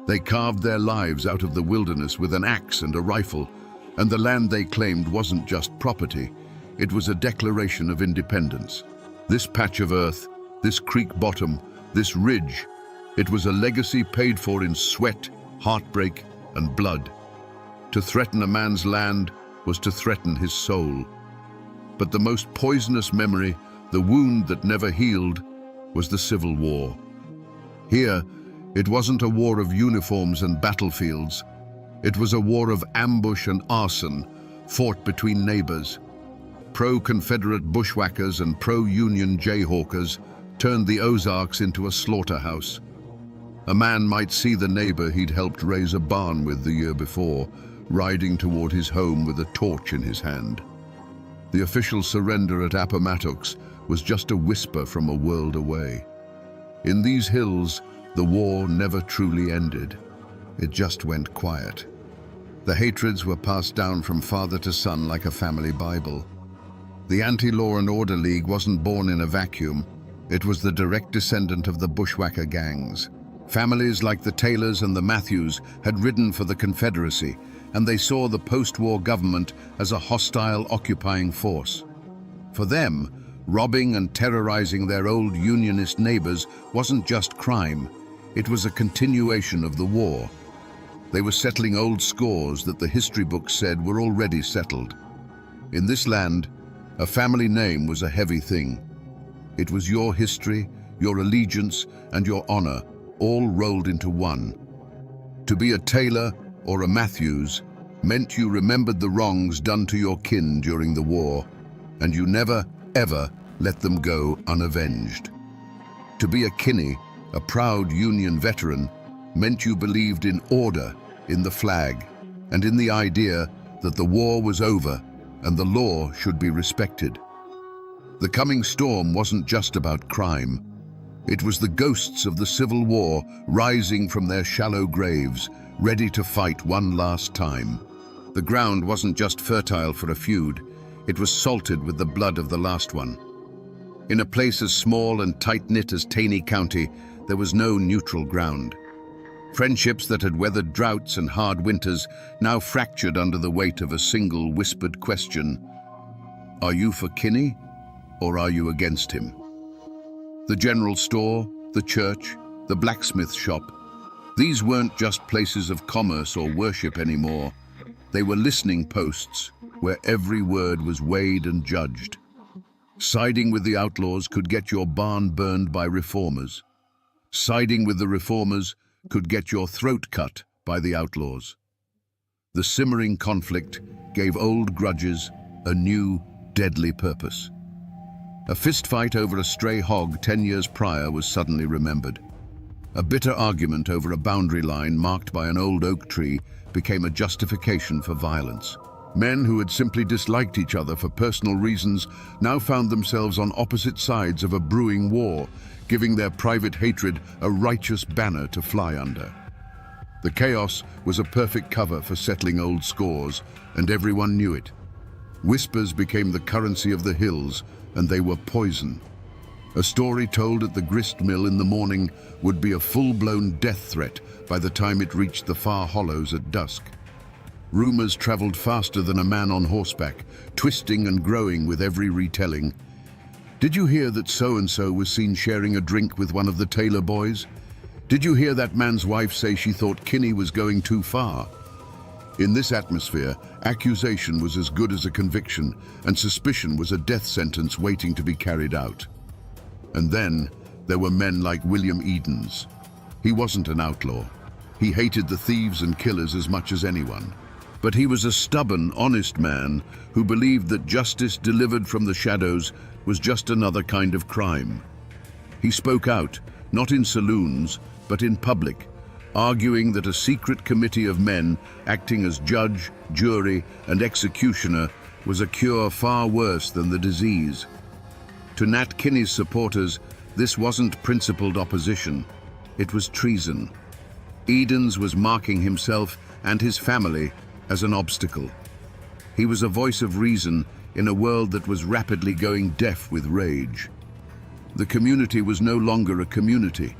They carved their lives out of the wilderness with an axe and a rifle, and the land they claimed wasn't just property, it was a declaration of independence. This patch of earth, this creek bottom, this ridge, it was a legacy paid for in sweat, heartbreak, and blood. To threaten a man's land was to threaten his soul. But the most poisonous memory, the wound that never healed, was the Civil War. Here, it wasn't a war of uniforms and battlefields. It was a war of ambush and arson, fought between neighbors. Pro-Confederate bushwhackers and pro-Union jayhawkers turned the Ozarks into a slaughterhouse. A man might see the neighbor he'd helped raise a barn with the year before, riding toward his home with a torch in his hand. The official surrender at Appomattox was just a whisper from a world away. In these hills, the war never truly ended. It just went quiet. The hatreds were passed down from father to son like a family Bible. The Anti-Law and Order League wasn't born in a vacuum. It was the direct descendant of the bushwhacker gangs. Families like the Taylors and the Matthews had ridden for the Confederacy, and they saw the post-war government as a hostile, occupying force. For them, robbing and terrorizing their old Unionist neighbors wasn't just crime, it was a continuation of the war. They were settling old scores that the history books said were already settled. In this land, a family name was a heavy thing. It was your history, your allegiance, and your honor, all rolled into one. To be a Taylor or a Matthews meant you remembered the wrongs done to your kin during the war, and you never, ever let them go unavenged. To be a Kinney, a proud Union veteran, meant you believed in order, in the flag, and in the idea that the war was over and the law should be respected. The coming storm wasn't just about crime. It was the ghosts of the Civil War rising from their shallow graves, ready to fight one last time. The ground wasn't just fertile for a feud, it was salted with the blood of the last one. In a place as small and tight-knit as Taney County, there was no neutral ground. Friendships that had weathered droughts and hard winters now fractured under the weight of a single whispered question: are you for Kinney, or are you against him? The general store, the church, the blacksmith shop, these weren't just places of commerce or worship anymore. They were listening posts where every word was weighed and judged. Siding with the outlaws could get your barn burned by reformers. Siding with the reformers could get your throat cut by the outlaws. The simmering conflict gave old grudges a new, deadly purpose. A fistfight over a stray hog 10 years prior was suddenly remembered. A bitter argument over a boundary line marked by an old oak tree became a justification for violence. Men who had simply disliked each other for personal reasons now found themselves on opposite sides of a brewing war, giving their private hatred a righteous banner to fly under. The chaos was a perfect cover for settling old scores, and everyone knew it. Whispers became the currency of the hills, and they were poison. A story told at the grist mill in the morning would be a full-blown death threat by the time it reached the far hollows at dusk. Rumors traveled faster than a man on horseback, twisting and growing with every retelling. Did you hear that so-and-so was seen sharing a drink with one of the Taylor boys? Did you hear that man's wife say she thought Kinney was going too far? In this atmosphere, accusation was as good as a conviction, and suspicion was a death sentence waiting to be carried out. And then there were men like William Edens. He wasn't an outlaw. He hated the thieves and killers as much as anyone. But he was a stubborn, honest man who believed that justice delivered from the shadows was just another kind of crime. He spoke out, not in saloons, but in public, arguing that a secret committee of men acting as judge, jury, and executioner was a cure far worse than the disease. To Nat Kinney's supporters, this wasn't principled opposition, it was treason. Edens was marking himself and his family as an obstacle. He was a voice of reason in a world that was rapidly going deaf with rage. The community was no longer a community.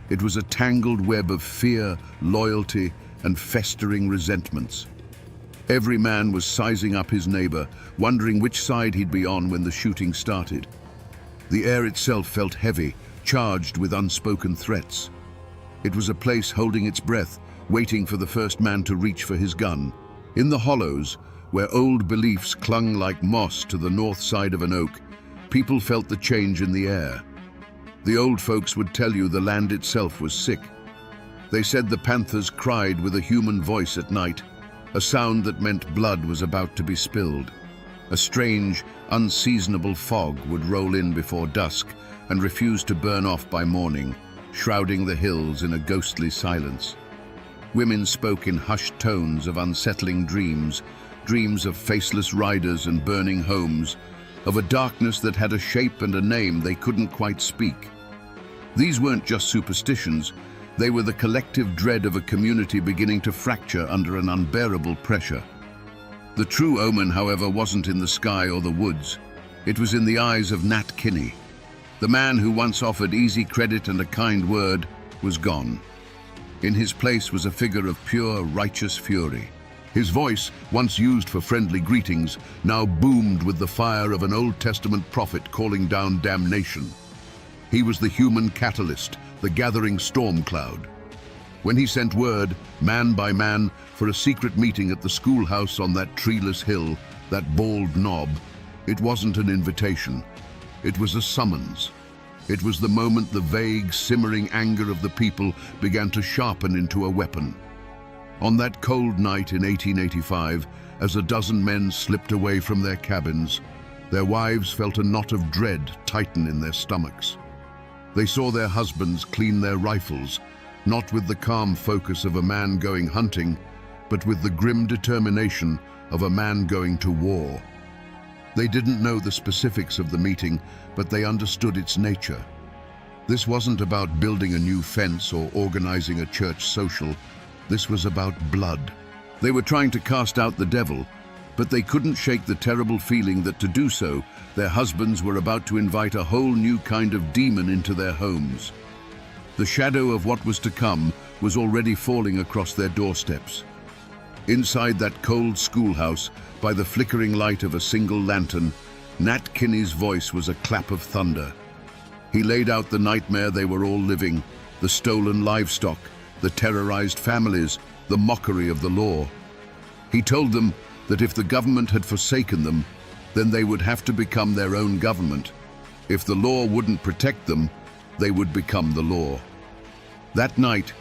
It was a tangled web of fear, loyalty, and festering resentments. Every man was sizing up his neighbor, wondering which side he'd be on when the shooting started. The air itself felt heavy, charged with unspoken threats. It was a place holding its breath, waiting for the first man to reach for his gun. In the hollows, where old beliefs clung like moss to the north side of an oak, people felt the change in the air. The old folks would tell you the land itself was sick. They said the panthers cried with a human voice at night, a sound that meant blood was about to be spilled. A strange, unseasonable fog would roll in before dusk and refuse to burn off by morning, shrouding the hills in a ghostly silence. Women spoke in hushed tones of unsettling dreams, dreams of faceless riders and burning homes, of a darkness that had a shape and a name they couldn't quite speak. These weren't just superstitions, they were the collective dread of a community beginning to fracture under an unbearable pressure. The true omen, however, wasn't in the sky or the woods. It was in the eyes of Nat Kinney. The man who once offered easy credit and a kind word was gone. In his place was a figure of pure, righteous fury. His voice, once used for friendly greetings, now boomed with the fire of an Old Testament prophet calling down damnation. He was the human catalyst, the gathering storm cloud. When he sent word, man by man, for a secret meeting at the schoolhouse on that treeless hill, that bald knob, it wasn't an invitation. It was a summons. It was the moment the vague, simmering anger of the people began to sharpen into a weapon. On that cold night in 1885, as a dozen men slipped away from their cabins, their wives felt a knot of dread tighten in their stomachs. They saw their husbands clean their rifles, not with the calm focus of a man going hunting, but with the grim determination of a man going to war. They didn't know the specifics of the meeting, but they understood its nature. This wasn't about building a new fence or organizing a church social. This was about blood. They were trying to cast out the devil, But they couldn't shake the terrible feeling that to do so, their husbands were about to invite a whole new kind of demon into their homes. The shadow of what was to come was already falling across their doorsteps. Inside that cold schoolhouse, by the flickering light of a single lantern, Nat Kinney's voice was a clap of thunder. He laid out the nightmare they were all living, the stolen livestock, the terrorized families, the mockery of the law. He told them that if the government had forsaken them, then they would have to become their own government. If the law wouldn't protect them, they would become the law. That night,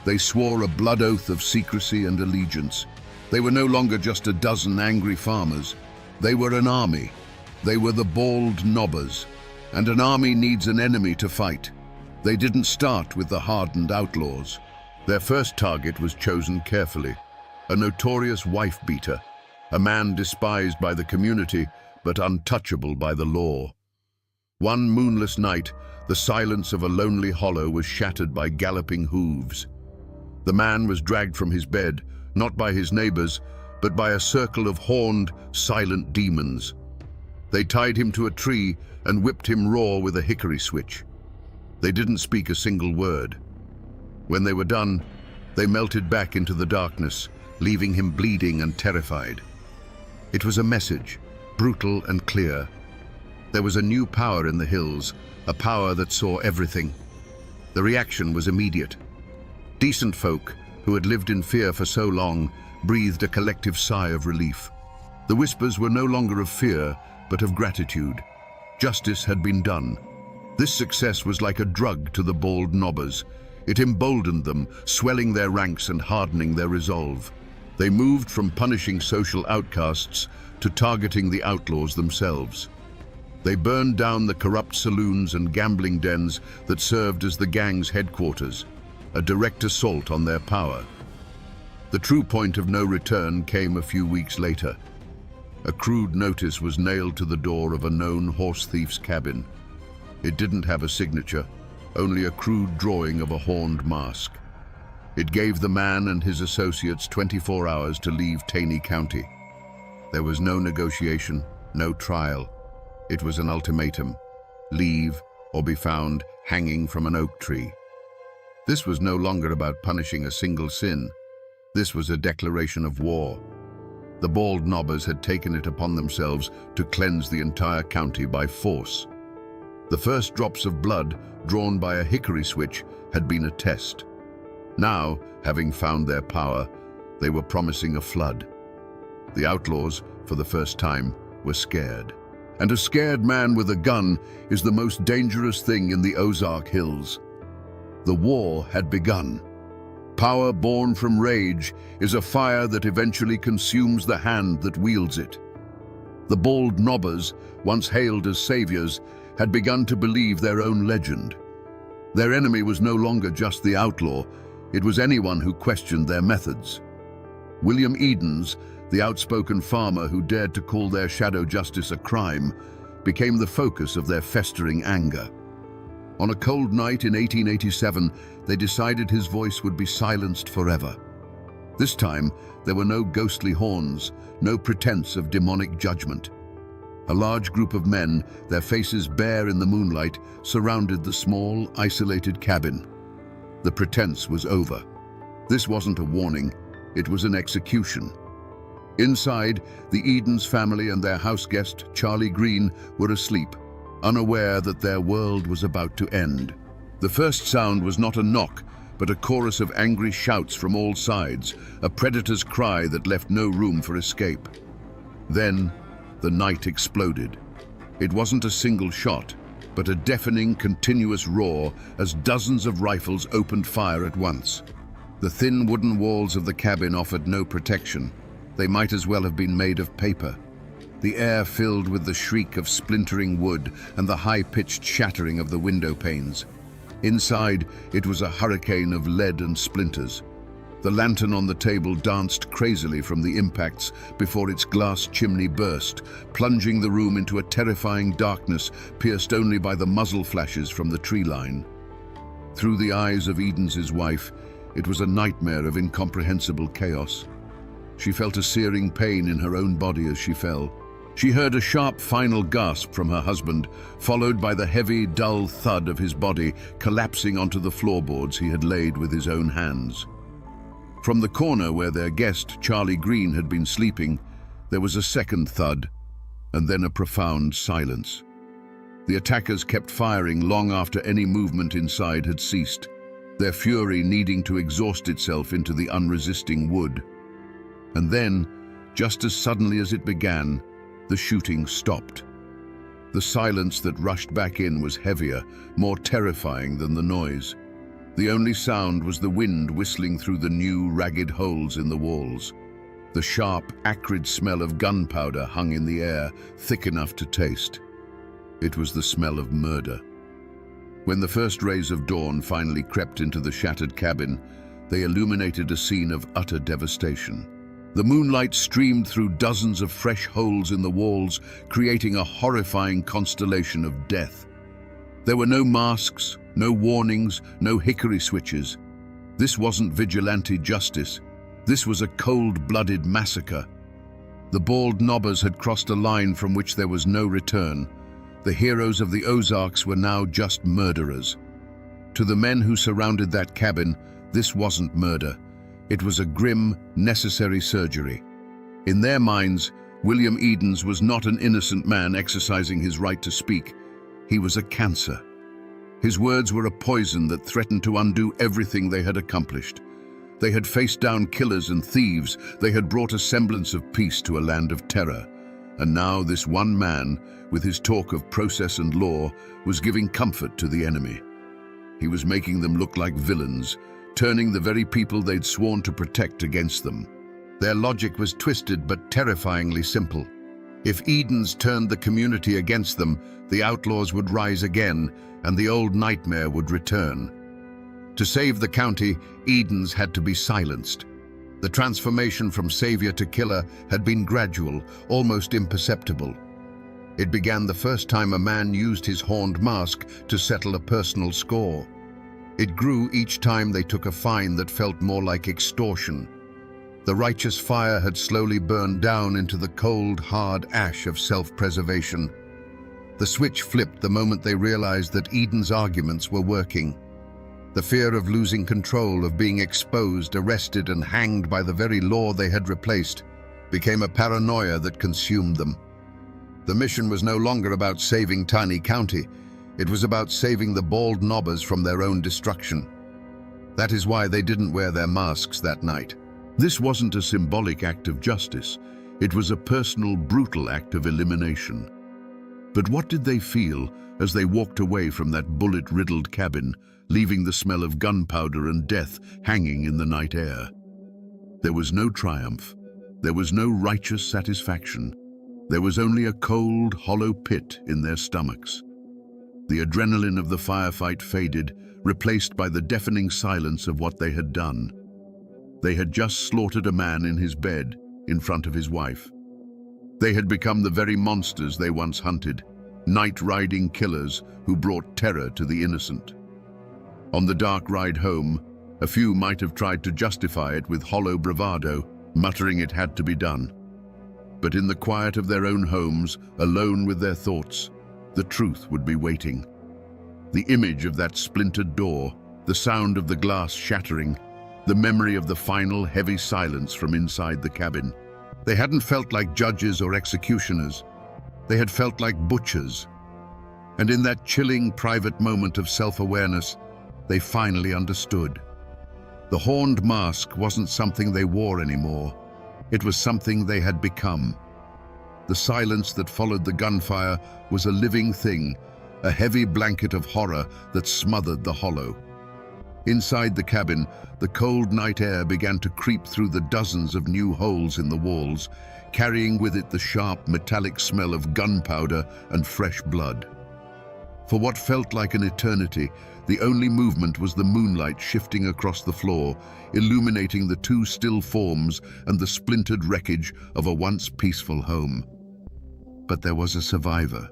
they swore a blood oath of secrecy and allegiance. They were no longer just a dozen angry farmers. They were an army. They were the Bald Knobbers. And an army needs an enemy to fight. They didn't start with the hardened outlaws. Their first target was chosen carefully. A notorious wife-beater. A man despised by the community, but untouchable by the law. One moonless night, the silence of a lonely hollow was shattered by galloping hooves. The man was dragged from his bed, not by his neighbors, but by a circle of horned, silent demons. They tied him to a tree and whipped him raw with a hickory switch. They didn't speak a single word. When they were done, they melted back into the darkness, leaving him bleeding and terrified. It was a message, brutal and clear. There was a new power in the hills, a power that saw everything. The reaction was immediate. Decent folk, who had lived in fear for so long, breathed a collective sigh of relief. The whispers were no longer of fear, but of gratitude. Justice had been done. This success was like a drug to the Bald Knobbers. It emboldened them, swelling their ranks and hardening their resolve. They moved from punishing social outcasts to targeting the outlaws themselves. They burned down the corrupt saloons and gambling dens that served as the gang's headquarters, a direct assault on their power. The true point of no return came a few weeks later. A crude notice was nailed to the door of a known horse thief's cabin. It didn't have a signature, only a crude drawing of a horned mask. It gave the man and his associates 24 hours to leave Taney County. There was no negotiation, no trial. It was an ultimatum: leave or be found hanging from an oak tree. This was no longer about punishing a single sin. This was a declaration of war. The Bald Knobbers had taken it upon themselves to cleanse the entire county by force. The first drops of blood, drawn by a hickory switch, had been a test. Now, having found their power, they were promising a flood. The outlaws, for the first time, were scared. And a scared man with a gun is the most dangerous thing in the Ozark Hills. The war had begun. Power born from rage is a fire that eventually consumes the hand that wields it. The Bald Knobbers, once hailed as saviors, had begun to believe their own legend. Their enemy was no longer just the outlaw, it was anyone who questioned their methods. William Edens, the outspoken farmer who dared to call their shadow justice a crime, became the focus of their festering anger. On a cold night in 1887, they decided his voice would be silenced forever. This time, there were no ghostly horns, no pretense of demonic judgment. A large group of men, their faces bare in the moonlight, surrounded the small, isolated cabin. The pretense was over. This wasn't a warning, it was an execution. Inside, the Edens family and their house guest, Charlie Green, were asleep, unaware that their world was about to end. The first sound was not a knock, but a chorus of angry shouts from all sides, a predator's cry that left no room for escape. Then, the night exploded. It wasn't a single shot, but a deafening, continuous roar as dozens of rifles opened fire at once. The thin wooden walls of the cabin offered no protection. They might as well have been made of paper. The air filled with the shriek of splintering wood and the high-pitched shattering of the window panes. Inside, it was a hurricane of lead and splinters. The lantern on the table danced crazily from the impacts before its glass chimney burst, plunging the room into a terrifying darkness pierced only by the muzzle flashes from the tree line. Through the eyes of Edens' wife, it was a nightmare of incomprehensible chaos. She felt a searing pain in her own body as she fell. She heard a sharp final gasp from her husband, followed by the heavy, dull thud of his body collapsing onto the floorboards he had laid with his own hands. From the corner where their guest, Charlie Green, had been sleeping, there was a second thud, and then a profound silence. The attackers kept firing long after any movement inside had ceased, their fury needing to exhaust itself into the unresisting wood. And then, just as suddenly as it began, the shooting stopped. The silence that rushed back in was heavier, more terrifying than the noise. The only sound was the wind whistling through the new, ragged holes in the walls. The sharp, acrid smell of gunpowder hung in the air, thick enough to taste. It was the smell of murder. When the first rays of dawn finally crept into the shattered cabin, they illuminated a scene of utter devastation. The moonlight streamed through dozens of fresh holes in the walls, creating a horrifying constellation of death. There were no masks, no warnings, no hickory switches. This wasn't vigilante justice. This was a cold-blooded massacre. The bald knobbers had crossed a line from which there was no return. The heroes of the Ozarks were now just murderers. To the men who surrounded that cabin, this wasn't murder. It was a grim, necessary surgery. In their minds, William Edens was not an innocent man exercising his right to speak. He was a cancer. His words were a poison that threatened to undo everything they had accomplished. They had faced down killers and thieves. They had brought a semblance of peace to a land of terror. And now this one man, with his talk of process and law, was giving comfort to the enemy. He was making them look like villains, turning the very people they'd sworn to protect against them. Their logic was twisted but terrifyingly simple. If Edens turned the community against them, the outlaws would rise again, and the old nightmare would return. To save the county, Edens had to be silenced. The transformation from savior to killer had been gradual, almost imperceptible. It began the first time a man used his horned mask to settle a personal score. It grew each time they took a fine that felt more like extortion. The righteous fire had slowly burned down into the cold, hard ash of self-preservation. The switch flipped the moment they realized that Edens' arguments were working. The fear of losing control, of being exposed, arrested, and hanged by the very law they had replaced, became a paranoia that consumed them. The mission was no longer about saving Tiny County. It was about saving the bald knobbers from their own destruction. That is why they didn't wear their masks that night. This wasn't a symbolic act of justice. It was a personal, brutal act of elimination. But what did they feel as they walked away from that bullet-riddled cabin, leaving the smell of gunpowder and death hanging in the night air? There was no triumph. There was no righteous satisfaction. There was only a cold, hollow pit in their stomachs. The adrenaline of the firefight faded, replaced by the deafening silence of what they had done. They had just slaughtered a man in his bed, in front of his wife. They had become the very monsters they once hunted, night-riding killers who brought terror to the innocent. On the dark ride home, a few might have tried to justify it with hollow bravado, muttering it had to be done. But in the quiet of their own homes, alone with their thoughts, the truth would be waiting. The image of that splintered door, the sound of the glass shattering, the memory of the final heavy silence from inside the cabin. They hadn't felt like judges or executioners. They had felt like butchers. And in that chilling private moment of self-awareness, they finally understood. The horned mask wasn't something they wore anymore. It was something they had become. The silence that followed the gunfire was a living thing, a heavy blanket of horror that smothered the hollow. Inside the cabin, the cold night air began to creep through the dozens of new holes in the walls, carrying with it the sharp, metallic smell of gunpowder and fresh blood. For what felt like an eternity, the only movement was the moonlight shifting across the floor, illuminating the two still forms and the splintered wreckage of a once peaceful home. But there was a survivor.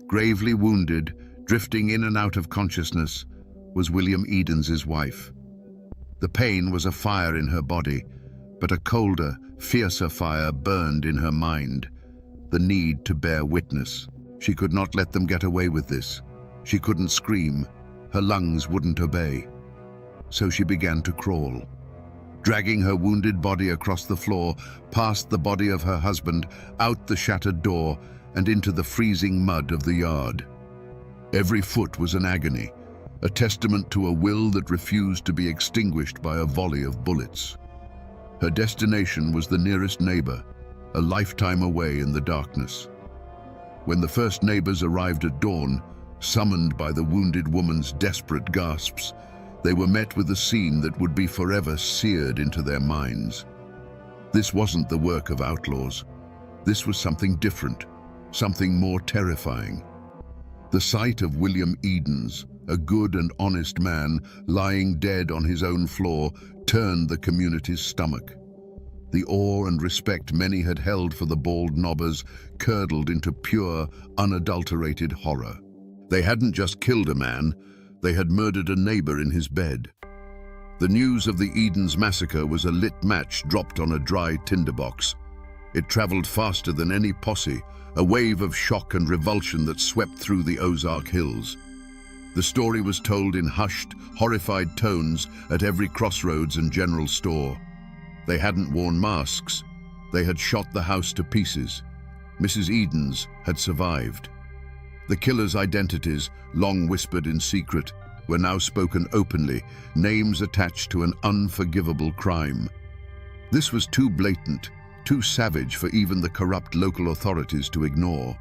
Gravely wounded, drifting in and out of consciousness, was William Edens' wife. The pain was a fire in her body, But a colder, fiercer fire burned in her mind, the need to bear witness. She could not let them get away with this. She couldn't scream. Her lungs wouldn't obey. So she began to crawl, dragging her wounded body across the floor, past the body of her husband, out the shattered door, and into the freezing mud of the yard. Every foot was an agony, a testament to a will that refused to be extinguished by a volley of bullets. Her destination was the nearest neighbor, a lifetime away in the darkness. When the first neighbors arrived at dawn, summoned by the wounded woman's desperate gasps, they were met with a scene that would be forever seared into their minds. This wasn't the work of outlaws. This was something different, something more terrifying. The sight of William Edens, a good and honest man, lying dead on his own floor, turned the community's stomach. The awe and respect many had held for the bald nobbers curdled into pure, unadulterated horror. They hadn't just killed a man, they had murdered a neighbor in his bed. The news of the Edens massacre was a lit match dropped on a dry tinderbox. It traveled faster than any posse, a wave of shock and revulsion that swept through the Ozark Hills. The story was told in hushed, horrified tones at every crossroads and general store. They hadn't worn masks. They had shot the house to pieces. Mrs. Edens had survived. The killers' identities, long whispered in secret, were now spoken openly, names attached to an unforgivable crime. This was too blatant, too savage for even the corrupt local authorities to ignore.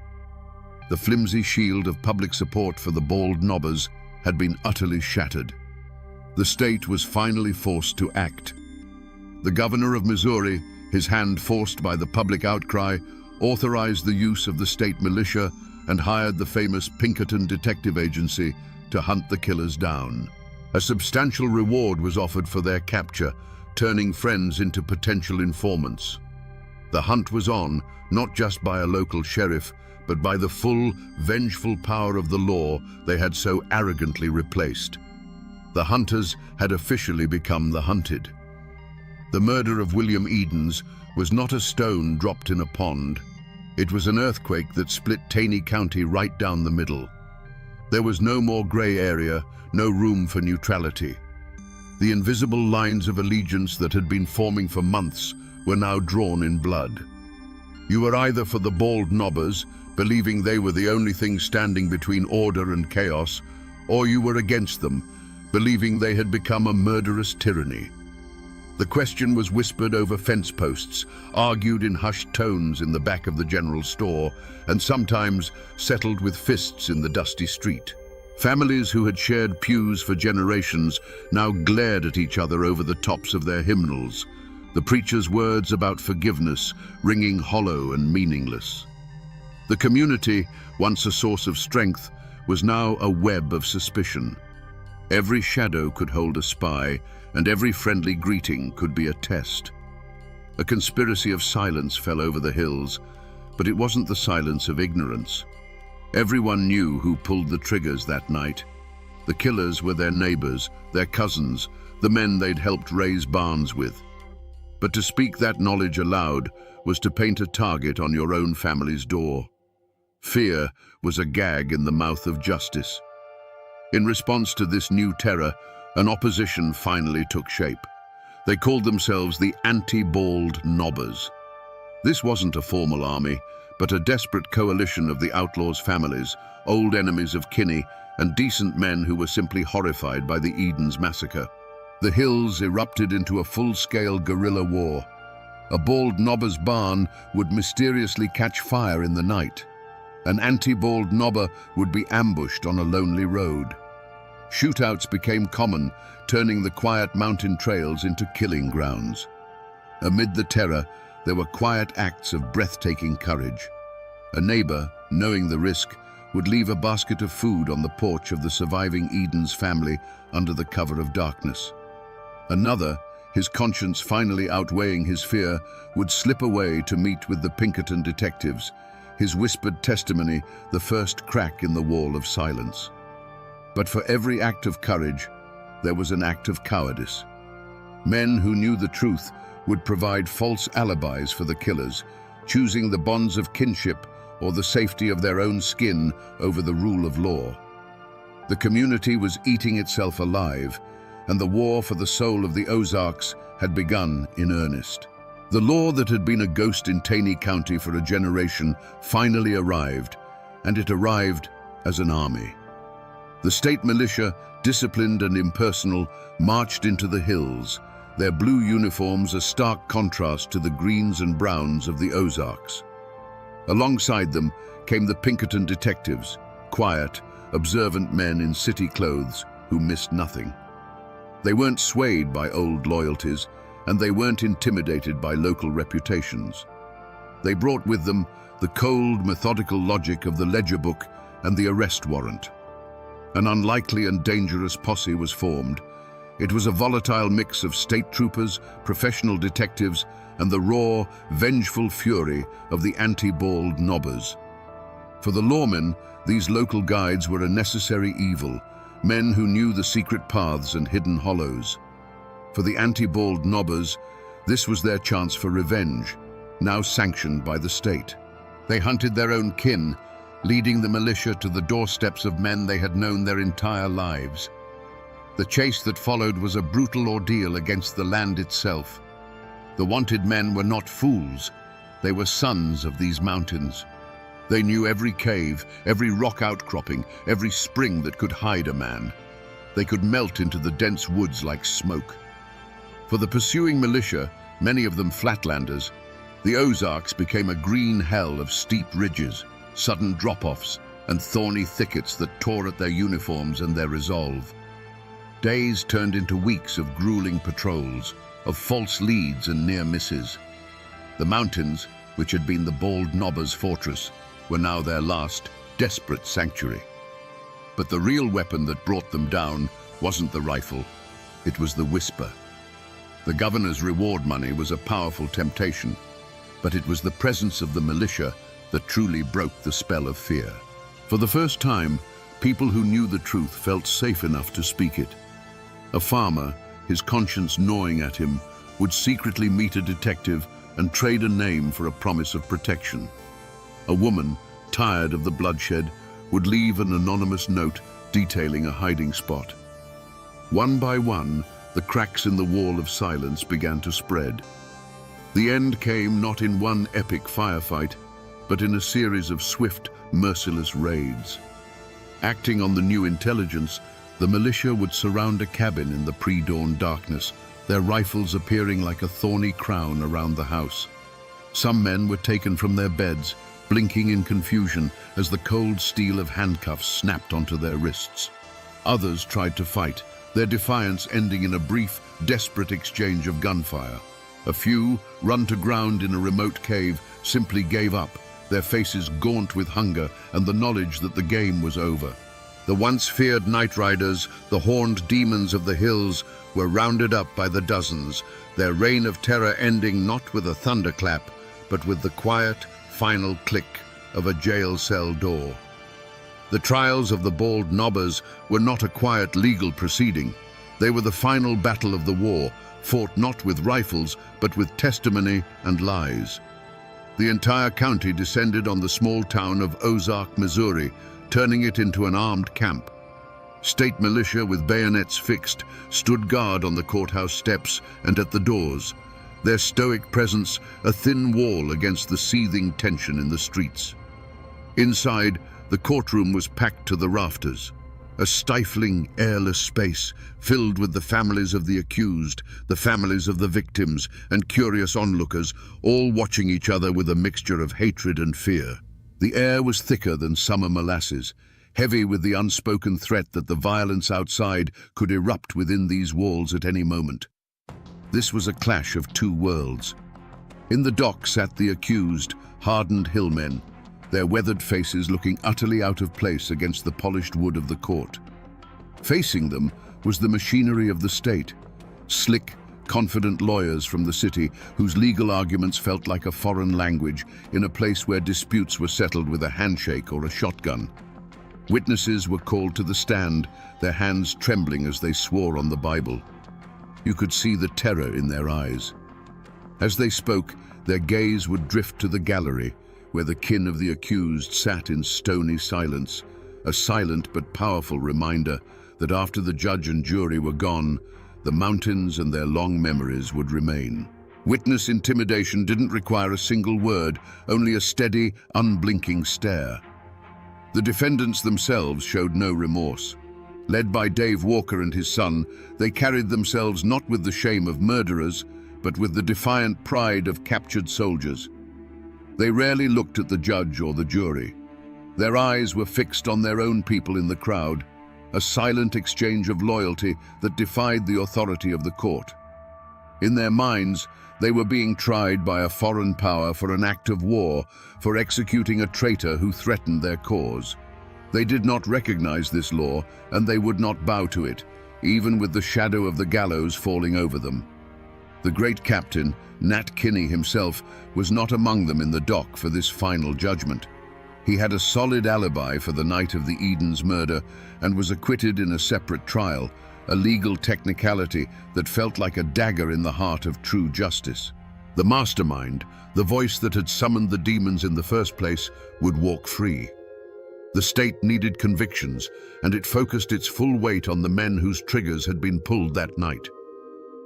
The flimsy shield of public support for the bald nobbers had been utterly shattered. The state was finally forced to act. The governor of Missouri, his hand forced by the public outcry, authorized the use of the state militia and hired the famous Pinkerton Detective Agency to hunt the killers down. A substantial reward was offered for their capture, turning friends into potential informants. The hunt was on, not just by a local sheriff, but by the full, vengeful power of the law they had so arrogantly replaced. The hunters had officially become the hunted. The murder of William Edens was not a stone dropped in a pond. It was an earthquake that split Taney County right down the middle. There was no more gray area, no room for neutrality. The invisible lines of allegiance that had been forming for months were now drawn in blood. You were either for the bald nobbers, believing they were the only thing standing between order and chaos, or you were against them, believing they had become a murderous tyranny. The question was whispered over fence posts, argued in hushed tones in the back of the general store, and sometimes settled with fists in the dusty street. Families who had shared pews for generations now glared at each other over the tops of their hymnals, the preacher's words about forgiveness ringing hollow and meaningless. The community, once a source of strength, was now a web of suspicion. Every shadow could hold a spy, and every friendly greeting could be a test. A conspiracy of silence fell over the hills, but it wasn't the silence of ignorance. Everyone knew who pulled the triggers that night. The killers were their neighbors, their cousins, the men they'd helped raise barns with. But to speak that knowledge aloud was to paint a target on your own family's door. Fear was a gag in the mouth of justice. In response to this new terror, an opposition finally took shape. They called themselves the Anti-Bald Nobbers. This wasn't a formal army, but a desperate coalition of the outlaws' families, old enemies of Kinney, and decent men who were simply horrified by the Edens massacre. The hills erupted into a full-scale guerrilla war. A bald nobber's barn would mysteriously catch fire in the night. An anti-bald nobber would be ambushed on a lonely road. Shootouts became common, turning the quiet mountain trails into killing grounds. Amid the terror, there were quiet acts of breathtaking courage. A neighbor, knowing the risk, would leave a basket of food on the porch of the surviving Edens family under the cover of darkness. Another, his conscience finally outweighing his fear, would slip away to meet with the Pinkerton detectives, his whispered testimony the first crack in the wall of silence. But for every act of courage, there was an act of cowardice. Men who knew the truth would provide false alibis for the killers, choosing the bonds of kinship or the safety of their own skin over the rule of law. The community was eating itself alive, and the war for the soul of the Ozarks had begun in earnest. The law that had been a ghost in Taney County for a generation finally arrived, and it arrived as an army. The state militia, disciplined and impersonal, marched into the hills, their blue uniforms a stark contrast to the greens and browns of the Ozarks. Alongside them came the Pinkerton detectives, quiet, observant men in city clothes who missed nothing. They weren't swayed by old loyalties, and they weren't intimidated by local reputations. They brought with them the cold, methodical logic of the ledger book and the arrest warrant. An unlikely and dangerous posse was formed. It was a volatile mix of state troopers, professional detectives, and the raw, vengeful fury of the anti-bald nobbers. For the lawmen, these local guides were a necessary evil, men who knew the secret paths and hidden hollows. For the anti-bald nobbers, this was their chance for revenge, now sanctioned by the state. They hunted their own kin, leading the militia to the doorsteps of men they had known their entire lives. The chase that followed was a brutal ordeal against the land itself. The wanted men were not fools. They were sons of these mountains. They knew every cave, every rock outcropping, every spring that could hide a man. They could melt into the dense woods like smoke. For the pursuing militia, many of them flatlanders, the Ozarks became a green hell of steep ridges, sudden drop-offs, and thorny thickets that tore at their uniforms and their resolve. Days turned into weeks of grueling patrols, of false leads and near misses. The mountains, which had been the bald nobbers' fortress, were now their last, desperate sanctuary. But the real weapon that brought them down wasn't the rifle, it was the whisper. The governor's reward money was a powerful temptation, but it was the presence of the militia that truly broke the spell of fear. For the first time, people who knew the truth felt safe enough to speak it. A farmer, his conscience gnawing at him, would secretly meet a detective and trade a name for a promise of protection. A woman, tired of the bloodshed, would leave an anonymous note detailing a hiding spot. One by one, the cracks in the wall of silence began to spread. The end came not in one epic firefight, but in a series of swift, merciless raids. Acting on the new intelligence, the militia would surround a cabin in the pre-dawn darkness, their rifles appearing like a thorny crown around the house. Some men were taken from their beds, blinking in confusion as the cold steel of handcuffs snapped onto their wrists. Others tried to fight, their defiance ending in a brief, desperate exchange of gunfire. A few, run to ground in a remote cave, simply gave up, their faces gaunt with hunger and the knowledge that the game was over. The once feared night riders, the horned demons of the hills, were rounded up by the dozens, their reign of terror ending not with a thunderclap, but with the quiet, final click of a jail cell door. The trials of the bald nobbers were not a quiet legal proceeding. They were the final battle of the war, fought not with rifles, but with testimony and lies. The entire county descended on the small town of Ozark, Missouri, turning it into an armed camp. State militia with bayonets fixed stood guard on the courthouse steps and at the doors, their stoic presence a thin wall against the seething tension in the streets. Inside, the courtroom was packed to the rafters, a stifling, airless space filled with the families of the accused, the families of the victims, and curious onlookers, all watching each other with a mixture of hatred and fear. The air was thicker than summer molasses, heavy with the unspoken threat that the violence outside could erupt within these walls at any moment. This was a clash of two worlds. In the dock sat the accused, hardened hillmen, their weathered faces looking utterly out of place against the polished wood of the court. Facing them was the machinery of the state, slick, confident lawyers from the city whose legal arguments felt like a foreign language in a place where disputes were settled with a handshake or a shotgun. Witnesses were called to the stand, their hands trembling as they swore on the Bible. You could see the terror in their eyes. As they spoke, their gaze would drift to the gallery, where the kin of the accused sat in stony silence, a silent but powerful reminder that after the judge and jury were gone, the mountains and their long memories would remain. Witness intimidation didn't require a single word, only a steady, unblinking stare. The defendants themselves showed no remorse. Led by Dave Walker and his son, they carried themselves not with the shame of murderers, but with the defiant pride of captured soldiers. They rarely looked at the judge or the jury. Their eyes were fixed on their own people in the crowd, a silent exchange of loyalty that defied the authority of the court. In their minds, they were being tried by a foreign power for an act of war, for executing a traitor who threatened their cause. They did not recognize this law, and they would not bow to it, even with the shadow of the gallows falling over them. The great captain, Nat Kinney himself, was not among them in the dock for this final judgment. He had a solid alibi for the night of the Eden's murder and was acquitted in a separate trial, a legal technicality that felt like a dagger in the heart of true justice. The mastermind, the voice that had summoned the demons in the first place, would walk free. The state needed convictions, and it focused its full weight on the men whose triggers had been pulled that night.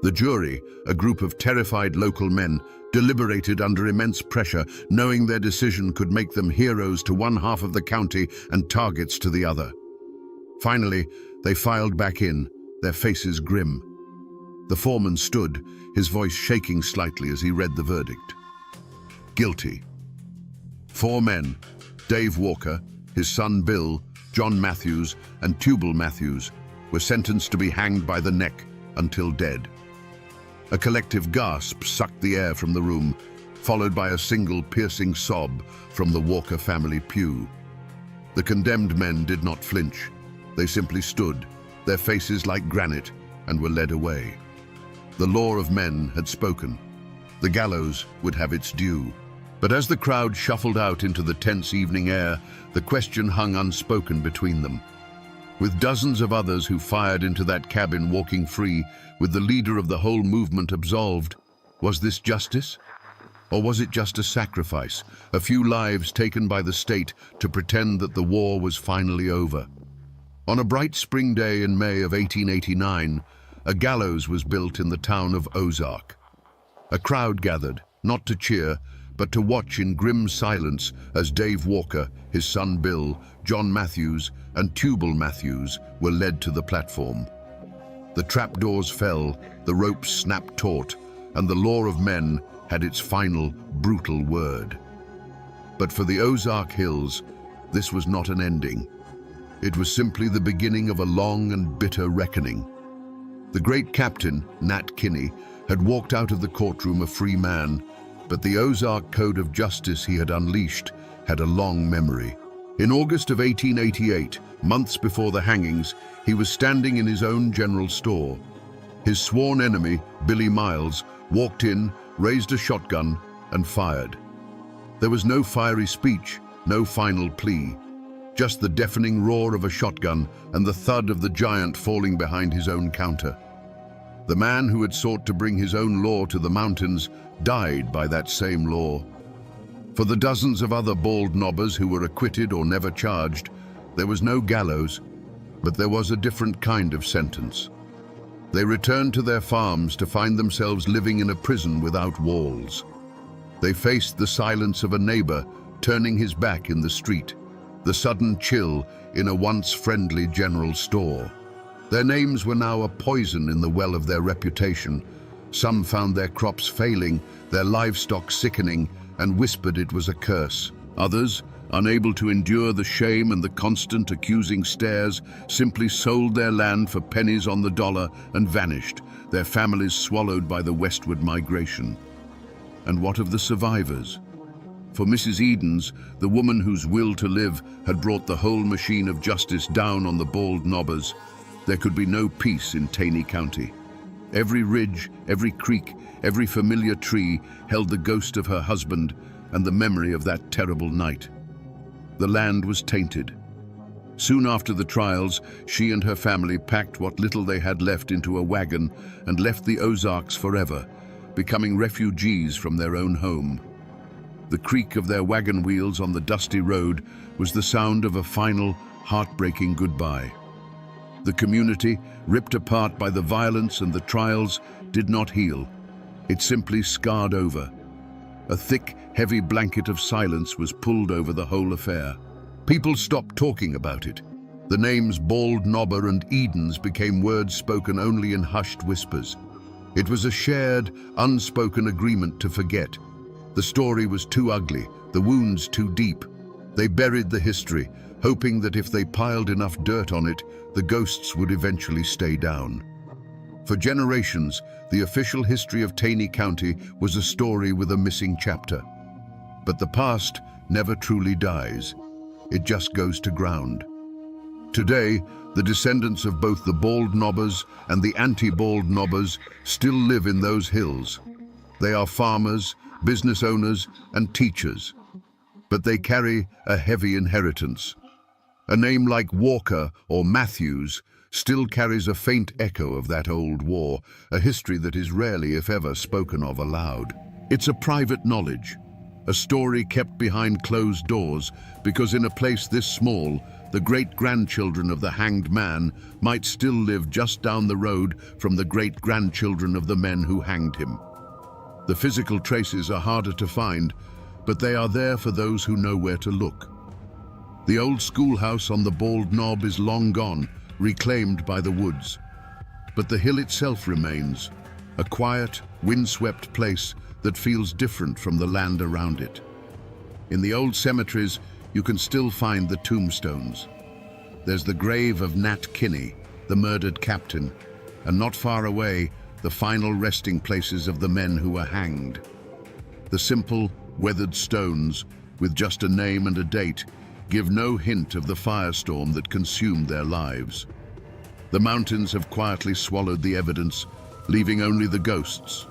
The jury, a group of terrified local men, deliberated under immense pressure, knowing their decision could make them heroes to one half of the county and targets to the other. Finally, they filed back in, their faces grim. The foreman stood, his voice shaking slightly as he read the verdict. Guilty. 4 men, Dave Walker, his son Bill, John Matthews, and Tubal Matthews, were sentenced to be hanged by the neck until dead. A collective gasp sucked the air from the room, followed by a single piercing sob from the Walker family pew. The condemned men did not flinch. They simply stood, their faces like granite, and were led away. The law of men had spoken. The gallows would have its due. But as the crowd shuffled out into the tense evening air, the question hung unspoken between them. With dozens of others who fired into that cabin walking free, with the leader of the whole movement absolved, was this justice? Or was it just a sacrifice, a few lives taken by the state to pretend that the war was finally over? On a bright spring day in May of 1889, a gallows was built in the town of Ozark. A crowd gathered, not to cheer, but to watch in grim silence as Dave Walker, his son Bill, John Matthews, and Tubal Matthews were led to the platform. The trapdoors fell, the ropes snapped taut, and the law of men had its final, brutal word. But for the Ozark Hills, this was not an ending. It was simply the beginning of a long and bitter reckoning. The great captain, Nat Kinney, had walked out of the courtroom a free man, but the Ozark Code of Justice he had unleashed had a long memory. In August of 1888, months before the hangings, he was standing in his own general store. His sworn enemy, Billy Miles, walked in, raised a shotgun, and fired. There was no fiery speech, no final plea, just the deafening roar of a shotgun and the thud of the giant falling behind his own counter. The man who had sought to bring his own law to the mountains died by that same law. For the dozens of other bald knobbers who were acquitted or never charged, there was no gallows, but there was a different kind of sentence. They returned to their farms to find themselves living in a prison without walls. They faced the silence of a neighbor turning his back in the street, the sudden chill in a once friendly general store. Their names were now a poison in the well of their reputation. Some found their crops failing, their livestock sickening, and whispered it was a curse. Others, unable to endure the shame and the constant accusing stares, simply sold their land for pennies on the dollar and vanished, their families swallowed by the westward migration. And what of the survivors? For Mrs. Edens, the woman whose will to live had brought the whole machine of justice down on the bald knobbers, there could be no peace in Taney County. Every ridge, every creek, every familiar tree held the ghost of her husband and the memory of that terrible night. The land was tainted. Soon after the trials, she and her family packed what little they had left into a wagon and left the Ozarks forever, becoming refugees from their own home. The creak of their wagon wheels on the dusty road was the sound of a final, heartbreaking goodbye. The community, ripped apart by the violence and the trials, did not heal. It simply scarred over. A thick, heavy blanket of silence was pulled over the whole affair. People stopped talking about it. The names Bald Knobber and Edens became words spoken only in hushed whispers. It was a shared, unspoken agreement to forget. The story was too ugly, the wounds too deep. They buried the history, hoping that if they piled enough dirt on it, the ghosts would eventually stay down. For generations, the official history of Taney County was a story with a missing chapter. But the past never truly dies. It just goes to ground. Today, the descendants of both the Bald Knobbers and the anti-Bald Knobbers still live in those hills. They are farmers, business owners, and teachers. But they carry a heavy inheritance. A name like Walker or Matthews still carries a faint echo of that old war, a history that is rarely, if ever, spoken of aloud. It's a private knowledge, a story kept behind closed doors, because in a place this small, the great-grandchildren of the hanged man might still live just down the road from the great-grandchildren of the men who hanged him. The physical traces are harder to find, but they are there for those who know where to look. The old schoolhouse on the Bald Knob is long gone, reclaimed by the woods. But the hill itself remains, a quiet, windswept place that feels different from the land around it. In the old cemeteries, you can still find the tombstones. There's the grave of Nat Kinney, the murdered captain, and not far away, the final resting places of the men who were hanged. The simple, weathered stones, with just a name and a date, give no hint of the firestorm that consumed their lives. The mountains have quietly swallowed the evidence, leaving only the ghosts.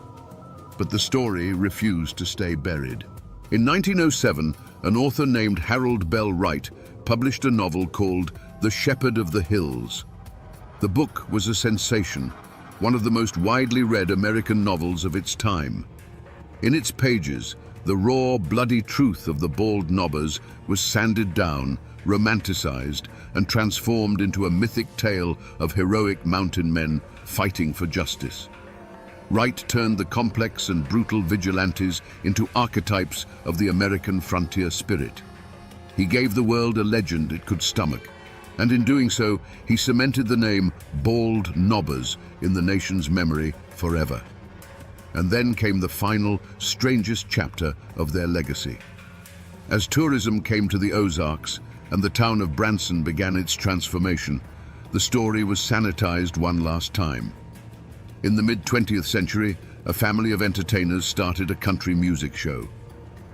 But the story refused to stay buried. In 1907, an author named Harold Bell Wright published a novel called The Shepherd of the Hills. The book was a sensation, one of the most widely read American novels of its time. In its pages, the raw, bloody truth of the Bald Knobbers was sanded down, romanticized, and transformed into a mythic tale of heroic mountain men fighting for justice. Wright turned the complex and brutal vigilantes into archetypes of the American frontier spirit. He gave the world a legend it could stomach, and in doing so, he cemented the name Bald Knobbers in the nation's memory forever. And then came the final, strangest chapter of their legacy. As tourism came to the Ozarks and the town of Branson began its transformation, the story was sanitized one last time. In the mid-20th century, a family of entertainers started a country music show.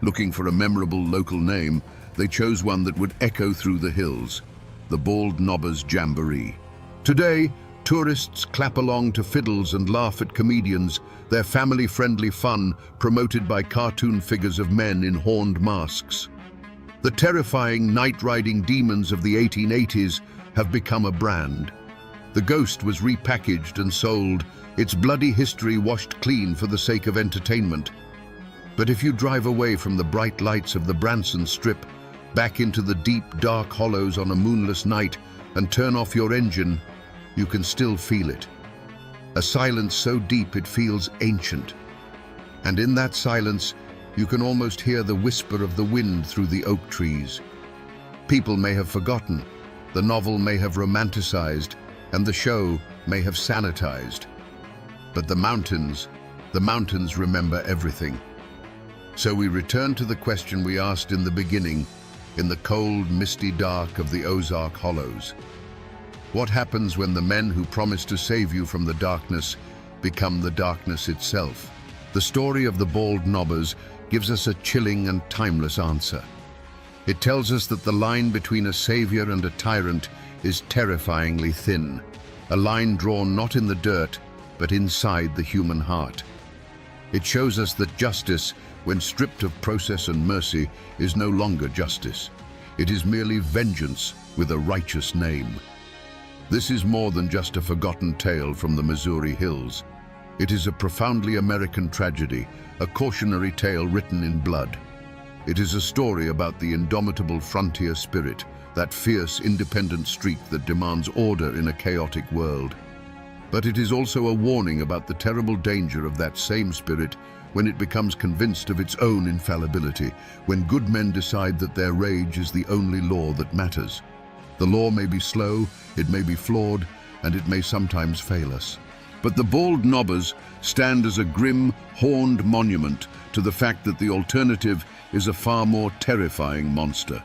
Looking for a memorable local name, they chose one that would echo through the hills, the Bald Knobbers Jamboree. Today, tourists clap along to fiddles and laugh at comedians, their family-friendly fun promoted by cartoon figures of men in horned masks. The terrifying night-riding demons of the 1880s have become a brand. The ghost was repackaged and sold, its bloody history washed clean for the sake of entertainment. But if you drive away from the bright lights of the Branson Strip, back into the deep, dark hollows on a moonless night, and turn off your engine, you can still feel it. A silence so deep it feels ancient. And in that silence, you can almost hear the whisper of the wind through the oak trees. People may have forgotten, the novel may have romanticized, and the show may have sanitized. But the mountains remember everything. So we return to the question we asked in the beginning, in the cold, misty dark of the Ozark Hollows. What happens when the men who promise to save you from the darkness become the darkness itself? The story of the Bald Knobbers gives us a chilling and timeless answer. It tells us that the line between a savior and a tyrant is terrifyingly thin, a line drawn not in the dirt, but inside the human heart. It shows us that justice, when stripped of process and mercy, is no longer justice. It is merely vengeance with a righteous name. This is more than just a forgotten tale from the Missouri hills. It is a profoundly American tragedy, a cautionary tale written in blood. It is a story about the indomitable frontier spirit, that fierce, independent streak that demands order in a chaotic world. But it is also a warning about the terrible danger of that same spirit when it becomes convinced of its own infallibility, when good men decide that their rage is the only law that matters. The law may be slow, it may be flawed, and it may sometimes fail us. But the bald knobbers stand as a grim, horned monument to the fact that the alternative is a far more terrifying monster.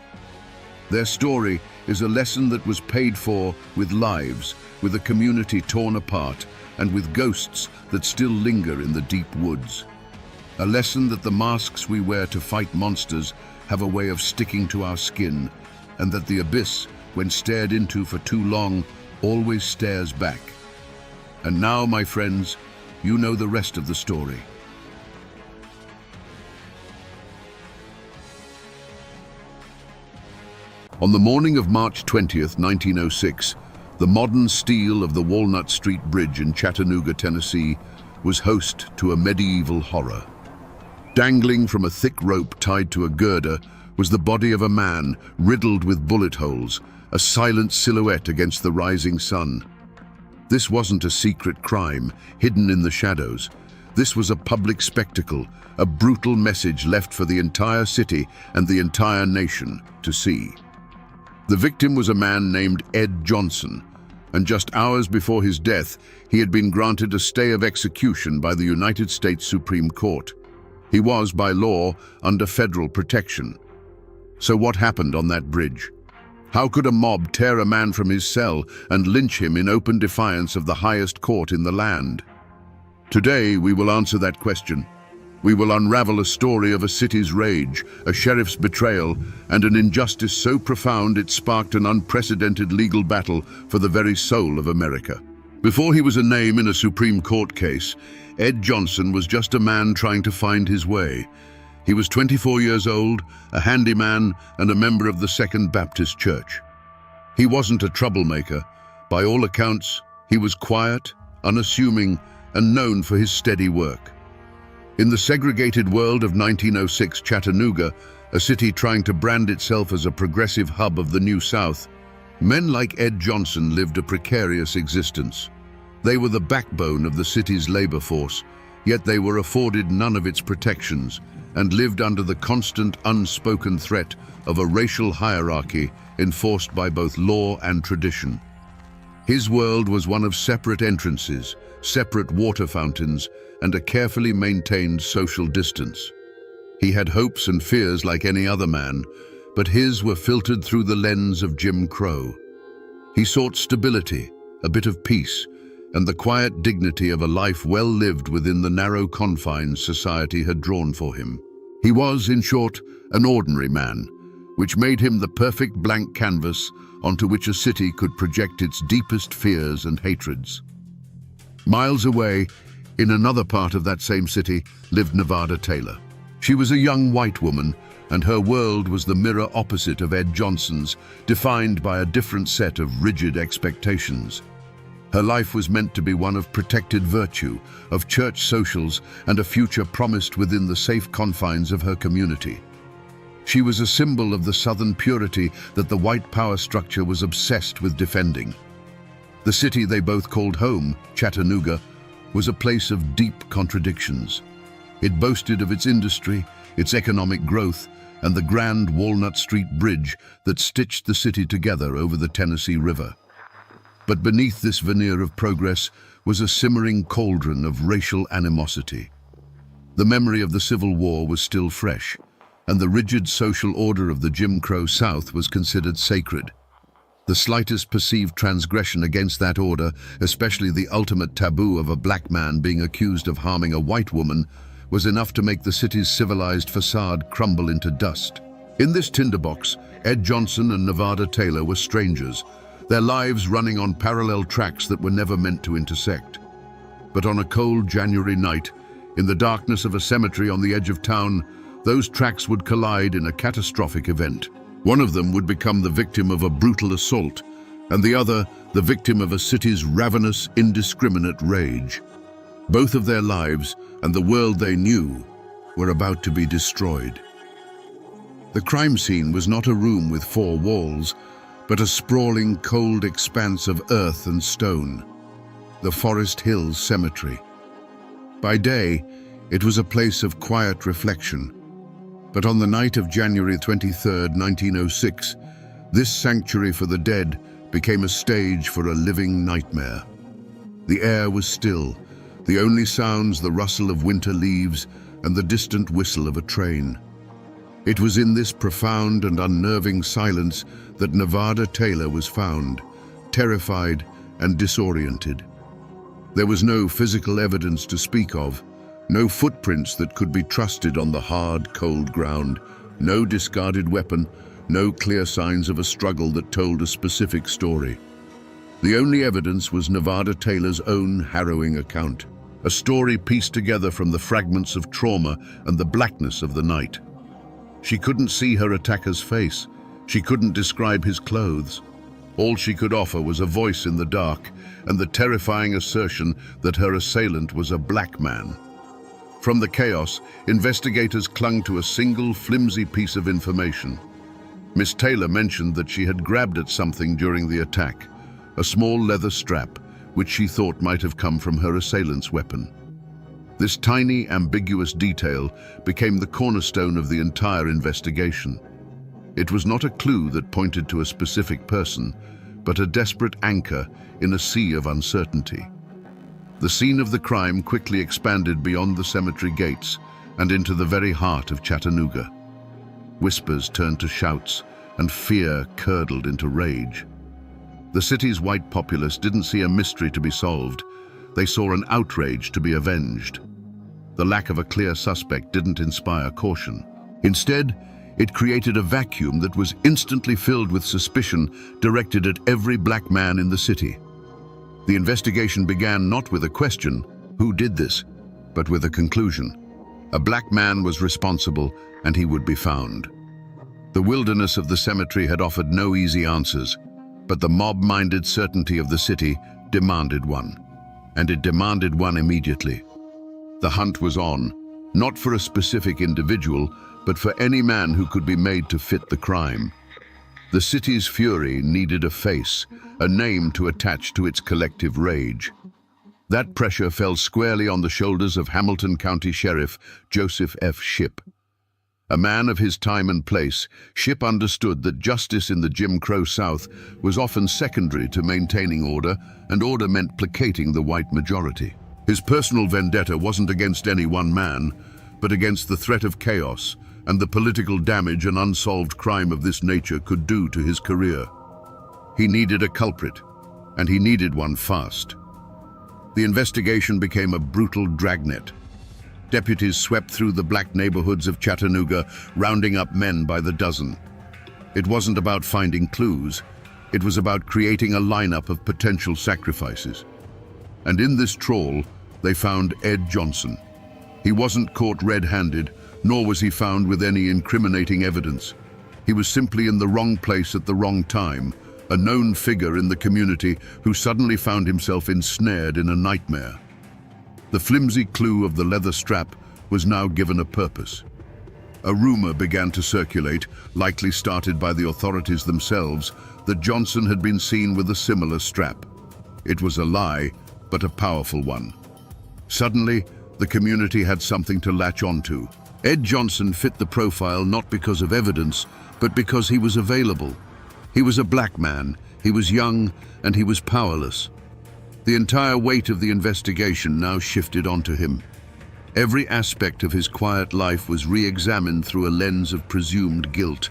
Their story is a lesson that was paid for with lives, with a community torn apart, and with ghosts that still linger in the deep woods. A lesson that the masks we wear to fight monsters have a way of sticking to our skin, and that the abyss, when stared into for too long, always stares back. And now, my friends, you know the rest of the story. On the morning of March 20th, 1906, the modern steel of the Walnut Street Bridge in Chattanooga, Tennessee, was host to a medieval horror. Dangling from a thick rope tied to a girder was the body of a man riddled with bullet holes, a silent silhouette against the rising sun. This wasn't a secret crime, hidden in the shadows. This was a public spectacle, a brutal message left for the entire city and the entire nation to see. The victim was a man named Ed Johnson, and just hours before his death, he had been granted a stay of execution by the United States Supreme Court. He was, by law, under federal protection. So what happened on that bridge? How could a mob tear a man from his cell and lynch him in open defiance of the highest court in the land? Today, we will answer that question. We will unravel a story of a city's rage, a sheriff's betrayal, and an injustice so profound it sparked an unprecedented legal battle for the very soul of America. Before he was a name in a Supreme Court case, Ed Johnson was just a man trying to find his way. He was 24 years old, a handyman, and a member of the Second Baptist Church. He wasn't a troublemaker. By all accounts, he was quiet, unassuming, and known for his steady work. In the segregated world of 1906 Chattanooga, a city trying to brand itself as a progressive hub of the New South, men like Ed Johnson lived a precarious existence. They were the backbone of the city's labor force, yet they were afforded none of its protections and lived under the constant unspoken threat of a racial hierarchy enforced by both law and tradition. His world was one of separate entrances, separate water fountains, and a carefully maintained social distance. He had hopes and fears like any other man, but his were filtered through the lens of Jim Crow. He sought stability, a bit of peace, and the quiet dignity of a life well lived within the narrow confines society had drawn for him. He was, in short, an ordinary man, which made him the perfect blank canvas onto which a city could project its deepest fears and hatreds. Miles away, in another part of that same city, lived Nevada Taylor. She was a young white woman, and her world was the mirror opposite of Ed Johnson's, defined by a different set of rigid expectations. Her life was meant to be one of protected virtue, of church socials, and a future promised within the safe confines of her community. She was a symbol of the Southern purity that the white power structure was obsessed with defending. The city they both called home, Chattanooga, was a place of deep contradictions. It boasted of its industry, its economic growth, and the grand Walnut Street Bridge that stitched the city together over the Tennessee River. But beneath this veneer of progress was a simmering cauldron of racial animosity. The memory of the Civil War was still fresh, and the rigid social order of the Jim Crow South was considered sacred. The slightest perceived transgression against that order, especially the ultimate taboo of a black man being accused of harming a white woman, was enough to make the city's civilized facade crumble into dust. In this tinderbox, Ed Johnson and Nevada Taylor were strangers, their lives running on parallel tracks that were never meant to intersect. But on a cold January night, in the darkness of a cemetery on the edge of town, those tracks would collide in a catastrophic event. One of them would become the victim of a brutal assault, and the other the victim of a city's ravenous, indiscriminate rage. Both of their lives and the world they knew were about to be destroyed. The crime scene was not a room with four walls, but a sprawling, cold expanse of earth and stone, the Forest Hills Cemetery. By day, it was a place of quiet reflection, but on the night of January 23, 1906, this sanctuary for the dead became a stage for a living nightmare. The air was still, the only sounds the rustle of winter leaves and the distant whistle of a train. It was in this profound and unnerving silence that Nevada Taylor was found, terrified and disoriented. There was no physical evidence to speak of, no footprints that could be trusted on the hard, cold ground, no discarded weapon, no clear signs of a struggle that told a specific story. The only evidence was Nevada Taylor's own harrowing account, a story pieced together from the fragments of trauma and the blackness of the night. She couldn't see her attacker's face. She couldn't describe his clothes. All she could offer was a voice in the dark and the terrifying assertion that her assailant was a black man. From the chaos, investigators clung to a single flimsy piece of information. Miss Taylor mentioned that she had grabbed at something during the attack, a small leather strap, which she thought might have come from her assailant's weapon. This tiny, ambiguous detail became the cornerstone of the entire investigation. It was not a clue that pointed to a specific person, but a desperate anchor in a sea of uncertainty. The scene of the crime quickly expanded beyond the cemetery gates and into the very heart of Chattanooga. Whispers turned to shouts, and fear curdled into rage. The city's white populace didn't see a mystery to be solved. They saw an outrage to be avenged. The lack of a clear suspect didn't inspire caution. Instead, it created a vacuum that was instantly filled with suspicion directed at every black man in the city. The investigation began not with a question, who did this, but with a conclusion. A black man was responsible, and he would be found. The wilderness of the cemetery had offered no easy answers, but the mob-minded certainty of the city demanded one, and it demanded one immediately. The hunt was on, not for a specific individual, but for any man who could be made to fit the crime. The city's fury needed a face, a name to attach to its collective rage. That pressure fell squarely on the shoulders of Hamilton County Sheriff Joseph F. Shipp. A man of his time and place, Shipp understood that justice in the Jim Crow South was often secondary to maintaining order, and order meant placating the white majority. His personal vendetta wasn't against any one man, but against the threat of chaos and the political damage an unsolved crime of this nature could do to his career. He needed a culprit, and he needed one fast. The investigation became a brutal dragnet. Deputies swept through the black neighborhoods of Chattanooga, rounding up men by the dozen. It wasn't about finding clues. It was about creating a lineup of potential sacrifices. And in this trawl, they found Ed Johnson. He wasn't caught red-handed, nor was he found with any incriminating evidence. He was simply in the wrong place at the wrong time, a known figure in the community who suddenly found himself ensnared in a nightmare. The flimsy clue of the leather strap was now given a purpose. A rumor began to circulate, likely started by the authorities themselves, that Johnson had been seen with a similar strap. It was a lie, but a powerful one. Suddenly, the community had something to latch onto. Ed Johnson fit the profile not because of evidence, but because he was available. He was a black man, he was young, and he was powerless. The entire weight of the investigation now shifted onto him. Every aspect of his quiet life was re-examined through a lens of presumed guilt.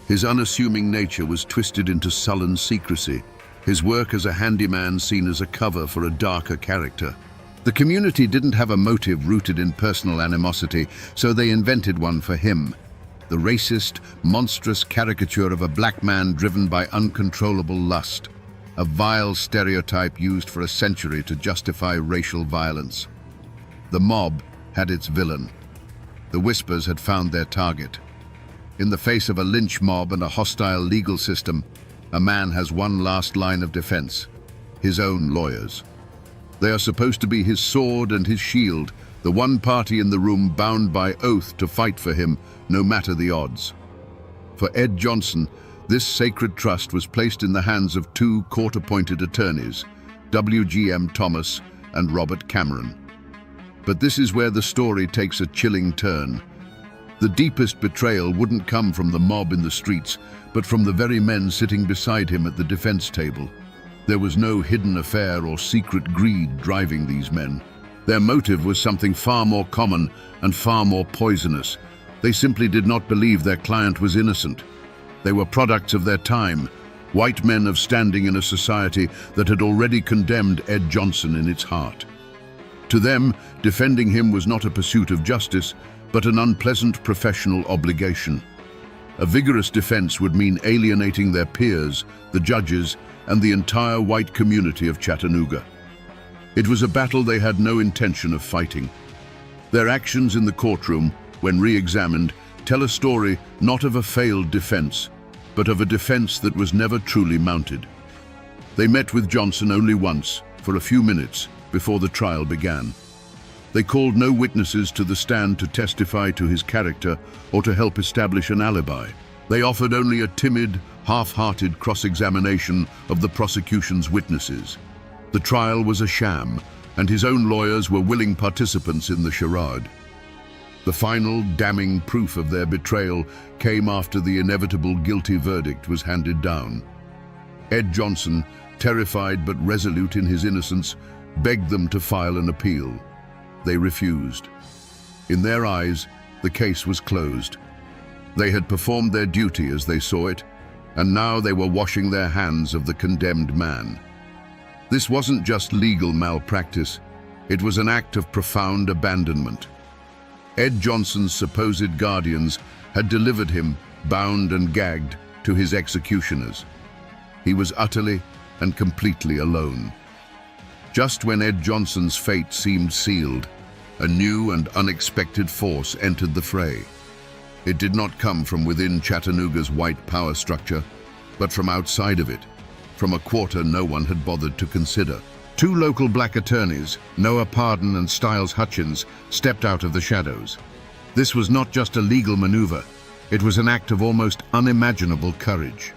His unassuming nature was twisted into sullen secrecy, his work as a handyman seen as a cover for a darker character. The community didn't have a motive rooted in personal animosity, so they invented one for him. The racist, monstrous caricature of a black man driven by uncontrollable lust. A vile stereotype used for a century to justify racial violence. The mob had its villain. The Whispers had found their target. In the face of a lynch mob and a hostile legal system, a man has one last line of defense: his own lawyers. They are supposed to be his sword and his shield, the one party in the room bound by oath to fight for him, no matter the odds. For Ed Johnson, this sacred trust was placed in the hands of two court-appointed attorneys, W.G.M. Thomas and Robert Cameron. But this is where the story takes a chilling turn. The deepest betrayal wouldn't come from the mob in the streets, but from the very men sitting beside him at the defense table. There was no hidden affair or secret greed driving these men. Their motive was something far more common and far more poisonous. They simply did not believe their client was innocent. They were products of their time, white men of standing in a society that had already condemned Ed Johnson in its heart. To them, defending him was not a pursuit of justice, but an unpleasant professional obligation. A vigorous defense would mean alienating their peers, the judges, and the entire white community of Chattanooga. It was a battle they had no intention of fighting. Their actions in the courtroom, when re-examined, tell a story not of a failed defense, but of a defense that was never truly mounted. They met with Johnson only once, for a few minutes, before the trial began. They called no witnesses to the stand to testify to his character or to help establish an alibi. They offered only a timid, half-hearted cross-examination of the prosecution's witnesses. The trial was a sham, and his own lawyers were willing participants in the charade. The final, damning proof of their betrayal came after the inevitable guilty verdict was handed down. Ed Johnson, terrified but resolute in his innocence, begged them to file an appeal. They refused. In their eyes, the case was closed. They had performed their duty as they saw it, and now they were washing their hands of the condemned man. This wasn't just legal malpractice, it was an act of profound abandonment. Ed Johnson's supposed guardians had delivered him, bound and gagged, to his executioners. He was utterly and completely alone. Just when Ed Johnson's fate seemed sealed, a new and unexpected force entered the fray. It did not come from within Chattanooga's white power structure, but from outside of it, from a quarter no one had bothered to consider. Two local black attorneys, Noah Pardon and Styles Hutchins, stepped out of the shadows. This was not just a legal maneuver, it was an act of almost unimaginable courage.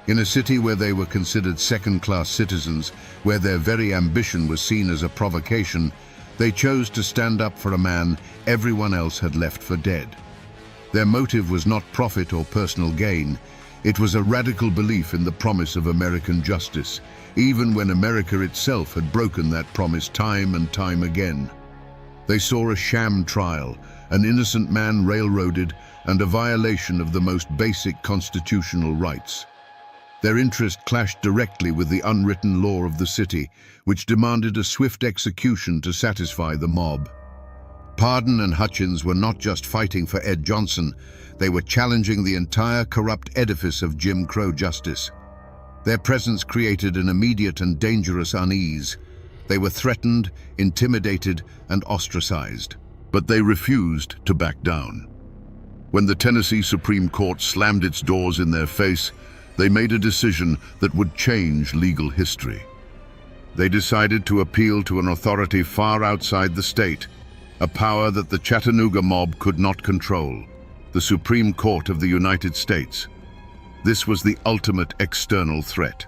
In a city where they were considered second-class citizens, where their very ambition was seen as a provocation, they chose to stand up for a man everyone else had left for dead. Their motive was not profit or personal gain. It was a radical belief in the promise of American justice, even when America itself had broken that promise time and time again. They saw a sham trial, an innocent man railroaded, and a violation of the most basic constitutional rights. Their interest clashed directly with the unwritten law of the city, which demanded a swift execution to satisfy the mob. Pardon and Hutchins were not just fighting for Ed Johnson, they were challenging the entire corrupt edifice of Jim Crow justice. Their presence created an immediate and dangerous unease. They were threatened, intimidated, and ostracized. But they refused to back down. When the Tennessee Supreme Court slammed its doors in their face, they made a decision that would change legal history. They decided to appeal to an authority far outside the state, a power that the Chattanooga mob could not control, the Supreme Court of the United States. This was the ultimate external threat.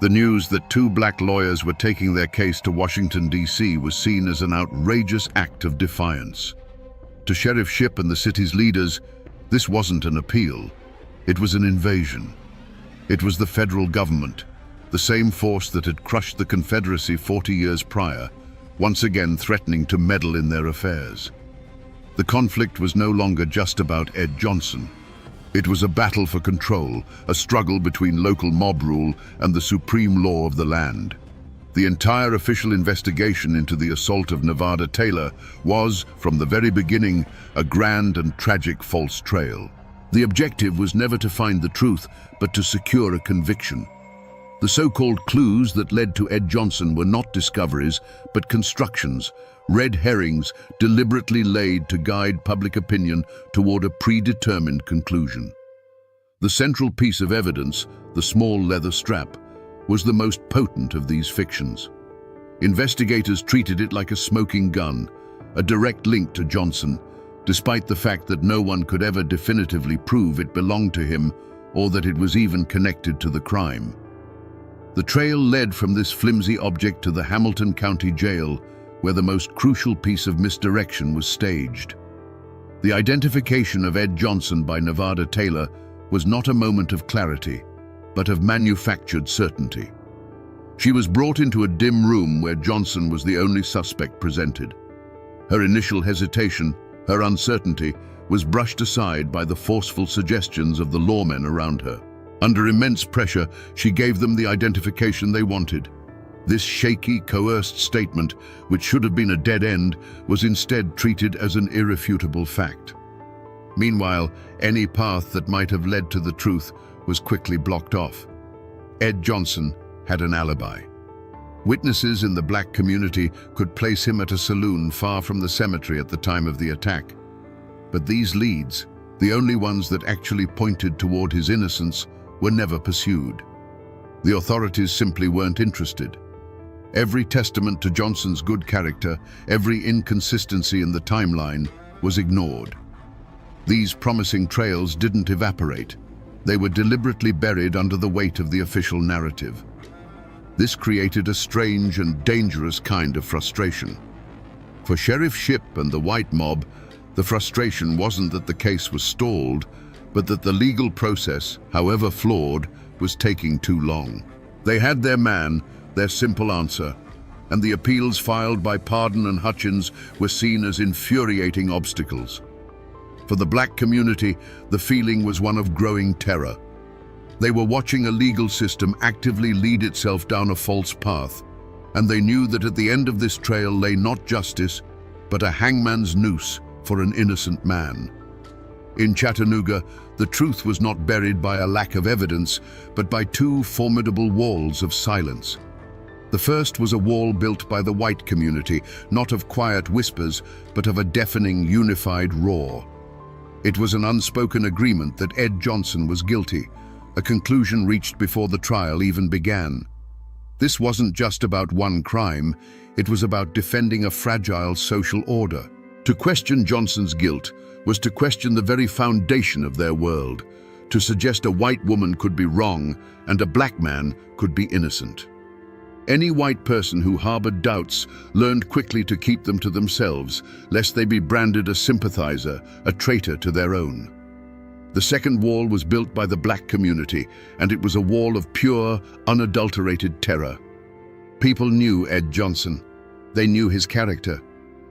The news that two black lawyers were taking their case to Washington, D.C. was seen as an outrageous act of defiance. To Sheriff Shipp and the city's leaders, this wasn't an appeal, it was an invasion. It was the federal government, the same force that had crushed the Confederacy 40 years prior, once again threatening to meddle in their affairs. The conflict was no longer just about Ed Johnson. It was a battle for control, a struggle between local mob rule and the supreme law of the land. The entire official investigation into the assault of Nevada Taylor was, from the very beginning, a grand and tragic false trail. The objective was never to find the truth, but to secure a conviction. The so-called clues that led to Ed Johnson were not discoveries, but constructions, red herrings deliberately laid to guide public opinion toward a predetermined conclusion. The central piece of evidence, the small leather strap, was the most potent of these fictions. Investigators treated it like a smoking gun, a direct link to Johnson, despite the fact that no one could ever definitively prove it belonged to him or that it was even connected to the crime. The trail led from this flimsy object to the Hamilton County Jail, where the most crucial piece of misdirection was staged. The identification of Ed Johnson by Nevada Taylor was not a moment of clarity, but of manufactured certainty. She was brought into a dim room where Johnson was the only suspect presented. Her initial hesitation, her uncertainty, was brushed aside by the forceful suggestions of the lawmen around her. Under immense pressure, she gave them the identification they wanted. This shaky, coerced statement, which should have been a dead end, was instead treated as an irrefutable fact. Meanwhile, any path that might have led to the truth was quickly blocked off. Ed Johnson had an alibi. Witnesses in the black community could place him at a saloon far from the cemetery at the time of the attack. But these leads, the only ones that actually pointed toward his innocence, were never pursued. The authorities simply weren't interested. Every testament to Johnson's good character, every inconsistency in the timeline, was ignored. These promising trails didn't evaporate. They were deliberately buried under the weight of the official narrative. This created a strange and dangerous kind of frustration. For Sheriff Shipp and the white mob, the frustration wasn't that the case was stalled, but that the legal process, however flawed, was taking too long. They had their man, their simple answer, and the appeals filed by Pardon and Hutchins were seen as infuriating obstacles. For the black community, the feeling was one of growing terror. They were watching a legal system actively lead itself down a false path, and they knew that at the end of this trail lay not justice, but a hangman's noose for an innocent man. In Chattanooga, the truth was not buried by a lack of evidence, but by two formidable walls of silence. The first was a wall built by the white community, not of quiet whispers, but of a deafening, unified roar. It was an unspoken agreement that Ed Johnson was guilty, a conclusion reached before the trial even began. This wasn't just about one crime, it was about defending a fragile social order. To question Johnson's guilt was to question the very foundation of their world, to suggest a white woman could be wrong and a black man could be innocent. Any white person who harbored doubts learned quickly to keep them to themselves, lest they be branded a sympathizer, a traitor to their own. The second wall was built by the black community, and it was a wall of pure, unadulterated terror. People knew Ed Johnson. They knew his character.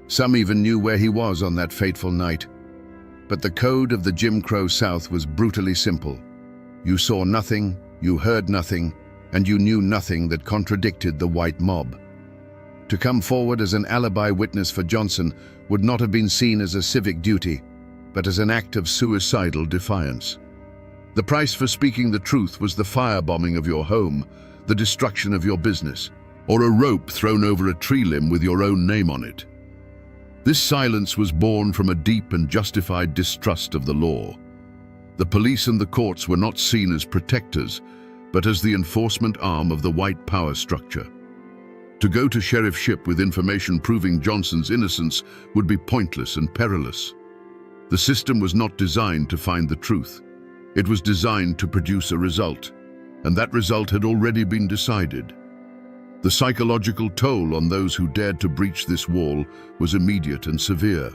Some even knew where he was on that fateful night. But the code of the Jim Crow South was brutally simple. You saw nothing, you heard nothing, and you knew nothing that contradicted the white mob. To come forward as an alibi witness for Johnson would not have been seen as a civic duty, but as an act of suicidal defiance. The price for speaking the truth was the firebombing of your home, the destruction of your business, or a rope thrown over a tree limb with your own name on it. This silence was born from a deep and justified distrust of the law. The police and the courts were not seen as protectors, but as the enforcement arm of the white power structure. To go to Sheriff Shipp with information proving Johnson's innocence would be pointless and perilous. The system was not designed to find the truth. It was designed to produce a result, and that result had already been decided. The psychological toll on those who dared to breach this wall was immediate and severe.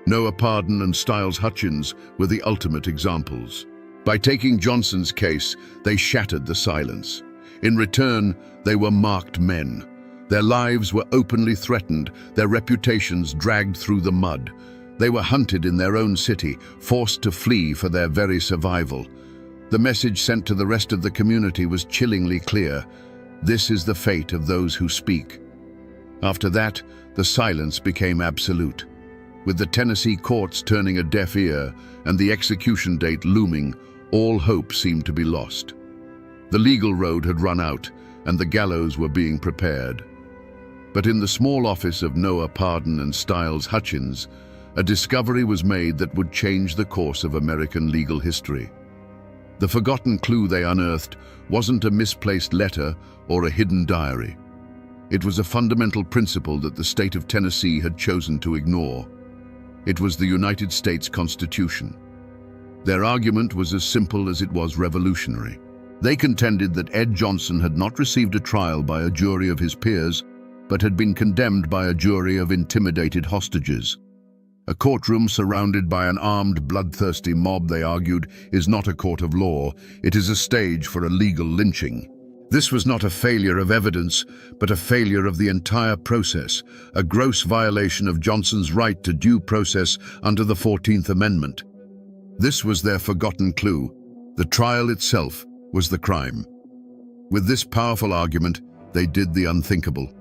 Noah Pardon and Styles Hutchins were the ultimate examples. By taking Johnson's case, they shattered the silence. In return, they were marked men. Their lives were openly threatened, their reputations dragged through the mud. They were hunted in their own city, forced to flee for their very survival. The message sent to the rest of the community was chillingly clear. This is the fate of those who speak. After that, the silence became absolute. With the Tennessee courts turning a deaf ear and the execution date looming, all hope seemed to be lost. The legal road had run out, and the gallows were being prepared. But in the small office of Noah Pardon and Styles Hutchins, a discovery was made that would change the course of American legal history. The forgotten clue they unearthed wasn't a misplaced letter or a hidden diary. It was a fundamental principle that the state of Tennessee had chosen to ignore. It was the United States Constitution. Their argument was as simple as it was revolutionary. They contended that Ed Johnson had not received a trial by a jury of his peers, but had been condemned by a jury of intimidated hostages. A courtroom surrounded by an armed, bloodthirsty mob, they argued, is not a court of law. It is a stage for a legal lynching. This was not a failure of evidence, but a failure of the entire process, a gross violation of Johnson's right to due process under the 14th Amendment. This was their forgotten clue. The trial itself was the crime. With this powerful argument, they did the unthinkable.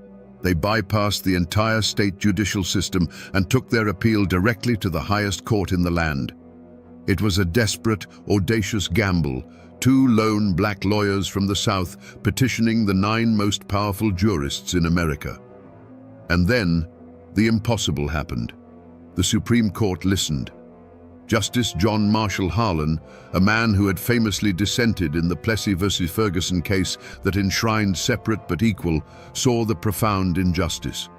They bypassed the entire state judicial system and took their appeal directly to the highest court in the land. It was a desperate, audacious gamble, two lone black lawyers from the South petitioning the 9 most powerful jurists in America. And then, the impossible happened. The Supreme Court listened. Justice John Marshall Harlan, a man who had famously dissented in the Plessy versus Ferguson case that enshrined separate but equal, saw the profound injustice.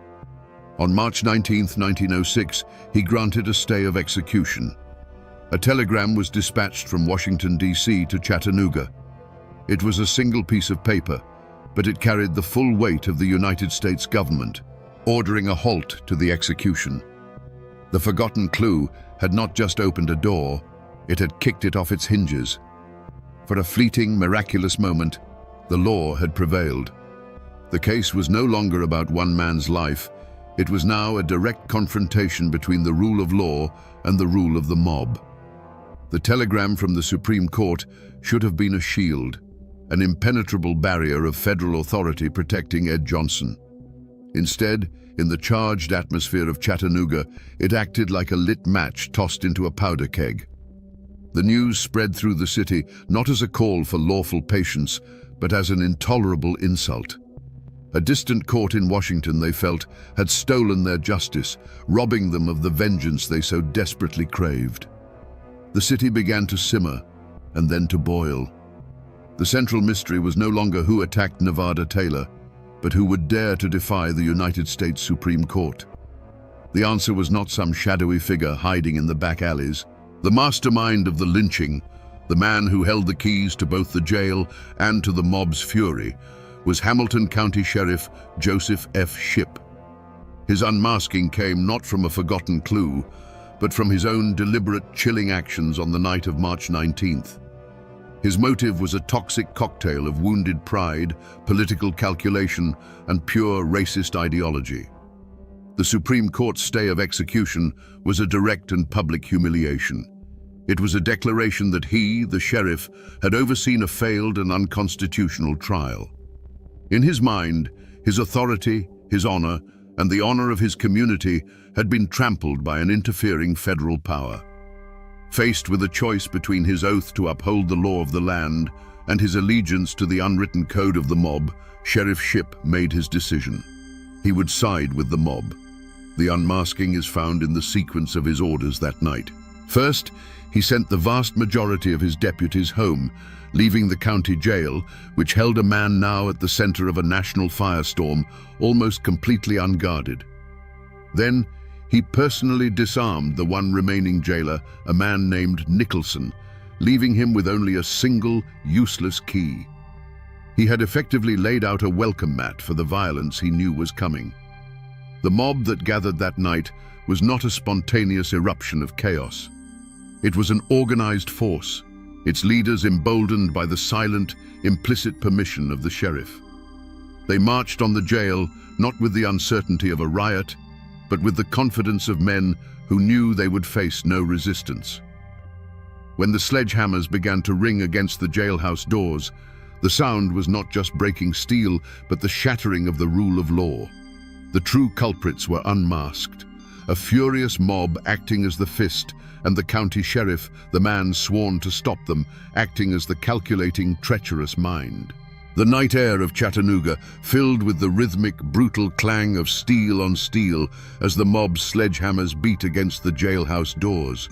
On March 19, 1906, he granted a stay of execution. A telegram was dispatched from Washington, D.C. to Chattanooga. It was a single piece of paper, but it carried the full weight of the United States government, ordering a halt to the execution. The forgotten clue had not just opened a door, it had kicked it off its hinges. For a fleeting, miraculous moment, the law had prevailed. The case was no longer about one man's life. It was now a direct confrontation between the rule of law and the rule of the mob. The telegram from the Supreme Court should have been a shield, an impenetrable barrier of federal authority protecting Ed Johnson. Instead, in the charged atmosphere of Chattanooga, it acted like a lit match tossed into a powder keg. The news spread through the city not as a call for lawful patience, but as an intolerable insult. A distant court in Washington, they felt, had stolen their justice, robbing them of the vengeance they so desperately craved. The city began to simmer, and then to boil. The central mystery was no longer who attacked Nevada Taylor, but who would dare to defy the United States Supreme Court. The answer was not some shadowy figure hiding in the back alleys. The mastermind of the lynching, the man who held the keys to both the jail and to the mob's fury, was Hamilton County Sheriff Joseph F. Shipp. His unmasking came not from a forgotten clue, but from his own deliberate, chilling actions on the night of March 19th. His motive was a toxic cocktail of wounded pride, political calculation, and pure racist ideology. The Supreme Court's stay of execution was a direct and public humiliation. It was a declaration that he, the sheriff, had overseen a failed and unconstitutional trial. In his mind, his authority, his honor, and the honor of his community had been trampled by an interfering federal power. Faced with a choice between his oath to uphold the law of the land and his allegiance to the unwritten code of the mob, Sheriff Shipp made his decision. He would side with the mob. The unmasking is found in the sequence of his orders that night. First, he sent the vast majority of his deputies home, leaving the county jail, which held a man now at the center of a national firestorm, almost completely unguarded. Then, he personally disarmed the one remaining jailer, a man named Nicholson, leaving him with only a single, useless key. He had effectively laid out a welcome mat for the violence he knew was coming. The mob that gathered that night was not a spontaneous eruption of chaos. It was an organized force, its leaders emboldened by the silent, implicit permission of the sheriff. They marched on the jail, not with the uncertainty of a riot, but with the confidence of men who knew they would face no resistance. When the sledgehammers began to ring against the jailhouse doors, the sound was not just breaking steel, but the shattering of the rule of law. The true culprits were unmasked, a furious mob acting as the fist, and the county sheriff, the man sworn to stop them, acting as the calculating, treacherous mind. The night air of Chattanooga filled with the rhythmic, brutal clang of steel on steel as the mob's sledgehammers beat against the jailhouse doors.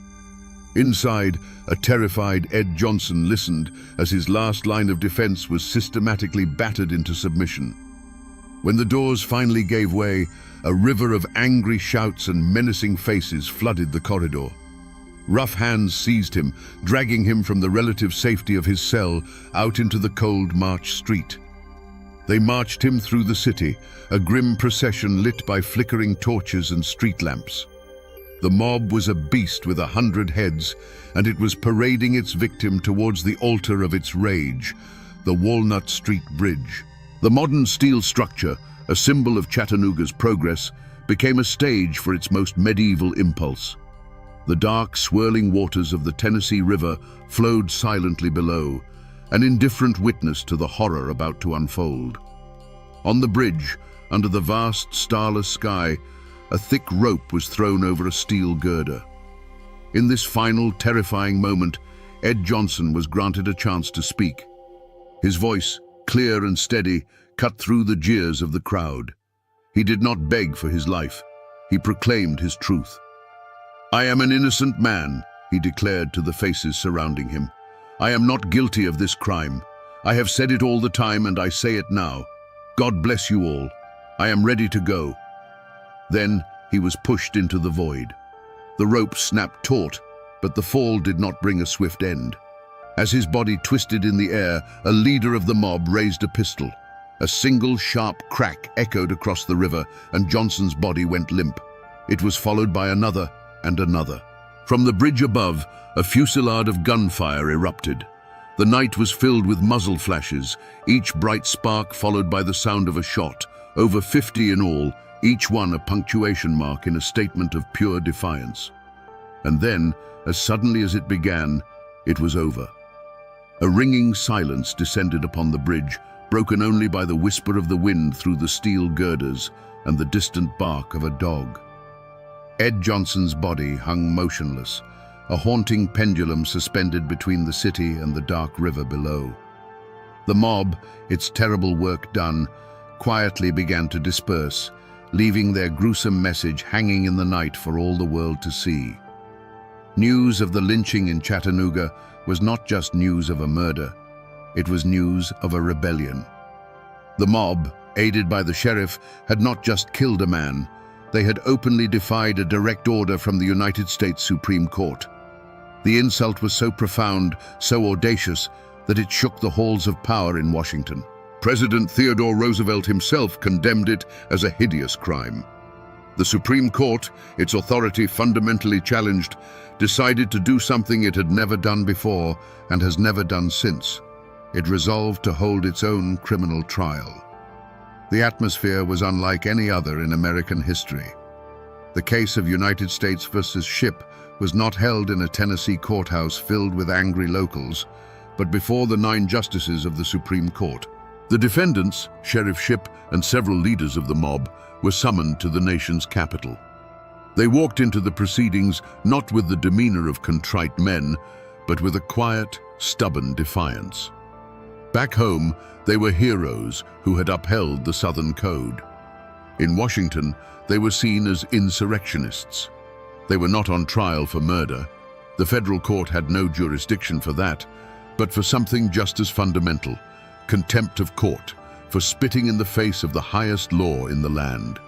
Inside, a terrified Ed Johnson listened as his last line of defense was systematically battered into submission. When the doors finally gave way, a river of angry shouts and menacing faces flooded the corridor. Rough hands seized him, dragging him from the relative safety of his cell out into the cold March street. They marched him through the city, a grim procession lit by flickering torches and street lamps. The mob was a beast with 100 heads, and it was parading its victim towards the altar of its rage, the Walnut Street Bridge. The modern steel structure, a symbol of Chattanooga's progress, became a stage for its most medieval impulse. The dark, swirling waters of the Tennessee River flowed silently below, an indifferent witness to the horror about to unfold. On the bridge, under the vast, starless sky, a thick rope was thrown over a steel girder. In this final, terrifying moment, Ed Johnson was granted a chance to speak. His voice, clear and steady, cut through the jeers of the crowd. He did not beg for his life. He proclaimed his truth. "I am an innocent man," he declared to the faces surrounding him. "I am not guilty of this crime. I have said it all the time and I say it now. God bless you all. I am ready to go." Then he was pushed into the void. The rope snapped taut, but the fall did not bring a swift end. As his body twisted in the air, a leader of the mob raised a pistol. A single sharp crack echoed across the river, and Johnson's body went limp. It was followed by another and another. From the bridge above, a fusillade of gunfire erupted. The night was filled with muzzle flashes, each bright spark followed by the sound of a shot. Over 50 in all, each one a punctuation mark in a statement of pure defiance. And then, as suddenly as it began, it was over. A ringing silence descended upon the bridge, broken only by the whisper of the wind through the steel girders and the distant bark of a dog. Ed Johnson's body hung motionless, a haunting pendulum suspended between the city and the dark river below. The mob, its terrible work done, quietly began to disperse, leaving their gruesome message hanging in the night for all the world to see. News of the lynching in Chattanooga was not just news of a murder, it was news of a rebellion. The mob, aided by the sheriff, had not just killed a man, they had openly defied a direct order from the United States Supreme Court. The insult was so profound, so audacious, that it shook the halls of power in Washington. President Theodore Roosevelt himself condemned it as a hideous crime. The Supreme Court, its authority fundamentally challenged, decided to do something it had never done before and has never done since. It resolved to hold its own criminal trial. The atmosphere was unlike any other in American history. The case of United States versus Shipp was not held in a Tennessee courthouse filled with angry locals, but before the 9 justices of the Supreme Court. The defendants, Sheriff Shipp and several leaders of the mob, were summoned to the nation's capital. They walked into the proceedings not with the demeanor of contrite men, but with a quiet, stubborn defiance. Back home, they were heroes who had upheld the Southern Code. In Washington, they were seen as insurrectionists. They were not on trial for murder. The federal court had no jurisdiction for that, but for something just as fundamental, contempt of court, for spitting in the face of the highest law in the land.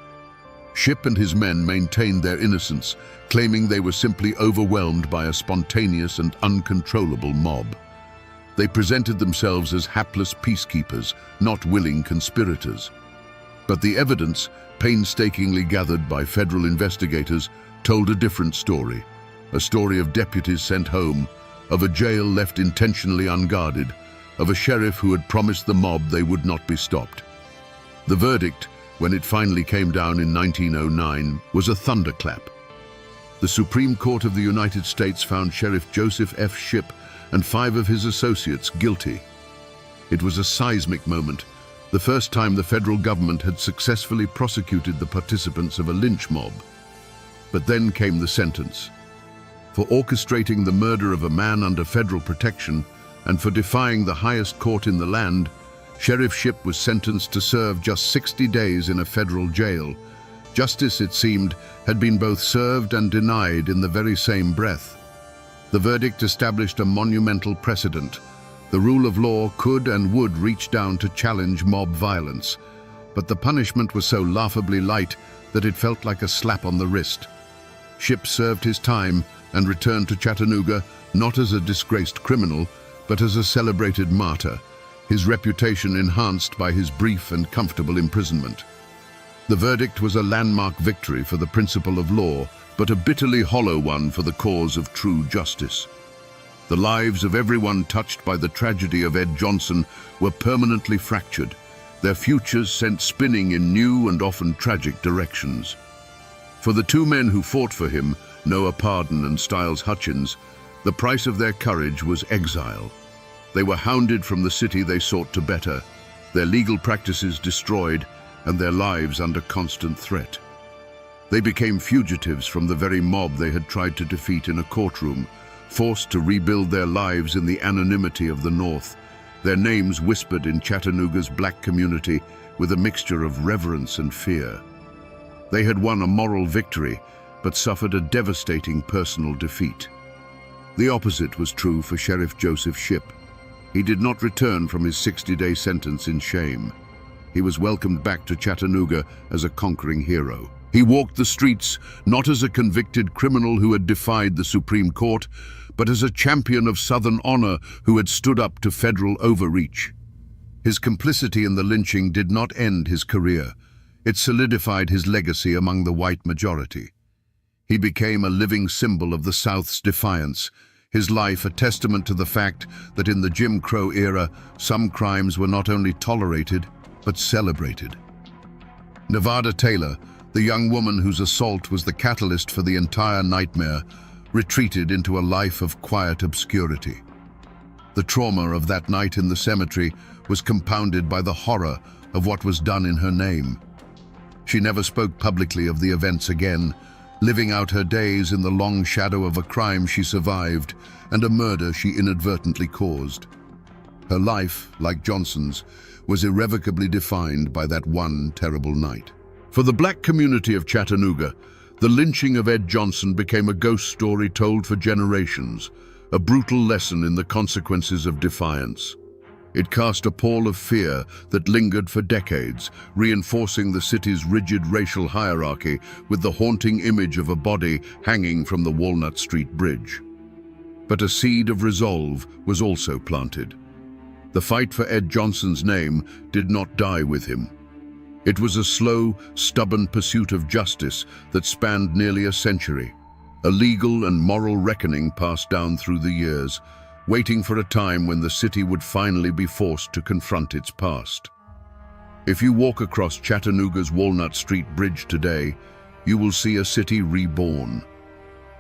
Shipp and his men maintained their innocence, claiming they were simply overwhelmed by a spontaneous and uncontrollable mob. They presented themselves as hapless peacekeepers, not willing conspirators. But the evidence, painstakingly gathered by federal investigators, told a different story. A story of deputies sent home, of a jail left intentionally unguarded, of a sheriff who had promised the mob they would not be stopped. The verdict, when it finally came down in 1909, was a thunderclap. The Supreme Court of the United States found Sheriff Joseph F. Shipp and 5 of his associates guilty. It was a seismic moment, the first time the federal government had successfully prosecuted the participants of a lynch mob. But then came the sentence. For orchestrating the murder of a man under federal protection and for defying the highest court in the land, Sheriff Shipp was sentenced to serve just 60 days in a federal jail. Justice, it seemed, had been both served and denied in the very same breath. The verdict established a monumental precedent. The rule of law could and would reach down to challenge mob violence. but the punishment was so laughably light that it felt like a slap on the wrist. Shipp served his time and returned to Chattanooga not as a disgraced criminal, but as a celebrated martyr, his reputation enhanced by his brief and comfortable imprisonment. The verdict was a landmark victory for the principle of law, but a bitterly hollow one for the cause of true justice. The lives of everyone touched by the tragedy of Ed Johnson were permanently fractured, their futures sent spinning in new and often tragic directions. For the two men who fought for him, Noah Pardon and Styles Hutchins, the price of their courage was exile. They were hounded from the city they sought to better, their legal practices destroyed, and their lives under constant threat. They became fugitives from the very mob they had tried to defeat in a courtroom, forced to rebuild their lives in the anonymity of the North, their names whispered in Chattanooga's black community with a mixture of reverence and fear. They had won a moral victory, but suffered a devastating personal defeat. The opposite was true for Sheriff Joseph Shipp. He did not return from his 60-day sentence in shame. He was welcomed back to Chattanooga as a conquering hero. He walked the streets not as a convicted criminal who had defied the Supreme Court, but as a champion of Southern honor who had stood up to federal overreach. His complicity in the lynching did not end his career. It solidified his legacy among the white majority. He became a living symbol of the South's defiance, his life a testament to the fact that in the Jim Crow era, some crimes were not only tolerated, but celebrated. Nevada Taylor, the young woman whose assault was the catalyst for the entire nightmare, retreated into a life of quiet obscurity. The trauma of that night in the cemetery was compounded by the horror of what was done in her name. She never spoke publicly of the events again, living out her days in the long shadow of a crime she survived and a murder she inadvertently caused. Her life, like Johnson's, was irrevocably defined by that one terrible night. For the black community of Chattanooga, the lynching of Ed Johnson became a ghost story told for generations, a brutal lesson in the consequences of defiance. It cast a pall of fear that lingered for decades, reinforcing the city's rigid racial hierarchy with the haunting image of a body hanging from the Walnut Street Bridge. But a seed of resolve was also planted. The fight for Ed Johnson's name did not die with him. It was a slow, stubborn pursuit of justice that spanned nearly a century, a legal and moral reckoning passed down through the years, waiting for a time when the city would finally be forced to confront its past. If you walk across Chattanooga's Walnut Street Bridge today, you will see a city reborn.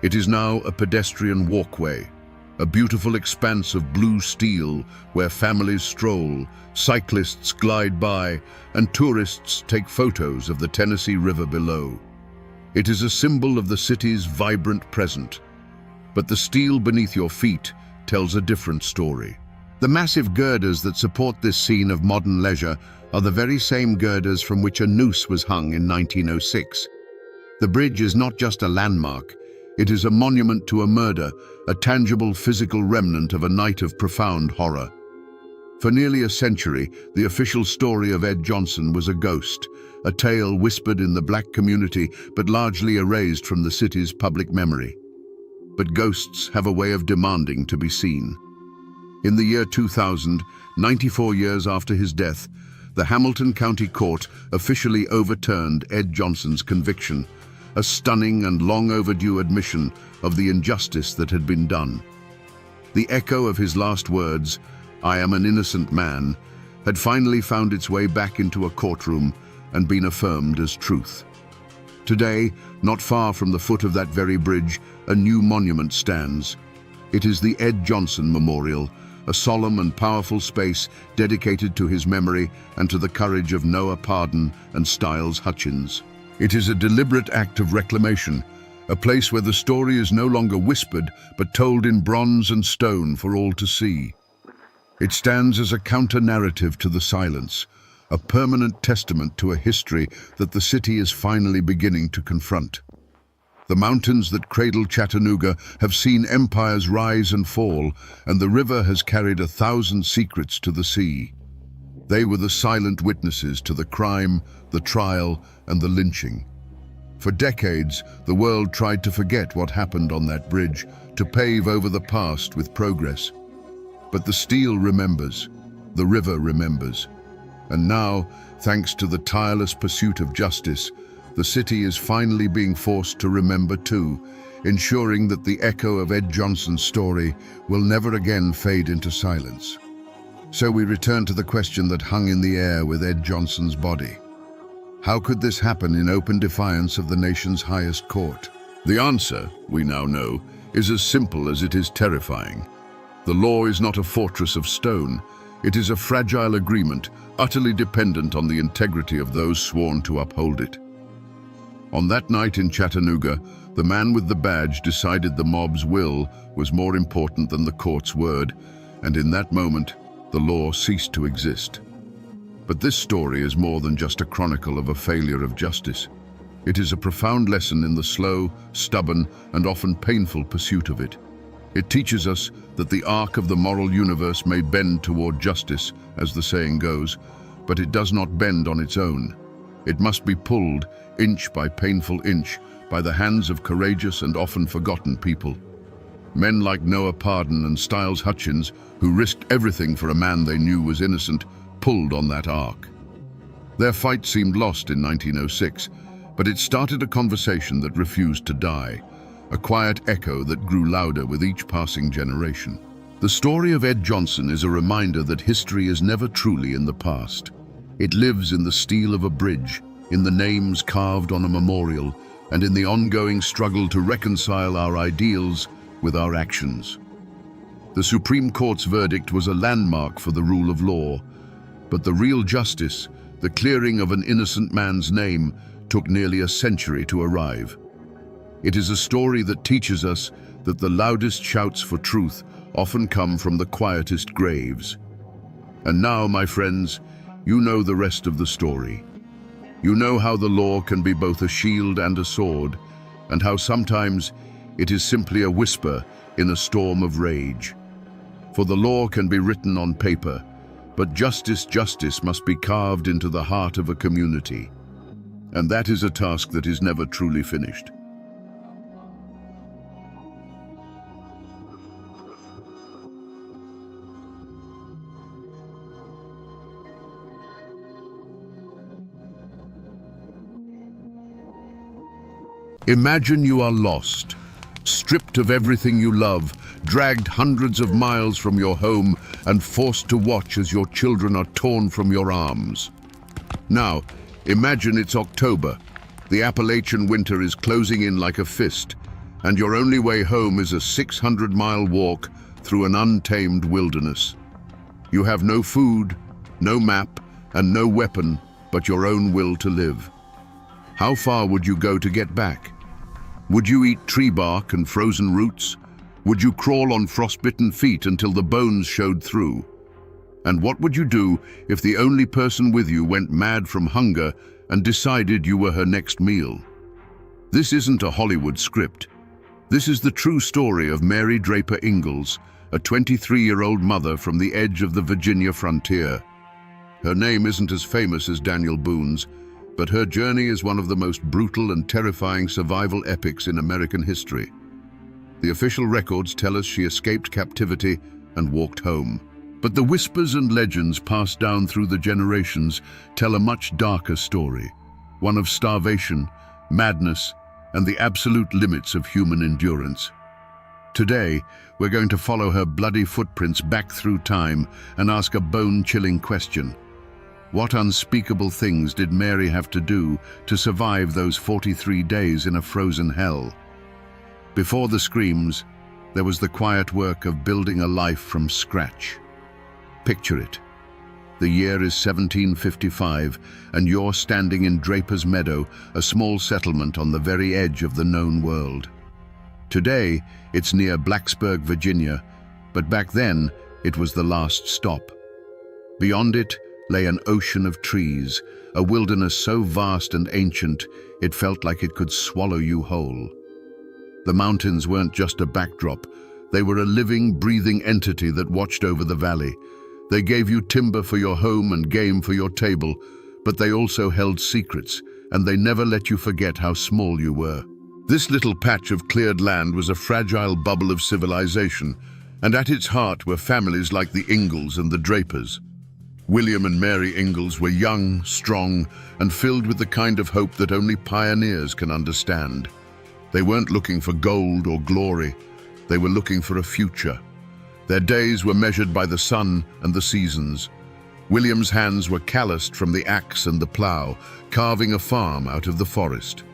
It is now a pedestrian walkway, a beautiful expanse of blue steel where families stroll, cyclists glide by, and tourists take photos of the Tennessee River below. It is a symbol of the city's vibrant present, but the steel beneath your feet tells a different story. The massive girders that support this scene of modern leisure are the very same girders from which a noose was hung in 1906. The bridge is not just a landmark, it is a monument to a murder, a tangible physical remnant of a night of profound horror. For nearly a century, the official story of Ed Johnson was a ghost, a tale whispered in the black community but largely erased from the city's public memory. But ghosts have a way of demanding to be seen. In the year 2000, 94 years after his death, the Hamilton County Court officially overturned Ed Johnson's conviction, a stunning and long overdue admission of the injustice that had been done. The echo of his last words, "I am an innocent man," had finally found its way back into a courtroom and been affirmed as truth. Today, not far from the foot of that very bridge, a new monument stands. It is the Ed Johnson Memorial, a solemn and powerful space dedicated to his memory and to the courage of Noah Pardon and Styles Hutchins. It is a deliberate act of reclamation, a place where the story is no longer whispered but told in bronze and stone for all to see. It stands as a counter-narrative to the silence, a permanent testament to a history that the city is finally beginning to confront. The mountains that cradle Chattanooga have seen empires rise and fall, and the river has carried 1,000 secrets to the sea. They were the silent witnesses to the crime, the trial, and the lynching. For decades, the world tried to forget what happened on that bridge, to pave over the past with progress. But the steel remembers, the river remembers. And now, thanks to the tireless pursuit of justice, the city is finally being forced to remember too, ensuring that the echo of Ed Johnson's story will never again fade into silence. So we return to the question that hung in the air with Ed Johnson's body. How could this happen in open defiance of the nation's highest court? The answer, we now know, is as simple as it is terrifying. The law is not a fortress of stone. It is a fragile agreement, utterly dependent on the integrity of those sworn to uphold it. On that night in Chattanooga, the man with the badge decided the mob's will was more important than the court's word, and in that moment, the law ceased to exist. But this story is more than just a chronicle of a failure of justice. It is a profound lesson in the slow, stubborn, and often painful pursuit of it. It teaches us that the arc of the moral universe may bend toward justice, as the saying goes, but it does not bend on its own. It must be pulled, inch by painful inch, by the hands of courageous and often forgotten people. Men like Noah Pardon and Styles Hutchins, who risked everything for a man they knew was innocent, pulled on that arc. Their fight seemed lost in 1906, but it started a conversation that refused to die, a quiet echo that grew louder with each passing generation. The story of Ed Johnson is a reminder that history is never truly in the past. It lives in the steel of a bridge, in the names carved on a memorial, and in the ongoing struggle to reconcile our ideals with our actions. The Supreme Court's verdict was a landmark for the rule of law, but the real justice, the clearing of an innocent man's name, took nearly a century to arrive. It is a story that teaches us that the loudest shouts for truth often come from the quietest graves. And now, my friends, you know the rest of the story. You know how the law can be both a shield and a sword, and how sometimes it is simply a whisper in a storm of rage. For the law can be written on paper, but justice must be carved into the heart of a community. And that is a task that is never truly finished. Imagine you are lost, stripped of everything you love, dragged hundreds of miles from your home, and forced to watch as your children are torn from your arms. Now, imagine it's October. The Appalachian winter is closing in like a fist, and your only way home is a 600-mile walk through an untamed wilderness. You have no food, no map, and no weapon but your own will to live. How far would you go to get back? Would you eat tree bark and frozen roots? Would you crawl on frostbitten feet until the bones showed through? And what would you do if the only person with you went mad from hunger and decided you were her next meal? This isn't a Hollywood script. This is the true story of Mary Draper Ingalls, a 23-year-old mother from the edge of the Virginia frontier. Her name isn't as famous as Daniel Boone's, but her journey is one of the most brutal and terrifying survival epics in American history. The official records tell us she escaped captivity and walked home. But the whispers and legends passed down through the generations tell a much darker story, one of starvation, madness, and the absolute limits of human endurance. Today, we're going to follow her bloody footprints back through time and ask a bone-chilling question. What unspeakable things did Mary have to do to survive those 43 days in a frozen hell? Before the screams, there was the quiet work of building a life from scratch. Picture it. The year is 1755, and you're standing in Draper's Meadow, a small settlement on the very edge of the known world. Today, it's near Blacksburg, Virginia, but back then, it was the last stop. Beyond it lay an ocean of trees, a wilderness so vast and ancient, it felt like it could swallow you whole. The mountains weren't just a backdrop, they were a living, breathing entity that watched over the valley. They gave you timber for your home and game for your table, but they also held secrets, and they never let you forget how small you were. This little patch of cleared land was a fragile bubble of civilization, and at its heart were families like the Ingalls and the Drapers. William and Mary Ingalls were young, strong, and filled with the kind of hope that only pioneers can understand. They weren't looking for gold or glory. They were looking for a future. Their days were measured by the sun and the seasons. William's hands were calloused from the axe and the plough, carving a farm out of the forest.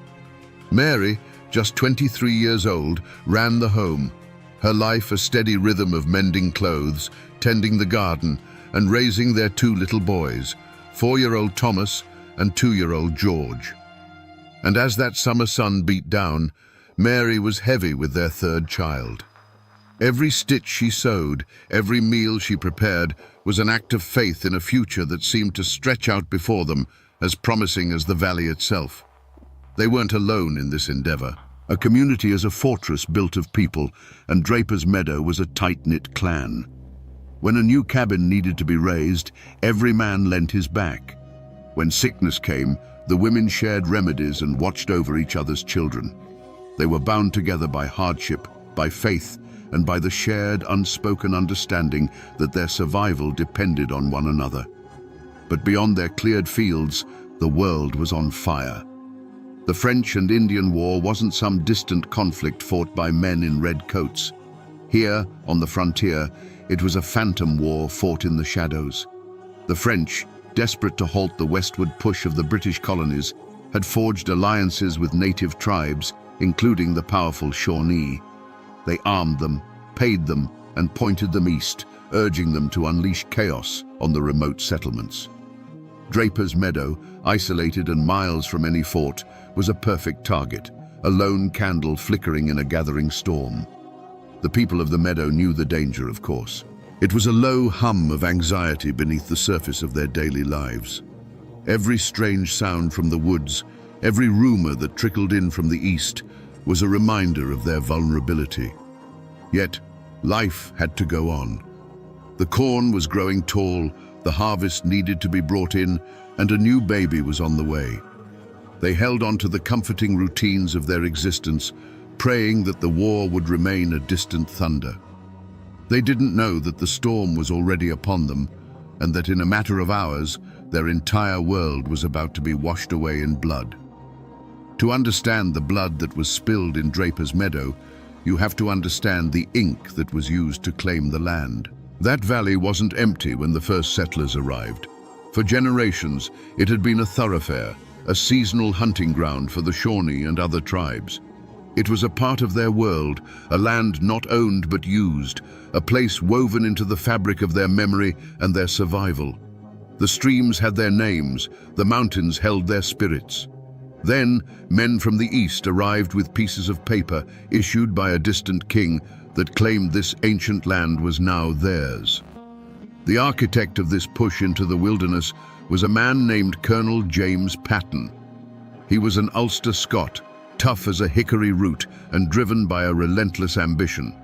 Mary, just 23 years old, ran the home, her life a steady rhythm of mending clothes, tending the garden, and raising their two little boys, 4-year-old Thomas and 2-year-old George. And as that summer sun beat down, Mary was heavy with their third child. Every stitch she sewed, every meal she prepared, was an act of faith in a future that seemed to stretch out before them, as promising as the valley itself. They weren't alone in this endeavor. A community is a fortress built of people, and Draper's Meadow was a tight-knit clan. When a new cabin needed to be raised, every man lent his back. When sickness came, the women shared remedies and watched over each other's children. They were bound together by hardship, by faith, and by the shared, unspoken understanding that their survival depended on one another. But beyond their cleared fields, the world was on fire. The French and Indian War wasn't some distant conflict fought by men in red coats. Here, on the frontier, it was a phantom war fought in the shadows. The French, desperate to halt the westward push of the British colonies, had forged alliances with native tribes, including the powerful Shawnee. They armed them, paid them, and pointed them east, urging them to unleash chaos on the remote settlements. Draper's Meadow, isolated and miles from any fort, was a perfect target, a lone candle flickering in a gathering storm. The people of the meadow knew the danger, of course. It was a low hum of anxiety beneath the surface of their daily lives. Every strange sound from the woods, every rumor that trickled in from the east, was a reminder of their vulnerability. Yet, life had to go on. The corn was growing tall, the harvest needed to be brought in, and a new baby was on the way. They held on to the comforting routines of their existence, praying that the war would remain a distant thunder. They didn't know that the storm was already upon them, and that in a matter of hours, their entire world was about to be washed away in blood. To understand the blood that was spilled in Draper's Meadow, you have to understand the ink that was used to claim the land. That valley wasn't empty when the first settlers arrived. For generations, it had been a thoroughfare, a seasonal hunting ground for the Shawnee and other tribes. It was a part of their world, a land not owned but used, a place woven into the fabric of their memory and their survival. The streams had their names, the mountains held their spirits. Then, men from the east arrived with pieces of paper issued by a distant king that claimed this ancient land was now theirs. The architect of this push into the wilderness was a man named Colonel James Patton. He was an Ulster Scot, tough as a hickory root and driven by a relentless ambition.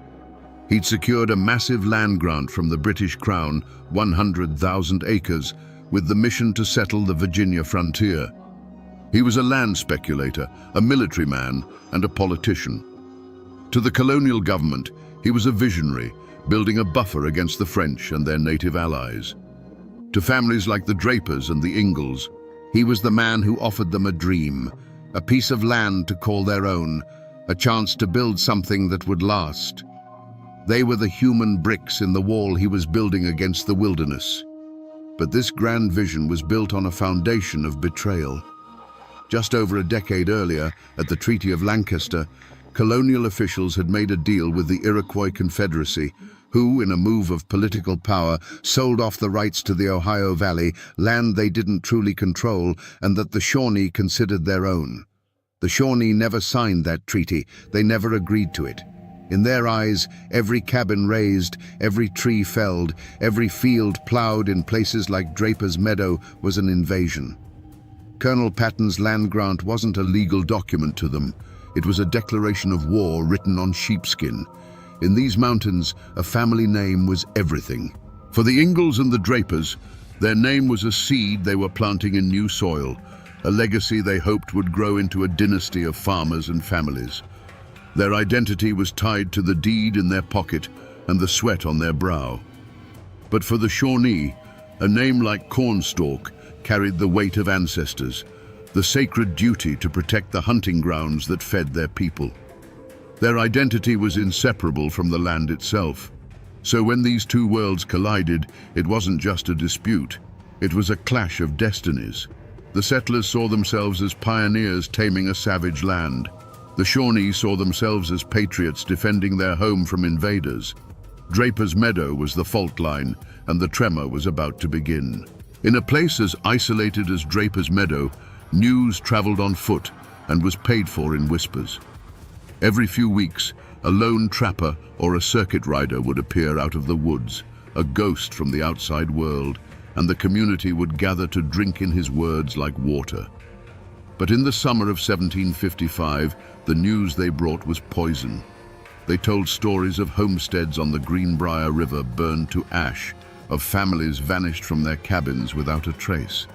He'd secured a massive land grant from the British Crown, 100,000 acres, with the mission to settle the Virginia frontier. He was a land speculator, a military man, and a politician. To the colonial government, he was a visionary, building a buffer against the French and their native allies. To families like the Drapers and the Ingalls, he was the man who offered them a dream, a piece of land to call their own, a chance to build something that would last. They were the human bricks in the wall he was building against the wilderness. But this grand vision was built on a foundation of betrayal. Just over a decade earlier, at the Treaty of Lancaster, colonial officials had made a deal with the Iroquois Confederacy, who, in a move of political power, sold off the rights to the Ohio Valley, land they didn't truly control and that the Shawnee considered their own. The Shawnee never signed that treaty. They never agreed to it. In their eyes, every cabin razed, every tree felled, every field plowed in places like Draper's Meadow was an invasion. Colonel Patton's land grant wasn't a legal document to them. It was a declaration of war written on sheepskin. In these mountains, a family name was everything. For the Ingalls and the Drapers, their name was a seed they were planting in new soil, a legacy they hoped would grow into a dynasty of farmers and families. Their identity was tied to the deed in their pocket and the sweat on their brow. But for the Shawnee, a name like Cornstalk carried the weight of ancestors, the sacred duty to protect the hunting grounds that fed their people. Their identity was inseparable from the land itself. So when these two worlds collided, it wasn't just a dispute, it was a clash of destinies. The settlers saw themselves as pioneers taming a savage land. The Shawnee saw themselves as patriots defending their home from invaders. Draper's Meadow was the fault line, and the tremor was about to begin. In a place as isolated as Draper's Meadow, news traveled on foot and was paid for in whispers. Every few weeks, a lone trapper or a circuit rider would appear out of the woods, a ghost from the outside world, and the community would gather to drink in his words like water. But in the summer of 1755, the news they brought was poison. They told stories of homesteads on the Greenbrier River burned to ash, of families vanished from their cabins without a trace.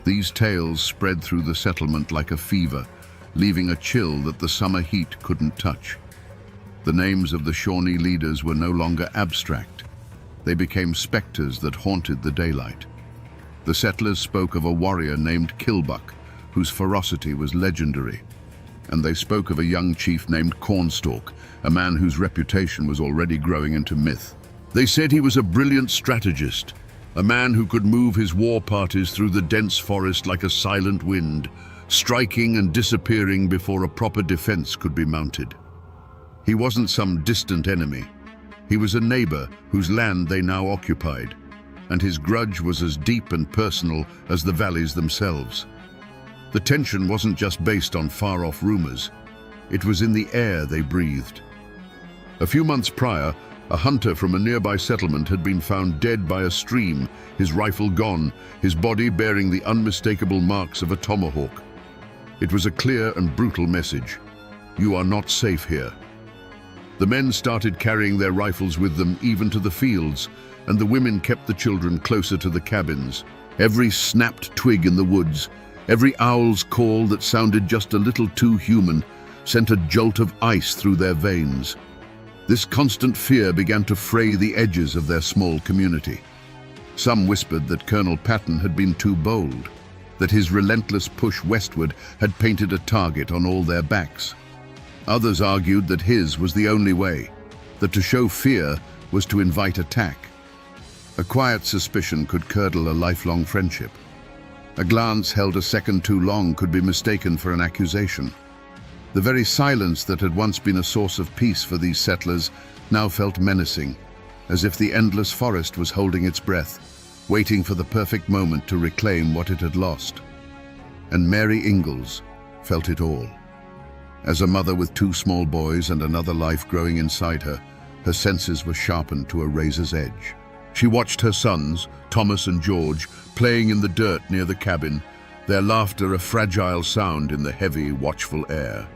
These tales spread through the settlement like a fever, leaving a chill that the summer heat couldn't touch. The names of the Shawnee leaders were no longer abstract. They became specters that haunted the daylight. The settlers spoke of a warrior named Kilbuck, whose ferocity was legendary. And they spoke of a young chief named Cornstalk, a man whose reputation was already growing into myth. They said he was a brilliant strategist, a man who could move his war parties through the dense forest like a silent wind, striking and disappearing before a proper defense could be mounted. He wasn't some distant enemy. He was a neighbor whose land they now occupied, and his grudge was as deep and personal as the valleys themselves. The tension wasn't just based on far-off rumors. It was in the air they breathed. A few months prior, a hunter from a nearby settlement had been found dead by a stream, his rifle gone, his body bearing the unmistakable marks of a tomahawk. It was a clear and brutal message. You are not safe here. The men started carrying their rifles with them even to the fields, and the women kept the children closer to the cabins. Every snapped twig in the woods, every owl's call that sounded just a little too human, sent a jolt of ice through their veins. This constant fear began to fray the edges of their small community. Some whispered that Colonel Patton had been too bold, that his relentless push westward had painted a target on all their backs. Others argued that his was the only way, that to show fear was to invite attack. A quiet suspicion could curdle a lifelong friendship. A glance held a second too long could be mistaken for an accusation. The very silence that had once been a source of peace for these settlers now felt menacing, as if the endless forest was holding its breath, waiting for the perfect moment to reclaim what it had lost. And Mary Ingalls felt it all. As a mother with two small boys and another life growing inside her, her senses were sharpened to a razor's edge. She watched her sons, Thomas and George, playing in the dirt near the cabin, their laughter a fragile sound in the heavy, watchful air.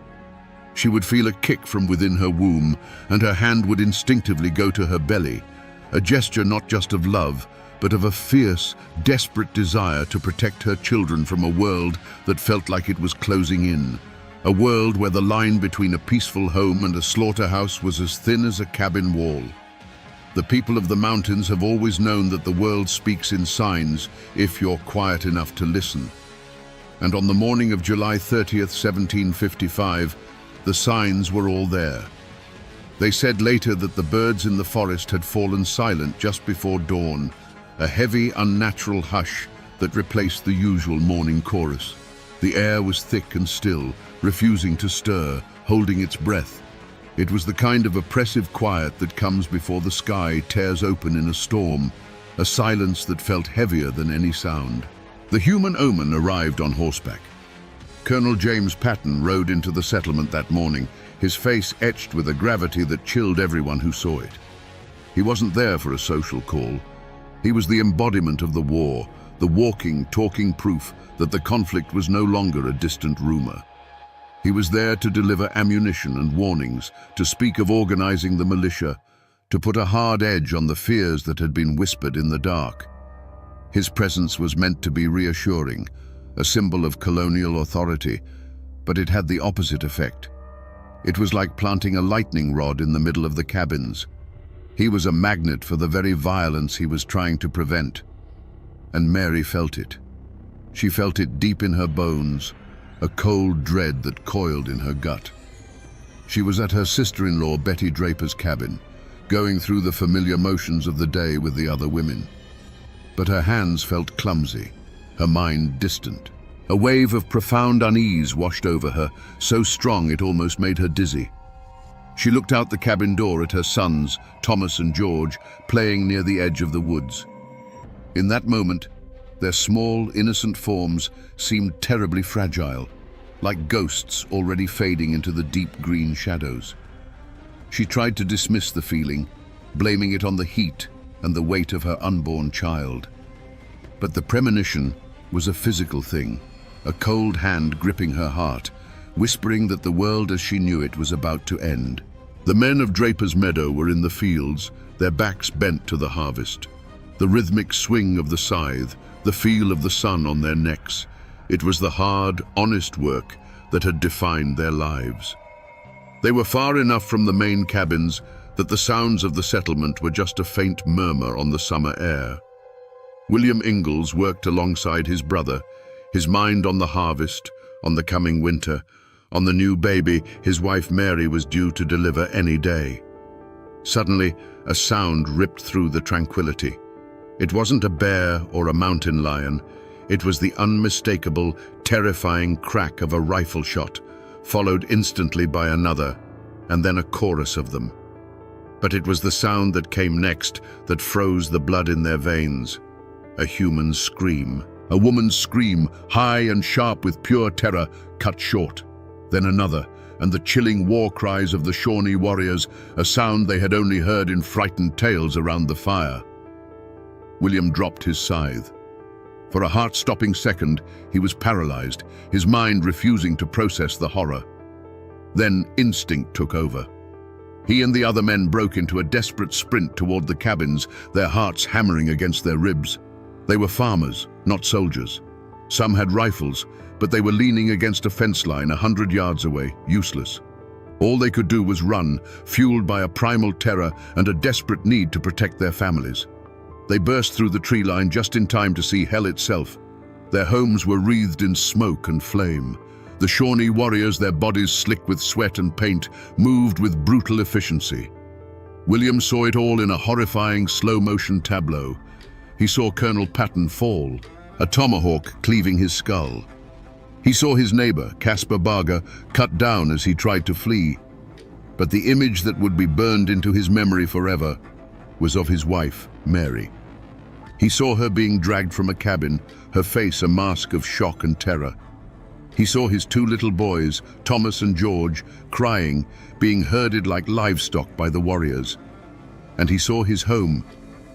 She would feel a kick from within her womb, and her hand would instinctively go to her belly, a gesture not just of love, but of a fierce, desperate desire to protect her children from a world that felt like it was closing in. A world where the line between a peaceful home and a slaughterhouse was as thin as a cabin wall. The people of the mountains have always known that the world speaks in signs if you're quiet enough to listen. And on the morning of July 30th, 1755, the signs were all there. They said later that the birds in the forest had fallen silent just before dawn, a heavy, unnatural hush that replaced the usual morning chorus. The air was thick and still, refusing to stir, holding its breath. It was the kind of oppressive quiet that comes before the sky tears open in a storm, a silence that felt heavier than any sound. The human omen arrived on horseback. Colonel James Patton rode into the settlement that morning, his face etched with a gravity that chilled everyone who saw it. He wasn't there for a social call. He was the embodiment of the war, the walking, talking proof that the conflict was no longer a distant rumor. He was there to deliver ammunition and warnings, to speak of organizing the militia, to put a hard edge on the fears that had been whispered in the dark. His presence was meant to be reassuring, a symbol of colonial authority, but it had the opposite effect. It was like planting a lightning rod in the middle of the cabins. He was a magnet for the very violence he was trying to prevent. And Mary felt it. She felt it deep in her bones, a cold dread that coiled in her gut. She was at her sister-in-law Betty Draper's cabin, going through the familiar motions of the day with the other women. But her hands felt clumsy, her mind distant. A wave of profound unease washed over her, so strong it almost made her dizzy. She looked out the cabin door at her sons, Thomas and George, playing near the edge of the woods. In that moment, their small, innocent forms seemed terribly fragile, like ghosts already fading into the deep green shadows. She tried to dismiss the feeling, blaming it on the heat and the weight of her unborn child. But the premonition was a physical thing, a cold hand gripping her heart, whispering that the world as she knew it was about to end. The men of Draper's Meadow were in the fields, their backs bent to the harvest. The rhythmic swing of the scythe, the feel of the sun on their necks. It was the hard, honest work that had defined their lives. They were far enough from the main cabins that the sounds of the settlement were just a faint murmur on the summer air. William Ingalls worked alongside his brother, his mind on the harvest, on the coming winter, on the new baby his wife Mary was due to deliver any day. Suddenly, a sound ripped through the tranquility. It wasn't a bear or a mountain lion. It was the unmistakable, terrifying crack of a rifle shot, followed instantly by another, and then a chorus of them. But it was the sound that came next that froze the blood in their veins. A human scream. A woman's scream, high and sharp with pure terror, cut short. Then another, and the chilling war cries of the Shawnee warriors, a sound they had only heard in frightened tales around the fire. William dropped his scythe. For a heart-stopping second, he was paralyzed, his mind refusing to process the horror. Then instinct took over. He and the other men broke into a desperate sprint toward the cabins, their hearts hammering against their ribs. They were farmers, not soldiers. Some had rifles, but they were leaning against a fence line 100 yards away, useless. All they could do was run, fueled by a primal terror and a desperate need to protect their families. They burst through the tree line just in time to see hell itself. Their homes were wreathed in smoke and flame. The Shawnee warriors, their bodies slick with sweat and paint, moved with brutal efficiency. William saw it all in a horrifying slow-motion tableau. He saw Colonel Patton fall, a tomahawk cleaving his skull. He saw his neighbor, Caspar Barger, cut down as he tried to flee. But the image that would be burned into his memory forever was of his wife, Mary. He saw her being dragged from a cabin, her face a mask of shock and terror. He saw his two little boys, Thomas and George, crying, being herded like livestock by the warriors. And he saw his home,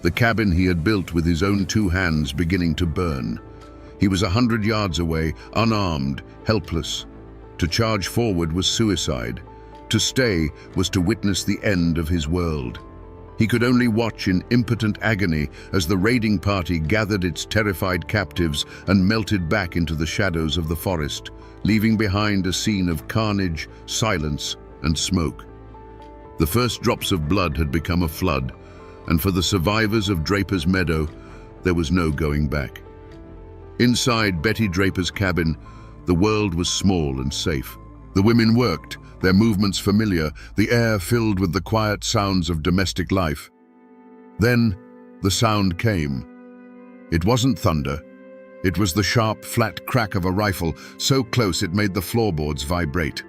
the cabin he had built with his own two hands, beginning to burn. He was 100 yards away, unarmed, helpless. To charge forward was suicide. To stay was to witness the end of his world. He could only watch in impotent agony as the raiding party gathered its terrified captives and melted back into the shadows of the forest, leaving behind a scene of carnage, silence, and smoke. The first drops of blood had become a flood, and for the survivors of Draper's Meadow, there was no going back. Inside Betty Draper's cabin, the world was small and safe. The women worked, their movements familiar, the air filled with the quiet sounds of domestic life. Then, the sound came. It wasn't thunder. It was the sharp, flat crack of a rifle, so close it made the floorboards vibrate.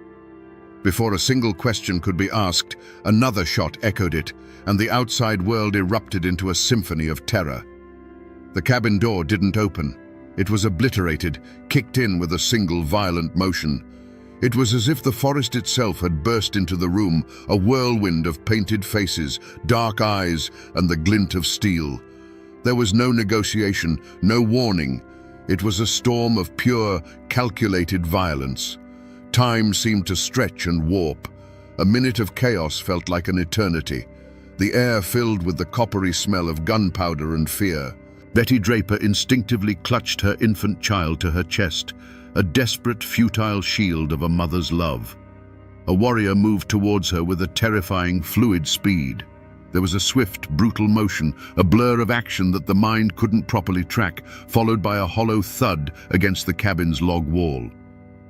Before a single question could be asked, another shot echoed it, and the outside world erupted into a symphony of terror. The cabin door didn't open. It was obliterated, kicked in with a single violent motion. It was as if the forest itself had burst into the room, a whirlwind of painted faces, dark eyes, and the glint of steel. There was no negotiation, no warning. It was a storm of pure, calculated violence. Time seemed to stretch and warp. A minute of chaos felt like an eternity. the air filled with the coppery smell of gunpowder and fear. Betty Draper instinctively clutched her infant child to her chest, a desperate, futile shield of a mother's love. A warrior moved towards her with a terrifying, fluid speed. There was a swift, brutal motion, a blur of action that the mind couldn't properly track, followed by a hollow thud against the cabin's log wall.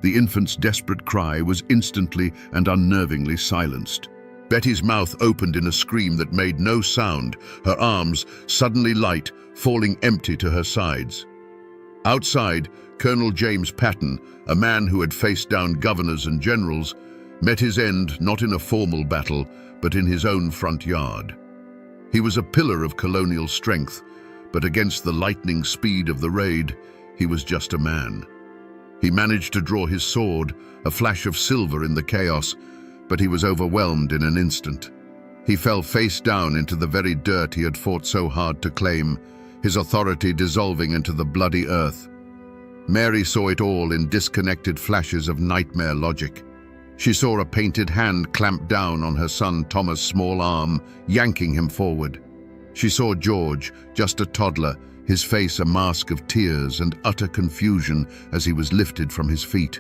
The infant's desperate cry was instantly and unnervingly silenced. Betty's mouth opened in a scream that made no sound, her arms, suddenly light, falling empty to her sides. Outside, Colonel James Patton, a man who had faced down governors and generals, met his end not in a formal battle, but in his own front yard. He was a pillar of colonial strength, but against the lightning speed of the raid, he was just a man. He managed to draw his sword, a flash of silver in the chaos, but he was overwhelmed in an instant. He fell face down into the very dirt he had fought so hard to claim, his authority dissolving into the bloody earth. Mary saw it all in disconnected flashes of nightmare logic. She saw a painted hand clamp down on her son Thomas' small arm, yanking him forward. She saw George, just a toddler, his face a mask of tears and utter confusion as he was lifted from his feet.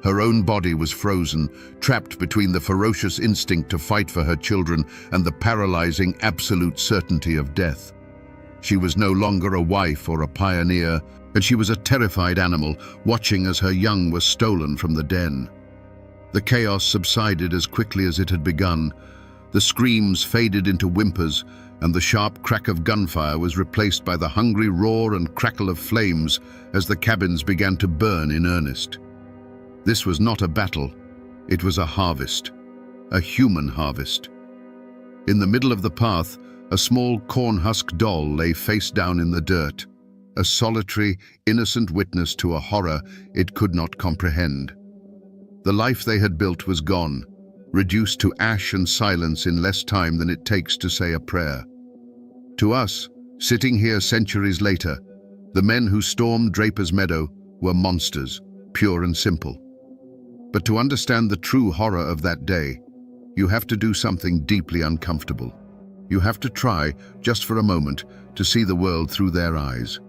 Her own body was frozen, trapped between the ferocious instinct to fight for her children and the paralyzing absolute certainty of death. She was no longer a wife or a pioneer, and she was a terrified animal, watching as her young were stolen from the den. The chaos subsided as quickly as it had begun. The screams faded into whimpers, and the sharp crack of gunfire was replaced by the hungry roar and crackle of flames as the cabins began to burn in earnest. This was not a battle, it was a harvest, a human harvest. In the middle of the path, a small corn-husk doll lay face down in the dirt, a solitary, innocent witness to a horror it could not comprehend. The life they had built was gone, reduced to ash and silence in less time than it takes to say a prayer. To us, sitting here centuries later, the men who stormed Draper's Meadow were monsters, pure and simple. But to understand the true horror of that day, you have to do something deeply uncomfortable. You have to try, just for a moment, to see the world through their eyes.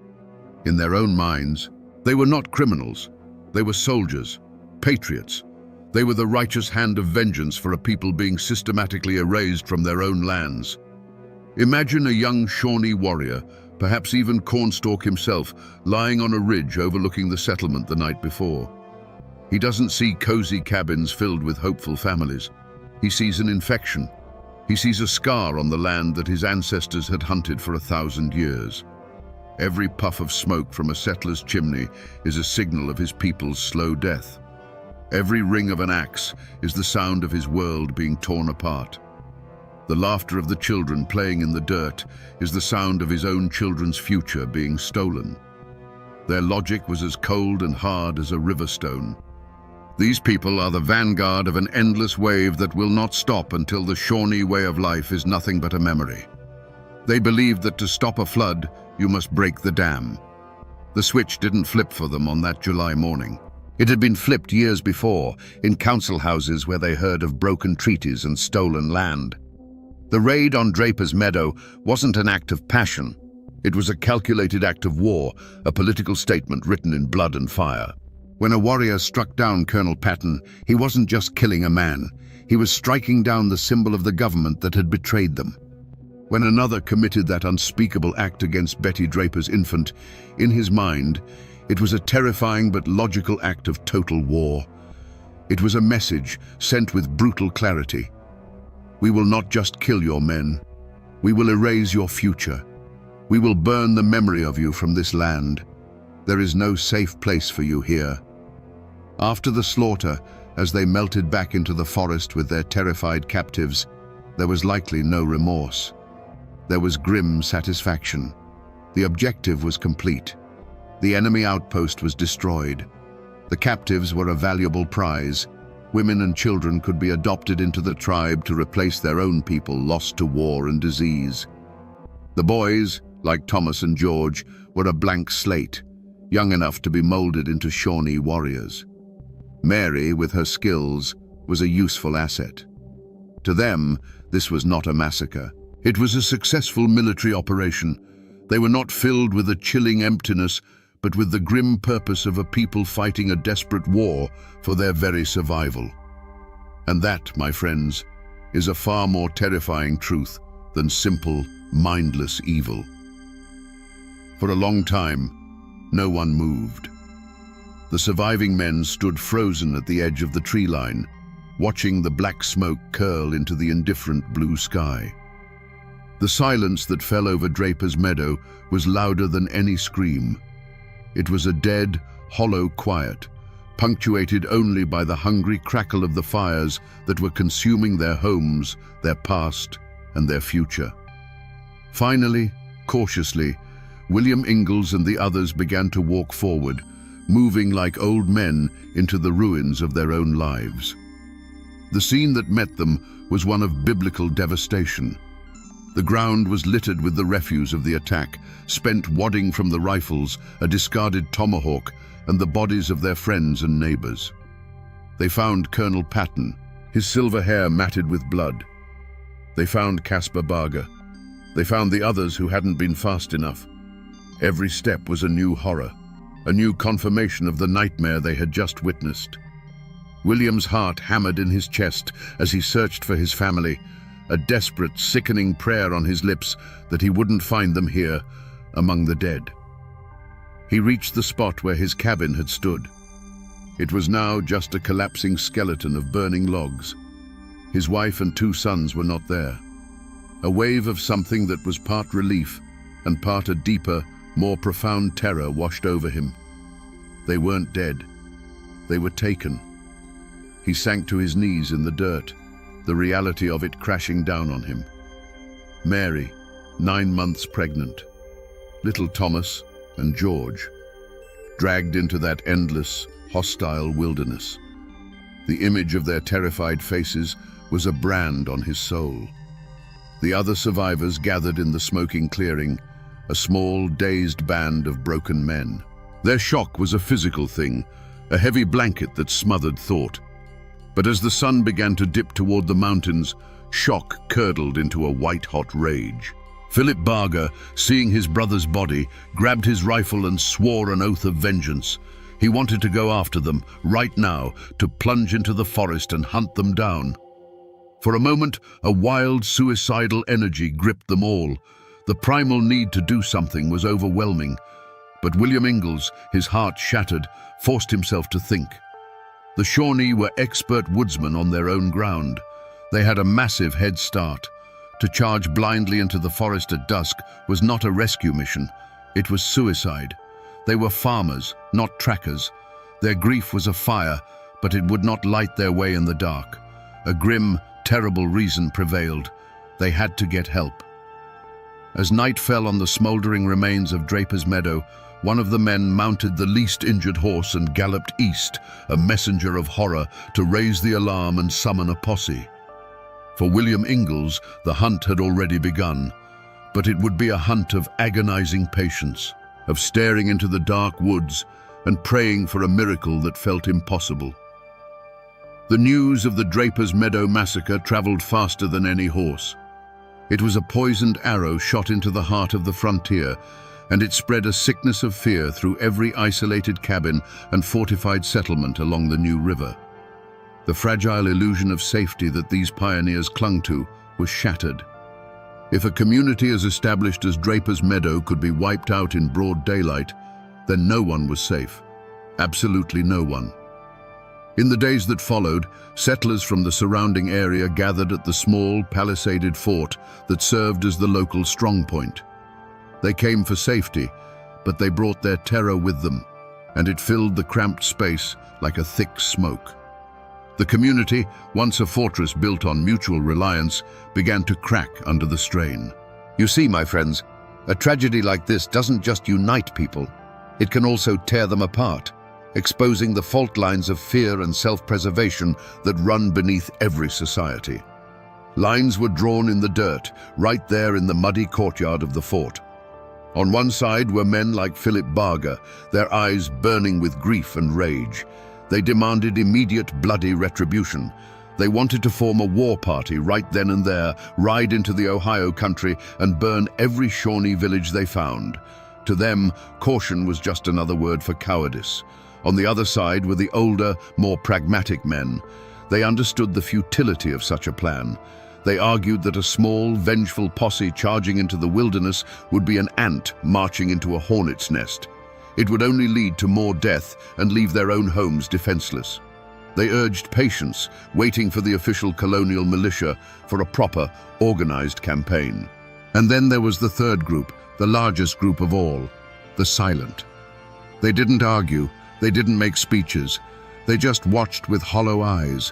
In their own minds, they were not criminals. They were soldiers, patriots. They were the righteous hand of vengeance for a people being systematically erased from their own lands. Imagine a young Shawnee warrior, perhaps even Cornstalk himself, lying on a ridge overlooking the settlement the night before. He doesn't see cozy cabins filled with hopeful families. He sees an infection. He sees a scar on the land that his ancestors had hunted for 1,000 years. Every puff of smoke from a settler's chimney is a signal of his people's slow death. Every ring of an axe is the sound of his world being torn apart. The laughter of the children playing in the dirt is the sound of his own children's future being stolen. Their logic was as cold and hard as a river stone. These people are the vanguard of an endless wave that will not stop until the Shawnee way of life is nothing but a memory. They believed that to stop a flood, you must break the dam. The switch didn't flip for them on that July morning. It had been flipped years before, in council houses where they heard of broken treaties and stolen land. The raid on Draper's Meadow wasn't an act of passion. It was a calculated act of war, a political statement written in blood and fire. When a warrior struck down Colonel Patton, he wasn't just killing a man. He was striking down the symbol of the government that had betrayed them. When another committed that unspeakable act against Betty Draper's infant, in his mind, it was a terrifying but logical act of total war. It was a message sent with brutal clarity. We will not just kill your men. We will erase your future. We will burn the memory of you from this land. There is no safe place for you here. After the slaughter, as they melted back into the forest with their terrified captives, there was likely no remorse. There was grim satisfaction. The objective was complete. The enemy outpost was destroyed. The captives were a valuable prize. Women and children could be adopted into the tribe to replace their own people lost to war and disease. The boys, like Thomas and George, were a blank slate, young enough to be molded into Shawnee warriors. Mary, with her skills, was a useful asset. To them, this was not a massacre. It was a successful military operation. They were not filled with a chilling emptiness, but with the grim purpose of a people fighting a desperate war for their very survival. And that, my friends, is a far more terrifying truth than simple, mindless evil. For a long time, no one moved. The surviving men stood frozen at the edge of the tree line, watching the black smoke curl into the indifferent blue sky. The silence that fell over Draper's Meadow was louder than any scream. It was a dead, hollow quiet, punctuated only by the hungry crackle of the fires that were consuming their homes, their past, and their future. Finally, cautiously, William Ingalls and the others began to walk forward, moving like old men into the ruins of their own lives. The scene that met them was one of biblical devastation. The ground was littered with the refuse of the attack, spent wadding from the rifles, a discarded tomahawk, and the bodies of their friends and neighbors. They found Colonel Patton, his silver hair matted with blood. They found Caspar Barger. They found the others who hadn't been fast enough. Every step was a new horror, a new confirmation of the nightmare they had just witnessed. William's heart hammered in his chest as he searched for his family, a desperate, sickening prayer on his lips that he wouldn't find them here, among the dead. He reached the spot where his cabin had stood. It was now just a collapsing skeleton of burning logs. His wife and 2 sons were not there. A wave of something that was part relief and part a deeper, more profound terror washed over him. They weren't dead. They were taken. He sank to his knees in the dirt, the reality of it crashing down on him. Mary, 9 months pregnant. Little Thomas and George, dragged into that endless, hostile wilderness. The image of their terrified faces was a brand on his soul. The other survivors gathered in the smoking clearing, a small, dazed band of broken men. Their shock was a physical thing, a heavy blanket that smothered thought. But as the sun began to dip toward the mountains, shock curdled into a white-hot rage. Philip Barger, seeing his brother's body, grabbed his rifle and swore an oath of vengeance. He wanted to go after them, right now, to plunge into the forest and hunt them down. For a moment, a wild, suicidal energy gripped them all. The primal need to do something was overwhelming. But William Ingalls, his heart shattered, forced himself to think. The Shawnee were expert woodsmen on their own ground. They had a massive head start. To charge blindly into the forest at dusk was not a rescue mission. It was suicide. They were farmers, not trackers. Their grief was a fire, but it would not light their way in the dark. A grim, terrible reason prevailed. They had to get help. As night fell on the smoldering remains of Draper's Meadow, one of the men mounted the least injured horse and galloped east, a messenger of horror, to raise the alarm and summon a posse. For William Ingalls, the hunt had already begun, but it would be a hunt of agonizing patience, of staring into the dark woods and praying for a miracle that felt impossible. The news of the Draper's Meadow massacre traveled faster than any horse. It was a poisoned arrow shot into the heart of the frontier, and it spread a sickness of fear through every isolated cabin and fortified settlement along the New River. The fragile illusion of safety that these pioneers clung to was shattered. If a community as established as Draper's Meadow could be wiped out in broad daylight, then no one was safe. Absolutely no one. In the days that followed, settlers from the surrounding area gathered at the small, palisaded fort that served as the local strongpoint. They came for safety, but they brought their terror with them, and it filled the cramped space like a thick smoke. The community, once a fortress built on mutual reliance, began to crack under the strain. You see, my friends, a tragedy like this doesn't just unite people, it can also tear them apart, exposing the fault lines of fear and self-preservation that run beneath every society. Lines were drawn in the dirt, right there in the muddy courtyard of the fort. On one side were men like Philip Barger, their eyes burning with grief and rage. They demanded immediate bloody retribution. They wanted to form a war party right then and there, ride into the Ohio country and burn every Shawnee village they found. To them, caution was just another word for cowardice. On the other side were the older, more pragmatic men. They understood the futility of such a plan. They argued that a small, vengeful posse charging into the wilderness would be an ant marching into a hornet's nest. It would only lead to more death and leave their own homes defenseless. They urged patience, waiting for the official colonial militia for a proper, organized campaign. And then there was the third group, the largest group of all, the silent. They didn't argue, they didn't make speeches, they just watched with hollow eyes.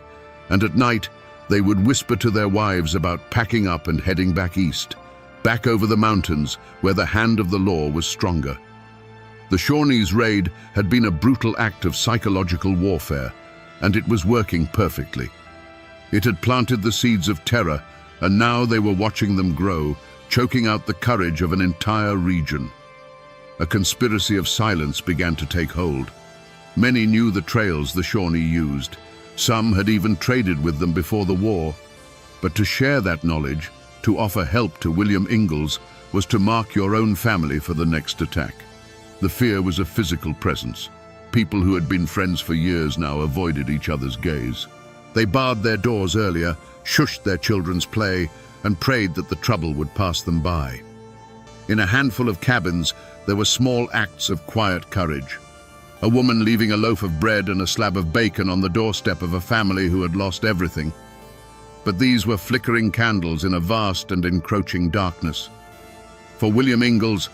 And at night, they would whisper to their wives about packing up and heading back east, back over the mountains where the hand of the law was stronger. The Shawnees' raid had been a brutal act of psychological warfare, and it was working perfectly. It had planted the seeds of terror, and now they were watching them grow, choking out the courage of an entire region. A conspiracy of silence began to take hold. Many knew the trails the Shawnee used. Some had even traded with them before the war. But to share that knowledge, to offer help to William Ingalls, was to mark your own family for the next attack. The fear was a physical presence. People who had been friends for years now avoided each other's gaze. They barred their doors earlier, shushed their children's play, and prayed that the trouble would pass them by. In a handful of cabins, there were small acts of quiet courage. A woman leaving a loaf of bread and a slab of bacon on the doorstep of a family who had lost everything. But these were flickering candles in a vast and encroaching darkness. For William Ingalls,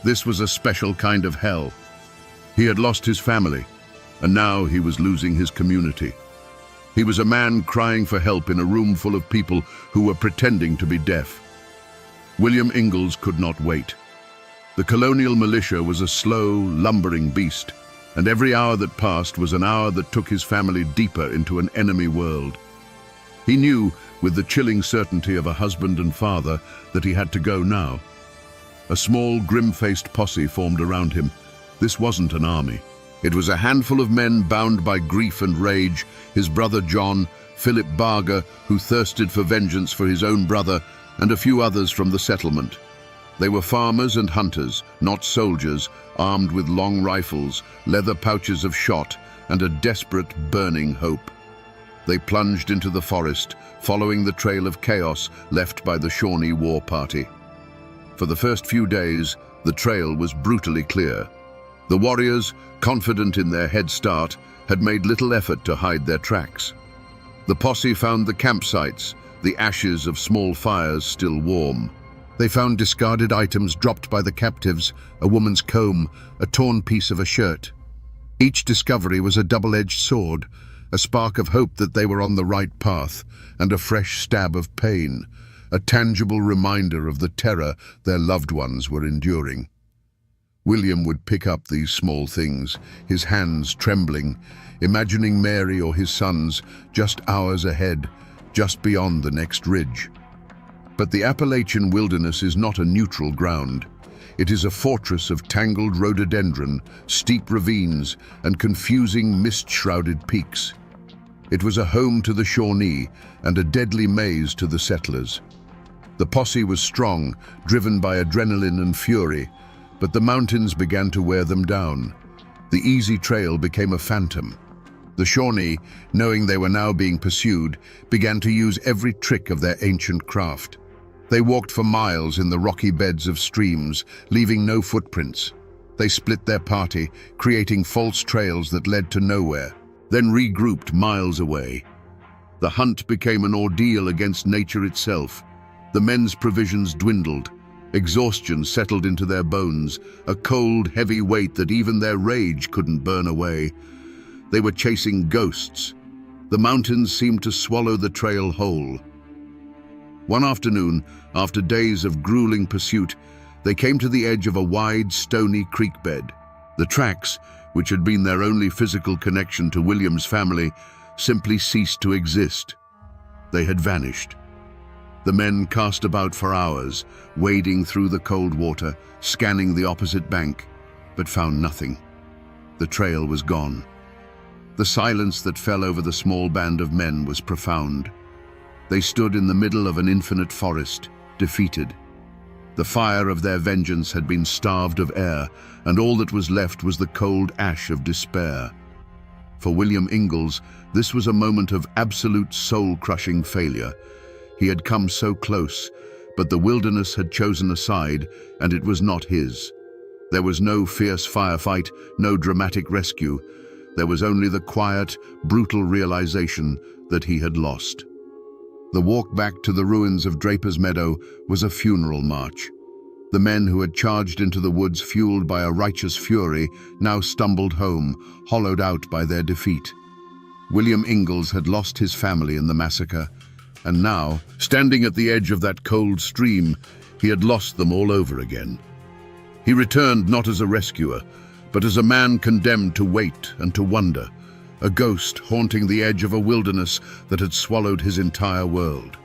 this was a special kind of hell. He had lost his family, and now he was losing his community. He was a man crying for help in a room full of people who were pretending to be deaf. William Ingalls could not wait. The colonial militia was a slow, lumbering beast, and every hour that passed was an hour that took his family deeper into an enemy world. He knew, with the chilling certainty of a husband and father, that he had to go now. A small, grim-faced posse formed around him. This wasn't an army. It was a handful of men bound by grief and rage, his brother John, Philip Barger, who thirsted for vengeance for his own brother, and a few others from the settlement. They were farmers and hunters, not soldiers, armed with long rifles, leather pouches of shot, and a desperate, burning hope. They plunged into the forest, following the trail of chaos left by the Shawnee war party. For the first few days, the trail was brutally clear. The warriors, confident in their head start, had made little effort to hide their tracks. The posse found the campsites, the ashes of small fires still warm. They found discarded items dropped by the captives, a woman's comb, a torn piece of a shirt. Each discovery was a double-edged sword, a spark of hope that they were on the right path, and a fresh stab of pain, a tangible reminder of the terror their loved ones were enduring. William would pick up these small things, his hands trembling, imagining Mary or his sons just hours ahead, just beyond the next ridge. But the Appalachian wilderness is not a neutral ground. It is a fortress of tangled rhododendron, steep ravines, and confusing mist-shrouded peaks. It was a home to the Shawnee and a deadly maze to the settlers. The posse was strong, driven by adrenaline and fury, but the mountains began to wear them down. The easy trail became a phantom. The Shawnee, knowing they were now being pursued, began to use every trick of their ancient craft. They walked for miles in the rocky beds of streams, leaving no footprints. They split their party, creating false trails that led to nowhere, then regrouped miles away. The hunt became an ordeal against nature itself. The men's provisions dwindled. Exhaustion settled into their bones, a cold, heavy weight that even their rage couldn't burn away. They were chasing ghosts. The mountains seemed to swallow the trail whole. One afternoon, after days of grueling pursuit, they came to the edge of a wide, stony creek bed. The tracks, which had been their only physical connection to William's family, simply ceased to exist. They had vanished. The men cast about for hours, wading through the cold water, scanning the opposite bank, but found nothing. The trail was gone. The silence that fell over the small band of men was profound. They stood in the middle of an infinite forest, defeated. The fire of their vengeance had been starved of air, and all that was left was the cold ash of despair. For William Ingalls, this was a moment of absolute soul-crushing failure. He had come so close, but the wilderness had chosen a side, and it was not his. There was no fierce firefight, no dramatic rescue. There was only the quiet, brutal realization that he had lost. The walk back to the ruins of Draper's Meadow was a funeral march. The men who had charged into the woods fueled by a righteous fury now stumbled home, hollowed out by their defeat. William Ingalls had lost his family in the massacre, and now, standing at the edge of that cold stream, he had lost them all over again. He returned not as a rescuer, but as a man condemned to wait and to wonder, a ghost haunting the edge of a wilderness that had swallowed his entire world.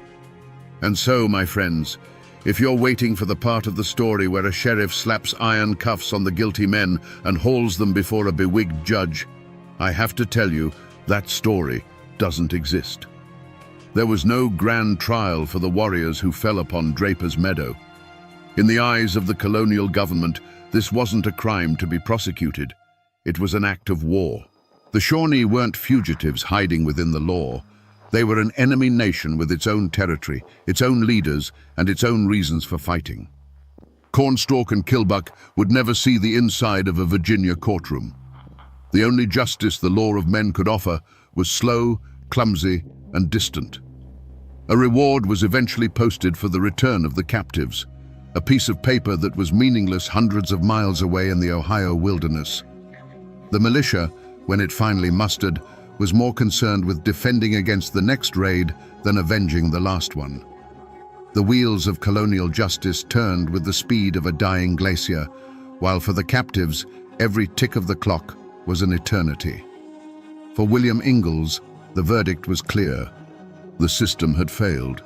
And so, my friends, if you're waiting for the part of the story where a sheriff slaps iron cuffs on the guilty men and hauls them before a bewigged judge, I have to tell you, that story doesn't exist. There was no grand trial for the warriors who fell upon Draper's Meadow. In the eyes of the colonial government, this wasn't a crime to be prosecuted. It was an act of war. The Shawnee weren't fugitives hiding within the law. They were an enemy nation with its own territory, its own leaders, and its own reasons for fighting. Cornstalk and Kilbuck would never see the inside of a Virginia courtroom. The only justice the law of men could offer was slow, clumsy, and distant. A reward was eventually posted for the return of the captives, a piece of paper that was meaningless hundreds of miles away in the Ohio wilderness. The militia, when it finally mustered, was more concerned with defending against the next raid than avenging the last one. The wheels of colonial justice turned with the speed of a dying glacier, while for the captives, every tick of the clock was an eternity. For William Ingalls, the verdict was clear. The system had failed.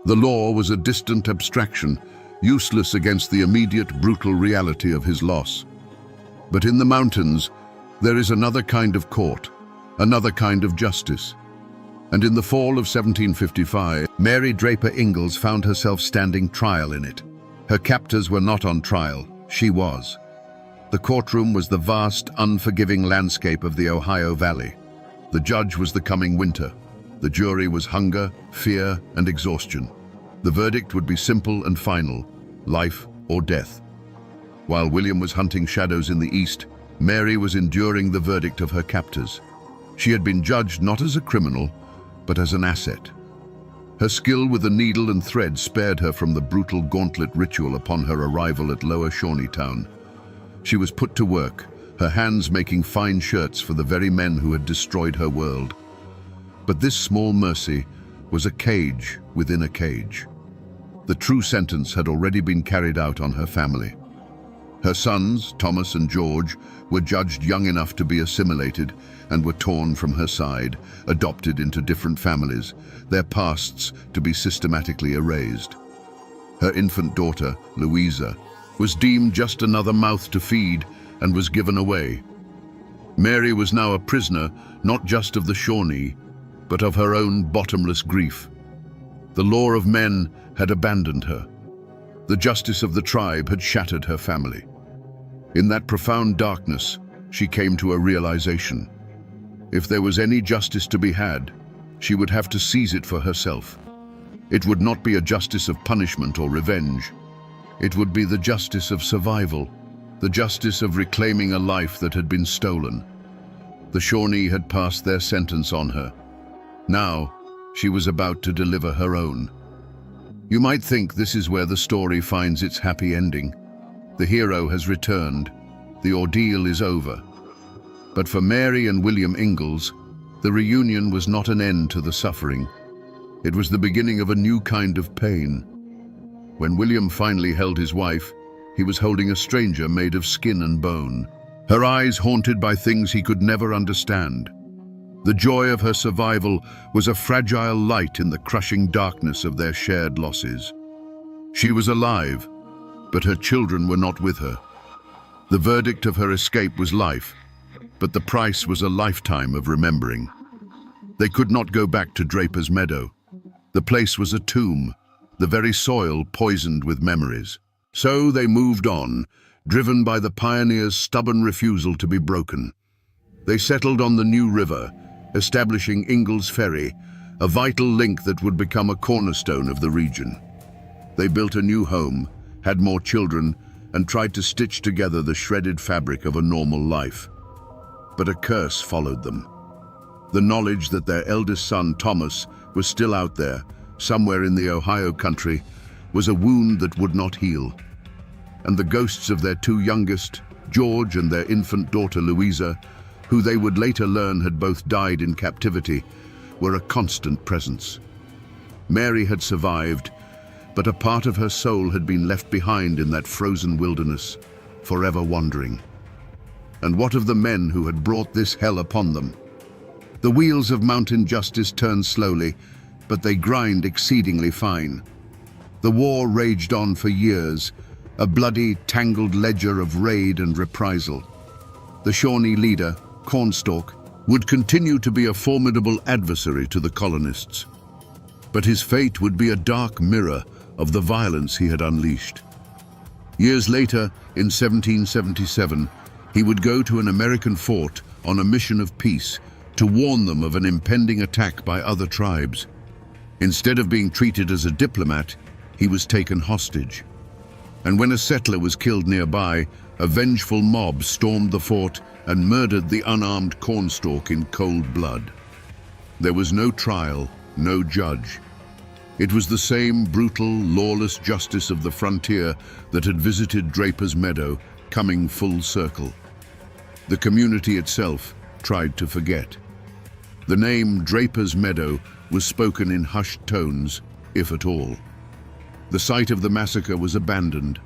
The law was a distant abstraction, useless against the immediate brutal reality of his loss. But in the mountains, there is another kind of court, another kind of justice. And in the fall of 1755, Mary Draper Ingalls found herself standing trial in it. Her captors were not on trial, she was. The courtroom was the vast, unforgiving landscape of the Ohio Valley. The judge was the coming winter. The jury was hunger, fear, and exhaustion. The verdict would be simple and final, life or death. While William was hunting shadows in the east, Mary was enduring the verdict of her captors. She had been judged not as a criminal, but as an asset. Her skill with the needle and thread spared her from the brutal gauntlet ritual upon her arrival at Lower Shawneetown. She was put to work, her hands making fine shirts for the very men who had destroyed her world. But this small mercy was a cage within a cage. The true sentence had already been carried out on her family. Her sons, Thomas and George, were judged young enough to be assimilated and were torn from her side, adopted into different families, their pasts to be systematically erased. Her infant daughter, Louisa, was deemed just another mouth to feed and was given away. Mary was now a prisoner, not just of the Shawnee, but of her own bottomless grief. The law of men had abandoned her. The justice of the tribe had shattered her family. In that profound darkness, she came to a realization. If there was any justice to be had, she would have to seize it for herself. It would not be a justice of punishment or revenge. It would be the justice of survival, the justice of reclaiming a life that had been stolen. The Shawnee had passed their sentence on her. Now, she was about to deliver her own. You might think this is where the story finds its happy ending. The hero has returned. The ordeal is over. But for Mary and William Ingalls, the reunion was not an end to the suffering. It was the beginning of a new kind of pain. When William finally held his wife, he was holding a stranger made of skin and bone, her eyes haunted by things he could never understand. The joy of her survival was a fragile light in the crushing darkness of their shared losses. She was alive, but her children were not with her. The verdict of her escape was life, but the price was a lifetime of remembering. They could not go back to Draper's Meadow. The place was a tomb, the very soil poisoned with memories. So they moved on, driven by the pioneers' stubborn refusal to be broken. They settled on the New River, establishing Ingalls Ferry, a vital link that would become a cornerstone of the region. They built a new home, had more children, and tried to stitch together the shredded fabric of a normal life. But a curse followed them. The knowledge that their eldest son, Thomas, was still out there, somewhere in the Ohio country, was a wound that would not heal. And the ghosts of their two youngest, George and their infant daughter Louisa, who they would later learn had both died in captivity, were a constant presence. Mary had survived, but a part of her soul had been left behind in that frozen wilderness, forever wandering. And what of the men who had brought this hell upon them? The wheels of mountain justice turn slowly, but they grind exceedingly fine. The war raged on for years, a bloody, tangled ledger of raid and reprisal. The Shawnee leader, Cornstalk, would continue to be a formidable adversary to the colonists. But his fate would be a dark mirror of the violence he had unleashed. Years later, in 1777, he would go to an American fort on a mission of peace to warn them of an impending attack by other tribes. Instead of being treated as a diplomat, he was taken hostage. And when a settler was killed nearby, a vengeful mob stormed the fort and murdered the unarmed Cornstalk in cold blood. There was no trial, no judge. It was the same brutal, lawless justice of the frontier that had visited Draper's Meadow, coming full circle. The community itself tried to forget. The name Draper's Meadow was spoken in hushed tones, if at all. The site of the massacre was abandoned,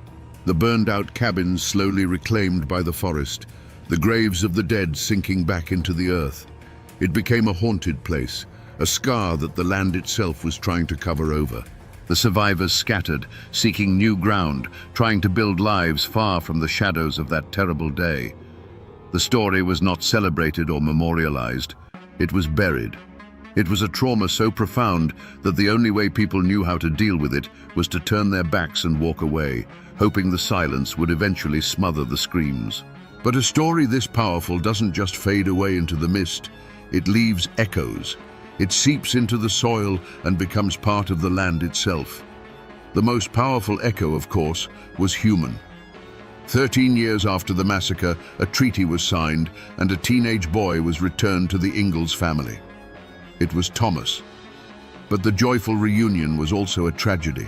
the burned-out cabins slowly reclaimed by the forest, the graves of the dead sinking back into the earth. It became a haunted place, a scar that the land itself was trying to cover over. The survivors scattered, seeking new ground, trying to build lives far from the shadows of that terrible day. The story was not celebrated or memorialized. It was buried. It was a trauma so profound that the only way people knew how to deal with it was to turn their backs and walk away, hoping the silence would eventually smother the screams. But a story this powerful doesn't just fade away into the mist. It leaves echoes. It seeps into the soil and becomes part of the land itself. The most powerful echo, of course, was human. 13 years after the massacre, a treaty was signed and a teenage boy was returned to the Ingalls family. It was Thomas. But the joyful reunion was also a tragedy.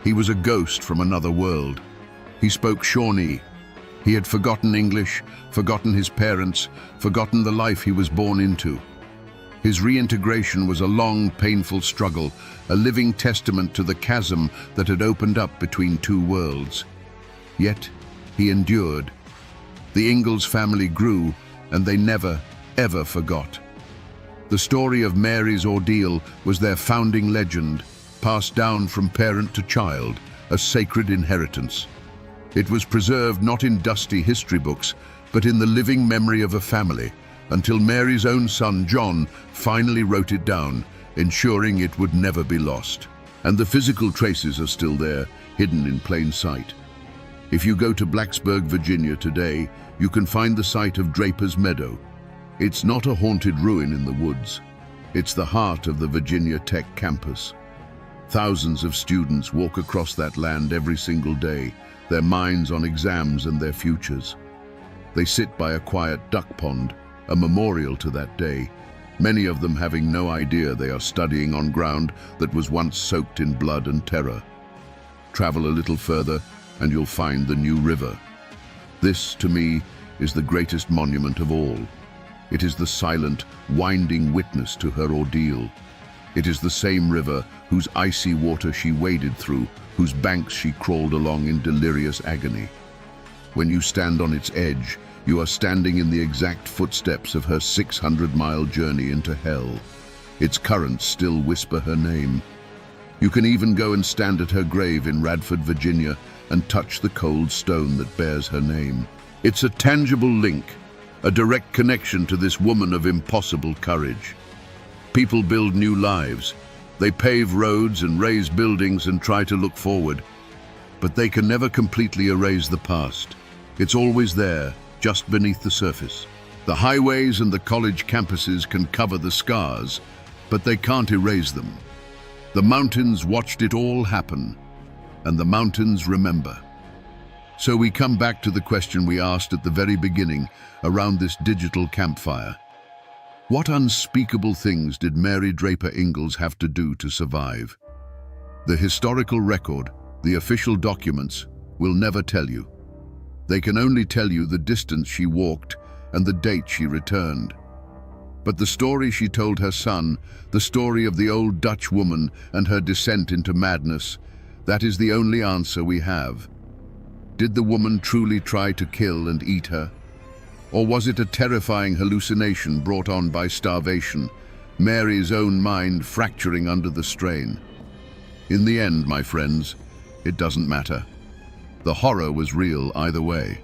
He was a ghost from another world. He spoke Shawnee. He had forgotten English, forgotten his parents, forgotten the life he was born into. His reintegration was a long, painful struggle, a living testament to the chasm that had opened up between two worlds. Yet, he endured. The Ingalls family grew, and they never, ever forgot. The story of Mary's ordeal was their founding legend, passed down from parent to child, a sacred inheritance. It was preserved not in dusty history books, but in the living memory of a family, until Mary's own son, John, finally wrote it down, ensuring it would never be lost. And the physical traces are still there, hidden in plain sight. If you go to Blacksburg, Virginia today, you can find the site of Draper's Meadow. It's not a haunted ruin in the woods. It's the heart of the Virginia Tech campus. Thousands of students walk across that land every single day, their minds on exams and their futures. They sit by a quiet duck pond, a memorial to that day, many of them having no idea they are studying on ground that was once soaked in blood and terror. Travel a little further and you'll find the New River. This, to me, is the greatest monument of all. It is the silent, winding witness to her ordeal. It is the same river whose icy water she waded through, whose banks she crawled along in delirious agony. When you stand on its edge, you are standing in the exact footsteps of her 600-mile journey into hell. Its currents still whisper her name. You can even go and stand at her grave in Radford, Virginia, and touch the cold stone that bears her name. It's a tangible link, a direct connection to this woman of impossible courage. People build new lives. They pave roads and raise buildings and try to look forward. But they can never completely erase the past. It's always there, just beneath the surface. The highways and the college campuses can cover the scars, but they can't erase them. The mountains watched it all happen, and the mountains remember. So we come back to the question we asked at the very beginning around this digital campfire. What unspeakable things did Mary Draper Ingalls have to do to survive? The historical record, the official documents, will never tell you. They can only tell you the distance she walked and the date she returned. But the story she told her son, the story of the old Dutch woman and her descent into madness, that is the only answer we have. Did the woman truly try to kill and eat her? Or was it a terrifying hallucination brought on by starvation, Mary's own mind fracturing under the strain? In the end, my friends, it doesn't matter. The horror was real either way.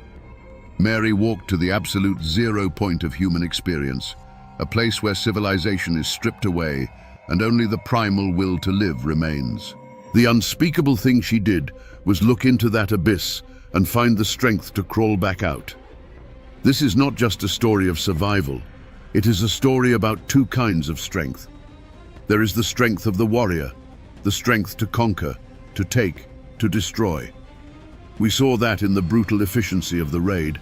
Mary walked to the absolute zero point of human experience, a place where civilization is stripped away and only the primal will to live remains. The unspeakable thing she did was look into that abyss and find the strength to crawl back out. This is not just a story of survival. It is a story about two kinds of strength. There is the strength of the warrior, the strength to conquer, to take, to destroy. We saw that in the brutal efficiency of the raid.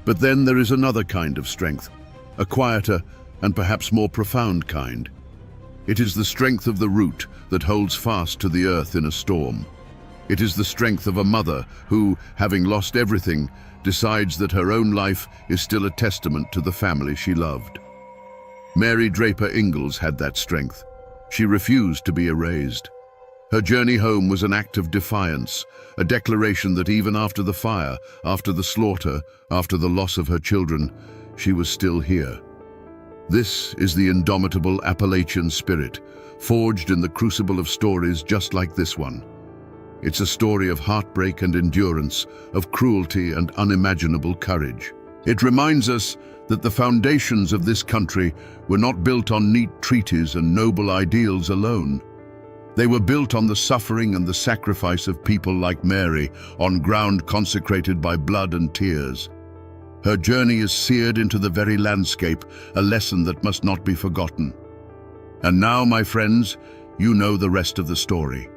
But then there is another kind of strength, a quieter and perhaps more profound kind. It is the strength of the root that holds fast to the earth in a storm. It is the strength of a mother who, having lost everything, decides that her own life is still a testament to the family she loved. Mary Draper Ingalls had that strength. She refused to be erased. Her journey home was an act of defiance, a declaration that even after the fire, after the slaughter, after the loss of her children, she was still here. This is the indomitable Appalachian spirit, forged in the crucible of stories just like this one. It's a story of heartbreak and endurance, of cruelty and unimaginable courage. It reminds us that the foundations of this country were not built on neat treaties and noble ideals alone. They were built on the suffering and the sacrifice of people like Mary, on ground consecrated by blood and tears. Her journey is seared into the very landscape, a lesson that must not be forgotten. And now, my friends, you know the rest of the story.